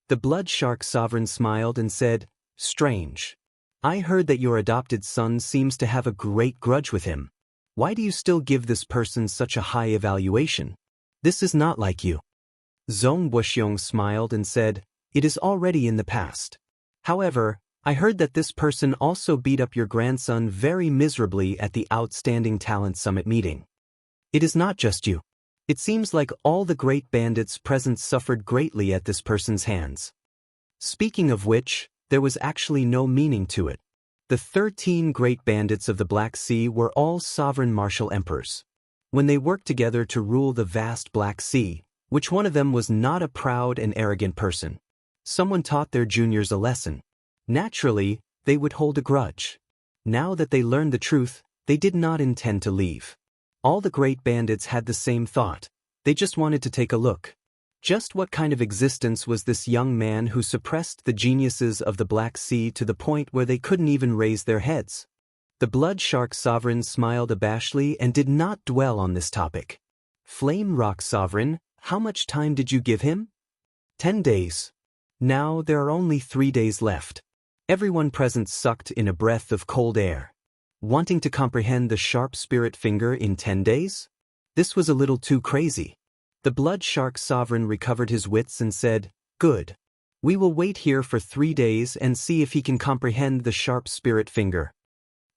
The Blood Shark Sovereign smiled and said, "Strange. I heard that your adopted son seems to have a great grudge with him. Why do you still give this person such a high evaluation? This is not like you." Zhong Buxiong smiled and said, "It is already in the past. However, I heard that this person also beat up your grandson very miserably at the Outstanding Talent Summit meeting. It is not just you. It seems like all the great bandits present suffered greatly at this person's hands." Speaking of which, there was actually no meaning to it. The 13 great bandits of the Black Sea were all sovereign martial emperors. When they worked together to rule the vast Black Sea, which one of them was not a proud and arrogant person? Someone taught their juniors a lesson. Naturally, they would hold a grudge. Now that they learned the truth, they did not intend to leave. All the great bandits had the same thought. They just wanted to take a look. Just what kind of existence was this young man who suppressed the geniuses of the Black Sea to the point where they couldn't even raise their heads? The Blood Shark Sovereign smiled abashedly and did not dwell on this topic. "Flame Rock Sovereign, how much time did you give him?" 10 days. Now there are only 3 days left. Everyone present sucked in a breath of cold air. Wanting to comprehend the sharp spirit finger in 10 days? This was a little too crazy. The blood shark sovereign recovered his wits and said, "Good. We will wait here for 3 days and see if he can comprehend the sharp spirit finger."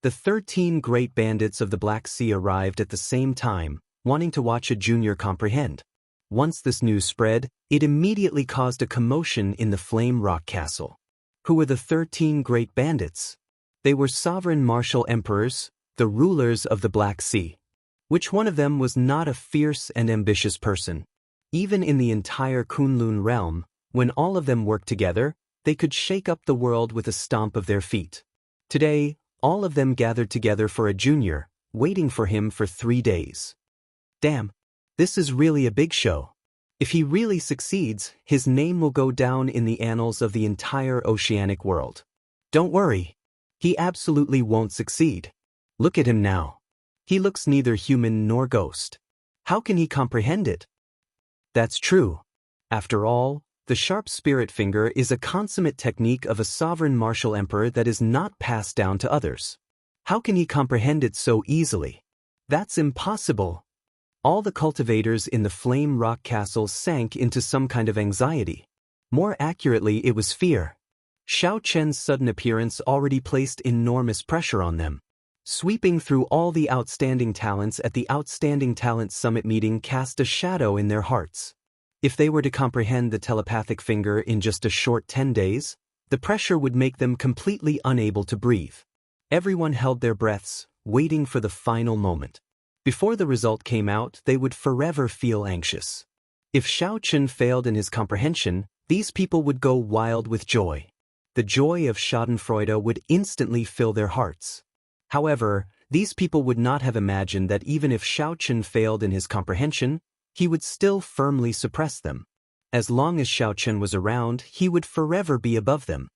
The 13 great bandits of the Black Sea arrived at the same time, wanting to watch a junior comprehend. Once this news spread, it immediately caused a commotion in the Flame Rock Castle. Who were the 13 great bandits? They were sovereign martial emperors, the rulers of the Black Sea. Which one of them was not a fierce and ambitious person? Even in the entire Kunlun realm, when all of them worked together, they could shake up the world with a stomp of their feet. Today, all of them gathered together for a junior, waiting for him for 3 days. Damn, this is really a big show. If he really succeeds, his name will go down in the annals of the entire oceanic world. Don't worry. He absolutely won't succeed. Look at him now. He looks neither human nor ghost. How can he comprehend it? That's true. After all, the sharp spirit finger is a consummate technique of a sovereign martial emperor that is not passed down to others. How can he comprehend it so easily? That's impossible. All the cultivators in the Flame Rock Castle sank into some kind of anxiety. More accurately, it was fear. Xiaochen's sudden appearance already placed enormous pressure on them. Sweeping through all the outstanding talents at the Outstanding Talent Summit meeting cast a shadow in their hearts. If they were to comprehend the telepathic finger in just a short 10 days, the pressure would make them completely unable to breathe. Everyone held their breaths, waiting for the final moment. Before the result came out, they would forever feel anxious. If Xiaochen failed in his comprehension, these people would go wild with joy. The joy of schadenfreude would instantly fill their hearts. However, these people would not have imagined that even if Xiaochen failed in his comprehension, he would still firmly suppress them. As long as Xiaochen was around, he would forever be above them.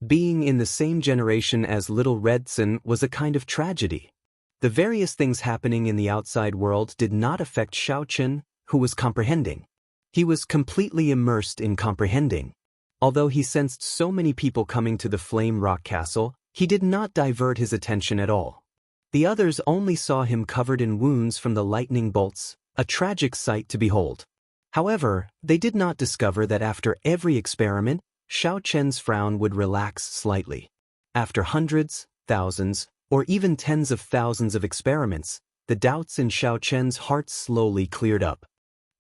Being in the same generation as Little Red Sun was a kind of tragedy. The various things happening in the outside world did not affect Xiaochen, who was comprehending. He was completely immersed in comprehending. Although he sensed so many people coming to the Flame Rock Castle, he did not divert his attention at all. The others only saw him covered in wounds from the lightning bolts, a tragic sight to behold. However, they did not discover that after every experiment, Xiaochen's frown would relax slightly. After hundreds, thousands, or even tens of thousands of experiments, the doubts in Xiaochen's heart slowly cleared up.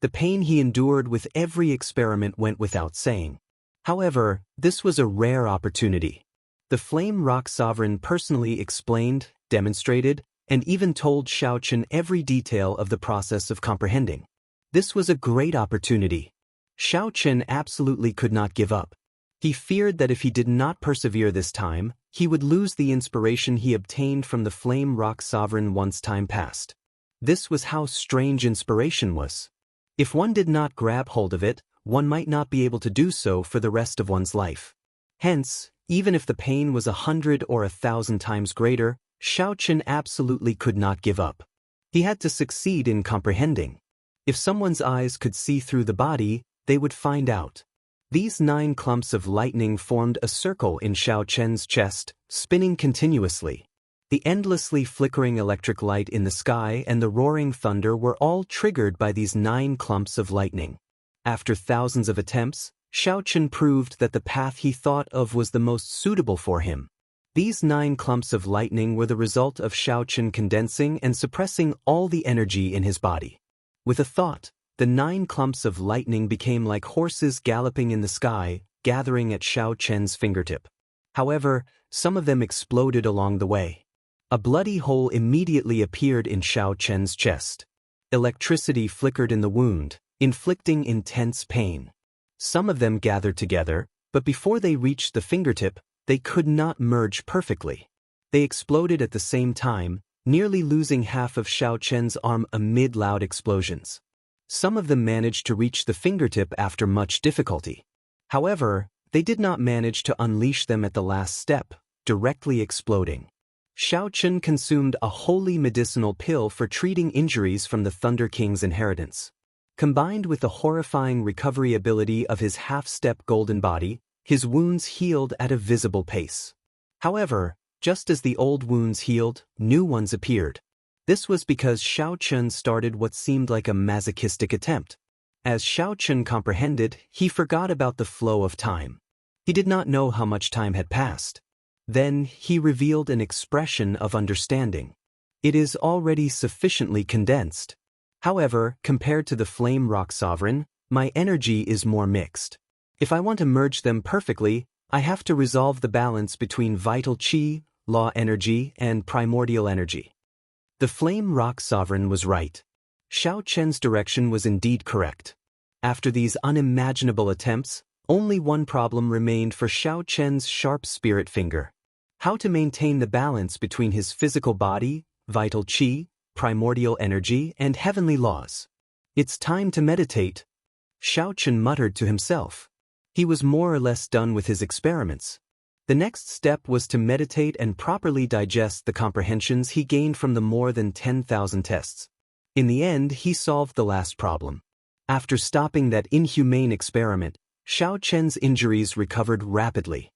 The pain he endured with every experiment went without saying. However, this was a rare opportunity. The Flame Rock Sovereign personally explained, demonstrated, and even told Xiaochen every detail of the process of comprehending. This was a great opportunity. Xiaochen absolutely could not give up. He feared that if he did not persevere this time, he would lose the inspiration he obtained from the Flame Rock Sovereign once time passed. This was how strange inspiration was. If one did not grab hold of it, one might not be able to do so for the rest of one's life. Hence, even if the pain was 100 or 1,000 times greater, Xiaochen absolutely could not give up. He had to succeed in comprehending. If someone's eyes could see through the body, they would find out. These 9 clumps of lightning formed a circle in Xiaochen's chest, spinning continuously. The endlessly flickering electric light in the sky and the roaring thunder were all triggered by these 9 clumps of lightning. After thousands of attempts, Xiaochen proved that the path he thought of was the most suitable for him. These 9 clumps of lightning were the result of Xiaochen condensing and suppressing all the energy in his body. With a thought, the 9 clumps of lightning became like horses galloping in the sky, gathering at Xiaochen's fingertip. However, some of them exploded along the way. A bloody hole immediately appeared in Xiaochen's chest. Electricity flickered in the wound, inflicting intense pain. Some of them gathered together, but before they reached the fingertip, they could not merge perfectly. They exploded at the same time, nearly losing half of Xiaochen's arm amid loud explosions. Some of them managed to reach the fingertip after much difficulty. However, they did not manage to unleash them at the last step, directly exploding. Xiaochen consumed a holy medicinal pill for treating injuries from the Thunder King's inheritance. Combined with the horrifying recovery ability of his half-step golden body, his wounds healed at a visible pace. However, Just as the old wounds healed, new ones appeared. This was because Xiaochen started what seemed like a masochistic attempt. As Xiaochen comprehended, he forgot about the flow of time. He did not know how much time had passed. Then he revealed an expression of understanding. It is already sufficiently condensed. However, compared to the Flame Rock Sovereign, my energy is more mixed. If I want to merge them perfectly, I have to resolve the balance between vital qi, law energy, and primordial energy. The Flame Rock Sovereign was right. Xiaochen's direction was indeed correct. After these unimaginable attempts, only one problem remained for Xiaochen's sharp spirit finger. How to maintain the balance between his physical body, vital qi, primordial energy, and heavenly laws. It's time to meditate, Xiaochen muttered to himself. He was more or less done with his experiments. The next step was to meditate and properly digest the comprehensions he gained from the more than 10,000 tests. In the end, he solved the last problem. After stopping that inhumane experiment, Xiaochen's injuries recovered rapidly.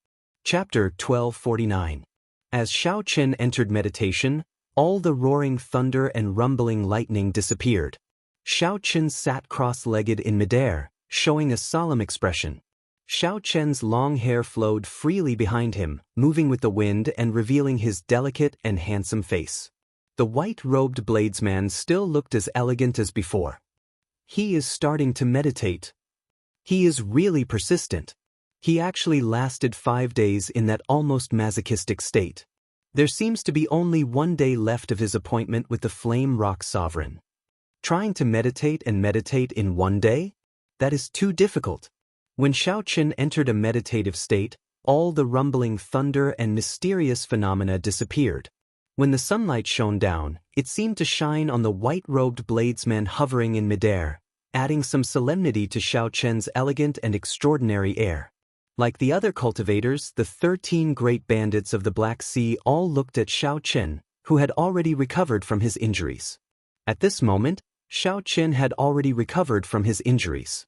Chapter 1249. As Xiaochen entered meditation, all the roaring thunder and rumbling lightning disappeared. Xiaochen sat cross-legged in midair, showing a solemn expression. Xiaochen's long hair flowed freely behind him, moving with the wind and revealing his delicate and handsome face. The white-robed bladesman still looked as elegant as before. He is starting to meditate. He is really persistent. He actually lasted 5 days in that almost masochistic state. There seems to be only 1 day left of his appointment with the Flame Rock Sovereign. Trying to meditate in 1 day? That is too difficult. When Xiaochen entered a meditative state, all the rumbling thunder and mysterious phenomena disappeared. When the sunlight shone down, it seemed to shine on the white-robed bladesman hovering in midair, adding some solemnity to Xiaochen's elegant and extraordinary air. Like the other cultivators, the 13 great bandits of the Black Sea all looked at Xiaochen, who had already recovered from his injuries. At this moment, Xiaochen had already recovered from his injuries.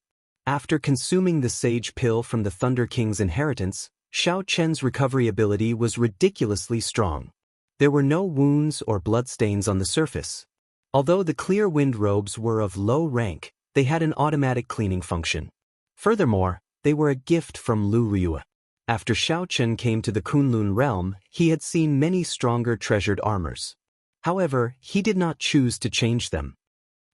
After consuming the sage pill from the Thunder King's inheritance, Xiaochen's recovery ability was ridiculously strong. There were no wounds or bloodstains on the surface. Although the clear wind robes were of low rank, they had an automatic cleaning function. Furthermore, they were a gift from Lu Rua. After Xiaochen came to the Kunlun realm, he had seen many stronger treasured armors. However, he did not choose to change them.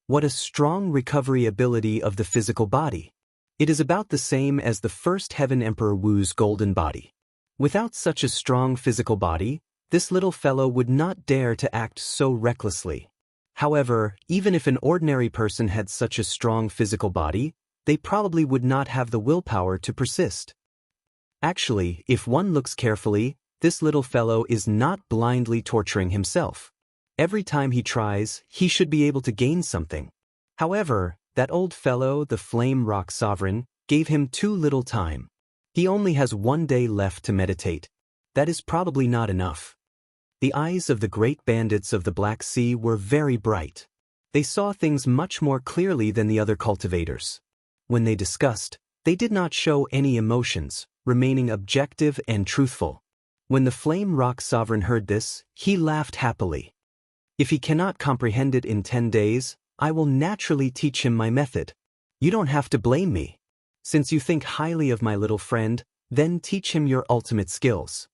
What a strong recovery ability of the physical body! It is about the same as the first Heaven Emperor Wu's golden body. Without such a strong physical body, this little fellow would not dare to act so recklessly. However, even if an ordinary person had such a strong physical body, they probably would not have the willpower to persist. Actually, if one looks carefully, this little fellow is not blindly torturing himself. Every time he tries, he should be able to gain something. However, that old fellow, the Flame Rock Sovereign, gave him too little time. He only has 1 day left to meditate. That is probably not enough. The eyes of the great bandits of the Black Sea were very bright. They saw things much more clearly than the other cultivators. When they discussed, they did not show any emotions, remaining objective and truthful. When the Flame Rock Sovereign heard this, he laughed happily. If he cannot comprehend it in 10 days, I will naturally teach him my method. You don't have to blame me. Since you think highly of my little friend, then teach him your ultimate skills.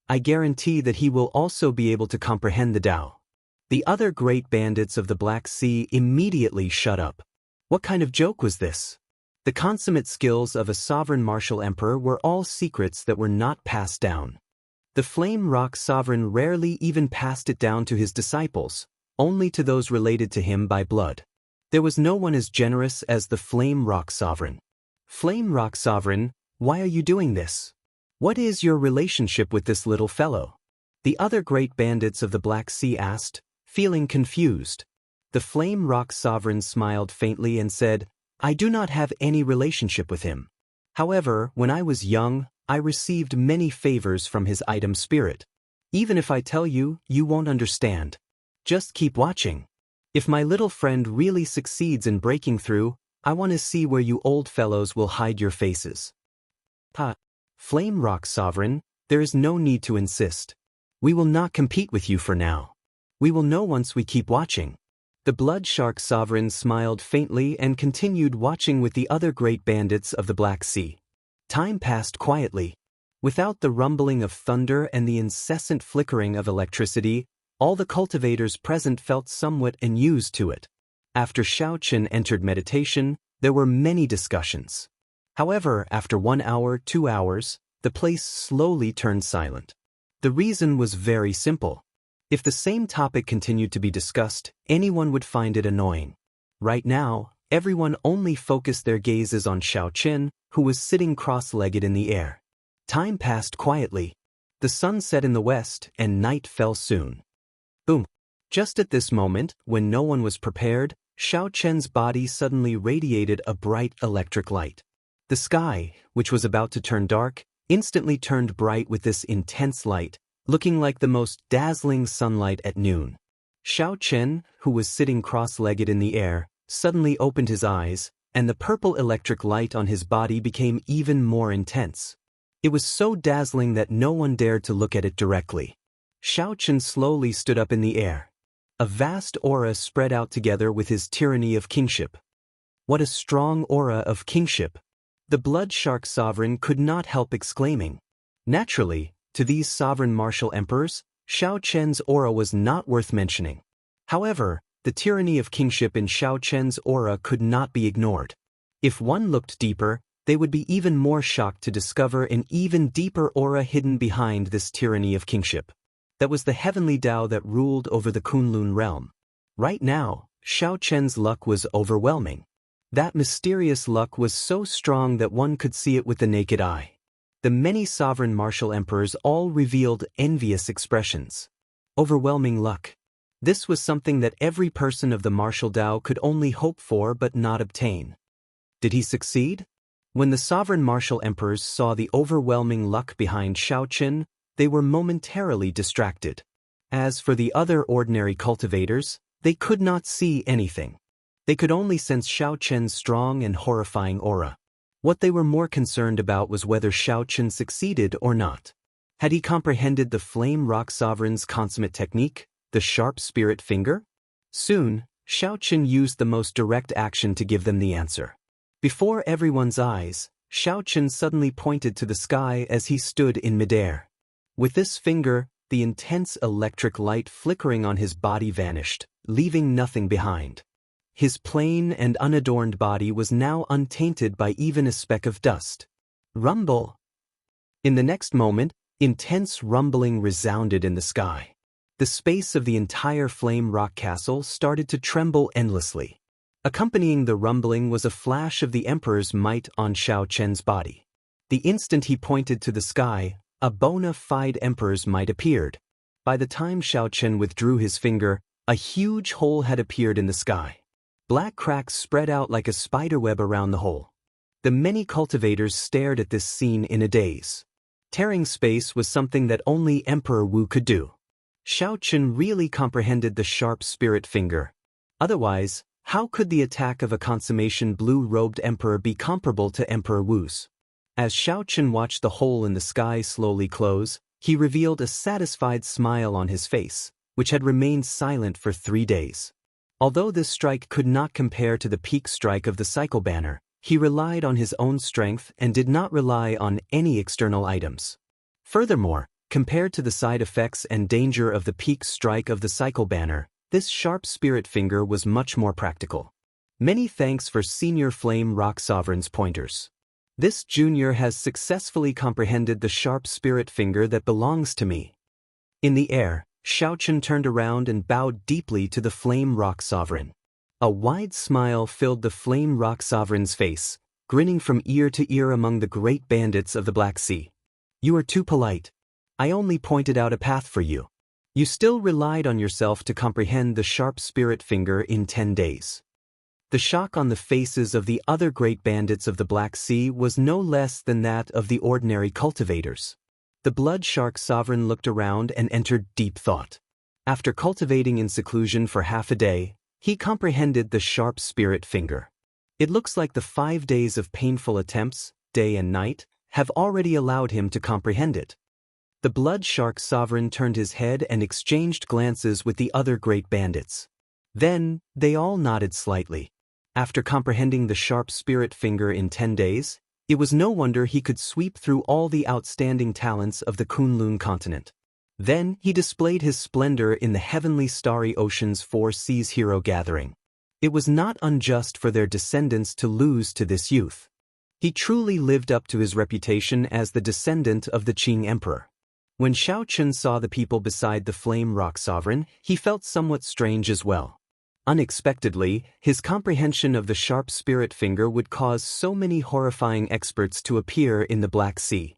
I guarantee that he will also be able to comprehend the Tao. The other great bandits of the Black Sea immediately shut up. What kind of joke was this? The consummate skills of a sovereign martial emperor were all secrets that were not passed down. The Flame Rock Sovereign rarely even passed it down to his disciples, only to those related to him by blood. There was no one as generous as the Flame Rock Sovereign. Flame Rock Sovereign, why are you doing this? What is your relationship with this little fellow? The other great bandits of the Black Sea asked, feeling confused. The Flame Rock Sovereign smiled faintly and said, I do not have any relationship with him. However, when I was young, I received many favors from his item spirit. Even if I tell you, you won't understand. Just keep watching. If my little friend really succeeds in breaking through, I want to see where you old fellows will hide your faces. Flame Rock Sovereign, there is no need to insist. We will not compete with you for now. We will know once we keep watching. The blood shark sovereign smiled faintly and continued watching with the other great bandits of the Black Sea. Time passed quietly. Without the rumbling of thunder and the incessant flickering of electricity, all the cultivators present felt somewhat unused to it. After Xiaochen entered meditation, there were many discussions. However, after 1 hour, 2 hours, the place slowly turned silent. The reason was very simple. If the same topic continued to be discussed, anyone would find it annoying. Right now, everyone only focused their gazes on Xiaochen, who was sitting cross-legged in the air. Time passed quietly. The sun set in the west, and night fell soon. Boom! Just at this moment, when no one was prepared, Xiaochen's body suddenly radiated a bright electric light. The sky, which was about to turn dark, instantly turned bright with this intense light, looking like the most dazzling sunlight at noon. Xiaochen, who was sitting cross-legged in the air, suddenly opened his eyes, and the purple electric light on his body became even more intense. It was so dazzling that no one dared to look at it directly. Xiaochen slowly stood up in the air. A vast aura spread out together with his tyranny of kingship. What a strong aura of kingship! The blood shark sovereign could not help exclaiming. Naturally, to these sovereign martial emperors, Xiaochen's aura was not worth mentioning. However, the tyranny of kingship in Xiaochen's aura could not be ignored. If one looked deeper, they would be even more shocked to discover an even deeper aura hidden behind this tyranny of kingship. That was the heavenly Dao that ruled over the Kunlun realm. Right now, Xiaochen's luck was overwhelming. That mysterious luck was so strong that one could see it with the naked eye. The many sovereign martial emperors all revealed envious expressions. Overwhelming luck. This was something that every person of the martial Dao could only hope for but not obtain. Did he succeed? When the sovereign martial emperors saw the overwhelming luck behind Xiaochen, they were momentarily distracted. As for the other ordinary cultivators, they could not see anything. They could only sense Xiaochen's strong and horrifying aura. What they were more concerned about was whether Xiaochen succeeded or not. Had he comprehended the Flame Rock Sovereign's consummate technique, the sharp spirit finger? Soon, Xiaochen used the most direct action to give them the answer. Before everyone's eyes, Xiaochen suddenly pointed to the sky as he stood in midair. With this finger, the intense electric light flickering on his body vanished, leaving nothing behind. His plain and unadorned body was now untainted by even a speck of dust. Rumble! In the next moment, intense rumbling resounded in the sky. The space of the entire Flame Rock Castle started to tremble endlessly. Accompanying the rumbling was a flash of the Emperor's might on Xiaochen's body. The instant he pointed to the sky, a bona fide Emperor's might appeared. By the time Xiaochen withdrew his finger, a huge hole had appeared in the sky. Black cracks spread out like a spiderweb around the hole. The many cultivators stared at this scene in a daze. Tearing space was something that only Emperor Wu could do. Xiaochen really comprehended the sharp spirit finger. Otherwise, how could the attack of a consummation blue-robed emperor be comparable to Emperor Wu's? As Xiaochen watched the hole in the sky slowly close, he revealed a satisfied smile on his face, which had remained silent for 3 days. Although this strike could not compare to the peak strike of the cycle banner, he relied on his own strength and did not rely on any external items. Furthermore, compared to the side effects and danger of the peak strike of the cycle banner, this sharp spirit finger was much more practical. Many thanks for Senior Flame Rock Sovereign's pointers. This junior has successfully comprehended the sharp spirit finger that belongs to me. In the air, Xiaochen turned around and bowed deeply to the Flame Rock Sovereign. A wide smile filled the Flame Rock Sovereign's face, grinning from ear to ear among the great bandits of the Black Sea. You are too polite. I only pointed out a path for you. You still relied on yourself to comprehend the sharp spirit finger in 10 days. The shock on the faces of the other great bandits of the Black Sea was no less than that of the ordinary cultivators. The blood shark sovereign looked around and entered deep thought. After cultivating in seclusion for half a day, he comprehended the sharp spirit finger. It looks like the 5 days of painful attempts, day and night, have already allowed him to comprehend it. The blood shark sovereign turned his head and exchanged glances with the other great bandits. Then, they all nodded slightly. After comprehending the sharp spirit finger in 10 days, it was no wonder he could sweep through all the outstanding talents of the Kunlun continent. Then, he displayed his splendor in the heavenly starry ocean's 4 seas hero gathering. It was not unjust for their descendants to lose to this youth. He truly lived up to his reputation as the descendant of the Qing emperor. When Xiaochen saw the people beside the flame rock sovereign, he felt somewhat strange as well. Unexpectedly, his comprehension of the sharp spirit finger would cause so many horrifying experts to appear in the Black Sea.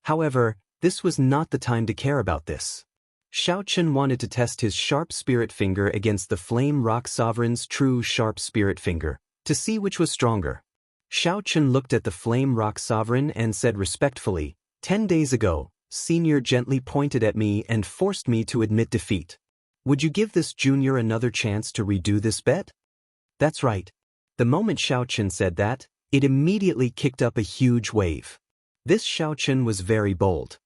However, this was not the time to care about this. Xiaochen wanted to test his sharp spirit finger against the flame rock sovereign's true sharp spirit finger, to see which was stronger. Xiaochen looked at the flame rock sovereign and said respectfully, 10 days ago, Senior gently pointed at me and forced me to admit defeat. Would you give this junior another chance to redo this bet? That's right. The moment Xiaochen said that, it immediately kicked up a huge wave. This Xiaochen was very bold.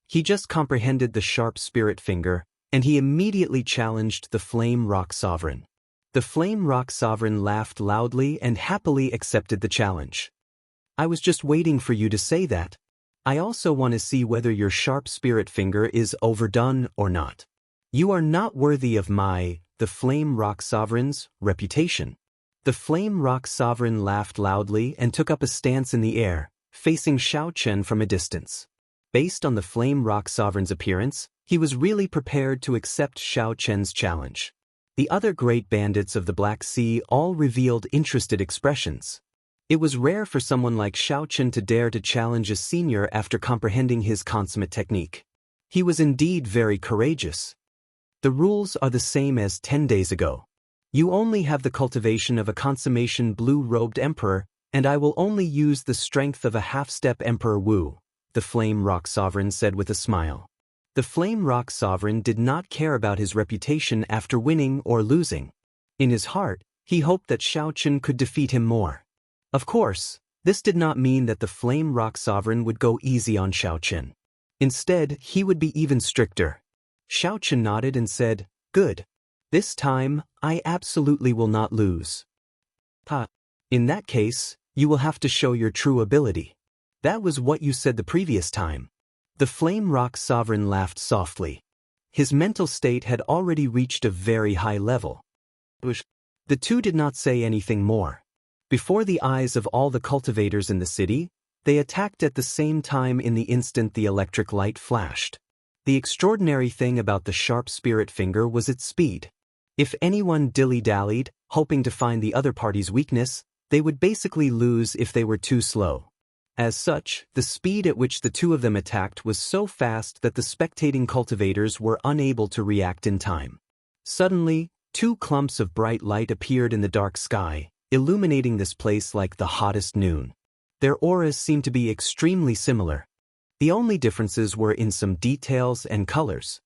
He just comprehended the sharp spirit finger, and he immediately challenged the flame rock sovereign. The flame rock sovereign laughed loudly and happily accepted the challenge. I was just waiting for you to say that. I also want to see whether your sharp spirit finger is overdone or not. You are not worthy of the flame rock sovereign's, reputation. The flame rock sovereign laughed loudly and took up a stance in the air, facing Xiaochen from a distance. Based on the flame rock sovereign's appearance, he was really prepared to accept Xiaochen's challenge. The other great bandits of the Black Sea all revealed interested expressions. It was rare for someone like Xiaochen to dare to challenge a senior after comprehending his consummate technique. He was indeed very courageous. The rules are the same as 10 days ago. You only have the cultivation of a consummation blue-robed emperor, and I will only use the strength of a half-step Emperor Wu, the Flame Rock Sovereign said with a smile. The Flame Rock Sovereign did not care about his reputation after winning or losing. In his heart, he hoped that Xiaochen could defeat him more. Of course, this did not mean that the Flame Rock Sovereign would go easy on Xiaochen. Instead, he would be even stricter. Xiaochen nodded and said, "Good. This time, I absolutely will not lose." In that case, you will have to show your true ability. That was what you said the previous time. The Flame Rock Sovereign laughed softly. His mental state had already reached a very high level. The two did not say anything more. Before the eyes of all the cultivators in the city, they attacked at the same time in the instant the electric light flashed. The extraordinary thing about the sharp spirit finger was its speed. If anyone dilly-dallied, hoping to find the other party's weakness, they would basically lose if they were too slow. As such, the speed at which the two of them attacked was so fast that the spectating cultivators were unable to react in time. Suddenly, 2 clumps of bright light appeared in the dark sky, illuminating this place like the hottest noon. Their auras seemed to be extremely similar. The only differences were in some details and colors.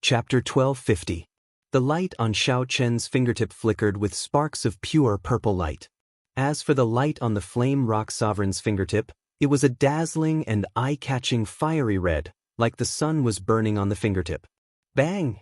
Chapter 1250. The light on Xiaochen's fingertip flickered with sparks of pure purple light. As for the light on the Flame Rock Sovereign's fingertip, it was a dazzling and eye-catching fiery red, like the sun was burning on the fingertip. Bang!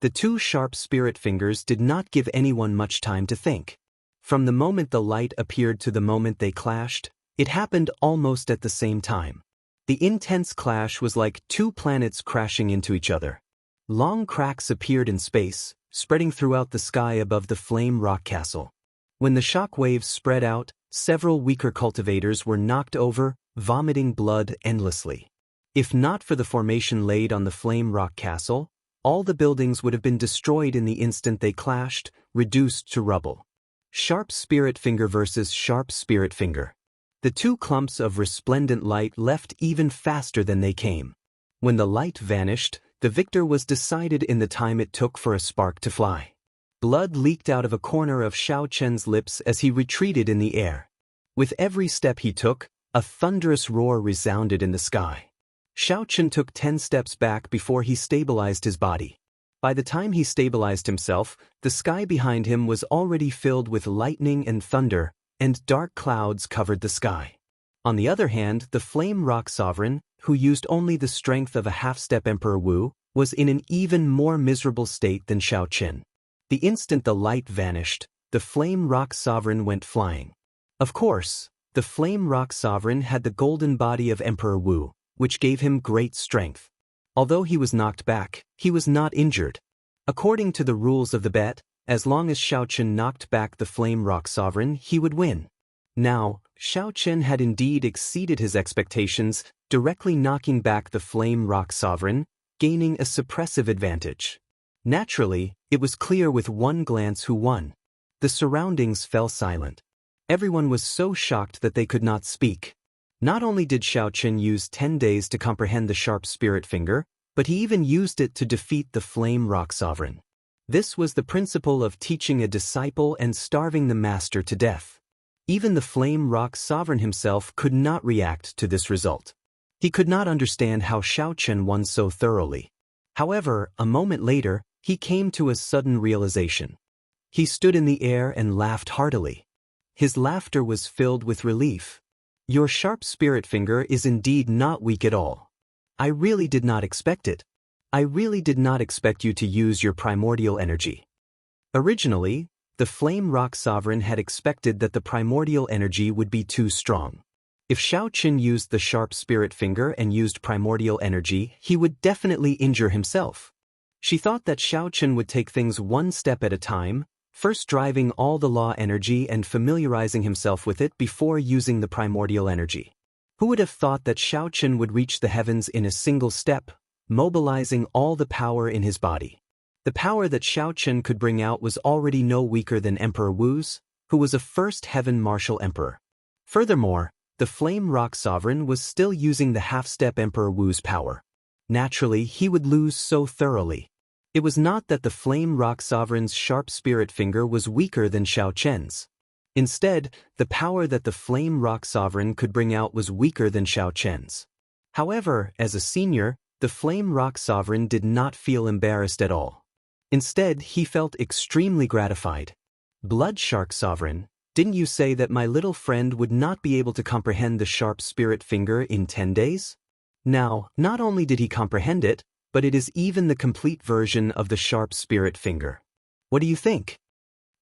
The 2 sharp spirit fingers did not give anyone much time to think. From the moment the light appeared to the moment they clashed, it happened almost at the same time. The intense clash was like 2 planets crashing into each other. Long cracks appeared in space, spreading throughout the sky above the Flame Rock Castle. When the shock waves spread out, several weaker cultivators were knocked over, vomiting blood endlessly. If not for the formation laid on the Flame Rock Castle, all the buildings would have been destroyed in the instant they clashed, reduced to rubble. Sharp Spirit Finger versus Sharp Spirit Finger. The 2 clumps of resplendent light left even faster than they came. When the light vanished, the victor was decided in the time it took for a spark to fly. Blood leaked out of a corner of Xiaochen's lips as he retreated in the air. With every step he took, a thunderous roar resounded in the sky. Xiaochen took 10 steps back before he stabilized his body. By the time he stabilized himself, the sky behind him was already filled with lightning and thunder, and dark clouds covered the sky. On the other hand, the Flame Rock Sovereign, who used only the strength of a half-step Emperor Wu, was in an even more miserable state than Xiaoqin. The instant the light vanished, the Flame Rock Sovereign went flying. Of course, the Flame Rock Sovereign had the golden body of Emperor Wu, which gave him great strength. Although he was knocked back, he was not injured. According to the rules of the bet, as long as Xiaoqin knocked back the Flame Rock Sovereign, he would win. Now, Xiaoqin had indeed exceeded his expectations, directly knocking back the Flame Rock Sovereign, gaining a suppressive advantage. Naturally, it was clear with one glance who won. The surroundings fell silent. Everyone was so shocked that they could not speak. Not only did Xiaoqin use 10 days to comprehend the sharp spirit finger, but he even used it to defeat the Flame Rock Sovereign. This was the principle of teaching a disciple and starving the master to death. Even the Flame Rock Sovereign himself could not react to this result. He could not understand how Xiaoqin won so thoroughly. However, a moment later, he came to a sudden realization. He stood in the air and laughed heartily. His laughter was filled with relief. Your sharp spirit finger is indeed not weak at all. I really did not expect it. I really did not expect you to use your primordial energy. Originally, the Flame Rock Sovereign had expected that the primordial energy would be too strong. If Xiaoqin used the sharp spirit finger and used primordial energy, he would definitely injure himself. She thought that Xiaoqin would take things one step at a time, first driving all the law energy and familiarizing himself with it before using the primordial energy. Who would have thought that Xiaoqin would reach the heavens in a single step, mobilizing all the power in his body? The power that Xiaoqin could bring out was already no weaker than Emperor Wu's, who was a first heaven martial emperor. Furthermore, the Flame Rock Sovereign was still using the half-step Emperor Wu's power. Naturally, he would lose so thoroughly. It was not that the Flame Rock Sovereign's sharp spirit finger was weaker than Xiaoqin's. Instead, the power that the Flame Rock Sovereign could bring out was weaker than Xiaoqin's. However, as a senior, the Flame Rock Sovereign did not feel embarrassed at all. Instead, he felt extremely gratified. Blood Shark Sovereign, didn't you say that my little friend would not be able to comprehend the sharp spirit finger in 10 days? Now, not only did he comprehend it, but it is even the complete version of the sharp spirit finger. What do you think?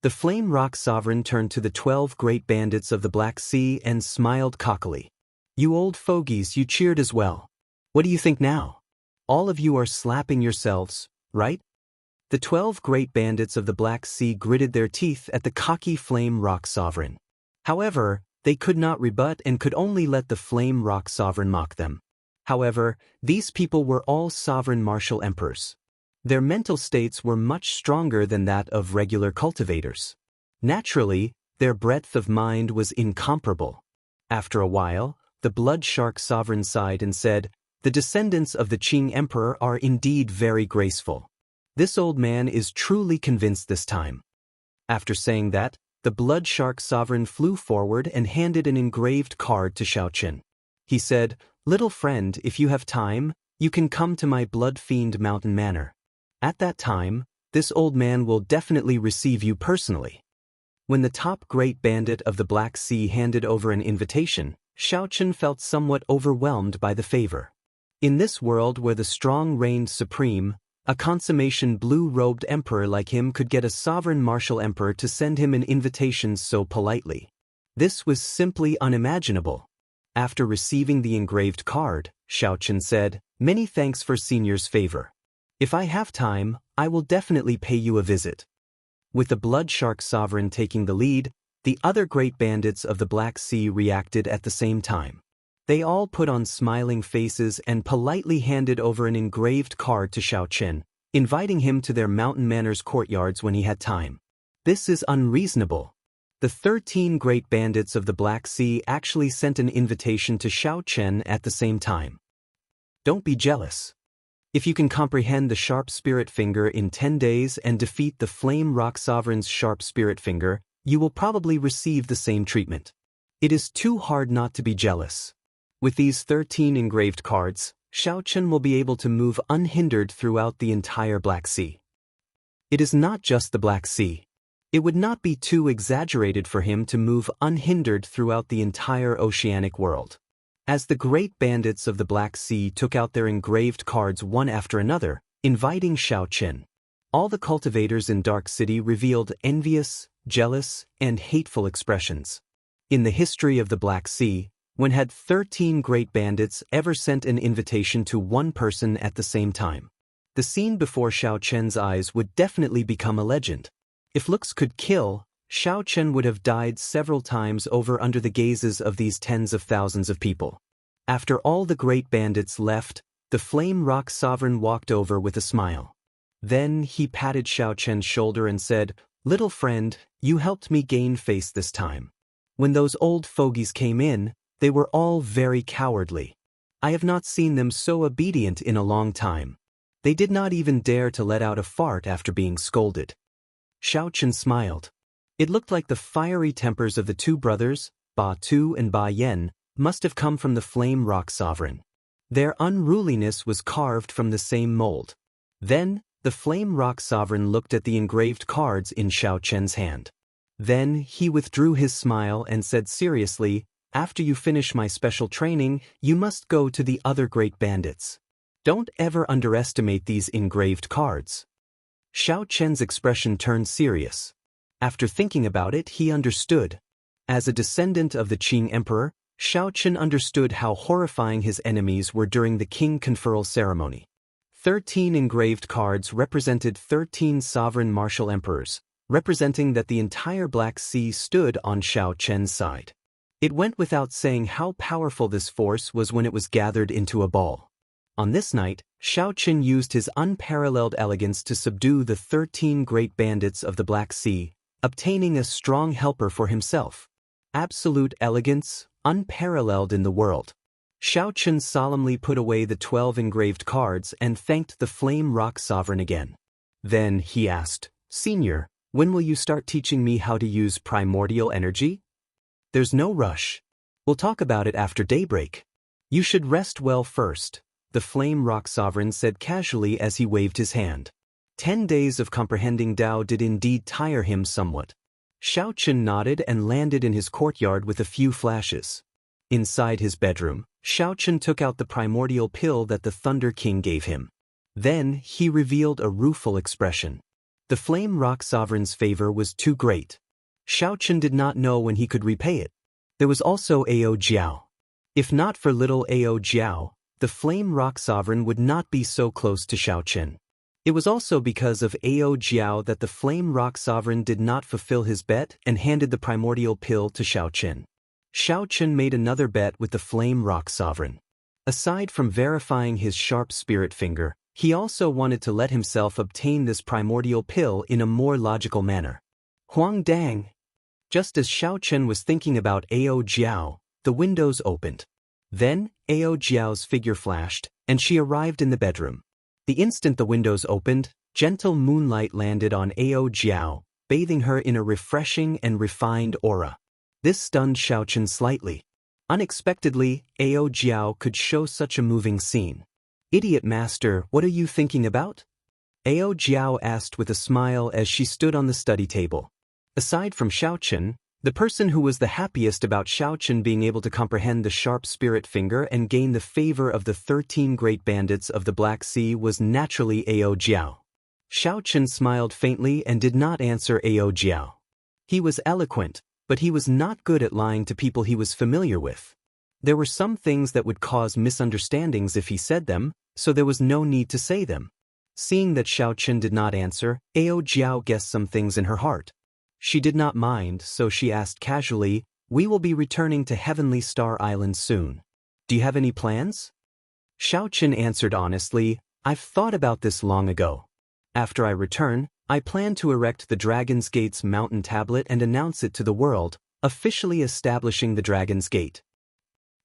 The Flame Rock Sovereign turned to the 12 great bandits of the Black Sea and smiled cockily. You old fogies, you cheered as well. What do you think now? All of you are slapping yourselves, right? The 12 great bandits of the Black Sea gritted their teeth at the cocky Flame Rock Sovereign. However, they could not rebut and could only let the Flame Rock Sovereign mock them. However, these people were all sovereign martial emperors. Their mental states were much stronger than that of regular cultivators. Naturally, their breadth of mind was incomparable. After a while, the Blood Shark Sovereign sighed and said, "The descendants of the Qing Emperor are indeed very graceful. This old man is truly convinced this time." After saying that, the Blood Shark Sovereign flew forward and handed an engraved card to Xiaoqin. He said, "Little friend, if you have time, you can come to my Blood Fiend Mountain Manor. At that time, this old man will definitely receive you personally." When the top great bandit of the Black Sea handed over an invitation, Xiaoqin felt somewhat overwhelmed by the favor. In this world where the strong reigned supreme, a consummation blue-robed emperor like him could get a sovereign martial emperor to send him an invitation so politely. This was simply unimaginable. After receiving the engraved card, Xiaoqin said, "Many thanks for senior's favor. If I have time, I will definitely pay you a visit." With the Blood Shark Sovereign taking the lead, the other great bandits of the Black Sea reacted at the same time. They all put on smiling faces and politely handed over an engraved card to Xiaoqin, inviting him to their mountain manor's courtyards when he had time. This is unreasonable. The 13 great bandits of the Black Sea actually sent an invitation to Xiaoqin at the same time. Don't be jealous. If you can comprehend the sharp spirit finger in 10 days and defeat the Flame Rock Sovereign's sharp spirit finger, you will probably receive the same treatment. It is too hard not to be jealous. With these 13 engraved cards, Xiaoqin will be able to move unhindered throughout the entire Black Sea. It is not just the Black Sea. It would not be too exaggerated for him to move unhindered throughout the entire oceanic world. As the great bandits of the Black Sea took out their engraved cards one after another, inviting Xiaochen, all the cultivators in Dark City revealed envious, jealous, and hateful expressions. In the history of the Black Sea, when had 13 great bandits ever sent an invitation to one person at the same time? The scene before Xiaochen's eyes would definitely become a legend. If looks could kill, Xiaochen would have died several times over under the gazes of these tens of thousands of people. After all the great bandits left, the Flame Rock Sovereign walked over with a smile. Then he patted Xiaochen's shoulder and said, "Little friend, you helped me gain face this time. When those old fogies came in, they were all very cowardly. I have not seen them so obedient in a long time. They did not even dare to let out a fart after being scolded." Xiaochen smiled. It looked like the fiery tempers of the two brothers, Ba Tu and Ba Yen, must have come from the Flame Rock Sovereign. Their unruliness was carved from the same mold. Then, the Flame Rock Sovereign looked at the engraved cards in Xiaochen's hand. Then he withdrew his smile and said seriously, "After you finish my special training, you must go to the other great bandits. Don't ever underestimate these engraved cards." Xiaochen's expression turned serious. After thinking about it, he understood. As a descendant of the Qing Emperor, Xiaochen understood how horrifying his enemies were during the king conferral ceremony. 13 engraved cards represented 13 sovereign martial emperors, representing that the entire Black Sea stood on Xiaochen's side. It went without saying how powerful this force was when it was gathered into a ball. On this night, Xiaochen used his unparalleled elegance to subdue the 13 great bandits of the Black Sea, obtaining a strong helper for himself. Absolute elegance, unparalleled in the world. Xiaochen solemnly put away the 12 engraved cards and thanked the Flame Rock Sovereign again. Then he asked, "Senior, when will you start teaching me how to use primordial energy?" "There's no rush. We'll talk about it after daybreak. You should rest well first," the Flame Rock Sovereign said casually as he waved his hand. 10 days of comprehending Tao did indeed tire him somewhat. Xiaochen nodded and landed in his courtyard with a few flashes. Inside his bedroom, Xiaochen took out the primordial pill that the Thunder King gave him. Then he revealed a rueful expression. The Flame Rock Sovereign's favor was too great. Xiaochen did not know when he could repay it. There was also Ao Jiao. If not for little Ao Jiao, the Flame Rock Sovereign would not be so close to Xiaochen. It was also because of Ao Jiao that the Flame Rock Sovereign did not fulfill his bet and handed the primordial pill to Xiaochen. Xiaochen made another bet with the Flame Rock Sovereign. Aside from verifying his sharp spirit finger, he also wanted to let himself obtain this primordial pill in a more logical manner. Huang Dang! Just as Xiaochen was thinking about Ao Jiao, the windows opened. Then, Ao Jiao's figure flashed, and she arrived in the bedroom. The instant the windows opened, gentle moonlight landed on Ao Jiao, bathing her in a refreshing and refined aura. This stunned Xiaochen slightly. Unexpectedly, Ao Jiao could show such a moving scene. "Idiot master, what are you thinking about?" Ao Jiao asked with a smile as she stood on the study table. Aside from Xiaochen, the person who was the happiest about Xiaochen being able to comprehend the sharp spirit finger and gain the favor of the 13 great bandits of the Black Sea was naturally Ao Jiao. Xiaochen smiled faintly and did not answer Ao Jiao. He was eloquent, but he was not good at lying to people he was familiar with. There were some things that would cause misunderstandings if he said them, so there was no need to say them. Seeing that Xiaochen did not answer, Ao Jiao guessed some things in her heart. She did not mind, so she asked casually, "We will be returning to Heavenly Star Island soon. Do you have any plans?" Xiaochen answered honestly, "I've thought about this long ago. After I return, I plan to erect the Dragon's Gate's mountain tablet and announce it to the world, officially establishing the Dragon's Gate."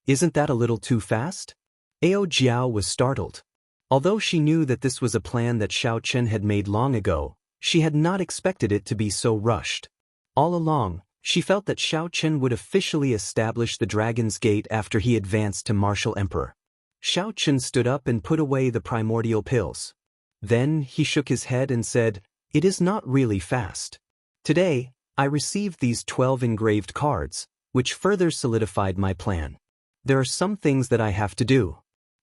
"Isn't that a little too fast?" Ao Jiao was startled. Although she knew that this was a plan that Xiaochen had made long ago, she had not expected it to be so rushed. All along, she felt that Xiaochen would officially establish the Dragon's Gate after he advanced to Martial Emperor. Xiaochen stood up and put away the primordial pills. Then he shook his head and said, "It is not really fast. Today, I received these 12 engraved cards, which further solidified my plan. There are some things that I have to do.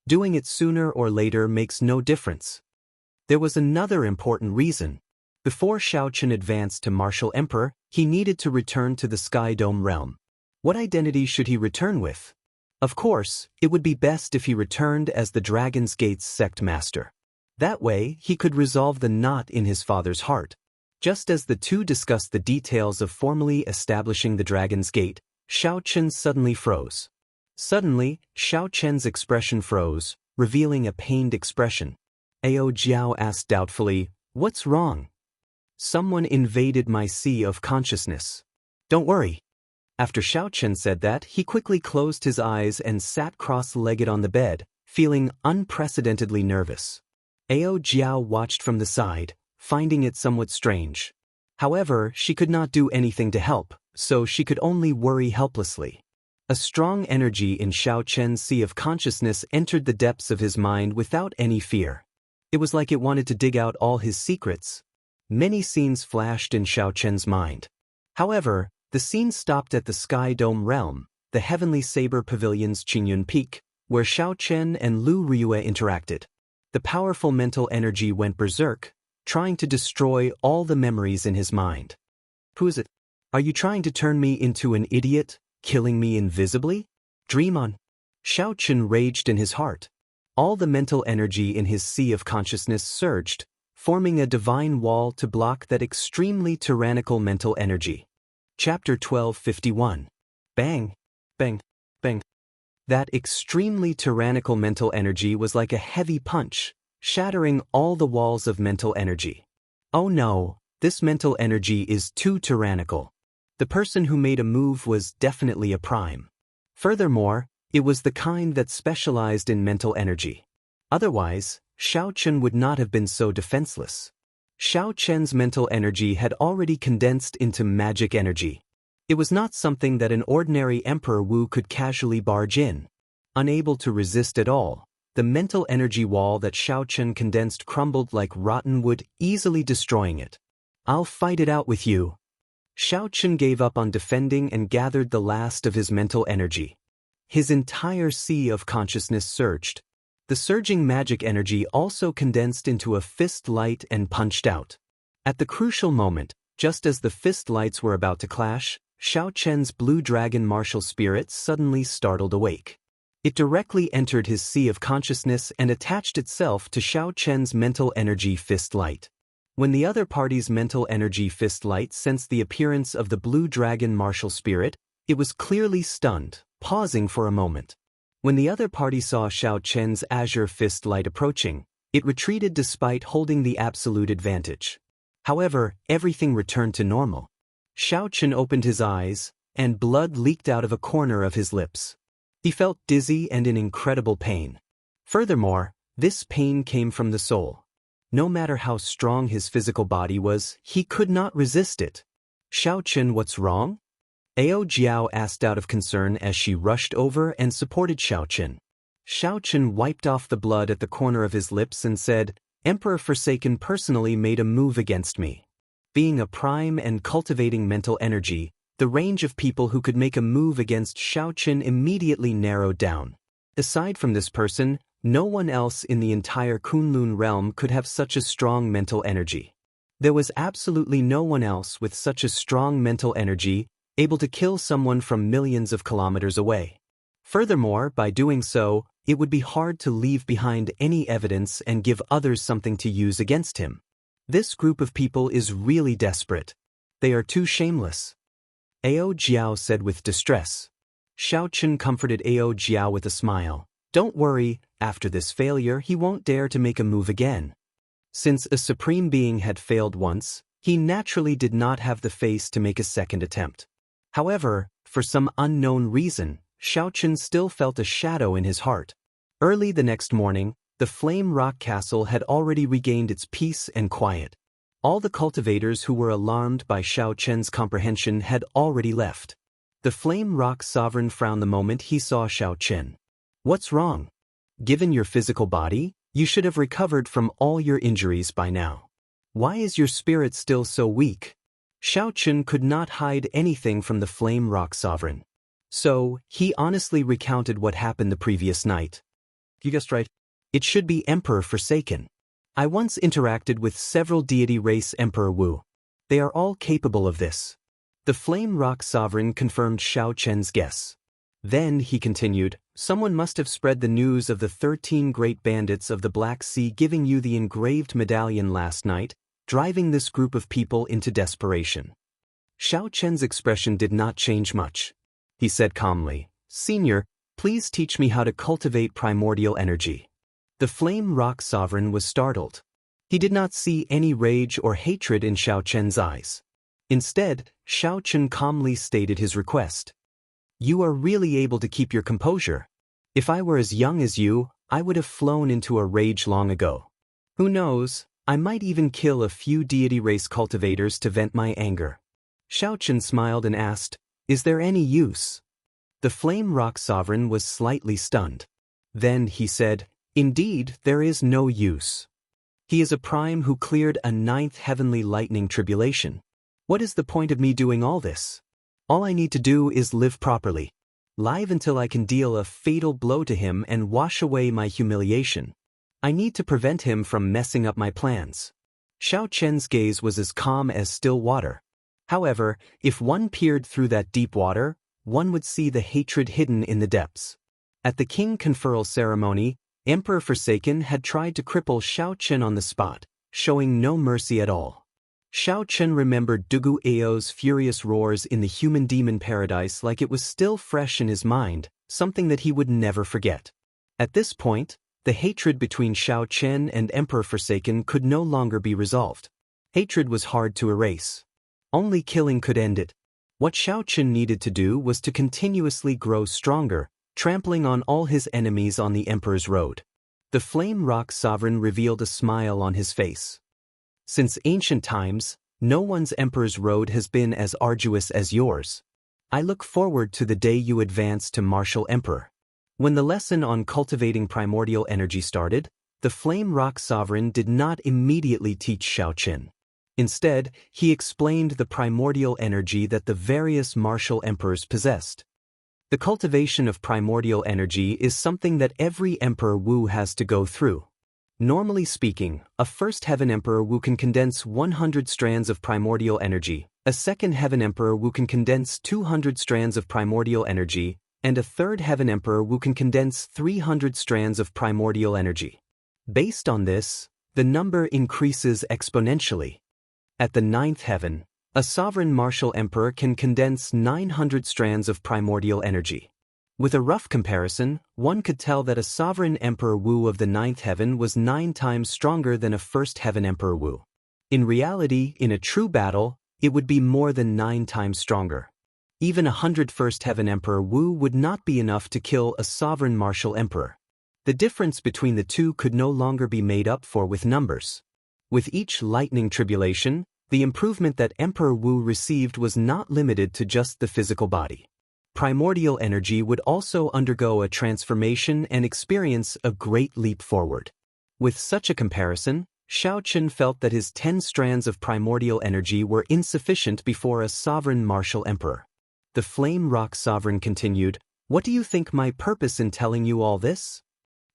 Doing it sooner or later makes no difference. There was another important reason. Before Xiaochen advanced to Martial Emperor, he needed to return to the Sky Dome realm. What identity should he return with? Of course, it would be best if he returned as the Dragon's Gate's sect master. That way, he could resolve the knot in his father's heart. Just as the two discussed the details of formally establishing the Dragon's Gate, Xiaochen suddenly froze. Suddenly, Xiaochen's expression froze, revealing a pained expression. Ao Jiao asked doubtfully, "What's wrong?" "Someone invaded my sea of consciousness." "Don't worry." After Xiaochen said that, he quickly closed his eyes and sat cross-legged on the bed, feeling unprecedentedly nervous. Ao Jiao watched from the side, finding it somewhat strange. However, she could not do anything to help, so she could only worry helplessly. A strong energy in Xiaochen's sea of consciousness entered the depths of his mind without any fear. It was like it wanted to dig out all his secrets. Many scenes flashed in Xiaochen's mind. However, the scene stopped at the Sky Dome realm, the Heavenly Saber Pavilion's Qingyun Peak, where Xiaochen and Lu Riyue interacted. The powerful mental energy went berserk, trying to destroy all the memories in his mind. "Who is it? Are you trying to turn me into an idiot, killing me invisibly? Dream on." Xiaochen raged in his heart. All the mental energy in his sea of consciousness surged, forming a divine wall to block that extremely tyrannical mental energy. Chapter 1251. Bang, bang, bang. That extremely tyrannical mental energy was like a heavy punch, shattering all the walls of mental energy. Oh no, this mental energy is too tyrannical. The person who made a move was definitely a prime. Furthermore, it was the kind that specialized in mental energy. Otherwise, Xiaochen would not have been so defenseless. Xiaochen's mental energy had already condensed into magic energy. It was not something that an ordinary Emperor Wu could casually barge in. Unable to resist at all, the mental energy wall that Xiaochen condensed crumbled like rotten wood, easily destroying it. "I'll fight it out with you." Xiaochen gave up on defending and gathered the last of his mental energy. His entire sea of consciousness surged. The surging magic energy also condensed into a fist light and punched out. At the crucial moment, just as the fist lights were about to clash, Xiaochen's blue dragon martial spirit suddenly startled awake. It directly entered his sea of consciousness and attached itself to Xiaochen's mental energy fist light. When the other party's mental energy fist light sensed the appearance of the blue dragon martial spirit, it was clearly stunned, pausing for a moment. When the other party saw Xiaochen's azure fist light approaching, it retreated despite holding the absolute advantage. However, everything returned to normal. Xiaochen opened his eyes, and blood leaked out of a corner of his lips. He felt dizzy and in incredible pain. Furthermore, this pain came from the soul. No matter how strong his physical body was, he could not resist it. "Xiaochen, what's wrong?" Ao Jiao asked out of concern as she rushed over and supported Xiaochen. Xiaochen wiped off the blood at the corner of his lips and said, "Emperor Forsaken personally made a move against me." Being a prime and cultivating mental energy, the range of people who could make a move against Xiaochen immediately narrowed down. Aside from this person, no one else in the entire Kunlun realm could have such a strong mental energy. There was absolutely no one else with such a strong mental energy, able to kill someone from millions of kilometers away. Furthermore, by doing so, it would be hard to leave behind any evidence and give others something to use against him. This group of people is really desperate. They are too shameless. Ao Jiao said with distress. Xiaochen comforted Ao Jiao with a smile. "Don't worry, after this failure he won't dare to make a move again." Since a supreme being had failed once, he naturally did not have the face to make a second attempt. However, for some unknown reason, Xiaochen still felt a shadow in his heart. Early the next morning, the Flame Rock Castle had already regained its peace and quiet. All the cultivators who were alarmed by Xiaochen's comprehension had already left. The Flame Rock Sovereign frowned the moment he saw Xiaochen. "What's wrong? Given your physical body, you should have recovered from all your injuries by now. Why is your spirit still so weak?" Xiaochen could not hide anything from the Flame Rock Sovereign. So, he honestly recounted what happened the previous night. You guessed right. It should be Emperor Forsaken. I once interacted with several deity race Emperor Wu. They are all capable of this. The Flame Rock Sovereign confirmed Xiao Chen's guess. Then, he continued, someone must have spread the news of the 13 great bandits of the Black Sea giving you the engraved medallion last night, driving this group of people into desperation. Xiao Chen's expression did not change much. He said calmly, Senior, please teach me how to cultivate primordial energy. The Flame Rock Sovereign was startled. He did not see any rage or hatred in Xiao Chen's eyes. Instead, Xiao Chen calmly stated his request. You are really able to keep your composure. If I were as young as you, I would have flown into a rage long ago. Who knows, I might even kill a few deity race cultivators to vent my anger. Xiao Chen smiled and asked, Is there any use? The Flame Rock Sovereign was slightly stunned. Then he said, Indeed, there is no use. He is a prime who cleared a 9th heavenly lightning tribulation. What is the point of me doing all this? All I need to do is live properly. Live until I can deal a fatal blow to him and wash away my humiliation. I need to prevent him from messing up my plans. Xiao Chen's gaze was as calm as still water. However, if one peered through that deep water, one would see the hatred hidden in the depths. At the king conferral ceremony, Emperor Forsaken had tried to cripple Xiao Chen on the spot, showing no mercy at all. Xiao Chen remembered Dugu Ao's furious roars in the human-demon paradise like it was still fresh in his mind, something that he would never forget. At this point, the hatred between Xiao Chen and Emperor Forsaken could no longer be resolved. Hatred was hard to erase. Only killing could end it. What Xiao Chen needed to do was to continuously grow stronger, trampling on all his enemies on the Emperor's road. The Flame Rock Sovereign revealed a smile on his face. Since ancient times, no one's Emperor's road has been as arduous as yours. I look forward to the day you advance to Martial Emperor. When the lesson on cultivating primordial energy started, the Flame Rock Sovereign did not immediately teach Xiao Chen. Instead, he explained the primordial energy that the various martial emperors possessed. The cultivation of primordial energy is something that every Emperor Wu has to go through. Normally speaking, a first Heaven Emperor Wu can condense 100 strands of primordial energy, a second Heaven Emperor Wu can condense 200 strands of primordial energy, and a third Heaven Emperor Wu can condense 300 strands of primordial energy. Based on this, the number increases exponentially. At the 9th heaven, a sovereign martial emperor can condense 900 strands of primordial energy. With a rough comparison, one could tell that a sovereign Emperor Wu of the 9th heaven was 9 times stronger than a first heaven Emperor Wu. In reality, in a true battle, it would be more than 9 times stronger. Even 100 first heaven Emperor Wu would not be enough to kill a sovereign martial emperor. The difference between the two could no longer be made up for with numbers. With each lightning tribulation, the improvement that Emperor Wu received was not limited to just the physical body. Primordial energy would also undergo a transformation and experience a great leap forward. With such a comparison, Xiao Chen felt that his 10 strands of primordial energy were insufficient before a sovereign martial emperor. The Flame Rock Sovereign continued, What do you think my purpose in telling you all this?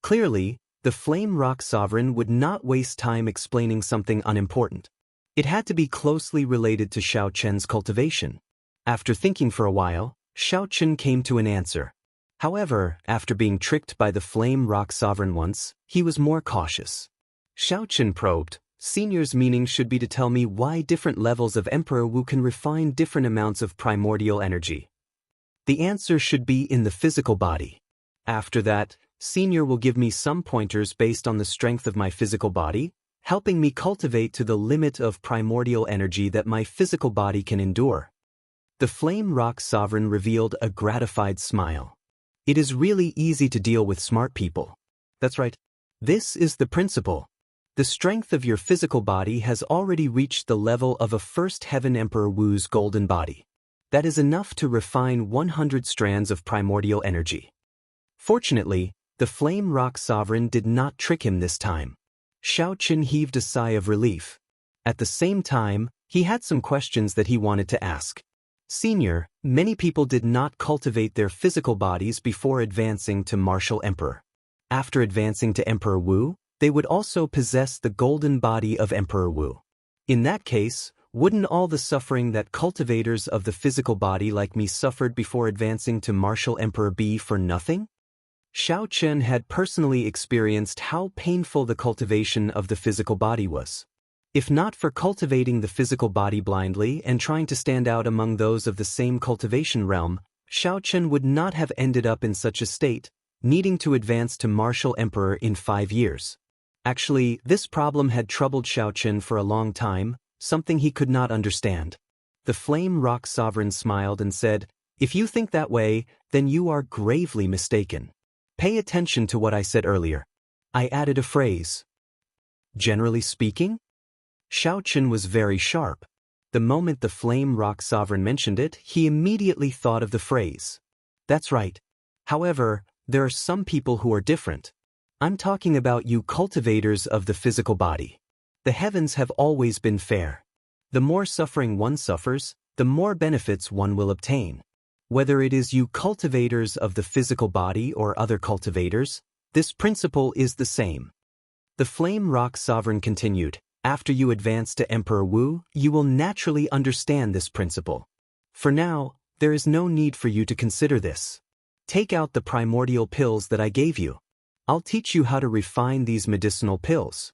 Clearly, the Flame Rock Sovereign would not waste time explaining something unimportant. It had to be closely related to Xiao Chen's cultivation. After thinking for a while, Xiao Chen came to an answer. However, after being tricked by the Flame Rock Sovereign once, he was more cautious. Xiao Chen probed, Senior's meaning should be to tell me why different levels of Emperor Wu can refine different amounts of primordial energy. The answer should be in the physical body. After that, Senior will give me some pointers based on the strength of my physical body, helping me cultivate to the limit of primordial energy that my physical body can endure. The Flame Rock Sovereign revealed a gratified smile. It is really easy to deal with smart people. That's right. This is the principle. The strength of your physical body has already reached the level of a first heaven Emperor Wu's golden body. That is enough to refine 100 strands of primordial energy. Fortunately, the Flame Rock Sovereign did not trick him this time. Xiao Chen heaved a sigh of relief. At the same time, he had some questions that he wanted to ask. Senior, many people did not cultivate their physical bodies before advancing to martial emperor. After advancing to Emperor Wu, they would also possess the golden body of Emperor Wu. In that case, wouldn't all the suffering that cultivators of the physical body like me suffered before advancing to martial emperor be for nothing? Xiao Chen had personally experienced how painful the cultivation of the physical body was. If not for cultivating the physical body blindly and trying to stand out among those of the same cultivation realm, Xiao Chen would not have ended up in such a state, needing to advance to martial emperor in 5 years. Actually, this problem had troubled Xiao Chen for a long time, something he could not understand. The Flame Rock Sovereign smiled and said, "If you think that way, then you are gravely mistaken. Pay attention to what I said earlier. I added a phrase. Generally speaking?" Xiao Chen was very sharp. The moment the Flame Rock Sovereign mentioned it, he immediately thought of the phrase. That's right. However, there are some people who are different. I'm talking about you cultivators of the physical body. The heavens have always been fair. The more suffering one suffers, the more benefits one will obtain. Whether it is you cultivators of the physical body or other cultivators, this principle is the same. The Flame Rock Sovereign continued, after you advance to Emperor Wu, you will naturally understand this principle. For now, there is no need for you to consider this. Take out the primordial pills that I gave you. I'll teach you how to refine these medicinal pills.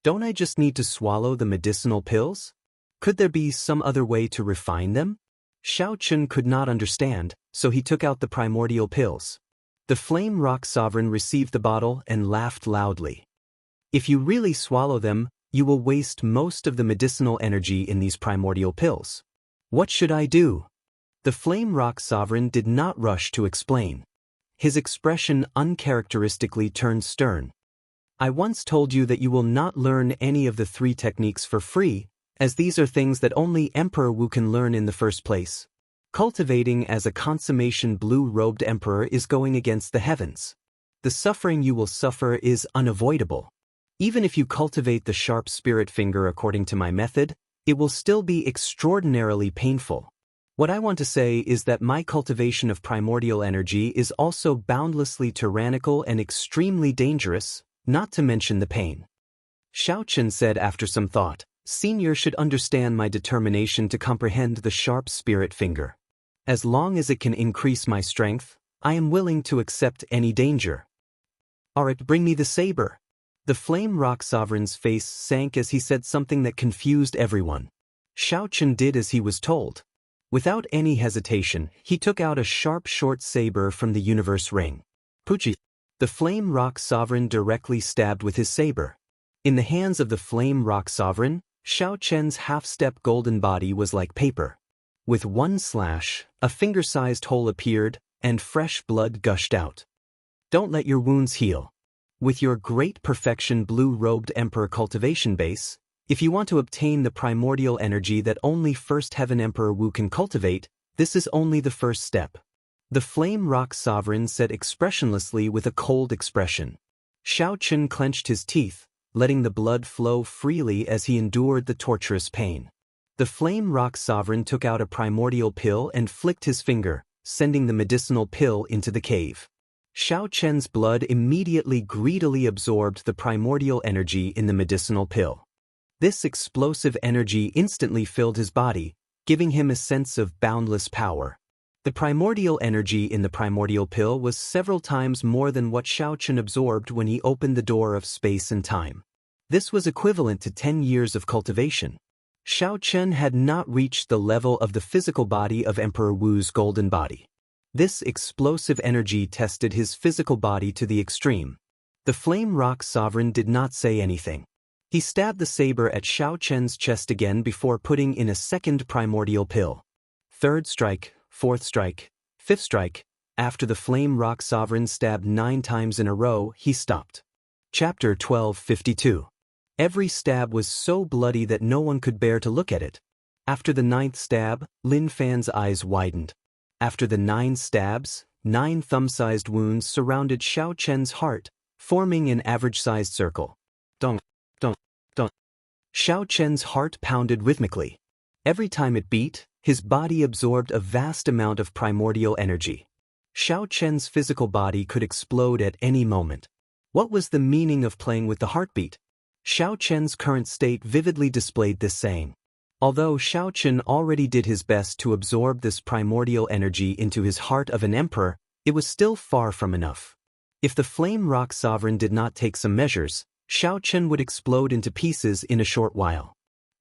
Don't I just need to swallow the medicinal pills? Could there be some other way to refine them? Xiao Chen could not understand, so he took out the primordial pills. The Flame Rock Sovereign received the bottle and laughed loudly. If you really swallow them, you will waste most of the medicinal energy in these primordial pills. What should I do? The Flame Rock Sovereign did not rush to explain. His expression uncharacteristically turned stern. I once told you that you will not learn any of the 3 techniques for free, as these are things that only Emperor Wu can learn in the first place. Cultivating as a consummation blue-robed emperor is going against the heavens. The suffering you will suffer is unavoidable. Even if you cultivate the sharp spirit finger according to my method, it will still be extraordinarily painful. What I want to say is that my cultivation of primordial energy is also boundlessly tyrannical and extremely dangerous, not to mention the pain. Xiao Chen said after some thought, Senior should understand my determination to comprehend the sharp spirit finger. As long as it can increase my strength, I am willing to accept any danger. Alright, bring me the saber. The Flame Rock Sovereign's face sank as he said something that confused everyone. Xiao Chen did as he was told. Without any hesitation, he took out a sharp short saber from the universe ring. Puchi. The Flame Rock Sovereign directly stabbed with his saber. In the hands of the Flame Rock Sovereign, Xiao Chen's half-step golden body was like paper. With one slash, a finger-sized hole appeared, and fresh blood gushed out. Don't let your wounds heal. With your great perfection blue-robed Emperor cultivation base, if you want to obtain the primordial energy that only First Heaven Emperor Wu can cultivate, this is only the first step. The Flame Rock Sovereign said expressionlessly with a cold expression. Xiao Chen clenched his teeth, letting the blood flow freely as he endured the torturous pain. The Flame Rock Sovereign took out a primordial pill and flicked his finger, sending the medicinal pill into the cave. Xiao Chen's blood immediately greedily absorbed the primordial energy in the medicinal pill. This explosive energy instantly filled his body, giving him a sense of boundless power. The primordial energy in the primordial pill was several times more than what Xiao Chen absorbed when he opened the door of space and time. This was equivalent to 10 years of cultivation. Xiao Chen had not reached the level of the physical body of Emperor Wu's golden body. This explosive energy tested his physical body to the extreme. The Flame Rock Sovereign did not say anything. He stabbed the saber at Xiao Chen's chest again before putting in a second primordial pill. Third strike, fourth strike, fifth strike. After the Flame Rock Sovereign stabbed 9 times in a row, he stopped. Chapter 1252. Every stab was so bloody that no one could bear to look at it. After the 9th stab, Lin Fan's eyes widened. After the 9 stabs, 9 thumb-sized wounds surrounded Xiao Chen's heart, forming an average-sized circle. Dong, dong, dong. Xiao Chen's heart pounded rhythmically. Every time it beat, his body absorbed a vast amount of primordial energy. Xiaochen's physical body could explode at any moment. What was the meaning of playing with the heartbeat? Xiaochen's current state vividly displayed this saying. Although Xiaochen already did his best to absorb this primordial energy into his heart of an emperor, it was still far from enough. If the Flame Rock Sovereign did not take some measures, Xiaochen would explode into pieces in a short while.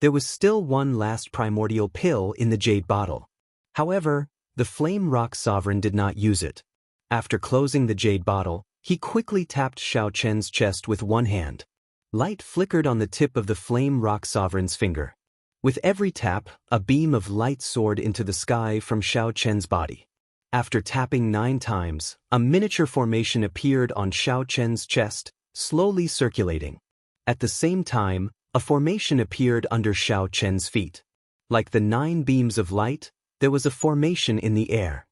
There was still one last primordial pill in the jade bottle. However, the Flame Rock Sovereign did not use it. After closing the jade bottle, he quickly tapped Xiaochen's chest with one hand. Light flickered on the tip of the Flame Rock Sovereign's finger. With every tap, a beam of light soared into the sky from Xiaochen's body. After tapping 9 times, a miniature formation appeared on Xiaochen's chest, slowly circulating. At the same time, a formation appeared under Xiaochen's feet. Like the 9 beams of light, there was a formation in the air.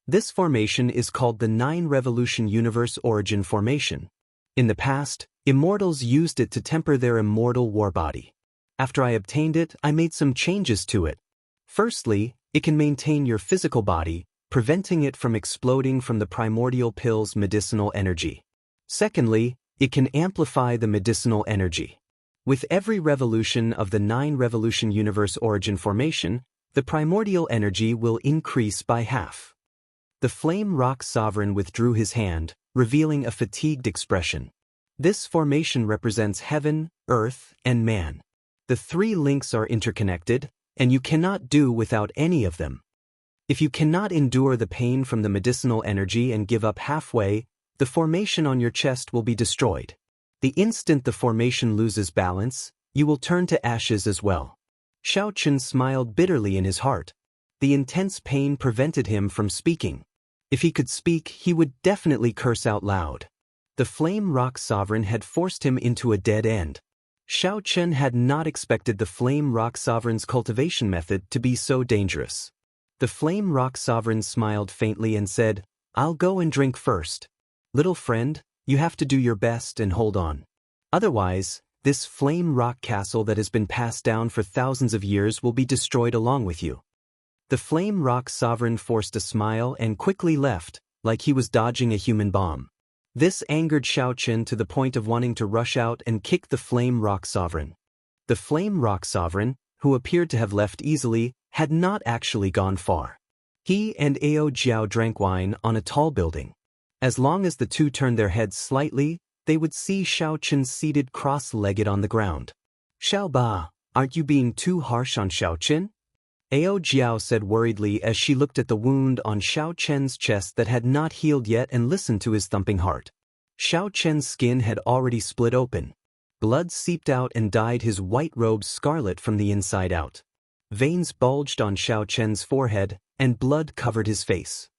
This formation is called the 9 Revolution Universe Origin Formation. In the past, immortals used it to temper their immortal war body. After I obtained it, I made some changes to it. Firstly, it can maintain your physical body, preventing it from exploding from the primordial pill's medicinal energy. Secondly, it can amplify the medicinal energy. With every revolution of the 9 Revolution Universe Origin Formation, the primordial energy will increase by half. The Flame Rock Sovereign withdrew his hand, revealing a fatigued expression. This formation represents heaven, earth, and man. The 3 links are interconnected, and you cannot do without any of them. If you cannot endure the pain from the medicinal energy and give up halfway, the formation on your chest will be destroyed. The instant the formation loses balance, you will turn to ashes as well. Xiaochen smiled bitterly in his heart. The intense pain prevented him from speaking. If he could speak, he would definitely curse out loud. The Flame Rock Sovereign had forced him into a dead end. Xiaochen had not expected the Flame Rock Sovereign's cultivation method to be so dangerous. The Flame Rock Sovereign smiled faintly and said, "I'll go and drink first. Little friend, you have to do your best and hold on. Otherwise, this Flame Rock Castle that has been passed down for thousands of years will be destroyed along with you." The Flame Rock Sovereign forced a smile and quickly left, like he was dodging a human bomb. This angered Xiaochen to the point of wanting to rush out and kick the Flame Rock Sovereign. The Flame Rock Sovereign, who appeared to have left easily, had not actually gone far. He and Ao Jiao drank wine on a tall building. As long as the two turned their heads slightly, they would see Xiaochen seated cross-legged on the ground. "Xiao Ba, aren't you being too harsh on Xiaochen?" Ao Jiao said worriedly as she looked at the wound on Xiaochen's chest that had not healed yet and listened to his thumping heart. Xiaochen's skin had already split open. Blood seeped out and dyed his white robes scarlet from the inside out. Veins bulged on Xiaochen's forehead, and blood covered his face.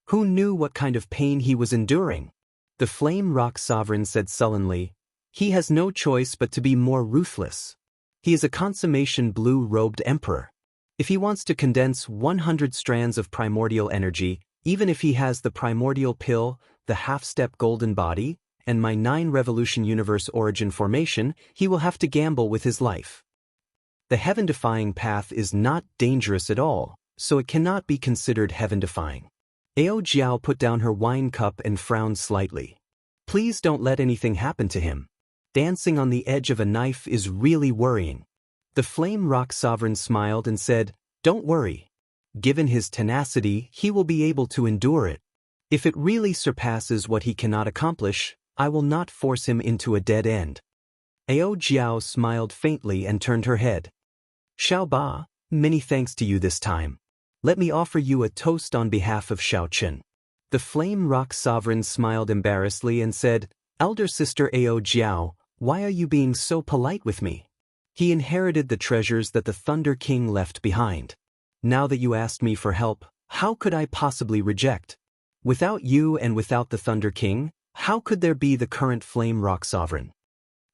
Who knew what kind of pain he was enduring? The Flame Rock Sovereign said sullenly, "He has no choice but to be more ruthless. He is a consummation blue-robed emperor. If he wants to condense 100 strands of primordial energy, even if he has the primordial pill, the half-step golden body, and my 9 Revolution Universe Origin Formation, he will have to gamble with his life. The heaven-defying path is not dangerous at all, so it cannot be considered heaven-defying." Ao Jiao put down her wine cup and frowned slightly. "Please don't let anything happen to him. Dancing on the edge of a knife is really worrying." The Flame Rock Sovereign smiled and said, "Don't worry. Given his tenacity, he will be able to endure it. If it really surpasses what he cannot accomplish, I will not force him into a dead end." Ao Jiao smiled faintly and turned her head. "Xiao Ba, many thanks to you this time. Let me offer you a toast on behalf of Xiaochen." The Flame Rock Sovereign smiled embarrassedly and said, "Elder sister Ao Jiao, why are you being so polite with me? He inherited the treasures that the Thunder King left behind. Now that you asked me for help, how could I possibly reject? Without you and without the Thunder King, how could there be the current Flame Rock Sovereign?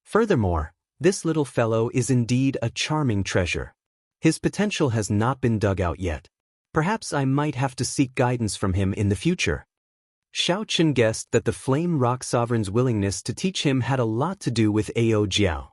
Furthermore, this little fellow is indeed a charming treasure. His potential has not been dug out yet. Perhaps I might have to seek guidance from him in the future." Xiaochen guessed that the Flame Rock Sovereign's willingness to teach him had a lot to do with Ao Jiao.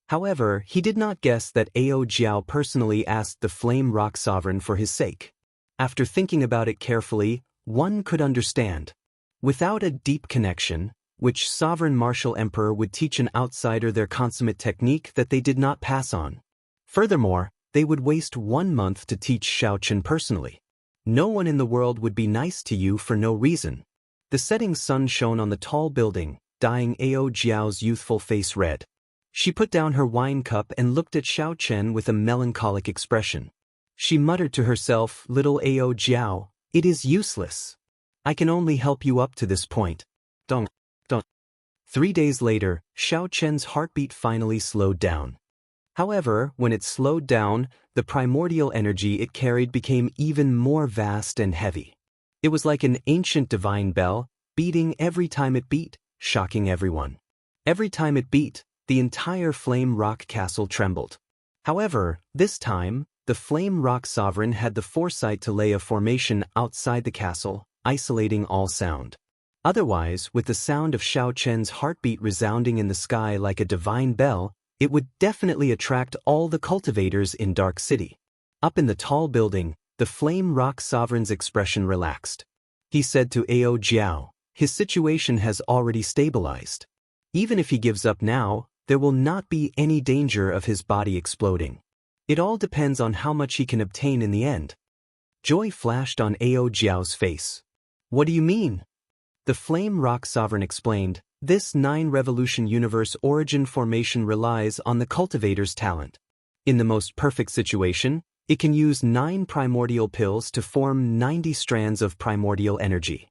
However, he did not guess that Ao Jiao personally asked the Flame Rock Sovereign for his sake. After thinking about it carefully, one could understand. Without a deep connection, which sovereign martial emperor would teach an outsider their consummate technique that they did not pass on? Furthermore, they would waste 1 month to teach Xiaochen personally. No one in the world would be nice to you for no reason. The setting sun shone on the tall building, dyeing Ao Jiao's youthful face red. She put down her wine cup and looked at Xiaochen with a melancholic expression. She muttered to herself, "Little Ao Jiao, it is useless. I can only help you up to this point." Dong, dong. 3 days later, Xiaochen's heartbeat finally slowed down. However, when it slowed down, the primordial energy it carried became even more vast and heavy. It was like an ancient divine bell, beating every time it beat, shocking everyone. Every time it beat, the entire Flame Rock Castle trembled. However, this time, the Flame Rock Sovereign had the foresight to lay a formation outside the castle, isolating all sound. Otherwise, with the sound of Xiaochen's heartbeat resounding in the sky like a divine bell, it would definitely attract all the cultivators in Dark City. Up in the tall building, the Flame Rock Sovereign's expression relaxed. He said to Ao Jiao, "His situation has already stabilized. Even if he gives up now, there will not be any danger of his body exploding. It all depends on how much he can obtain in the end." Joy flashed on Ao Jiao's face. "What do you mean?" The Flame Rock Sovereign explained, "This 9-revolution universe origin formation relies on the cultivator's talent. In the most perfect situation, it can use 9 primordial pills to form 90 strands of primordial energy."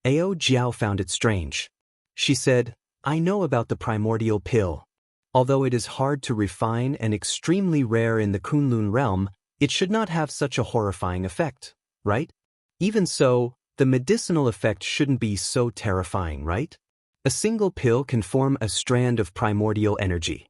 Ao Jiao found it strange. She said, "I know about the primordial pill. Although it is hard to refine and extremely rare in the Kunlun realm, it should not have such a horrifying effect, right? Even so, the medicinal effect shouldn't be so terrifying, right? A single pill can form a strand of primordial energy."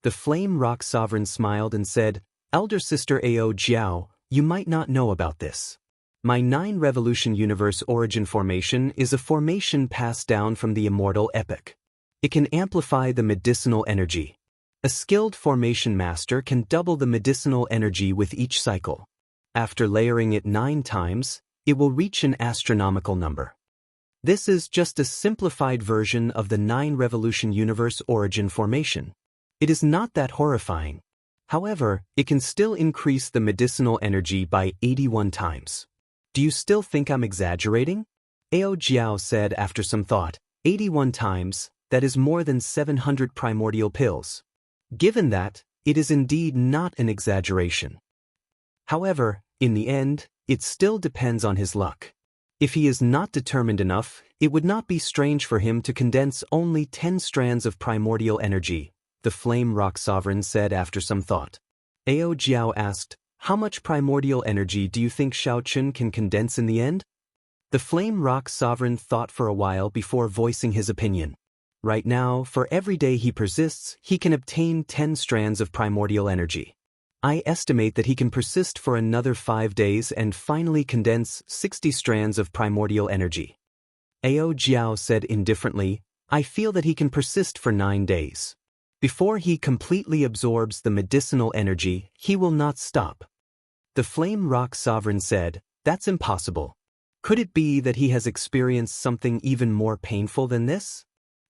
The Flame Rock Sovereign smiled and said, "Elder Sister Ao Jiao, you might not know about this. My 9-revolution universe origin formation is a formation passed down from the Immortal epoch. It can amplify the medicinal energy. A skilled formation master can double the medicinal energy with each cycle. After layering it 9 times, it will reach an astronomical number. This is just a simplified version of the 9-revolution universe origin formation. It is not that horrifying. However, it can still increase the medicinal energy by 81 times. Do you still think I'm exaggerating?" Ao Jiao said after some thought, 81 times, that is more than 700 primordial pills. Given that, it is indeed not an exaggeration. However, in the end, it still depends on his luck. If he is not determined enough, it would not be strange for him to condense only 10 strands of primordial energy, the Flame Rock Sovereign said after some thought. Ao Jiao asked, "How much primordial energy do you think Xiaochen can condense in the end?" The Flame Rock Sovereign thought for a while before voicing his opinion. "Right now, for every day he persists, he can obtain 10 strands of primordial energy. I estimate that he can persist for another 5 days and finally condense 60 strands of primordial energy." Ao Jiao said indifferently, "I feel that he can persist for 9 days. Before he completely absorbs the medicinal energy, he will not stop." The Flame Rock Sovereign said, "That's impossible. Could it be that he has experienced something even more painful than this?"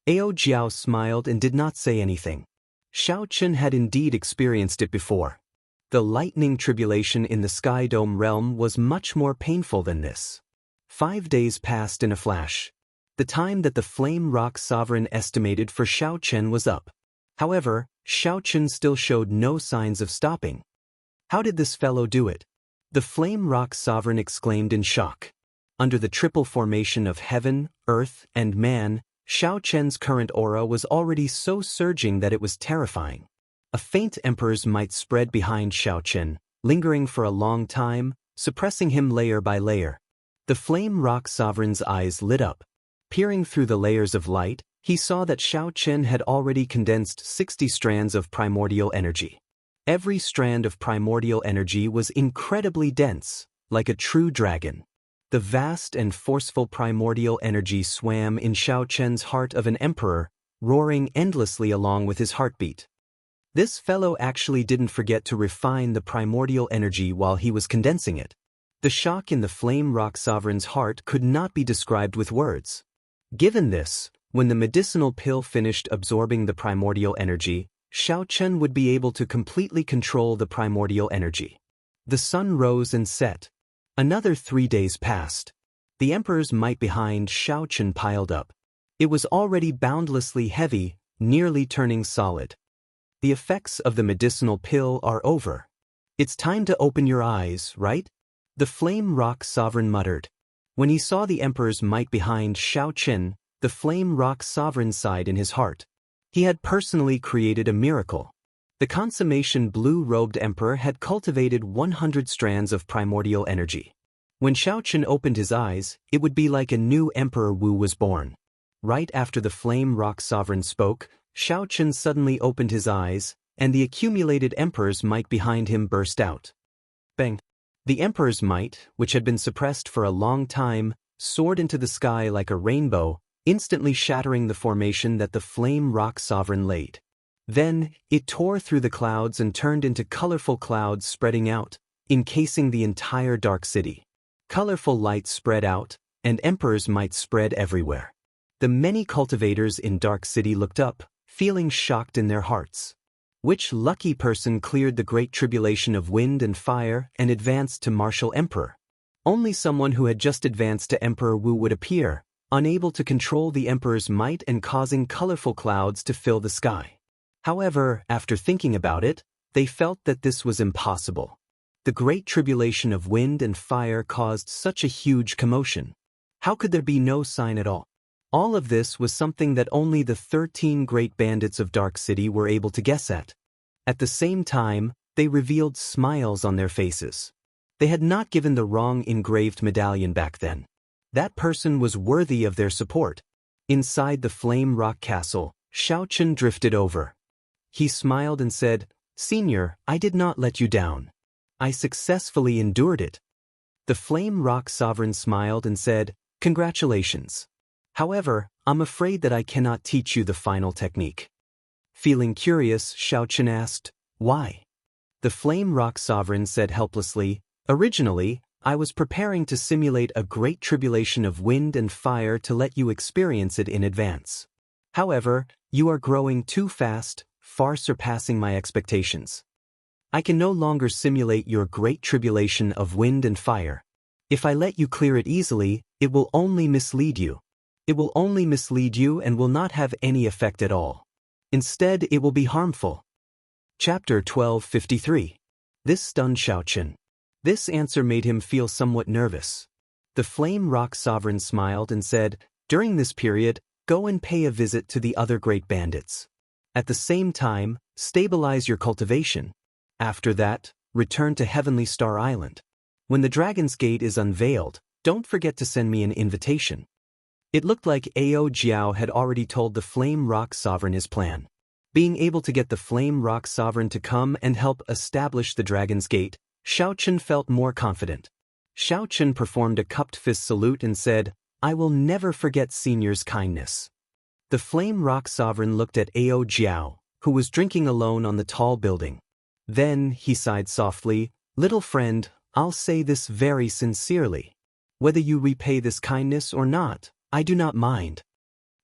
Ao Jiao smiled and did not say anything. Xiaochen had indeed experienced it before. The lightning tribulation in the Sky Dome realm was much more painful than this. 5 days passed in a flash. The time that the Flame Rock Sovereign estimated for Xiaochen was up. However, Xiaochen still showed no signs of stopping. How did this fellow do it? The Flame Rock Sovereign exclaimed in shock. Under the triple formation of heaven, earth, and man, Xiaochen's current aura was already so surging that it was terrifying. A faint emperor's might spread behind Xiaochen, lingering for a long time, suppressing him layer by layer. The Flame Rock Sovereign's eyes lit up. Peering through the layers of light, he saw that Xiaochen had already condensed 60 strands of primordial energy. Every strand of primordial energy was incredibly dense, like a true dragon. The vast and forceful primordial energy swam in Xiaochen's heart of an emperor, roaring endlessly along with his heartbeat. This fellow actually didn't forget to refine the primordial energy while he was condensing it. The shock in the flame rock sovereign's heart could not be described with words. Given this, when the medicinal pill finished absorbing the primordial energy, Xiaochen would be able to completely control the primordial energy. The sun rose and set. Another 3 days passed. The emperor's might behind Xiaochen piled up. It was already boundlessly heavy, nearly turning solid. The effects of the medicinal pill are over. It's time to open your eyes, right? The flame rock sovereign muttered. When he saw the emperor's might behind Xiaochen, the flame rock sovereign sighed in his heart. He had personally created a miracle. The consummation blue-robed emperor had cultivated 100 strands of primordial energy. When Xiaochen opened his eyes, it would be like a new Emperor Wu was born. Right after the flame rock sovereign spoke, Xiaochen suddenly opened his eyes, and the accumulated emperor's might behind him burst out. Bang! The emperor's might, which had been suppressed for a long time, soared into the sky like a rainbow, instantly shattering the formation that the flame rock sovereign laid. Then, it tore through the clouds and turned into colorful clouds spreading out, encasing the entire dark city. Colorful light spread out, and emperor's might spread everywhere. The many cultivators in Dark City looked up, feeling shocked in their hearts. Which lucky person cleared the great tribulation of wind and fire and advanced to martial emperor? Only someone who had just advanced to Emperor Wu would appear, unable to control the emperor's might and causing colorful clouds to fill the sky. However, after thinking about it, they felt that this was impossible. The great tribulation of wind and fire caused such a huge commotion. How could there be no sign at all? All of this was something that only the 13 great bandits of Dark City were able to guess at. At the same time, they revealed smiles on their faces. They had not given the wrong engraved medallion back then. That person was worthy of their support. Inside the Flame Rock Castle, Xiaochen drifted over. He smiled and said, "Senior, I did not let you down. I successfully endured it." The Flame Rock Sovereign smiled and said, "Congratulations. However, I'm afraid that I cannot teach you the final technique." Feeling curious, Xiaochen asked, "Why?" The Flame Rock Sovereign said helplessly, "Originally, I was preparing to simulate a great tribulation of wind and fire to let you experience it in advance. However, you are growing too fast, far surpassing my expectations. I can no longer simulate your great tribulation of wind and fire. If I let you clear it easily, it will only mislead you. It will only mislead you and will not have any effect at all. Instead, it will be harmful." Chapter 1253. This stunned Xiaochen. This answer made him feel somewhat nervous. The Flame Rock Sovereign smiled and said, "During this period, go and pay a visit to the other great bandits. At the same time, stabilize your cultivation. After that, return to Heavenly Star Island. When the Dragon's Gate is unveiled, don't forget to send me an invitation." It looked like Ao Jiao had already told the Flame Rock Sovereign his plan. Being able to get the Flame Rock Sovereign to come and help establish the Dragon's Gate, Xiaochen felt more confident. Xiaochen performed a cupped fist salute and said, "I will never forget Senior's kindness." The Flame Rock Sovereign looked at Ao Jiao, who was drinking alone on the tall building. Then, he sighed softly, "Little friend, I'll say this very sincerely. Whether you repay this kindness or not, I do not mind.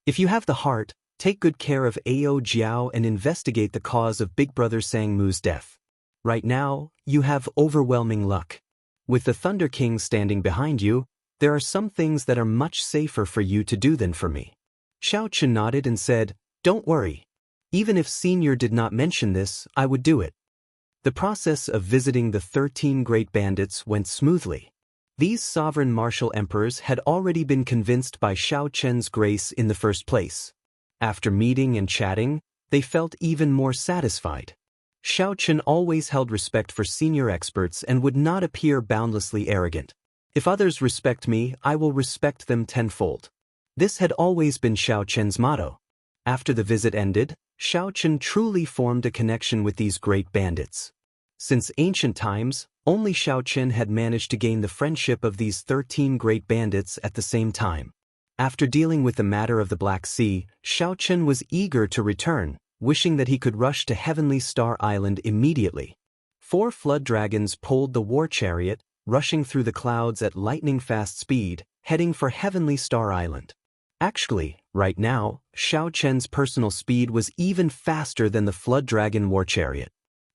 If you have the heart, take good care of Ao Jiao and investigate the cause of Big Brother Sangmu's death. Right now, you have overwhelming luck. With the Thunder King standing behind you, there are some things that are much safer for you to do than for me." Xiaochen nodded and said, "Don't worry. Even if Senior did not mention this, I would do it." The process of visiting the 13 great bandits went smoothly. These sovereign martial emperors had already been convinced by Xiaochen's grace in the first place. After meeting and chatting, they felt even more satisfied. Xiaochen always held respect for senior experts and would not appear boundlessly arrogant. "If others respect me, I will respect them tenfold." This had always been Xiaochen's motto. After the visit ended, Xiaochen truly formed a connection with these great bandits. Since ancient times, only Xiaochen had managed to gain the friendship of these 13 great bandits at the same time. After dealing with the matter of the Black Sea, Xiaochen was eager to return, wishing that he could rush to Heavenly Star Island immediately. 4 flood dragons pulled the war chariot, rushing through the clouds at lightning-fast speed, heading for Heavenly Star Island. Actually, right now, Xiao Chen's personal speed was even faster than the flood dragon war chariot.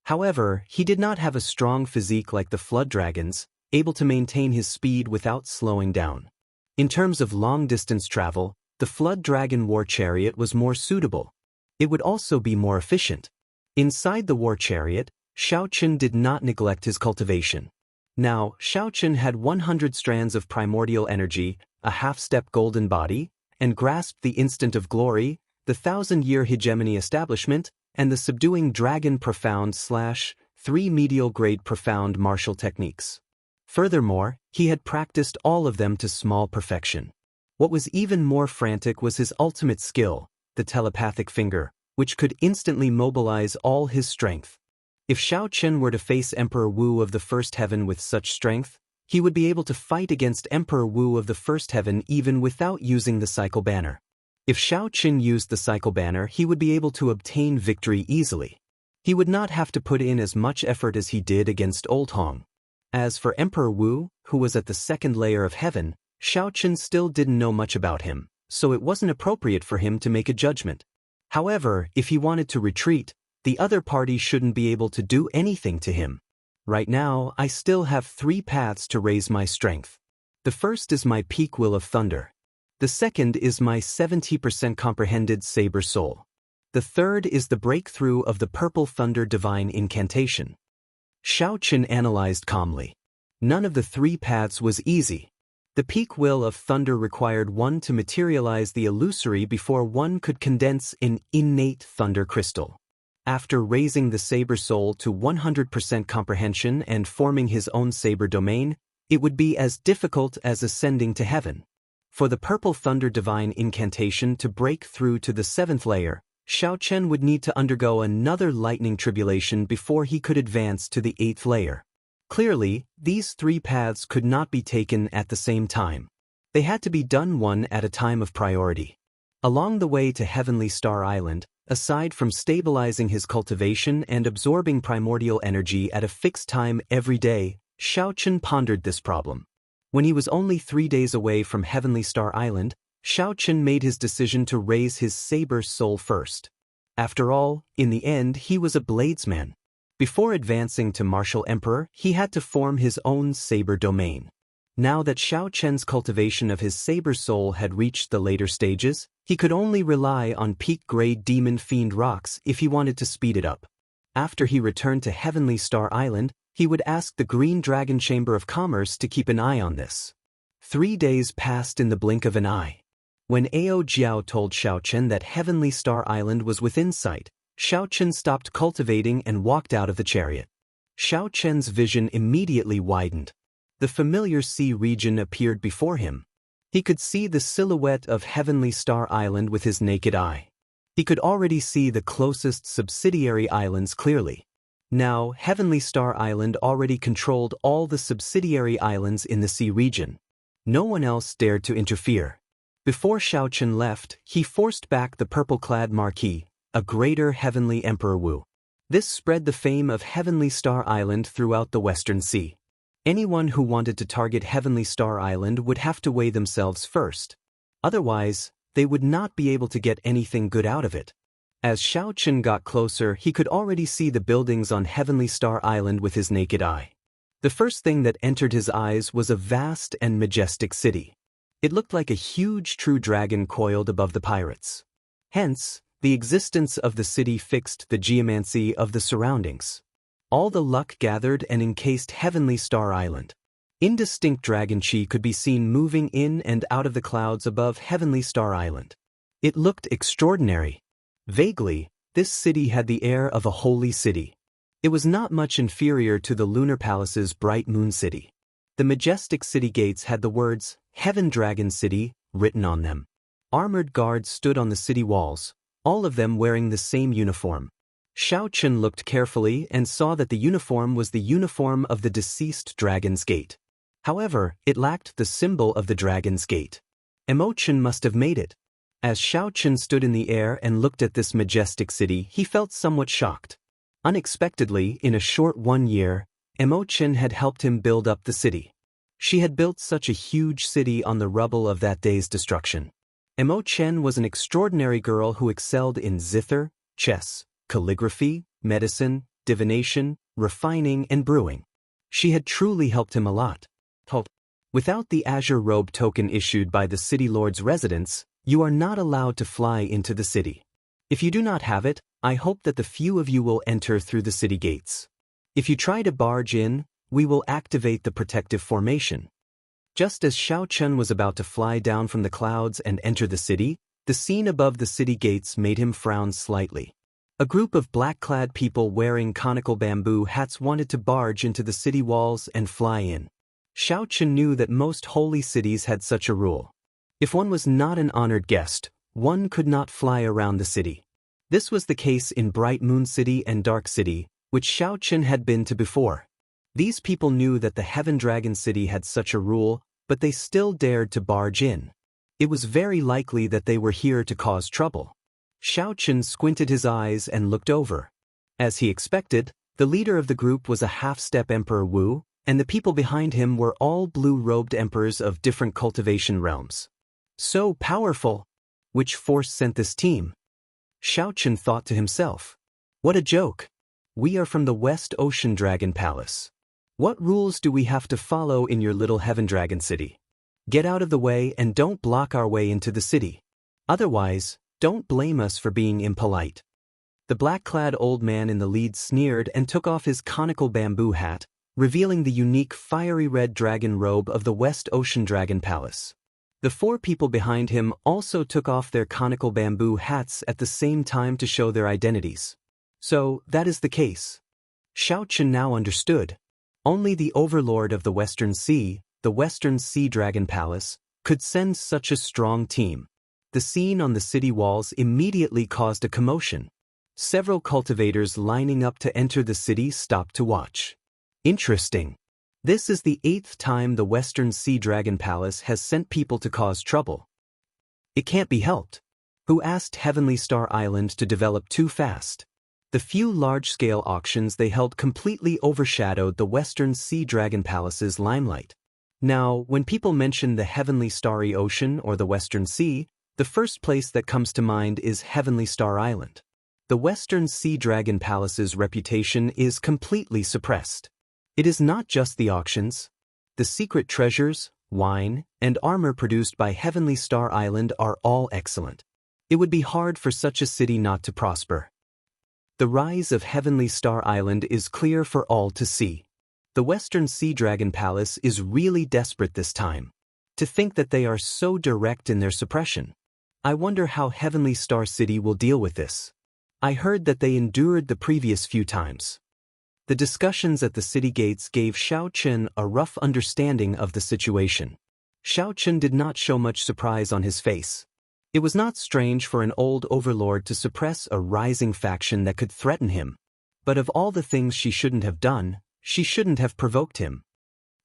However, he did not have a strong physique like the flood dragons, able to maintain his speed without slowing down. In terms of long-distance travel, the flood dragon war chariot was more suitable. It would also be more efficient. Inside the war chariot, Xiao Chen did not neglect his cultivation. Now, Xiao Chen had 100 strands of primordial energy, a half-step golden body, and grasped the instant of glory, the 1,000-year hegemony establishment, and the subduing dragon profound/3 medial grade profound martial techniques. Furthermore, he had practiced all of them to small perfection. What was even more frantic was his ultimate skill, the telepathic finger, which could instantly mobilize all his strength. If Xiao Chen were to face Emperor Wu of the First Heaven with such strength, he would be able to fight against Emperor Wu of the First Heaven even without using the cycle banner. If Xiao Chen used the cycle banner, he would be able to obtain victory easily. He would not have to put in as much effort as he did against Old Hong. As for Emperor Wu, who was at the second layer of heaven, Xiao Chen still didn't know much about him, so it wasn't appropriate for him to make a judgment. However, if he wanted to retreat, the other party shouldn't be able to do anything to him. Right now, I still have 3 paths to raise my strength. The first is my peak will of thunder. The second is my 70% comprehended saber soul. The third is the breakthrough of the purple thunder divine incantation. Xiao Chen analyzed calmly. None of the 3 paths was easy. The peak will of thunder required one to materialize the illusory before one could condense an innate thunder crystal. After raising the saber soul to 100% comprehension and forming his own saber domain, it would be as difficult as ascending to heaven. For the purple thunder divine incantation to break through to the 7th layer, Xiao Chen would need to undergo another lightning tribulation before he could advance to the 8th layer. Clearly, these 3 paths could not be taken at the same time. They had to be done one at a time of priority. Along the way to Heavenly Star Island, aside from stabilizing his cultivation and absorbing primordial energy at a fixed time every day, Xiao Chen pondered this problem. When he was only 3 days away from Heavenly Star Island, Xiao Chen made his decision to raise his saber soul first. After all, in the end, he was a bladesman. Before advancing to Martial Emperor, he had to form his own saber domain. Now that Xiao Chen's cultivation of his saber soul had reached the later stages, he could only rely on peak-grade demon fiend rocks if he wanted to speed it up. After he returned to Heavenly Star Island, he would ask the Green Dragon Chamber of Commerce to keep an eye on this. 3 days passed in the blink of an eye. When Ao Jiao told Xiao Chen that Heavenly Star Island was within sight, Xiao Chen stopped cultivating and walked out of the chariot. Xiao Chen's vision immediately widened. The familiar sea region appeared before him. He could see the silhouette of Heavenly Star Island with his naked eye. He could already see the closest subsidiary islands clearly. Now, Heavenly Star Island already controlled all the subsidiary islands in the sea region. No one else dared to interfere. Before Xiao Chen left, he forced back the purple-clad Marquis, a greater Heavenly Emperor Wu. This spread the fame of Heavenly Star Island throughout the Western Sea. Anyone who wanted to target Heavenly Star Island would have to weigh themselves first. Otherwise, they would not be able to get anything good out of it. As Xiao Chen got closer, he could already see the buildings on Heavenly Star Island with his naked eye. The first thing that entered his eyes was a vast and majestic city. It looked like a huge true dragon coiled above the pirates. Hence, the existence of the city fixed the geomancy of the surroundings. All the luck gathered and encased Heavenly Star Island. Indistinct dragon chi could be seen moving in and out of the clouds above Heavenly Star Island. It looked extraordinary. Vaguely, this city had the air of a holy city. It was not much inferior to the Lunar Palace's Bright Moon City. The majestic city gates had the words, Heaven Dragon City, written on them. Armored guards stood on the city walls, all of them wearing the same uniform. Xiao Chen looked carefully and saw that the uniform was the uniform of the deceased Dragon's Gate. However, it lacked the symbol of the Dragon's Gate. Emotion must have made it. As Xiaochen stood in the air and looked at this majestic city, he felt somewhat shocked. Unexpectedly, in a short 1 year, Imochen had helped him build up the city. She had built such a huge city on the rubble of that day's destruction. Imochen was an extraordinary girl who excelled in zither, chess, calligraphy, medicine, divination, refining, and brewing. She had truly helped him a lot. Without the azure robe token issued by the city lord's residence, you are not allowed to fly into the city. If you do not have it, I hope that the few of you will enter through the city gates. If you try to barge in, we will activate the protective formation. Just as Xiaochen was about to fly down from the clouds and enter the city, the scene above the city gates made him frown slightly. A group of black-clad people wearing conical bamboo hats wanted to barge into the city walls and fly in. Xiaochen knew that most holy cities had such a rule. If one was not an honored guest, one could not fly around the city. This was the case in Bright Moon City and Dark City, which Xiaochen had been to before. These people knew that the Heaven Dragon City had such a rule, but they still dared to barge in. It was very likely that they were here to cause trouble. Xiaochen squinted his eyes and looked over. As he expected, the leader of the group was a half-step Emperor Wu, and the people behind him were all blue-robed emperors of different cultivation realms. So powerful! Which force sent this team? Xiaochen thought to himself. What a joke! We are from the West Ocean Dragon Palace. What rules do we have to follow in your little Heaven Dragon City? Get out of the way and don't block our way into the city. Otherwise, don't blame us for being impolite. The black-clad old man in the lead sneered and took off his conical bamboo hat, revealing the unique fiery red dragon robe of the West Ocean Dragon Palace. The 4 people behind him also took off their conical bamboo hats at the same time to show their identities. So, that is the case. Xiaochen now understood. Only the overlord of the Western Sea, the Western Sea Dragon Palace, could send such a strong team. The scene on the city walls immediately caused a commotion. Several cultivators lining up to enter the city stopped to watch. Interesting. This is the 8th time the Western Sea Dragon Palace has sent people to cause trouble. It can't be helped. Who asked Heavenly Star Island to develop too fast? The few large-scale auctions they held completely overshadowed the Western Sea Dragon Palace's limelight. Now, when people mention the Heavenly Starry Ocean or the Western Sea, the first place that comes to mind is Heavenly Star Island. The Western Sea Dragon Palace's reputation is completely suppressed. It is not just the auctions. The secret treasures, wine, and armor produced by Heavenly Star Island are all excellent. It would be hard for such a city not to prosper. The rise of Heavenly Star Island is clear for all to see. The Western Sea Dragon Palace is really desperate this time. To think that they are so direct in their suppression. I wonder how Heavenly Star City will deal with this. I heard that they endured the previous few times. The discussions at the city gates gave Xiaochen a rough understanding of the situation. Xiaochen did not show much surprise on his face. It was not strange for an old overlord to suppress a rising faction that could threaten him. But of all the things she shouldn't have done, she shouldn't have provoked him.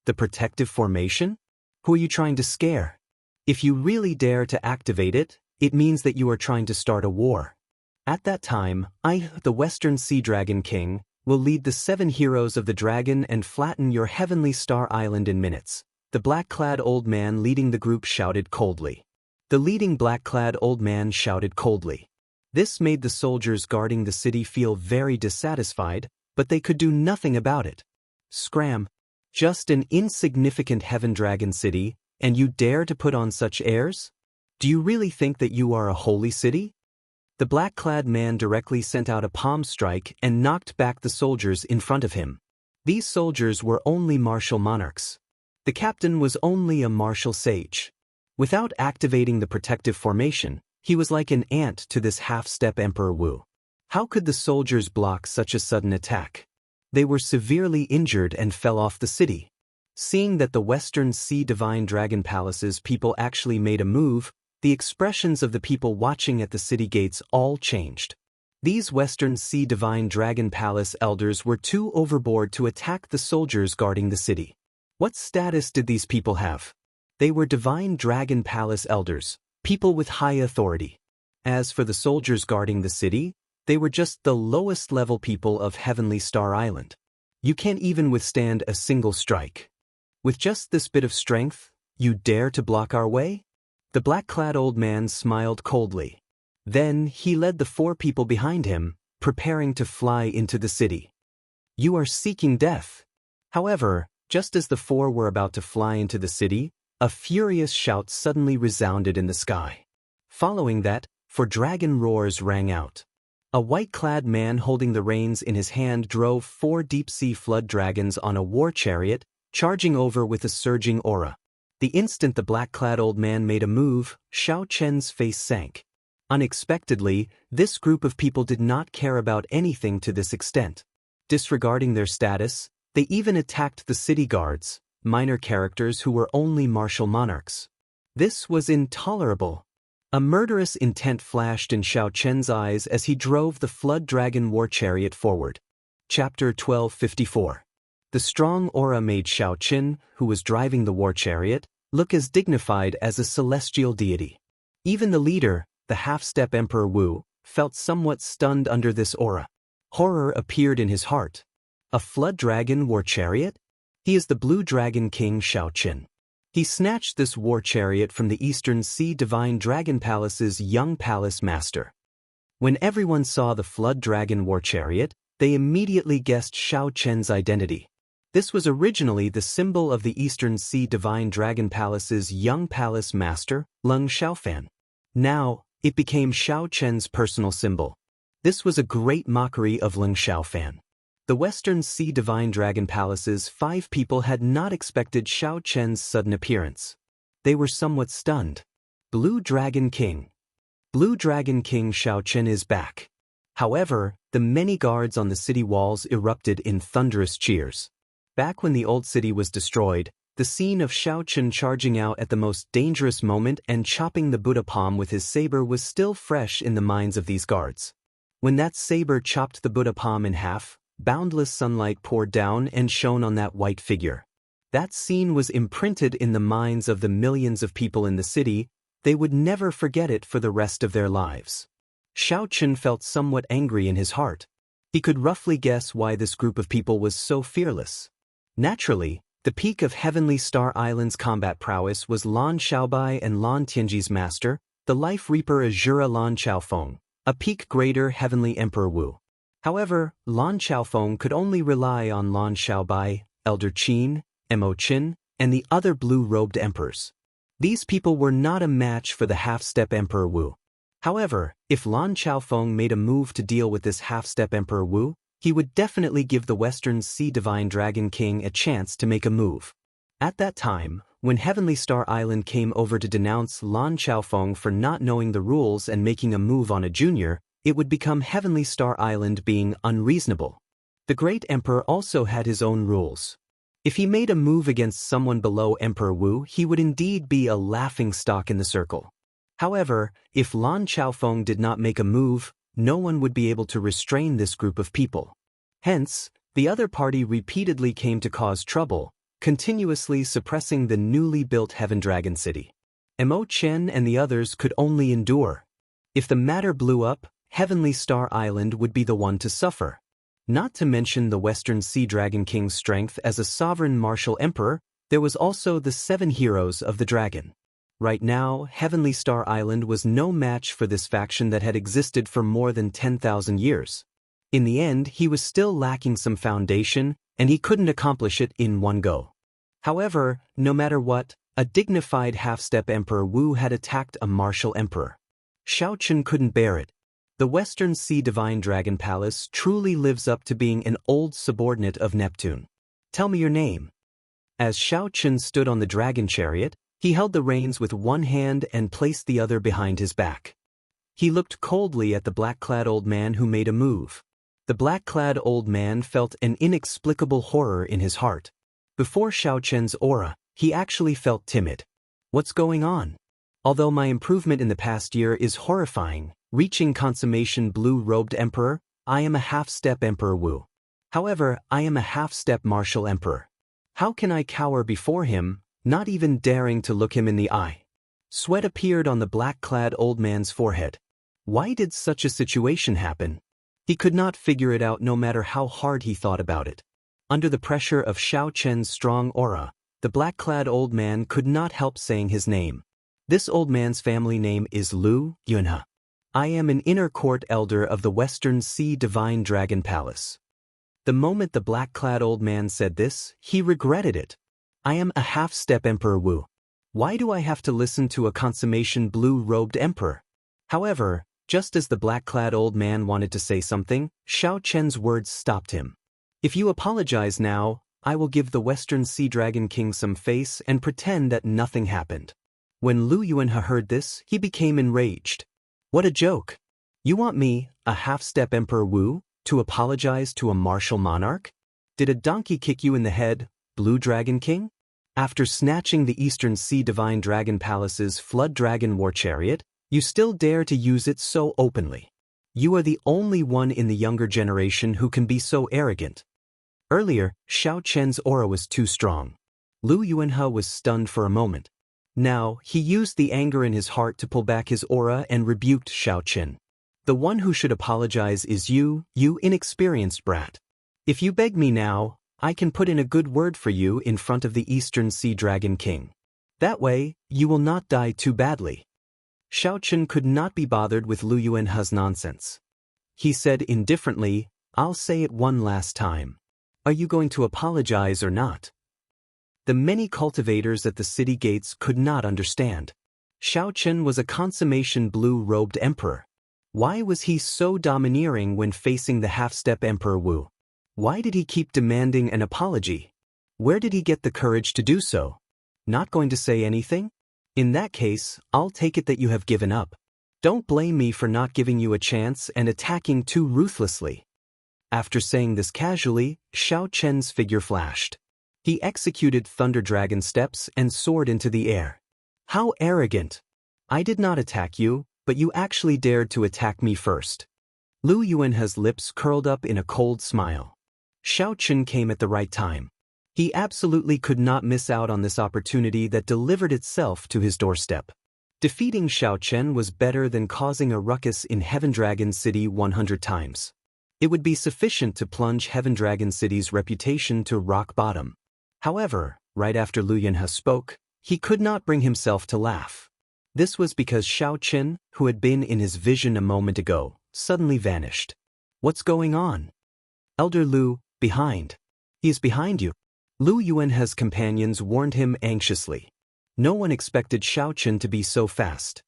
The protective formation? Who are you trying to scare? If you really dare to activate it, it means that you are trying to start a war. At that time, I, the Western Sea Dragon King, will lead the 7 heroes of the dragon and flatten your Heavenly Star Island in minutes. The black-clad old man leading the group shouted coldly. The leading black-clad old man shouted coldly. This made the soldiers guarding the city feel very dissatisfied, but they could do nothing about it. Scram! Just an insignificant Heaven Dragon City, and you dare to put on such airs? Do you really think that you are a holy city? The black-clad man directly sent out a palm strike and knocked back the soldiers in front of him. These soldiers were only martial monarchs. The captain was only a martial sage. Without activating the protective formation, he was like an ant to this half-step Emperor Wu. How could the soldiers block such a sudden attack? They were severely injured and fell off the city. Seeing that the Western Sea Divine Dragon Palace's people actually made a move, the expressions of the people watching at the city gates all changed. These Western Sea Divine Dragon Palace elders were too overboard to attack the soldiers guarding the city. What status did these people have? They were Divine Dragon Palace elders, people with high authority. As for the soldiers guarding the city, they were just the lowest level people of Heavenly Star Island. You can't even withstand a single strike. With just this bit of strength, you dare to block our way? The black-clad old man smiled coldly. Then he led the 4 people behind him, preparing to fly into the city. You are seeking death. However, just as the 4 were about to fly into the city, a furious shout suddenly resounded in the sky. Following that, 4 dragon roars rang out. A white-clad man holding the reins in his hand drove 4 deep-sea flood dragons on a war chariot, charging over with a surging aura. The instant the black-clad old man made a move, Xiaochen's face sank. Unexpectedly, this group of people did not care about anything to this extent. Disregarding their status, they even attacked the city guards, minor characters who were only martial monarchs. This was intolerable. A murderous intent flashed in Xiaochen's eyes as he drove the flood dragon war chariot forward. Chapter 1254. The strong aura made Xiaochen, who was driving the war chariot, look as dignified as a celestial deity. Even the leader, the half-step Emperor Wu, felt somewhat stunned under this aura. Horror appeared in his heart. A flood dragon war chariot? He is the Blue Dragon King Xiaochen. He snatched this war chariot from the Eastern Sea Divine Dragon Palace's young palace master. When everyone saw the flood dragon war chariot, they immediately guessed Xiaochen's identity. This was originally the symbol of the Eastern Sea Divine Dragon Palace's young palace master, Leng Xiaofan. Now, it became Xiaochen's personal symbol. This was a great mockery of Leng Xiaofan. The Western Sea Divine Dragon Palace's 5 people had not expected Xiaochen's sudden appearance. They were somewhat stunned. Blue Dragon King. Blue Dragon King Xiaochen is back. However, the many guards on the city walls erupted in thunderous cheers. Back when the old city was destroyed, the scene of Xiaochen charging out at the most dangerous moment and chopping the Buddha palm with his saber was still fresh in the minds of these guards. When that saber chopped the Buddha palm in half, boundless sunlight poured down and shone on that white figure. That scene was imprinted in the minds of the millions of people in the city. They would never forget it for the rest of their lives. Xiaochen felt somewhat angry in his heart. He could roughly guess why this group of people was so fearless. Naturally, the peak of Heavenly Star Island's combat prowess was Lan Xiaobai and Lan Tianji's master, the Life Reaper Azura Lan Xiaofeng, a peak greater Heavenly Emperor Wu. However, Lan Xiaofeng could only rely on Lan Xiaobai, Elder Qin, Mo Qin, and the other blue-robed emperors. These people were not a match for the half-step Emperor Wu. However, if Lan Xiaofeng made a move to deal with this half-step Emperor Wu, he would definitely give the Western Sea Divine Dragon King a chance to make a move. At that time, when Heavenly Star Island came over to denounce Lan Xiaofeng for not knowing the rules and making a move on a junior, it would become Heavenly Star Island being unreasonable. The Great Emperor also had his own rules. If he made a move against someone below Emperor Wu, he would indeed be a laughingstock in the circle. However, if Lan Xiaofeng did not make a move, no one would be able to restrain this group of people. Hence, the other party repeatedly came to cause trouble, continuously suppressing the newly built Heaven Dragon City. Mo Chen and the others could only endure. If the matter blew up, Heavenly Star Island would be the one to suffer. Not to mention the Western Sea Dragon King's strength as a sovereign martial emperor, there was also the 7 heroes of the dragon. Right now, Heavenly Star Island was no match for this faction that had existed for more than 10,000 years. In the end, he was still lacking some foundation, and he couldn't accomplish it in one go. However, no matter what, a dignified half-step Emperor Wu had attacked a martial emperor. Xiaochen couldn't bear it. The Western Sea Divine Dragon Palace truly lives up to being an old subordinate of Neptune. Tell me your name. As Xiaochen stood on the dragon chariot, he held the reins with one hand and placed the other behind his back. He looked coldly at the black-clad old man who made a move. The black-clad old man felt an inexplicable horror in his heart. Before Xiaochen's aura, he actually felt timid. What's going on? Although my improvement in the past year is horrifying, reaching consummation blue-robed emperor, I am a half-step Emperor Wu. However, I am a half-step martial emperor. How can I cower before him, not even daring to look him in the eye? Sweat appeared on the black-clad old man's forehead. Why did such a situation happen? He could not figure it out no matter how hard he thought about it. Under the pressure of Xiao Chen's strong aura, the black-clad old man could not help saying his name. This old man's family name is Lu Yunhe. I am an inner court elder of the Western Sea Divine Dragon Palace. The moment the black-clad old man said this, he regretted it. I am a half-step Emperor Wu. Why do I have to listen to a consummation blue-robed emperor? However, just as the black-clad old man wanted to say something, Xiao Chen's words stopped him. If you apologize now, I will give the Western Sea Dragon King some face and pretend that nothing happened. When Lu Yunhe heard this, he became enraged. What a joke! You want me, a half-step Emperor Wu, to apologize to a martial monarch? Did a donkey kick you in the head, Blue Dragon King? After snatching the Eastern Sea Divine Dragon Palace's Flood Dragon War Chariot, you still dare to use it so openly. You are the only one in the younger generation who can be so arrogant. Earlier, Xiao Chen's aura was too strong. Lu Yunhe was stunned for a moment. Now, he used the anger in his heart to pull back his aura and rebuked Xiao Chen. The one who should apologize is you inexperienced brat. If you beg me now, I can put in a good word for you in front of the Eastern Sea Dragon King. That way, you will not die too badly. Xiao Chen could not be bothered with Lu Yunhe's nonsense. He said indifferently, I'll say it one last time. Are you going to apologize or not? The many cultivators at the city gates could not understand. Xiao Chen was a consummation blue-robed emperor. Why was he so domineering when facing the half-step Emperor Wu? Why did he keep demanding an apology? Where did he get the courage to do so? Not going to say anything? In that case, I'll take it that you have given up. Don't blame me for not giving you a chance and attacking too ruthlessly. After saying this casually, Xiao Chen's figure flashed. He executed Thunder Dragon steps and soared into the air. How arrogant! I did not attack you, but you actually dared to attack me first. Lu Yunhe's lips curled up in a cold smile. Xiao Chen came at the right time. He absolutely could not miss out on this opportunity that delivered itself to his doorstep. Defeating Xiao Chen was better than causing a ruckus in Heaven Dragon City 100 times. It would be sufficient to plunge Heaven Dragon City's reputation to rock bottom. However, right after Lu Yunhe spoke, he could not bring himself to laugh. This was because Xiao Chen, who had been in his vision a moment ago, suddenly vanished. What's going on? Elder Lu, behind. He is behind you. Lu Yunhe's companions warned him anxiously. No one expected Xiao Chen to be so fast.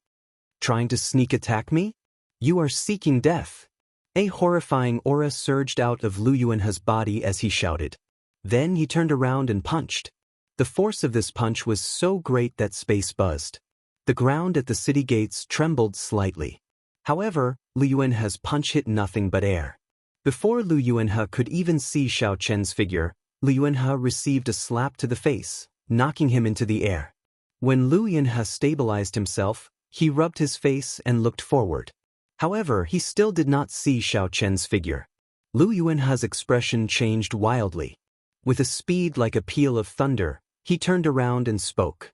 Trying to sneak attack me? You are seeking death. A horrifying aura surged out of Lu Yunhe's body as he shouted. Then he turned around and punched. The force of this punch was so great that space buzzed. The ground at the city gates trembled slightly. However, Lu Yunhe's punch hit nothing but air. Before Lu Yunhe could even see Xiao Chen's figure, Lu Yunhe received a slap to the face, knocking him into the air. When Lu Yunhe stabilized himself, he rubbed his face and looked forward. However, he still did not see Xiao Chen's figure. Lu Yunhe's expression changed wildly. With a speed like a peal of thunder, he turned around and spoke.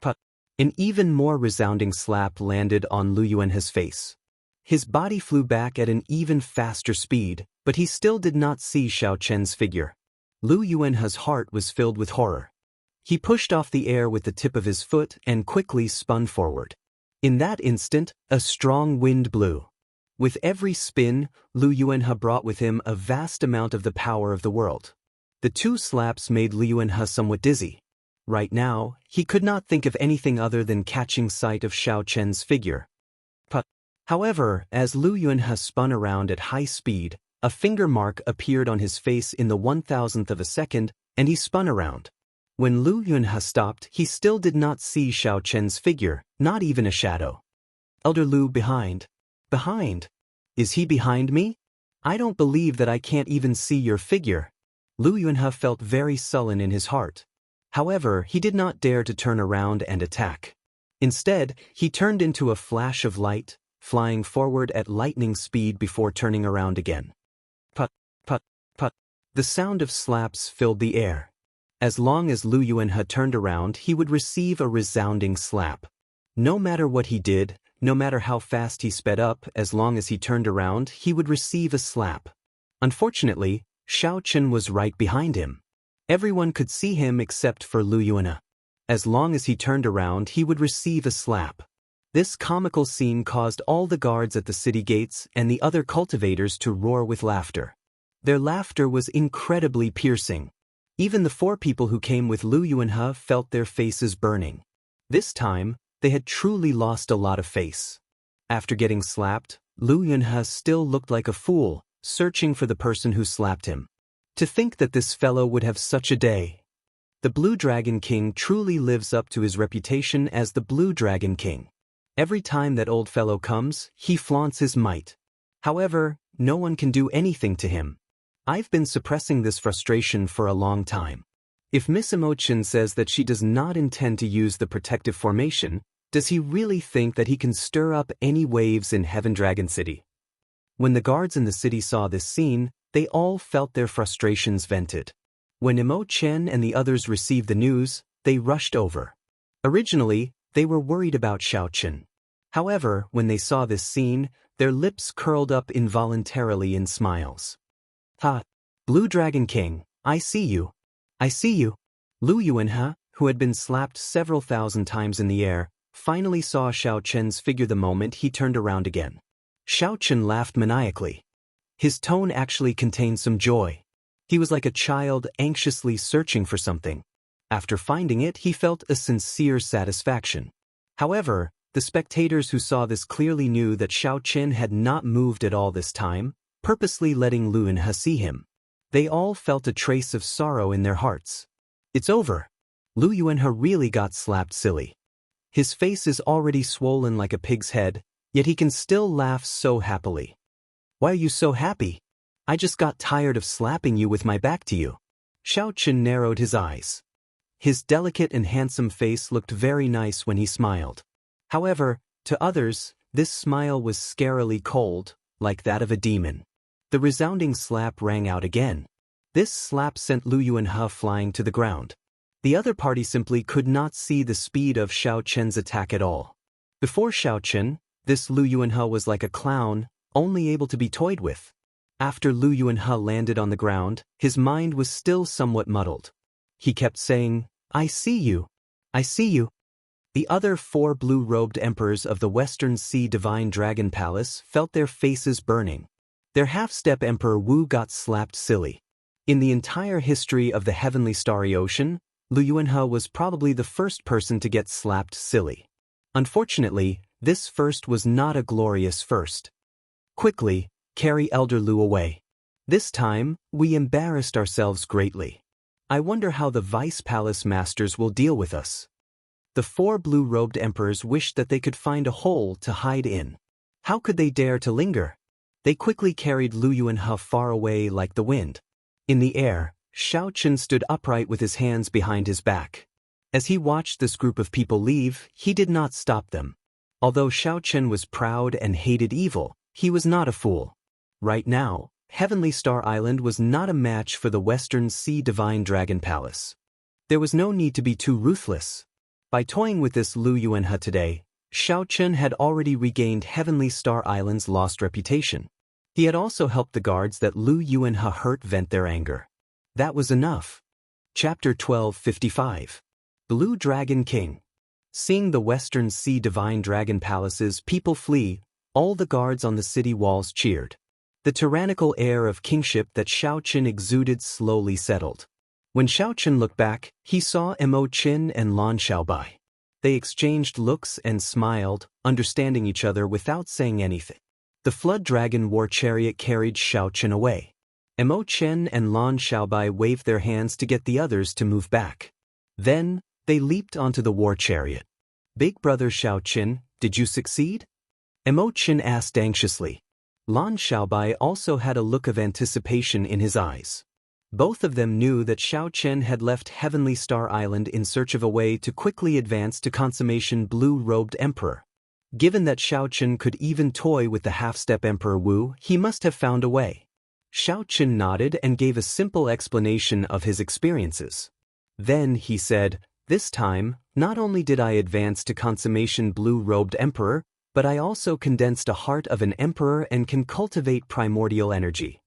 But an even more resounding slap landed on Lu Yunhe's face. His body flew back at an even faster speed, but he still did not see Xiao Chen's figure. Lu Yunhe's heart was filled with horror. He pushed off the air with the tip of his foot and quickly spun forward. In that instant, a strong wind blew. With every spin, Lu Yunhe brought with him a vast amount of the power of the world. The two slaps made Lu Yunhe somewhat dizzy. Right now, he could not think of anything other than catching sight of Xiao Chen's figure. However, as Lu Yunhe spun around at high speed, a finger mark appeared on his face in the 1,000th of a second, and he spun around. When Lu Yunhe stopped, he still did not see Xiao Chen's figure, not even a shadow. Elder Lu behind. Behind? Is he behind me? I don't believe that I can't even see your figure. Lu Yunhe felt very sullen in his heart. However, he did not dare to turn around and attack. Instead, he turned into a flash of light, flying forward at lightning speed before turning around again. Put, put, put. The sound of slaps filled the air. As long as Lu Yunhe turned around, he would receive a resounding slap. No matter what he did, no matter how fast he sped up, as long as he turned around, he would receive a slap. Unfortunately, Xiaochen was right behind him. Everyone could see him except for Lu Yuanhe. As long as he turned around, he would receive a slap. This comical scene caused all the guards at the city gates and the other cultivators to roar with laughter. Their laughter was incredibly piercing. Even the 4 people who came with Lu Yuanhe felt their faces burning. This time, they had truly lost a lot of face. After getting slapped, Lu Yuanhe still looked like a fool, searching for the person who slapped him. To think that this fellow would have such a day. The Blue Dragon King truly lives up to his reputation as the Blue Dragon King. Every time that old fellow comes, he flaunts his might. However, no one can do anything to him. I've been suppressing this frustration for a long time. If Miss Imochen says that she does not intend to use the protective formation, does he really think that he can stir up any waves in Heaven Dragon City? When the guards in the city saw this scene, they all felt their frustrations vented. When Imochen and the others received the news, they rushed over. Originally, they were worried about Xiaochen. However, when they saw this scene, their lips curled up involuntarily in smiles. Ha! Blue Dragon King, I see you. I see you. Lu Yuanhe, who had been slapped several thousand times in the air, finally saw Xiaochen's figure the moment he turned around again. Xiaochen laughed maniacally. His tone actually contained some joy. He was like a child anxiously searching for something. After finding it, he felt a sincere satisfaction. However, the spectators who saw this clearly knew that Xiaochen had not moved at all this time, purposely letting Lu Yuanhe see him. They all felt a trace of sorrow in their hearts. It's over. Lu Yuanhe really got slapped silly. His face is already swollen like a pig's head, yet he can still laugh so happily. Why are you so happy? I just got tired of slapping you with my back to you. Xiaochen narrowed his eyes. His delicate and handsome face looked very nice when he smiled. However, to others, this smile was scarily cold, like that of a demon. The resounding slap rang out again. This slap sent Lu Yuanhe flying to the ground. The other party simply could not see the speed of Xiaochen's attack at all. Before Xiaochen, this Lu Yuanhe was like a clown, only able to be toyed with. After Lu Yuanhe landed on the ground, his mind was still somewhat muddled. He kept saying, I see you. I see you. The other 4 blue-robed emperors of the Western Sea Divine Dragon Palace felt their faces burning. Their half-step Emperor Wu got slapped silly. In the entire history of the Heavenly Starry Ocean, Lu Yuanhe was probably the first person to get slapped silly. Unfortunately, this first was not a glorious first. Quickly, carry Elder Lu away. This time, we embarrassed ourselves greatly. I wonder how the Vice Palace Masters will deal with us. The 4 blue-robed emperors wished that they could find a hole to hide in. How could they dare to linger? They quickly carried Lu Yuanhe far away like the wind. In the air, Xiaochen stood upright with his hands behind his back. As he watched this group of people leave, he did not stop them. Although Xiaochen was proud and hated evil, he was not a fool. Right now, Heavenly Star Island was not a match for the Western Sea Divine Dragon Palace. There was no need to be too ruthless. By toying with this Lu Yuanhe today, Xiaochen had already regained Heavenly Star Island's lost reputation. He had also helped the guards that Lu Yuanhe hurt vent their anger. That was enough. Chapter 1255. Blue Dragon King. Seeing the Western Sea Divine Dragon Palace's people flee, all the guards on the city walls cheered. The tyrannical air of kingship that Xiaochen exuded slowly settled. When Xiaochen looked back, he saw Imochen and Lan Xiaobai. They exchanged looks and smiled, understanding each other without saying anything. The Flood Dragon War Chariot carried Xiaochen away. Imochen and Lan Xiaobai waved their hands to get the others to move back. Then, they leaped onto the war chariot. Big brother Xiaochen, did you succeed? Imochen asked anxiously. Lan Xiaobai also had a look of anticipation in his eyes. Both of them knew that Xiaochen had left Heavenly Star Island in search of a way to quickly advance to consummation Blue-Robed Emperor. Given that Xiaochen could even toy with the half-step Emperor Wu, he must have found a way. Xiaochen nodded and gave a simple explanation of his experiences. Then he said, This time, not only did I advance to consummation blue-robed emperor, but I also condensed a heart of an emperor and can cultivate primordial energy.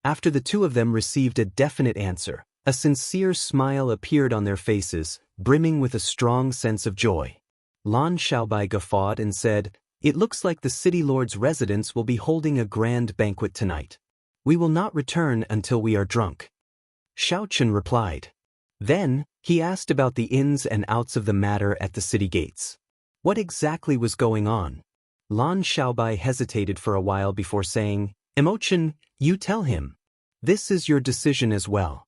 After the two of them received a definite answer, a sincere smile appeared on their faces, brimming with a strong sense of joy. Lan Xiaobai guffawed and said, "It looks like the city lord's residence will be holding a grand banquet tonight. We will not return until we are drunk." Xiaochen replied. Then, he asked about the ins and outs of the matter at the city gates. What exactly was going on? Lan Xiaobai hesitated for a while before saying, "Imochen, you tell him. This is your decision as well."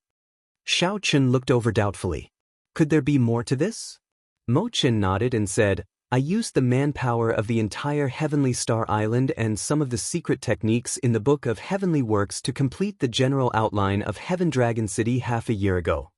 Xiaochen looked over doubtfully. Could there be more to this? Mochen nodded and said, "I used the manpower of the entire Heavenly Star Island and some of the secret techniques in the Book of Heavenly Works to complete the general outline of Heaven Dragon City half a year ago.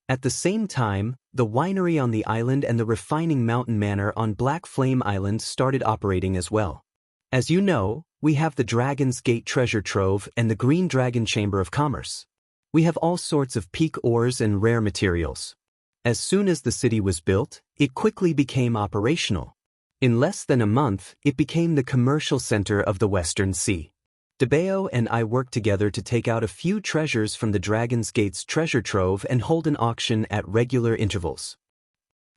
At the same time, the winery on the island and the refining mountain manor on Black Flame Island started operating as well. As you know, we have the Dragon's Gate treasure trove and the Green Dragon Chamber of Commerce. We have all sorts of peak ores and rare materials. As soon as the city was built, it quickly became operational. In less than a month, it became the commercial center of the Western Sea. Debeo and I worked together to take out a few treasures from the Dragon's Gate's treasure trove and hold an auction at regular intervals.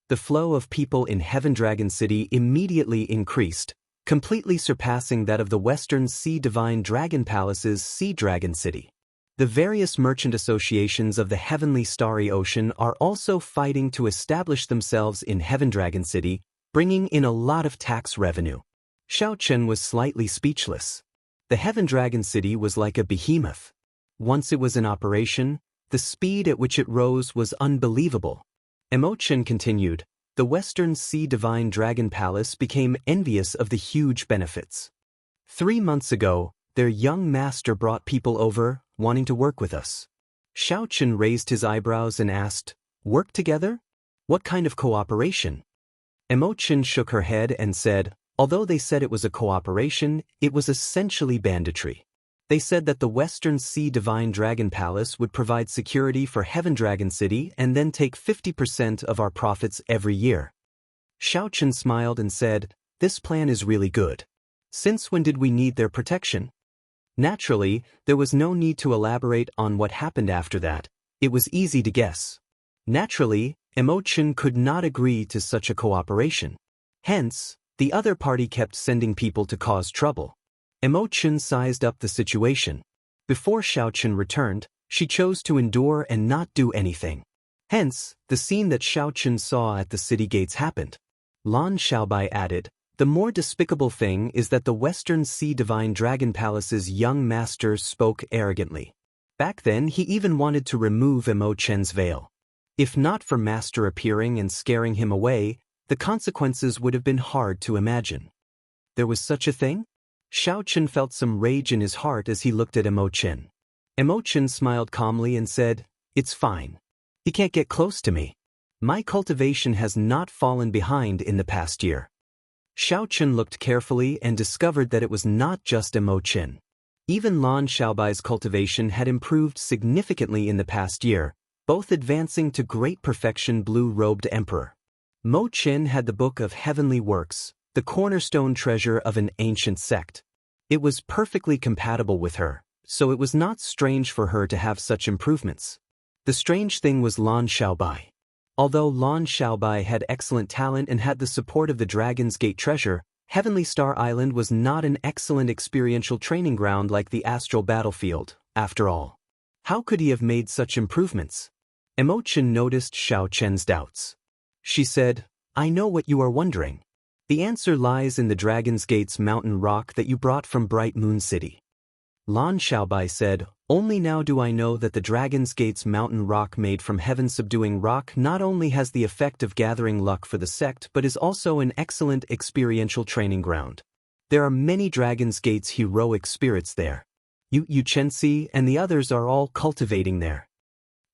The flow of people in Heaven Dragon City immediately increased, completely surpassing that of the Western Sea Divine Dragon Palace's Sea Dragon City. The various merchant associations of the Heavenly Starry Ocean are also fighting to establish themselves in Heaven Dragon City, bringing in a lot of tax revenue. Xiaochen was slightly speechless. The Heaven Dragon City was like a behemoth. Once it was in operation, the speed at which it rose was unbelievable. Imochen continued, "The Western Sea Divine Dragon Palace became envious of the huge benefits. 3 months ago, their young master brought people over, wanting to work with us." Xiaochen raised his eyebrows and asked, "Work together? What kind of cooperation?" Imochen shook her head and said, "Although they said it was a cooperation, it was essentially banditry. They said that the Western Sea Divine Dragon Palace would provide security for Heaven Dragon City and then take 50% of our profits every year." Xiaochen smiled and said, "This plan is really good. Since when did we need their protection?" Naturally, there was no need to elaborate on what happened after that. It was easy to guess. Naturally, Imochen could not agree to such a cooperation. Hence, the other party kept sending people to cause trouble. Imochen sized up the situation. Before Xiaochen returned, she chose to endure and not do anything. Hence, the scene that Xiaochen saw at the city gates happened. Lan Xiaobai added, "The more despicable thing is that the Western Sea Divine Dragon Palace's young master spoke arrogantly. Back then he even wanted to remove Imochen's veil. If not for Master appearing and scaring him away, the consequences would have been hard to imagine." There was such a thing? Xiaochen felt some rage in his heart as he looked at Imochen. Imochen smiled calmly and said, "It's fine. He can't get close to me. My cultivation has not fallen behind in the past year." Xiaochen looked carefully and discovered that it was not just Imochen. Even Lan Xiaobai's cultivation had improved significantly in the past year, both advancing to great perfection blue-robed emperor. Mo Qin had the Book of Heavenly Works, the cornerstone treasure of an ancient sect. It was perfectly compatible with her, so it was not strange for her to have such improvements. The strange thing was Lan Xiaobai. Although Lan Xiaobai had excellent talent and had the support of the Dragon's Gate treasure, Heavenly Star Island was not an excellent experiential training ground like the astral battlefield, after all. How could he have made such improvements? Imochen noticed Xiaochen's doubts. She said, "I know what you are wondering. The answer lies in the Dragon's Gate's mountain rock that you brought from Bright Moon City." Lan Xiaobai said, "Only now do I know that the Dragon's Gate's mountain rock made from heaven-subduing rock not only has the effect of gathering luck for the sect but is also an excellent experiential training ground. There are many Dragon's Gate's heroic spirits there. Yu Chenxi and the others are all cultivating there."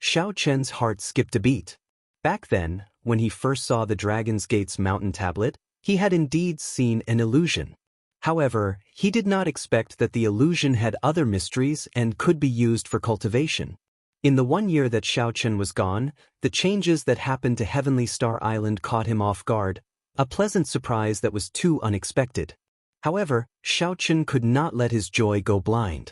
Xiaochen's heart skipped a beat. Back then, when he first saw the Dragon's Gate's mountain tablet, he had indeed seen an illusion. However, he did not expect that the illusion had other mysteries and could be used for cultivation. In the 1 year that Xiaochen was gone, the changes that happened to Heavenly Star Island caught him off guard, a pleasant surprise that was too unexpected. However, Xiaochen could not let his joy go blind.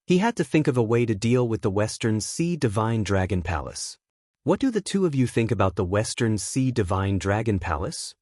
He had to think of a way to deal with the Western Sea Divine Dragon Palace. What do the two of you think about the Western Sea Divine Dragon Palace?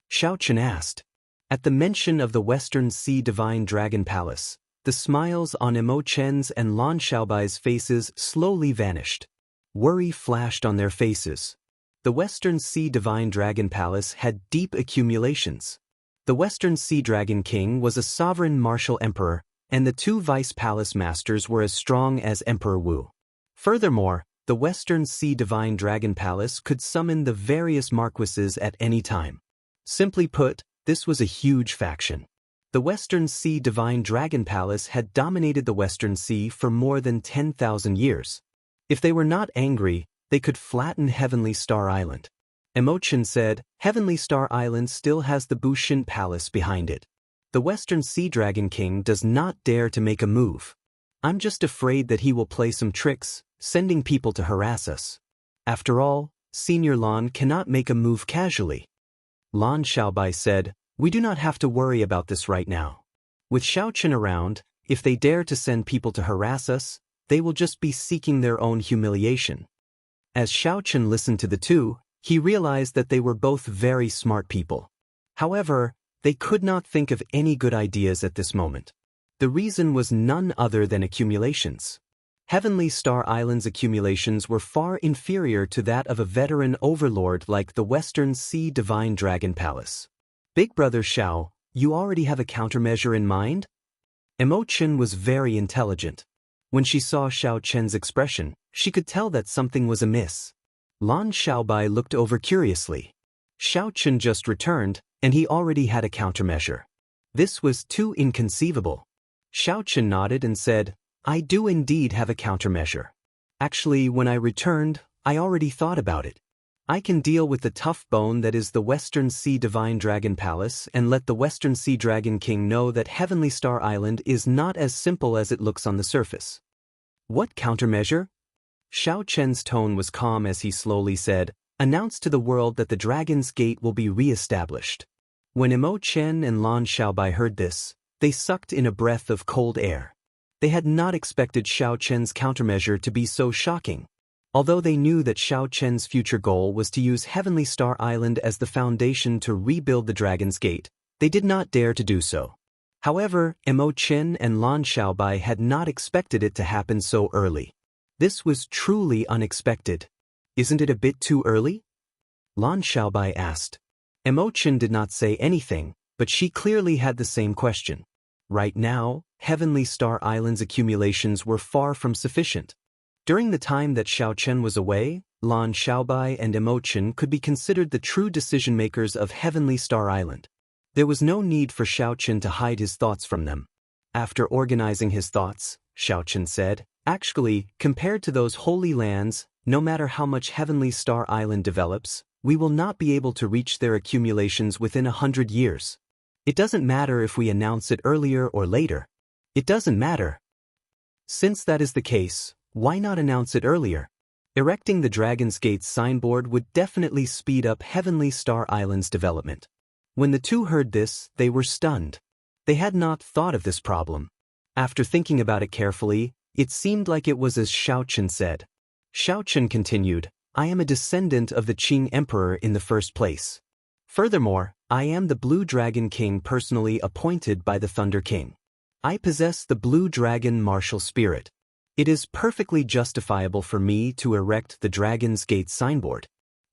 Xiaochen asked. At the mention of the Western Sea Divine Dragon Palace, the smiles on Immertal's and Lan Xiaobai's faces slowly vanished. Worry flashed on their faces. The Western Sea Divine Dragon Palace had deep accumulations. The Western Sea Dragon King was a sovereign martial emperor, and the two vice palace masters were as strong as Emperor Wu. Furthermore, the Western Sea Divine Dragon Palace could summon the various marquises at any time. Simply put, this was a huge faction. The Western Sea Divine Dragon Palace had dominated the Western Sea for more than 10,000 years. If they were not angry, they could flatten Heavenly Star Island. Immortal said, Heavenly Star Island still has the Bushin Palace behind it. The Western Sea Dragon King does not dare to make a move. I'm just afraid that he will play some tricks, sending people to harass us. After all, Senior Lan cannot make a move casually. Lan Xiaobai said, we do not have to worry about this right now. With Xiaochen around, if they dare to send people to harass us, they will just be seeking their own humiliation. As Xiaochen listened to the two, he realized that they were both very smart people. However, they could not think of any good ideas at this moment. The reason was none other than accumulations. Heavenly Star Island's accumulations were far inferior to that of a veteran overlord like the Western Sea Divine Dragon Palace. Big Brother Xiao, you already have a countermeasure in mind? Immortal was very intelligent. When she saw Xiaochen's expression, she could tell that something was amiss. Lan Xiaobai looked over curiously. Xiaochen just returned, and he already had a countermeasure. This was too inconceivable. Xiaochen nodded and said, I do indeed have a countermeasure. Actually, when I returned, I already thought about it. I can deal with the tough bone that is the Western Sea Divine Dragon Palace and let the Western Sea Dragon King know that Heavenly Star Island is not as simple as it looks on the surface. What countermeasure? Xiaochen's tone was calm as he slowly said, announce to the world that the Dragon's Gate will be re-established. When Immortal and Lan Xiaobai heard this, they sucked in a breath of cold air. They had not expected Xiaochen's countermeasure to be so shocking. Although they knew that Xiaochen's future goal was to use Heavenly Star Island as the foundation to rebuild the Dragon's Gate, they did not dare to do so. However, Immortal and Lan Xiaobai had not expected it to happen so early. This was truly unexpected. Isn't it a bit too early? Lan Xiaobai asked. Immortal did not say anything, but she clearly had the same question. Right now, Heavenly Star Island's accumulations were far from sufficient. During the time that Xiaochen was away, Lan Xiaobai and Immortal could be considered the true decision-makers of Heavenly Star Island. There was no need for Xiaochen to hide his thoughts from them. After organizing his thoughts, Xiaochen said, actually, compared to those holy lands, no matter how much Heavenly Star Island develops, we will not be able to reach their accumulations within 100 years. It doesn't matter if we announce it earlier or later. It doesn't matter. Since that is the case, why not announce it earlier? Erecting the Dragon's Gate signboard would definitely speed up Heavenly Star Island's development. When the two heard this, they were stunned. They had not thought of this problem. After thinking about it carefully, it seemed like it was as Xiaochen said. Xiaochen continued, I am a descendant of the Qing Emperor in the first place. Furthermore, I am the Blue Dragon King personally appointed by the Thunder King. I possess the Blue Dragon martial spirit. It is perfectly justifiable for me to erect the Dragon's Gate signboard.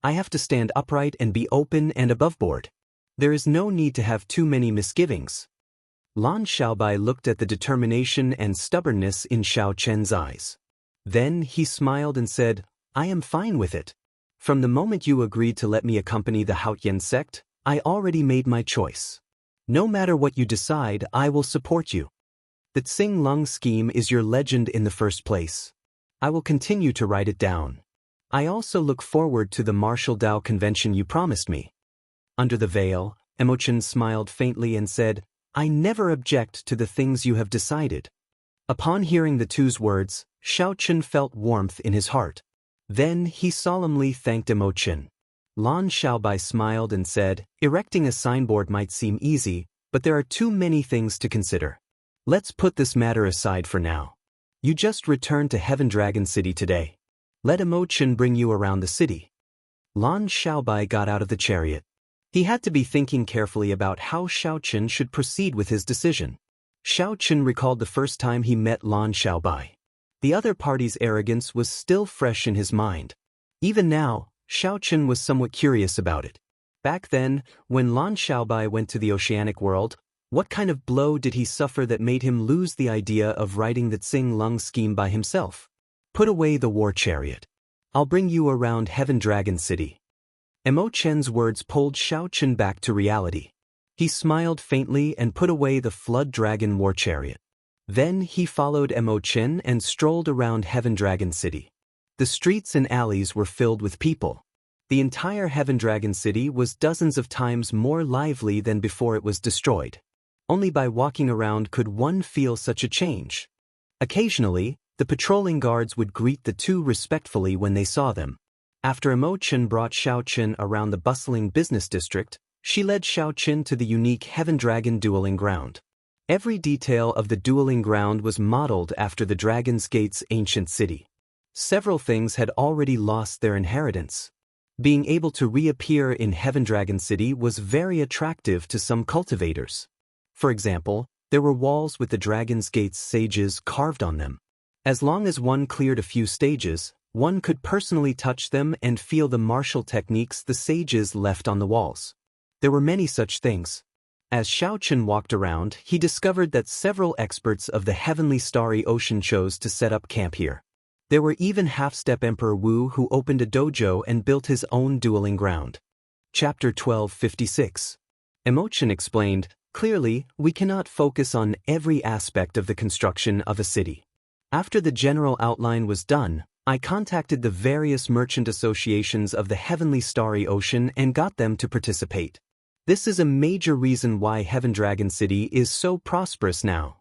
I have to stand upright and be open and aboveboard. There is no need to have too many misgivings. Lan Xiaobai looked at the determination and stubbornness in Xiaochen's eyes. Then he smiled and said, I am fine with it. From the moment you agreed to let me accompany the Haotian sect, I already made my choice. No matter what you decide, I will support you. The Tsing Lung scheme is your legend in the first place. I will continue to write it down. I also look forward to the Martial Dao convention you promised me. Under the veil, Immortal smiled faintly and said, I never object to the things you have decided. Upon hearing the two's words, Xiaochen felt warmth in his heart. Then he solemnly thanked Imochen. Lan Xiaobai smiled and said, "Erecting a signboard might seem easy, but there are too many things to consider. Let's put this matter aside for now. You just returned to Heaven Dragon City today. Let Imochen bring you around the city." Lan Xiaobai got out of the chariot. He had to be thinking carefully about how Xiaochen should proceed with his decision. Xiaochen recalled the first time he met Lan Xiaobai. The other party's arrogance was still fresh in his mind. Even now, Xiaochen was somewhat curious about it. Back then, when Lan Xiaobai went to the oceanic world, what kind of blow did he suffer that made him lose the idea of riding the Tsing Lung scheme by himself? Put away the war chariot. I'll bring you around Heaven Dragon City. Emochen's words pulled Xiaochen back to reality. He smiled faintly and put away the Flood Dragon war chariot. Then he followed Emochen and strolled around Heaven Dragon City. The streets and alleys were filled with people. The entire Heaven Dragon City was dozens of times more lively than before it was destroyed. Only by walking around could one feel such a change. Occasionally, the patrolling guards would greet the two respectfully when they saw them. After Emochen brought Xiaochen around the bustling business district, she led Xiaochen to the unique Heaven Dragon dueling ground. Every detail of the dueling ground was modeled after the Dragon's Gate's ancient city. Several things had already lost their inheritance. Being able to reappear in Heaven Dragon City was very attractive to some cultivators. For example, there were walls with the Dragon's Gate's sages carved on them. As long as one cleared a few stages, one could personally touch them and feel the martial techniques the sages left on the walls. There were many such things. As Xiaochen walked around, he discovered that several experts of the heavenly starry ocean chose to set up camp here. There were even half-step Emperor Wu who opened a dojo and built his own dueling ground. Chapter 1256. Emochen explained, "Clearly, we cannot focus on every aspect of the construction of a city. After the general outline was done, I contacted the various merchant associations of the heavenly starry ocean and got them to participate. This is a major reason why Heaven Dragon City is so prosperous now."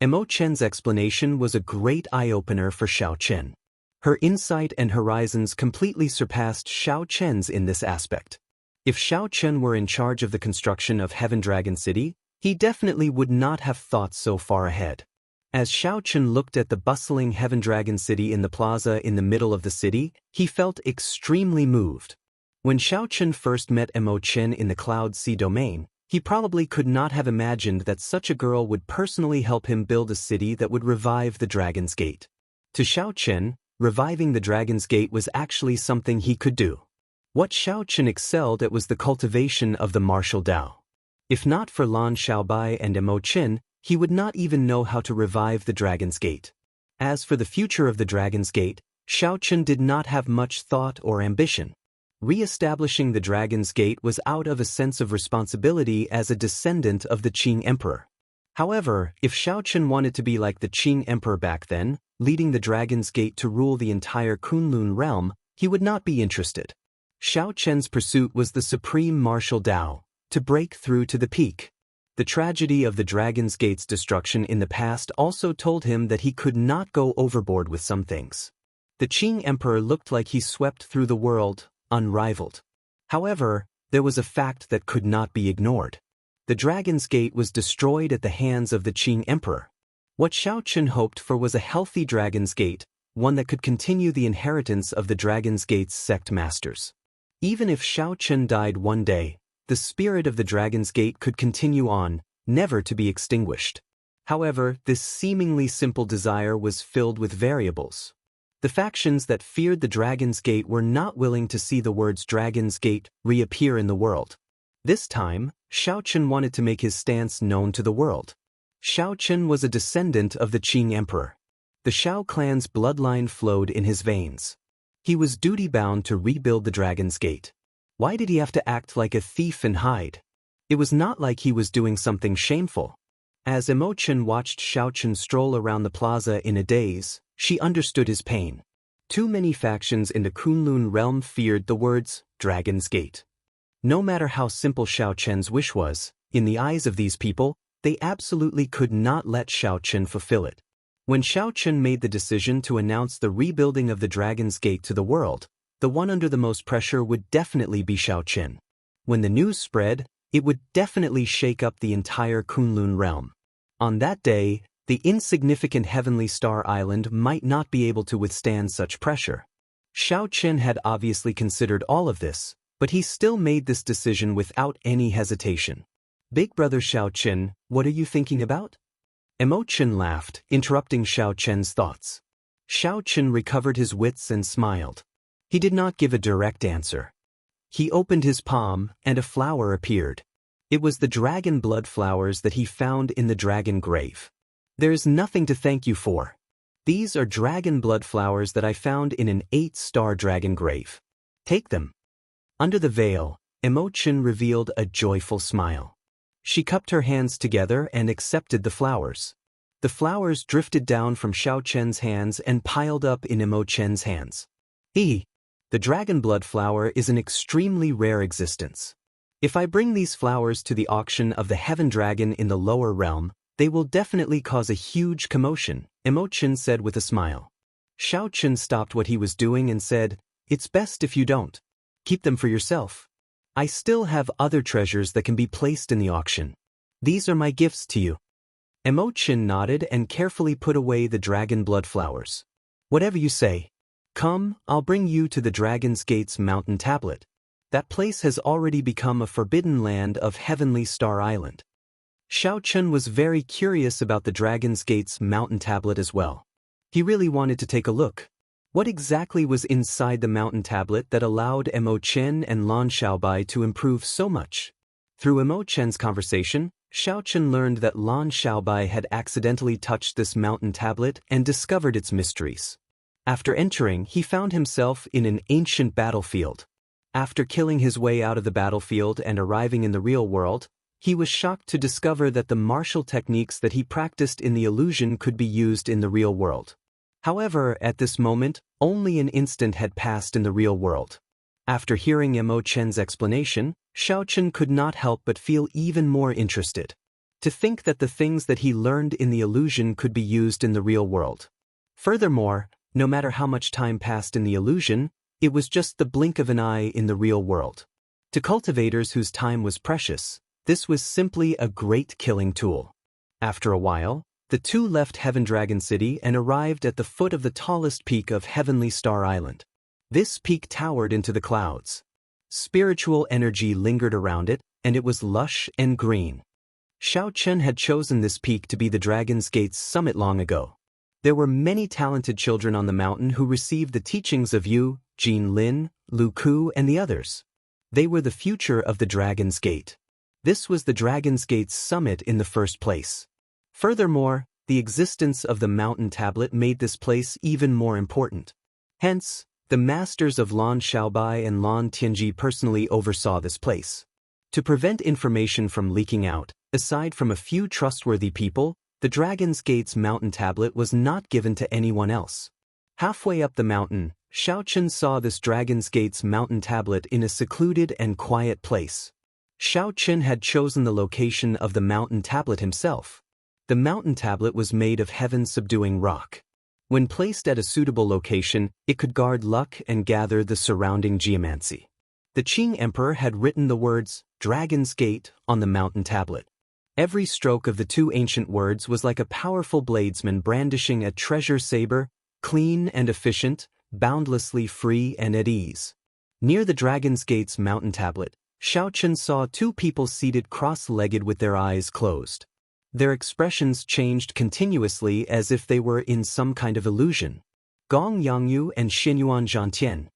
Emochen's explanation was a great eye-opener for Xiaochen. Her insight and horizons completely surpassed Xiaochen's in this aspect. If Xiaochen were in charge of the construction of Heaven Dragon City, he definitely would not have thought so far ahead. As Xiaochen looked at the bustling Heaven Dragon City in the plaza in the middle of the city, he felt extremely moved. When Xiaochen first met Emochen in the Cloud Sea domain, he probably could not have imagined that such a girl would personally help him build a city that would revive the Dragon's Gate. To Xiaochen, reviving the Dragon's Gate was actually something he could do. What Xiaochen excelled at was the cultivation of the martial Dao. If not for Lan Xiaobai and Emochen, he would not even know how to revive the Dragon's Gate. As for the future of the Dragon's Gate, Xiaochen did not have much thought or ambition. Re-establishing the Dragon's Gate was out of a sense of responsibility as a descendant of the Qing Emperor. However, if Xiaochen wanted to be like the Qing Emperor back then, leading the Dragon's Gate to rule the entire Kunlun realm, he would not be interested. Xiaochen's pursuit was the supreme martial Dao, to break through to the peak. The tragedy of the Dragon's Gate's destruction in the past also told him that he could not go overboard with some things. The Qing Emperor looked like he swept through the world, unrivaled. However, there was a fact that could not be ignored. The Dragon's Gate was destroyed at the hands of the Qing Emperor. What Xiaochen hoped for was a healthy Dragon's Gate, one that could continue the inheritance of the Dragon's Gate's sect masters. Even if Xiaochen died one day, the spirit of the Dragon's Gate could continue on, never to be extinguished. However, this seemingly simple desire was filled with variables. The factions that feared the Dragon's Gate were not willing to see the words Dragon's Gate reappear in the world. This time, Xiaochen wanted to make his stance known to the world. Xiaochen was a descendant of the Qing Emperor. The Xiao clan's bloodline flowed in his veins. He was duty-bound to rebuild the Dragon's Gate. Why did he have to act like a thief and hide? It was not like he was doing something shameful. As Emochen watched Xiaochen stroll around the plaza in a daze, she understood his pain. Too many factions in the Kunlun realm feared the words, Dragon's Gate. No matter how simple Xiaochen's wish was, in the eyes of these people, they absolutely could not let Xiaochen fulfill it. When Xiaochen made the decision to announce the rebuilding of the Dragon's Gate to the world, the one under the most pressure would definitely be Xiaochen. When the news spread, it would definitely shake up the entire Kunlun realm. On that day, the insignificant Heavenly Star Island might not be able to withstand such pressure. Xiaochen had obviously considered all of this, but he still made this decision without any hesitation. Big brother Xiaochen, what are you thinking about? Imochen laughed, interrupting Xiaochen's thoughts. Xiaochen recovered his wits and smiled. He did not give a direct answer. He opened his palm, and a flower appeared. It was the dragon blood flowers that he found in the dragon grave. There's nothing to thank you for. These are dragon blood flowers that I found in an 8-star dragon grave. Take them. Under the veil, Imochen revealed a joyful smile. She cupped her hands together and accepted the flowers. The flowers drifted down from Xiaochen's hands and piled up in Imochen's hands. The dragon blood flower is an extremely rare existence. If I bring these flowers to the auction of the Heaven Dragon in the lower realm, they will definitely cause a huge commotion, Imochen said with a smile. Xiaochen stopped what he was doing and said, "It's best if you don't. Keep them for yourself. I still have other treasures that can be placed in the auction. These are my gifts to you." Imochen nodded and carefully put away the dragon blood flowers. "Whatever you say. Come, I'll bring you to the Dragon's Gate's mountain tablet. That place has already become a forbidden land of Heavenly Star Island." Xiaochen was very curious about the Dragon's Gate's mountain tablet as well. He really wanted to take a look. What exactly was inside the mountain tablet that allowed Imochen and Lan Xiaobai to improve so much? Through Imochen's conversation, Xiaochen learned that Lan Xiaobai had accidentally touched this mountain tablet and discovered its mysteries. After entering, he found himself in an ancient battlefield. After killing his way out of the battlefield and arriving in the real world, he was shocked to discover that the martial techniques that he practiced in the illusion could be used in the real world. However, at this moment, only an instant had passed in the real world. After hearing Imochen's explanation, Xiaochen could not help but feel even more interested. To think that the things that he learned in the illusion could be used in the real world. Furthermore, no matter how much time passed in the illusion, it was just the blink of an eye in the real world. To cultivators whose time was precious, this was simply a great killing tool. After a while, the two left Heaven Dragon City and arrived at the foot of the tallest peak of Heavenly Star Island. This peak towered into the clouds. Spiritual energy lingered around it, and it was lush and green. Xiaochen had chosen this peak to be the Dragon's Gate's summit long ago. There were many talented children on the mountain who received the teachings of Yu, Jin Lin, Lu Ku, and the others. They were the future of the Dragon's Gate. This was the Dragon's Gate's summit in the first place. Furthermore, the existence of the mountain tablet made this place even more important. Hence, the masters of Lan Xiaobai and Lan Tianji personally oversaw this place. To prevent information from leaking out, aside from a few trustworthy people, the Dragon's Gate's mountain tablet was not given to anyone else. Halfway up the mountain, Xiaochen saw this Dragon's Gate's mountain tablet in a secluded and quiet place. Xiaochen had chosen the location of the mountain tablet himself. The mountain tablet was made of heaven-subduing rock. When placed at a suitable location, it could guard luck and gather the surrounding geomancy. The Qing Emperor had written the words, Dragon's Gate, on the mountain tablet. Every stroke of the two ancient words was like a powerful bladesman brandishing a treasure saber, clean and efficient, boundlessly free and at ease. Near the Dragon's Gate's mountain tablet, Xiaochen saw two people seated cross-legged with their eyes closed. Their expressions changed continuously as if they were in some kind of illusion. Gong Yangyu and Xinyuan Zhantian.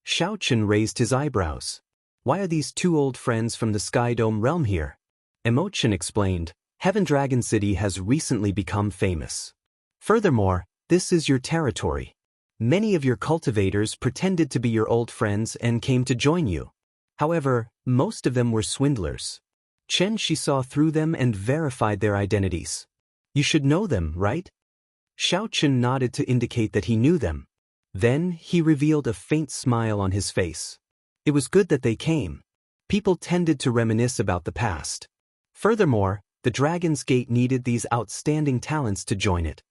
Xiaochen raised his eyebrows. Why are these two old friends from the Sky Dome realm here? Imochen explained, Heaven Dragon City has recently become famous. Furthermore, this is your territory. Many of your cultivators pretended to be your old friends and came to join you. However, most of them were swindlers. Chen Shi saw through them and verified their identities. You should know them, right? Xiaochen nodded to indicate that he knew them. Then, he revealed a faint smile on his face. It was good that they came. People tended to reminisce about the past. Furthermore, the Dragon's Gate needed these outstanding talents to join it.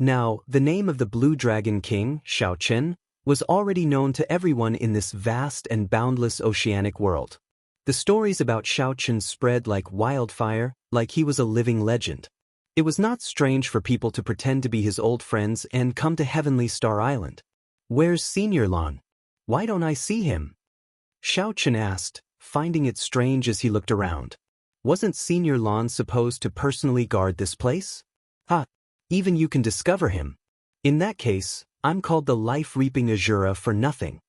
Now, the name of the Blue Dragon King, Xiaochen, was already known to everyone in this vast and boundless oceanic world. The stories about Xiaochen spread like wildfire, like he was a living legend. It was not strange for people to pretend to be his old friends and come to Heavenly Star Island. "Where's Senior Lan? Why don't I see him?" Xiaochen asked, finding it strange as he looked around. Wasn't Senior Lan supposed to personally guard this place? Even you can discover him. In that case, I'm called the life-reaping Azura for nothing.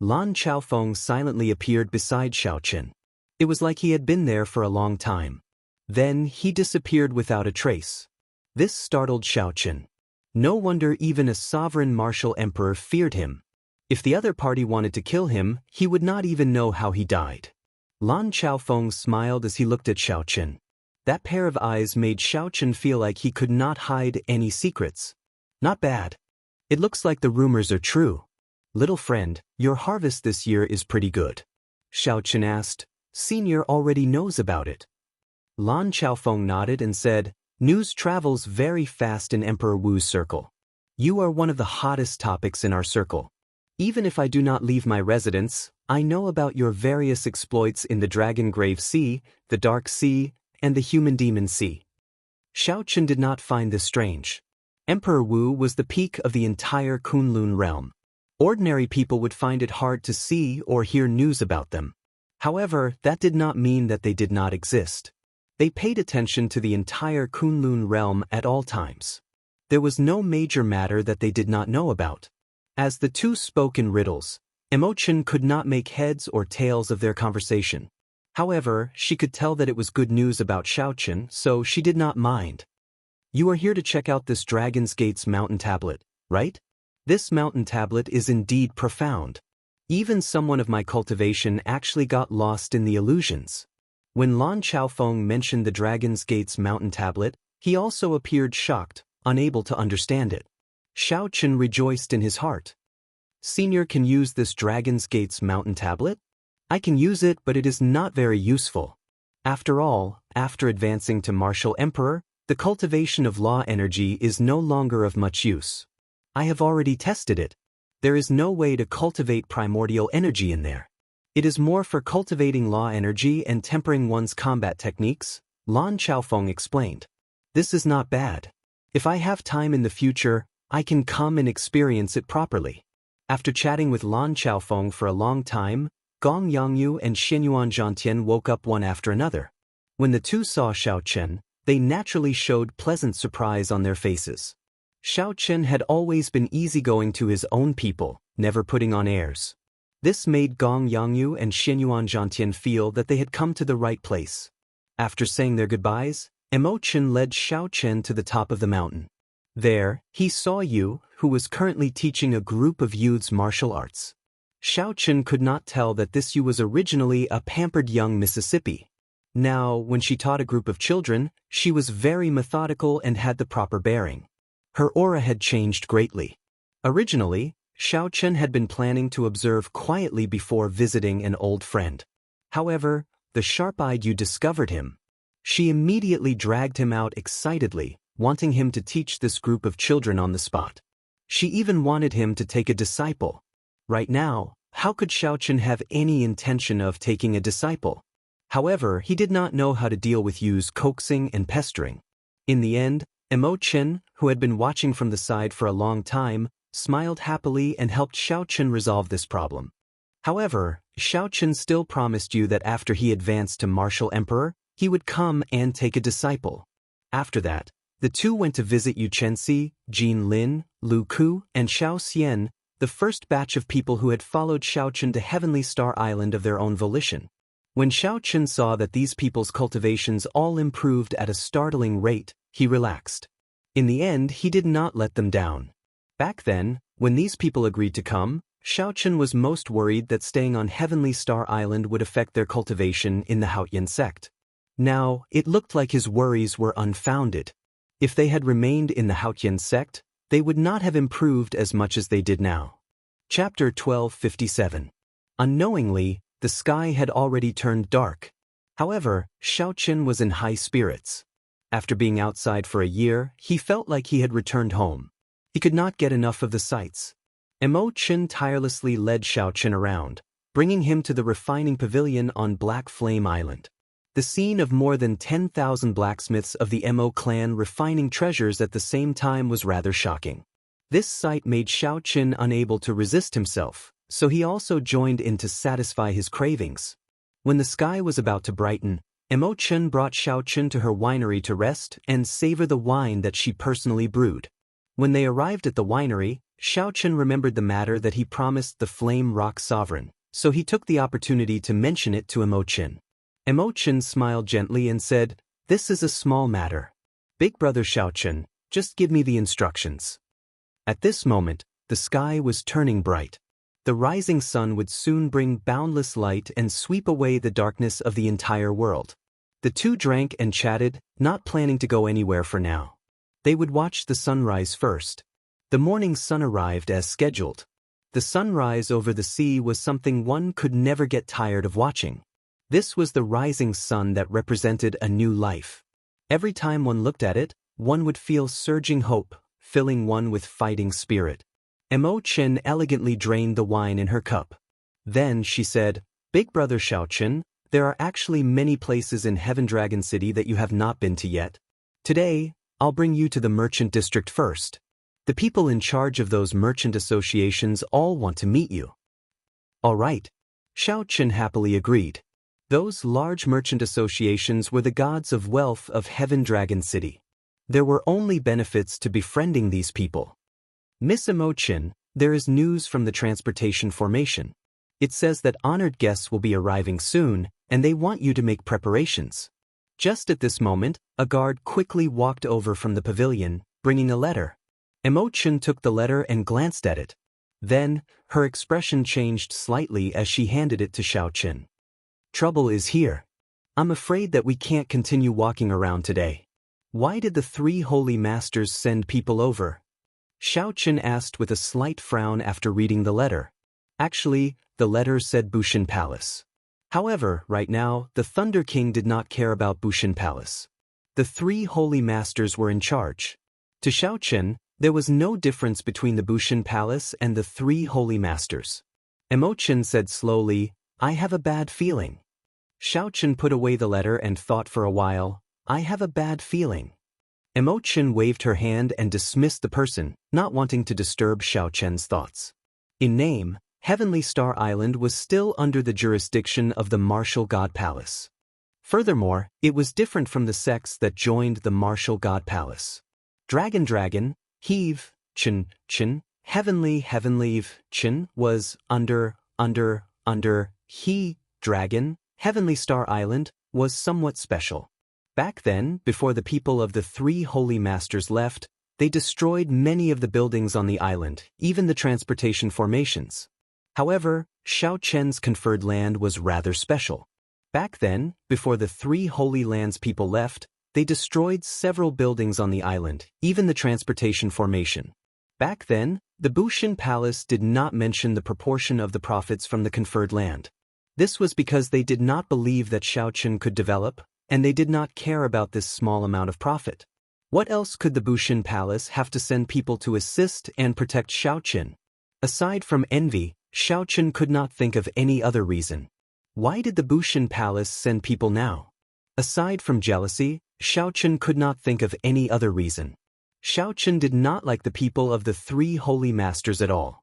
Lan Chaofeng silently appeared beside Xiaochen. It was like he had been there for a long time. Then he disappeared without a trace. This startled Xiaochen. No wonder even a sovereign martial emperor feared him. If the other party wanted to kill him, he would not even know how he died. Lan Chaofeng smiled as he looked at Xiaochen. That pair of eyes made Xiaochen feel like he could not hide any secrets. Not bad. It looks like the rumors are true. Little friend, your harvest this year is pretty good. Xiaochen asked. Senior already knows about it. Lan Chaofeng nodded and said, news travels very fast in Emperor Wu's circle. You are one of the hottest topics in our circle. Even if I do not leave my residence, I know about your various exploits in the Dragon Grave Sea, the Dark Sea, and the Human Demon Sea. Xiaochen did not find this strange. Emperor Wu was the peak of the entire Kunlun realm. Ordinary people would find it hard to see or hear news about them. However, that did not mean that they did not exist. They paid attention to the entire Kunlun realm at all times. There was no major matter that they did not know about. As the two spoke in riddles, Imochen could not make heads or tails of their conversation. However, she could tell that it was good news about Xiaochen, so she did not mind. You are here to check out this Dragon's Gate's mountain tablet, right? This mountain tablet is indeed profound. Even someone of my cultivation actually got lost in the illusions. When Lan Chaofeng mentioned the Dragon's Gate's mountain tablet, he also appeared shocked, unable to understand it. Xiaochen rejoiced in his heart. Senior can use this Dragon's Gate's mountain tablet? I can use it, but it is not very useful. After all, after advancing to Martial Emperor, the cultivation of law energy is no longer of much use. I have already tested it. There is no way to cultivate primordial energy in there. It is more for cultivating law energy and tempering one's combat techniques, Lan Chaofeng explained. This is not bad. If I have time in the future, I can come and experience it properly. After chatting with Lan Chaofeng for a long time, Gong Yangyu and Xianyuan Zhantian woke up one after another. When the two saw Xiaochen, they naturally showed pleasant surprise on their faces. Xiaochen had always been easygoing to his own people, never putting on airs. This made Gong Yangyu and Xianyuan Zhantian feel that they had come to the right place. After saying their goodbyes, Imochen led Xiaochen to the top of the mountain. There, he saw Yu, who was currently teaching a group of youths martial arts. Xiaochen could not tell that this Yu was originally a pampered young Mississippi. Now, when she taught a group of children, she was very methodical and had the proper bearing. Her aura had changed greatly. Originally, Xiaochen had been planning to observe quietly before visiting an old friend. However, the sharp-eyed Yu discovered him. She immediately dragged him out excitedly, wanting him to teach this group of children on the spot. She even wanted him to take a disciple. Right now, how could Xiaochen have any intention of taking a disciple? However, he did not know how to deal with Yu's coaxing and pestering. In the end, Imochen, who had been watching from the side for a long time, smiled happily and helped Xiaochen resolve this problem. However, Xiaochen still promised Yu that after he advanced to Martial Emperor, he would come and take a disciple. After that, the two went to visit Yu Chenxi, Jin Lin, Lu Ku, and Xiao Xian, the first batch of people who had followed Xiaochen to Heavenly Star Island of their own volition. When Xiaochen saw that these people's cultivations all improved at a startling rate, he relaxed. In the end, he did not let them down. Back then, when these people agreed to come, Xiaochen was most worried that staying on Heavenly Star Island would affect their cultivation in the Haotian sect. Now, it looked like his worries were unfounded. If they had remained in the Haotian sect, they would not have improved as much as they did now. Chapter 1257. Unknowingly, the sky had already turned dark. However, Xiaochen was in high spirits. After being outside for a year, he felt like he had returned home. He could not get enough of the sights. Imo-Chen tirelessly led Xiaochen around, bringing him to the refining pavilion on Black Flame Island. The scene of more than 10,000 blacksmiths of the Mo clan refining treasures at the same time was rather shocking. This sight made Xiaochen unable to resist himself, so he also joined in to satisfy his cravings. When the sky was about to brighten, Imo-Chen brought Xiaochen to her winery to rest and savor the wine that she personally brewed. When they arrived at the winery, Xiaochen remembered the matter that he promised the Flame Rock Sovereign, so he took the opportunity to mention it to Imo-Chen. Imo-Chen smiled gently and said, "This is a small matter. Big brother Xiaochen, just give me the instructions." At this moment, the sky was turning bright. The rising sun would soon bring boundless light and sweep away the darkness of the entire world. The two drank and chatted, not planning to go anywhere for now. They would watch the sunrise first. The morning sun arrived as scheduled. The sunrise over the sea was something one could never get tired of watching. This was the rising sun that represented a new life. Every time one looked at it, one would feel surging hope, filling one with fighting spirit. Imo-Chen elegantly drained the wine in her cup. Then she said, "Big brother Xiaochen, there are actually many places in Heaven Dragon City that you have not been to yet. Today, I'll bring you to the merchant district first. The people in charge of those merchant associations all want to meet you." "All right." Xiaochen happily agreed. Those large merchant associations were the gods of wealth of Heaven Dragon City. There were only benefits to befriending these people. "Miss Imo-Chen, there is news from the transportation formation. It says that honored guests will be arriving soon, and they want you to make preparations." Just at this moment, a guard quickly walked over from the pavilion, bringing a letter. Imo-Chen took the letter and glanced at it. Then, her expression changed slightly as she handed it to Xiaochen. "Trouble is here. I'm afraid that we can't continue walking around today. Why did the three holy masters send people over?" Xiaochen asked with a slight frown after reading the letter. Actually, the letter said Bushin Palace. However, right now, the Thunder King did not care about Bushin Palace. The three holy masters were in charge. To Xiaochen, there was no difference between the Bushin Palace and the three holy masters. Imo-Chen said slowly, "I have a bad feeling." Xiaochen put away the letter and thought for a while. "I have a bad feeling." Imo-Chen waved her hand and dismissed the person, not wanting to disturb Xiaochen's thoughts. In name, Heavenly Star Island was still under the jurisdiction of the Martial God Palace. Furthermore, it was different from the sects that joined the Martial God Palace. Dragon, Heave, Chen, Heavenly, Chen was under, He, Dragon, Heavenly Star Island was somewhat special. Back then, before the people of the three holy masters left, they destroyed many of the buildings on the island, even the transportation formations. However, Xiaochen's conferred land was rather special. Back then, before the three holy lands people left, they destroyed several buildings on the island, even the transportation formation. Back then, the Bushin Palace did not mention the proportion of the profits from the conferred land. This was because they did not believe that Xiaochen could develop, and they did not care about this small amount of profit. What else could the Bushin Palace have to send people to assist and protect Xiaochen? Aside from envy, Xiaochen could not think of any other reason. Why did the Bushin Palace send people now? Aside from jealousy, Xiaochen could not think of any other reason. Xiaochen did not like the people of the three holy masters at all.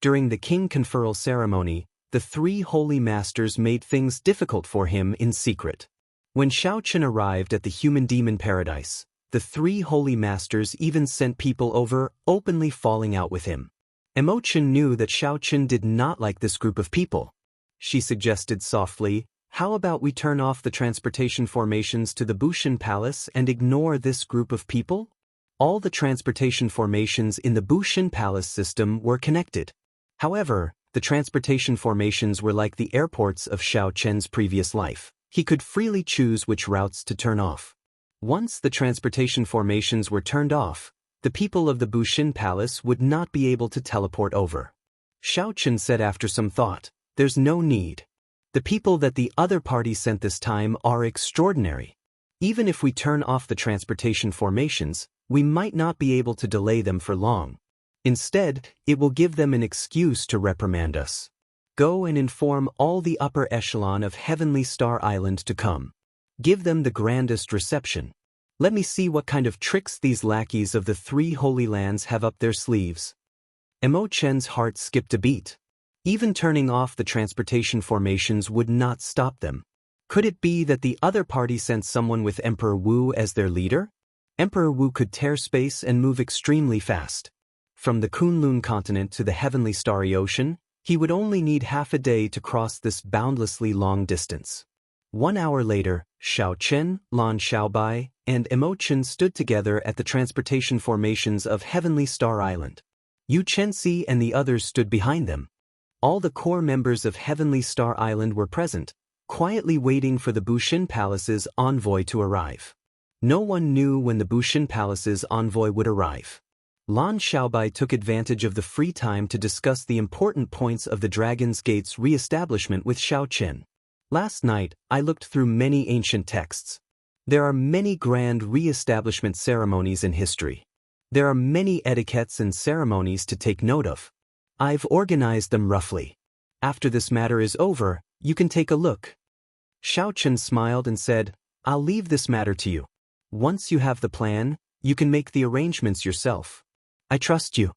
During the king conferral ceremony, the three holy masters made things difficult for him in secret. When Xiaochen arrived at the human-demon paradise, the three holy masters even sent people over, openly falling out with him. Imo-Chen knew that Xiaochen did not like this group of people. She suggested softly, "How about we turn off the transportation formations to the Bushin Palace and ignore this group of people?" All the transportation formations in the Bushin Palace system were connected. However, the transportation formations were like the airports of Xiaochen's previous life. He could freely choose which routes to turn off. Once the transportation formations were turned off, the people of the Bushin Palace would not be able to teleport over. Xiaochen said after some thought, "There's no need. The people that the other party sent this time are extraordinary. Even if we turn off the transportation formations, we might not be able to delay them for long. Instead, it will give them an excuse to reprimand us. Go and inform all the upper echelon of Heavenly Star Island to come. Give them the grandest reception. Let me see what kind of tricks these lackeys of the 3 Holy Lands have up their sleeves. Emo Chen's heart skipped a beat. Even turning off the transportation formations would not stop them. Could it be that the other party sent someone with Emperor Wu as their leader? Emperor Wu could tear space and move extremely fast. From the Kunlun continent to the Heavenly Starry Ocean, he would only need half a day to cross this boundlessly long distance. 1 hour later, Xiao Chen, Lan Xiaobai, and Emo Chen stood together at the transportation formations of Heavenly Star Island. Yu Chenxi and the others stood behind them. All the core members of Heavenly Star Island were present, quietly waiting for the Bushin Palace's envoy to arrive. No one knew when the Bushin Palace's envoy would arrive. Lan Xiaobai took advantage of the free time to discuss the important points of the Dragon's Gate's re-establishment with Xiao Chen. Last night, I looked through many ancient texts. There are many grand re-establishment ceremonies in history. There are many etiquettes and ceremonies to take note of. I've organized them roughly. After this matter is over, you can take a look. Xiao Chen smiled and said, I'll leave this matter to you. Once you have the plan, you can make the arrangements yourself. I trust you.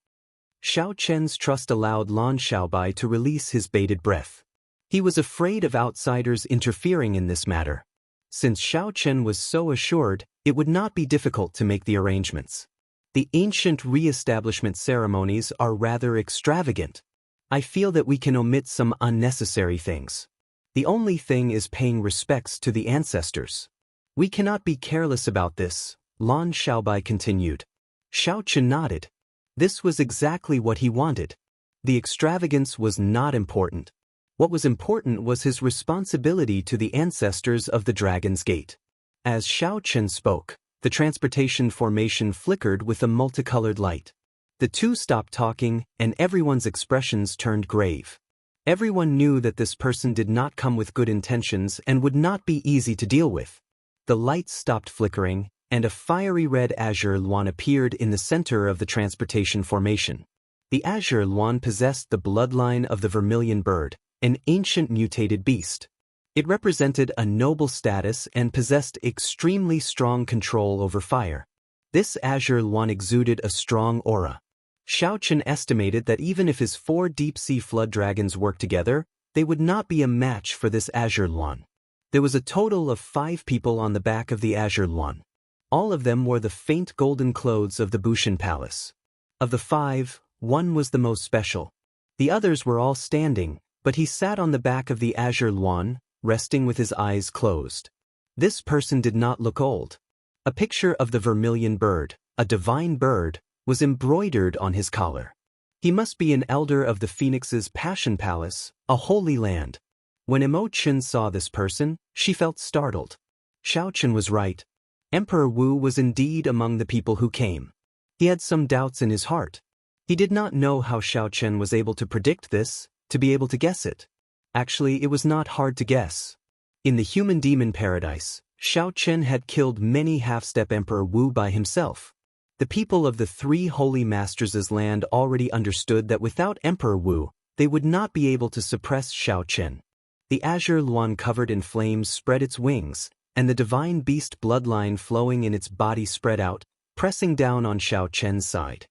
Xiao Chen's trust allowed Lan Xiaobai to release his bated breath. He was afraid of outsiders interfering in this matter. Since Xiao Chen was so assured, it would not be difficult to make the arrangements. The ancient re-establishment ceremonies are rather extravagant. I feel that we can omit some unnecessary things. The only thing is paying respects to the ancestors. We cannot be careless about this, Lan Xiaobai continued. Xiao Chen nodded. This was exactly what he wanted. The extravagance was not important. What was important was his responsibility to the ancestors of the Dragon's Gate. As Xiao Chen spoke, the transportation formation flickered with a multicolored light. The two stopped talking, and everyone's expressions turned grave. Everyone knew that this person did not come with good intentions and would not be easy to deal with. The lights stopped flickering, and a fiery red azure luan appeared in the center of the transportation formation. The azure luan possessed the bloodline of the vermilion bird, an ancient mutated beast. It represented a noble status and possessed extremely strong control over fire. This azure luan exuded a strong aura. Xiao Chen estimated that even if his 4 deep-sea flood dragons worked together, they would not be a match for this azure luan. There was a total of 5 people on the back of the azure luan. All of them wore the faint golden clothes of the Bushin Palace. Of the 5, one was the most special. The others were all standing, but he sat on the back of the azure luan, resting with his eyes closed. This person did not look old. A picture of the vermilion bird, a divine bird, was embroidered on his collar. He must be an elder of the Phoenix's Passion Palace, a holy land. When Emo Chen saw this person, she felt startled. Xiao Chen was right. Emperor Wu was indeed among the people who came. He had some doubts in his heart. He did not know how Xiao Chen was able to predict this, to be able to guess it. Actually, it was not hard to guess. In the human demon paradise, Xiao Chen had killed many half-step Emperor Wu by himself. The people of the 3 holy masters' land already understood that without Emperor Wu, they would not be able to suppress Xiao Chen. The azure luan covered in flames spread its wings, and the divine beast bloodline flowing in its body spread out, pressing down on Xiao Chen's side.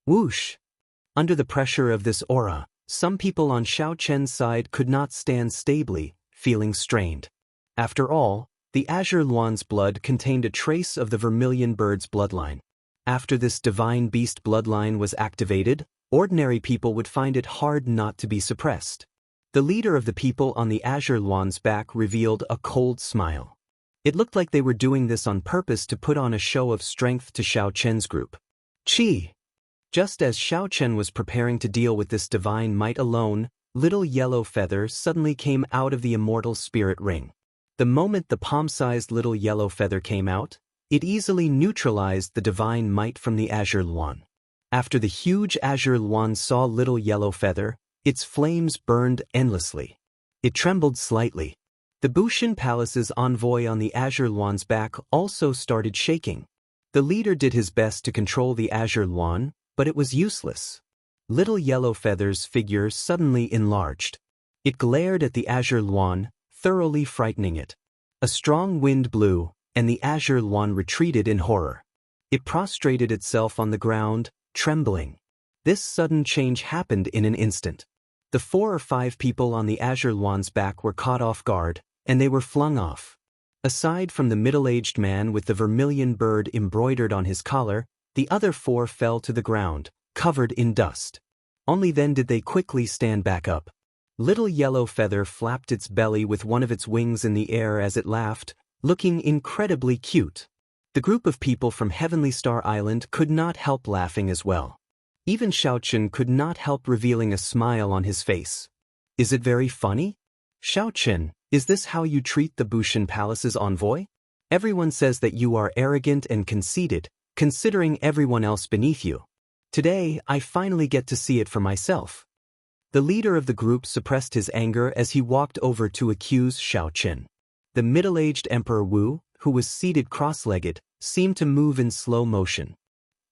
Whoosh! Under the pressure of this aura, some people on Xiao Chen's side could not stand stably, feeling strained. After all, the azure luan's blood contained a trace of the vermilion bird's bloodline. After this divine beast bloodline was activated, ordinary people would find it hard not to be suppressed. The leader of the people on the azure luan's back revealed a cold smile. It looked like they were doing this on purpose to put on a show of strength to Xiao Chen's group. Chi! Just as Xiao Chen was preparing to deal with this divine might alone, little yellow feather suddenly came out of the immortal spirit ring. The moment the palm-sized little yellow feather came out, it easily neutralized the divine might from the azure luan. After the huge azure luan saw little yellow feather, its flames burned endlessly. It trembled slightly. The Bushan Palace's envoy on the Azure Luan's back also started shaking. The leader did his best to control the Azure Luan, but it was useless. Little Yellow Feather's figure suddenly enlarged. It glared at the Azure Luan, thoroughly frightening it. A strong wind blew, and the Azure Luan retreated in horror. It prostrated itself on the ground, trembling. This sudden change happened in an instant. The 4 or 5 people on the Azure Luan's back were caught off guard, and they were flung off. Aside from the middle-aged man with the vermilion bird embroidered on his collar, the other 4 fell to the ground, covered in dust. Only then did they quickly stand back up. Little Yellow Feather flapped its belly with one of its wings in the air as it laughed, looking incredibly cute. The group of people from Heavenly Star Island could not help laughing as well. Even Xiaochen could not help revealing a smile on his face. Is it very funny? Xiaochen, is this how you treat the Bushan Palace's envoy? Everyone says that you are arrogant and conceited, considering everyone else beneath you. Today, I finally get to see it for myself. The leader of the group suppressed his anger as he walked over to accuse Xiaochen. The middle-aged Emperor Wu, who was seated cross-legged, seemed to move in slow motion.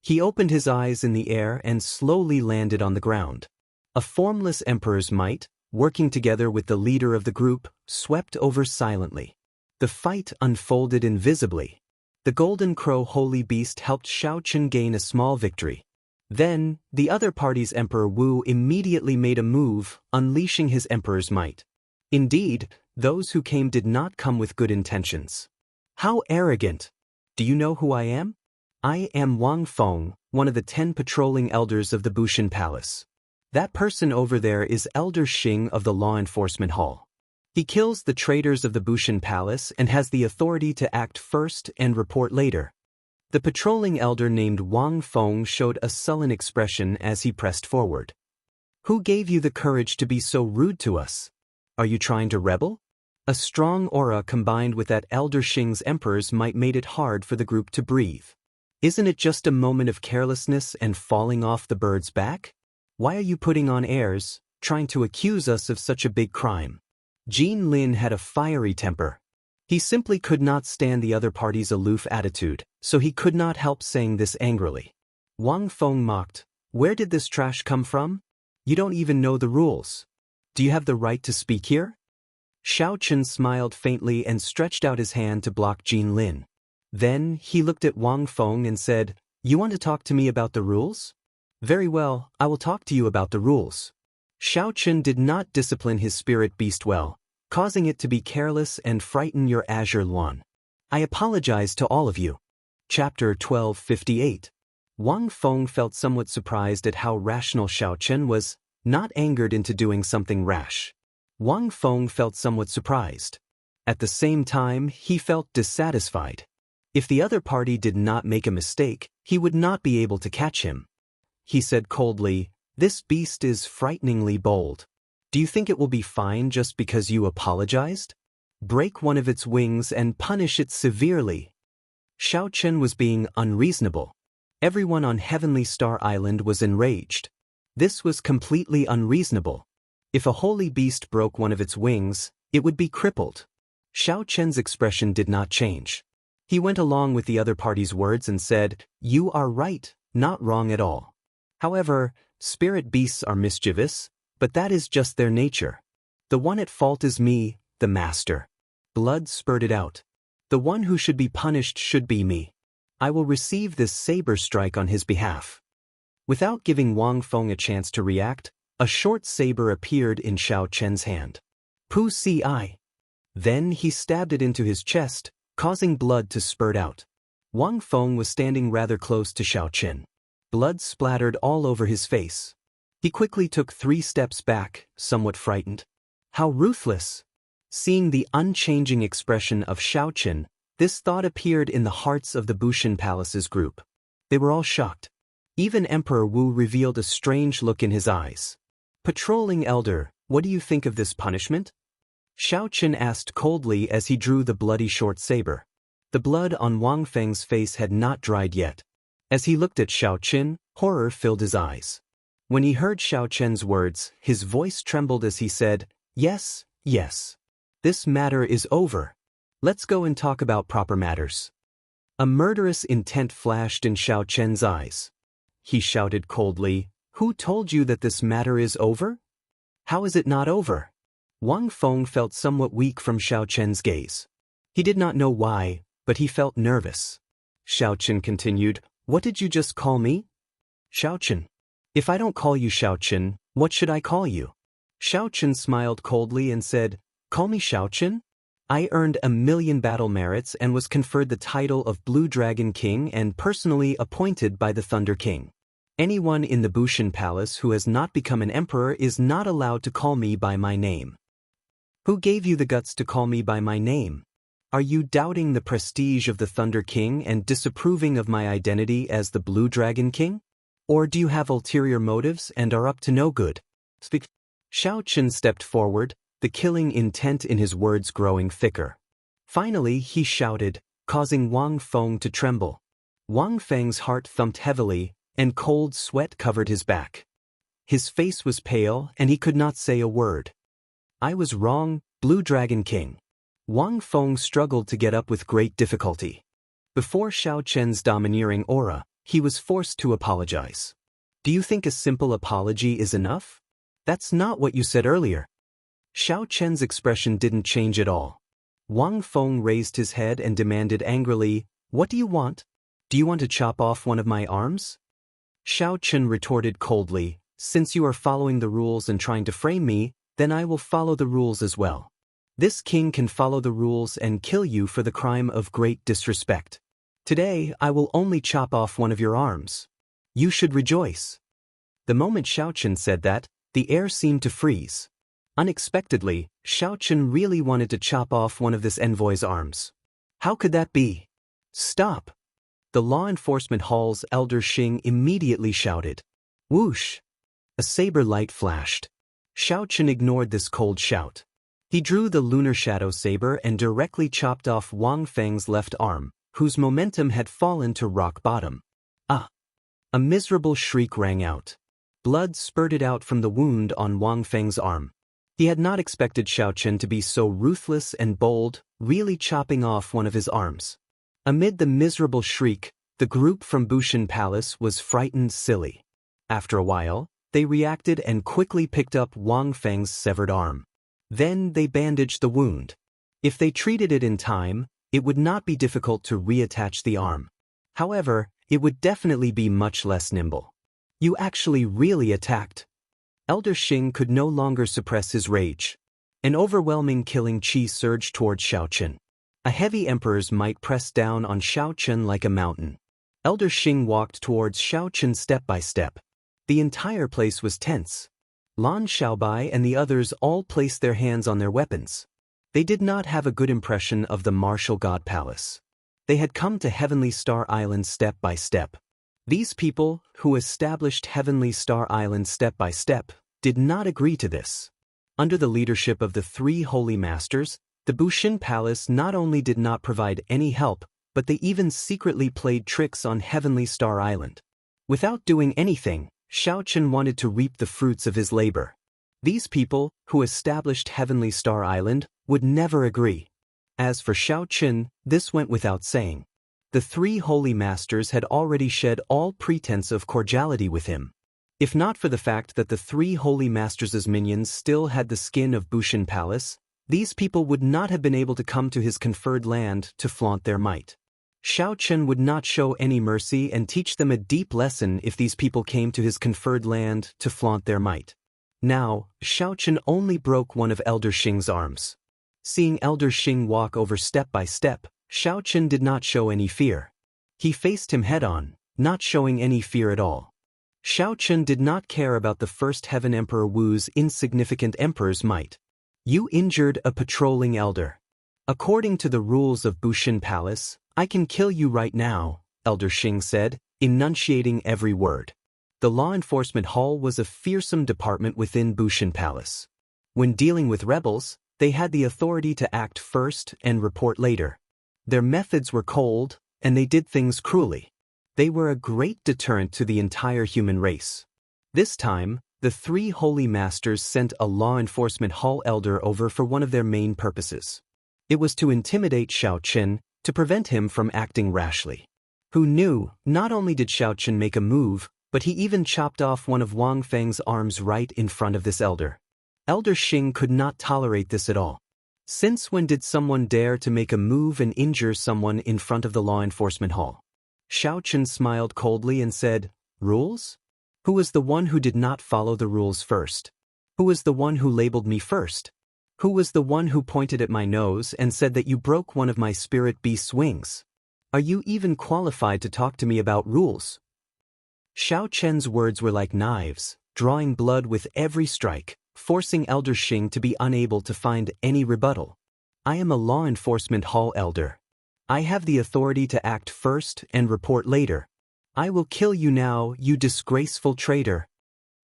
He opened his eyes in the air and slowly landed on the ground. A formless emperor's might, working together with the leader of the group, swept over silently. The fight unfolded invisibly. The Golden Crow Holy Beast helped Xiaochen gain a small victory. Then, the other party's Emperor Wu immediately made a move, unleashing his emperor's might. Indeed, those who came did not come with good intentions. How arrogant! Do you know who I am? I am Wang Feng, one of the 10 patrolling elders of the Bushan Palace. That person over there is Elder Xing of the Law Enforcement Hall. He kills the traitors of the Bushan Palace and has the authority to act first and report later. The patrolling elder named Wang Feng showed a sullen expression as he pressed forward. Who gave you the courage to be so rude to us? Are you trying to rebel? A strong aura combined with that Elder Xing's emperor's might made it hard for the group to breathe. Isn't it just a moment of carelessness and falling off the bird's back? Why are you putting on airs, trying to accuse us of such a big crime? Wang Lin had a fiery temper. He simply could not stand the other party's aloof attitude, so he could not help saying this angrily. Wang Feng mocked, "Where did this trash come from? You don't even know the rules. Do you have the right to speak here?" Xiaochen smiled faintly and stretched out his hand to block Wang Lin. Then, he looked at Wang Feng and said, "You want to talk to me about the rules? Very well, I will talk to you about the rules." Xiaochen did not discipline his spirit beast well, causing it to be careless and frighten your Azure Luan. I apologize to all of you. Chapter 1258. Wang Feng felt somewhat surprised at how rational Xiaochen was, not angered into doing something rash. Wang Feng felt somewhat surprised. At the same time, he felt dissatisfied. If the other party did not make a mistake, he would not be able to catch him. He said coldly, "This beast is frighteningly bold. Do you think it will be fine just because you apologized? Break one of its wings and punish it severely." Xiaochen was being unreasonable. Everyone on Heavenly Star Island was enraged. This was completely unreasonable. If a holy beast broke one of its wings, it would be crippled. Xiaochen's expression did not change. He went along with the other party's words and said, "You are right, not wrong at all. However, spirit beasts are mischievous, but that is just their nature. The one at fault is me, the master." Blood spurted out. The one who should be punished should be me. I will receive this saber strike on his behalf. Without giving Wang Feng a chance to react, a short saber appeared in Xiaochen's hand. Pu Si. Then he stabbed it into his chest, causing blood to spurt out. Wang Feng was standing rather close to Xiaochen. Blood splattered all over his face. He quickly took 3 steps back, somewhat frightened. How ruthless! Seeing the unchanging expression of Xiaochen, this thought appeared in the hearts of the Bushan Palace's group. They were all shocked. Even Emperor Wu revealed a strange look in his eyes. "Patrolling Elder, what do you think of this punishment?" Xiaochen asked coldly as he drew the bloody short saber. The blood on Wang Feng's face had not dried yet. As he looked at Xiaochen, horror filled his eyes. When he heard Xiaochen's words, his voice trembled as he said, "Yes, yes. This matter is over. Let's go and talk about proper matters. A murderous intent flashed in Xiaochen's eyes. He shouted coldly, "Who told you that this matter is over? How is it not over?" Wang Feng felt somewhat weak from Xiaochen's gaze. He did not know why, but he felt nervous. Xiaochen continued, "What did you just call me?" "Xiaochen. If I don't call you Xiaochen, what should I call you?" Xiaochen smiled coldly and said, "Call me Xiaochen? I earned 1,000,000 battle merits and was conferred the title of Blue Dragon King and personally appointed by the Thunder King. Anyone in the Bushan Palace who has not become an emperor is not allowed to call me by my name." "Who gave you the guts to call me by my name? Are you doubting the prestige of the Thunder King and disapproving of my identity as the Blue Dragon King? Or do you have ulterior motives and are up to no good? Speak." Xiaochen stepped forward, the killing intent in his words growing thicker. Finally he shouted, causing Wang Feng to tremble. Wang Feng's heart thumped heavily, and cold sweat covered his back. His face was pale and he could not say a word. "I was wrong, Blue Dragon King." Wang Feng struggled to get up with great difficulty. Before Xiaochen's domineering aura, he was forced to apologize. "Do you think a simple apology is enough? That's not what you said earlier." Xiaochen's expression didn't change at all. Wang Feng raised his head and demanded angrily, "What do you want? Do you want to chop off one of my arms?" Xiaochen retorted coldly, "Since you are following the rules and trying to frame me, then I will follow the rules as well. This king can follow the rules and kill you for the crime of great disrespect. Today I will only chop off one of your arms. You should rejoice." The moment Xiaochen said that, the air seemed to freeze. Unexpectedly, Xiaochen really wanted to chop off one of this envoy's arms. How could that be? "Stop!" The law enforcement hall's elder Xing immediately shouted. Whoosh! A saber light flashed. Xiaochen ignored this cold shout. He drew the lunar shadow saber and directly chopped off Wang Feng's left arm, whose momentum had fallen to rock bottom. Ah! A miserable shriek rang out. Blood spurted out from the wound on Wang Feng's arm. He had not expected Xiaochen to be so ruthless and bold, really chopping off one of his arms. Amid the miserable shriek, the group from Bushan Palace was frightened silly. After a while, they reacted and quickly picked up Wang Feng's severed arm. Then they bandaged the wound. If they treated it in time, it would not be difficult to reattach the arm. However, it would definitely be much less nimble. "You actually really attacked." Elder Xing could no longer suppress his rage. An overwhelming killing chi surged towards Xiaochen. A heavy emperor's might pressed down on Xiaochen like a mountain. Elder Xing walked towards Xiaochen step by step. The entire place was tense. Lan Xiaobai and the others all placed their hands on their weapons. They did not have a good impression of the martial god palace. They had come to Heavenly Star Island step by step. These people, who established Heavenly Star Island step by step, did not agree to this. Under the leadership of the three holy masters, the Bushin Palace not only did not provide any help, but they even secretly played tricks on Heavenly Star Island. Without doing anything, Xiaochen wanted to reap the fruits of his labor. These people, who established Heavenly Star Island, would never agree. As for Xiaochen, this went without saying. The three holy masters had already shed all pretense of cordiality with him. If not for the fact that the three holy masters' minions still had the skin of Bushin Palace, these people would not have been able to come to his conferred land to flaunt their might. Xiaochen would not show any mercy and teach them a deep lesson if these people came to his conferred land to flaunt their might. Now, Xiaochen only broke one of Elder Xing's arms. Seeing Elder Xing walk over step by step, Xiaochen did not show any fear. He faced him head-on, not showing any fear at all. Xiaochen did not care about the first Heaven Emperor Wu's insignificant emperor's might. "You injured a patrolling elder. According to the rules of Bushin Palace, I can kill you right now," Elder Xing said, enunciating every word. The law enforcement hall was a fearsome department within Bushin Palace. When dealing with rebels, they had the authority to act first and report later. Their methods were cold, and they did things cruelly. They were a great deterrent to the entire human race. This time, The three holy masters sent a law enforcement hall elder over for one of their main purposes. It was to intimidate Xiaochen, to prevent him from acting rashly. Who knew, not only did Xiaochen make a move, but he even chopped off one of Wang Feng's arms right in front of this elder. Elder Xing could not tolerate this at all. Since when did someone dare to make a move and injure someone in front of the law enforcement hall? Xiaochen smiled coldly and said, "Rules? Who was the one who did not follow the rules first? Who was the one who labeled me first? Who was the one who pointed at my nose and said that you broke one of my spirit beast's wings? Are you even qualified to talk to me about rules?" Xiaochen's words were like knives, drawing blood with every strike, forcing Elder Xing to be unable to find any rebuttal. "I am a law enforcement hall elder. I have the authority to act first and report later. I will kill you now, you disgraceful traitor."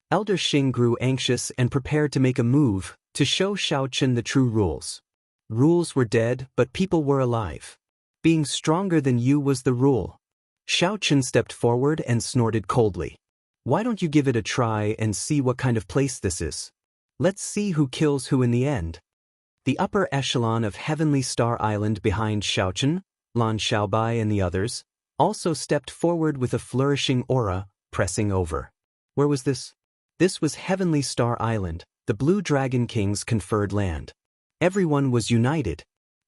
Elder Xing grew anxious and prepared to make a move, to show Xiaochen the true rules. Rules were dead, but people were alive. Being stronger than you was the rule. Xiaochen stepped forward and snorted coldly. "Why don't you give it a try and see what kind of place this is? Let's see who kills who in the end." The upper echelon of Heavenly Star Island behind Xiaochen, Lan Xiaobai and the others, also stepped forward with a flourishing aura, pressing over. Where was this? This was Heavenly Star Island, the Blue Dragon King's conferred land. Everyone was united.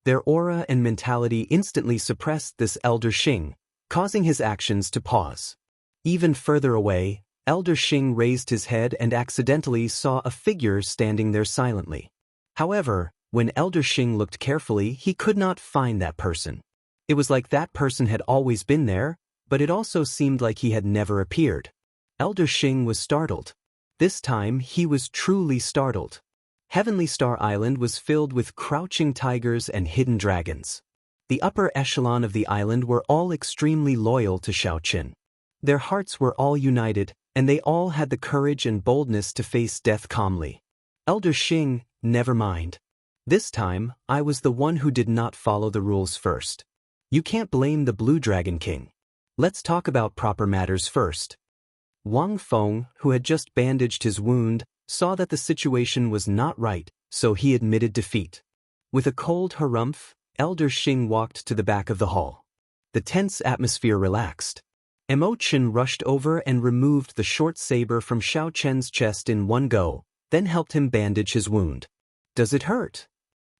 Their aura and mentality instantly suppressed this Elder Xing, causing his actions to pause. Even further away, Elder Xing raised his head and accidentally saw a figure standing there silently. However, when Elder Xing looked carefully, he could not find that person. It was like that person had always been there, but it also seemed like he had never appeared. Elder Xing was startled. This time he was truly startled. Heavenly Star Island was filled with crouching tigers and hidden dragons. The upper echelon of the island were all extremely loyal to Xiaochen. Their hearts were all united, and they all had the courage and boldness to face death calmly. Elder Xing, never mind. This time, I was the one who did not follow the rules first. You can't blame the Blue Dragon King. Let's talk about proper matters first. Wang Feng, who had just bandaged his wound, saw that the situation was not right, so he admitted defeat. With a cold harumph, Elder Xing walked to the back of the hall. The tense atmosphere relaxed. Immortal rushed over and removed the short saber from Xiaochen's chest in one go, then helped him bandage his wound. "Does it hurt?"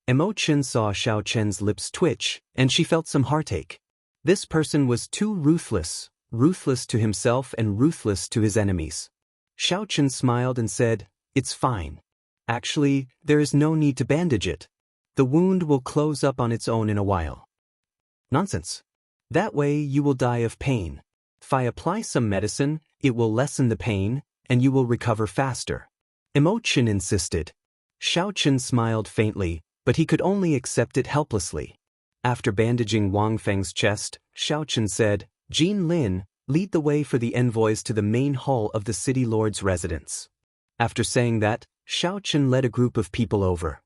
Immortal saw Xiaochen's lips twitch, and she felt some heartache. This person was too ruthless, ruthless to himself and ruthless to his enemies. Xiaochen smiled and said, "It's fine. Actually, there is no need to bandage it. The wound will close up on its own in a while." "Nonsense. That way you will die of pain. If I apply some medicine, it will lessen the pain, and you will recover faster." Immortal insisted. Xiaochen smiled faintly, but he could only accept it helplessly. After bandaging Wang Feng's chest, Xiaochen said, "Jin Lin, lead the way for the envoys to the main hall of the city lord's residence." After saying that, Xiaochen led a group of people over.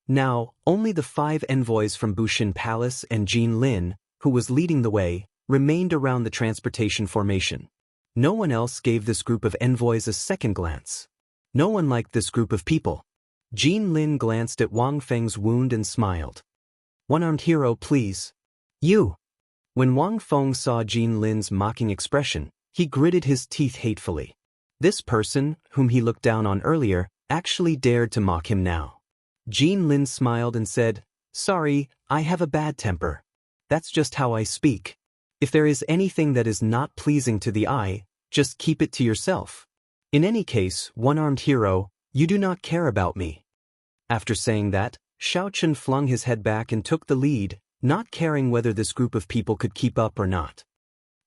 Now, only the 5 envoys from Bushin Palace and Jin Lin, who was leading the way, remained around the transportation formation. No one else gave this group of envoys a second glance. No one liked this group of people. Jin Lin glanced at Wang Feng's wound and smiled. "One-armed hero, please." "You." When Wang Feng saw Jin Lin's mocking expression, he gritted his teeth hatefully. This person, whom he looked down on earlier, actually dared to mock him now. Jin Lin smiled and said, "Sorry, I have a bad temper. That's just how I speak. If there is anything that is not pleasing to the eye, just keep it to yourself. In any case, one-armed hero, you do not care about me." After saying that, Xiaochen flung his head back and took the lead, not caring whether this group of people could keep up or not.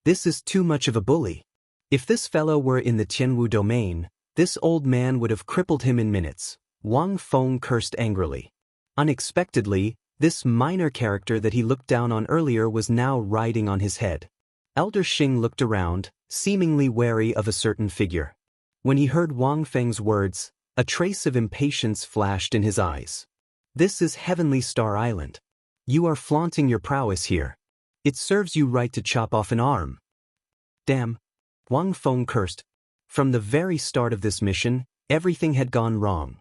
This is too much of a bully. If this fellow were in the Tianwu domain, this old man would have crippled him in minutes. Wang Feng cursed angrily. Unexpectedly, this minor character that he looked down on earlier was now riding on his head. Elder Xing looked around, seemingly wary of a certain figure. When he heard Wang Feng's words, a trace of impatience flashed in his eyes. "This is Heavenly Star Island. You are flaunting your prowess here. It serves you right to chop off an arm." "Damn," Wang Feng cursed. From the very start of this mission, everything had gone wrong.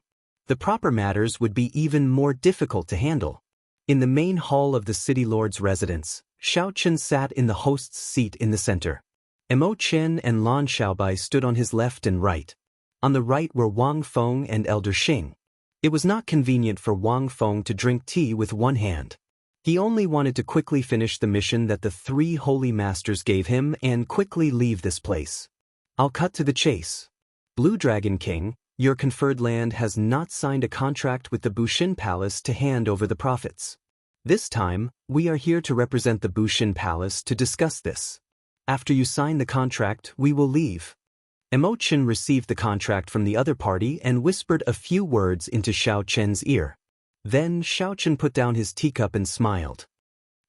The proper matters would be even more difficult to handle. In the main hall of the city lord's residence, Xiaochen sat in the host's seat in the center. Mo Chen and Lan Xiaobai stood on his left and right. On the right were Wang Feng and Elder Xing. It was not convenient for Wang Feng to drink tea with one hand. He only wanted to quickly finish the mission that the 3 holy masters gave him and quickly leave this place. I'll cut to the chase. Blue Dragon King, your conferred land has not signed a contract with the Bushin Palace to hand over the profits. This time, we are here to represent the Bushin Palace to discuss this. After you sign the contract, we will leave. Mo Chen received the contract from the other party and whispered a few words into Xiao Chen's ear. Then Xiao Chen put down his teacup and smiled.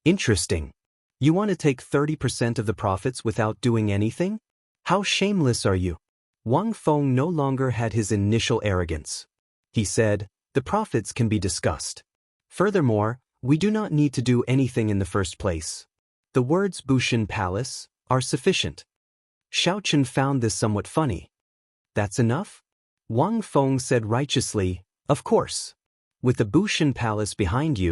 Interesting. You want to take 30% of the profits without doing anything? How shameless are you? Wang Feng no longer had his initial arrogance. He said, the profits can be discussed. Furthermore, we do not need to do anything in the first place. The words Bushin Palace are sufficient. Xiao Chen found this somewhat funny. That's enough? Wang Feng said righteously, of course. With the Bushin Palace behind you,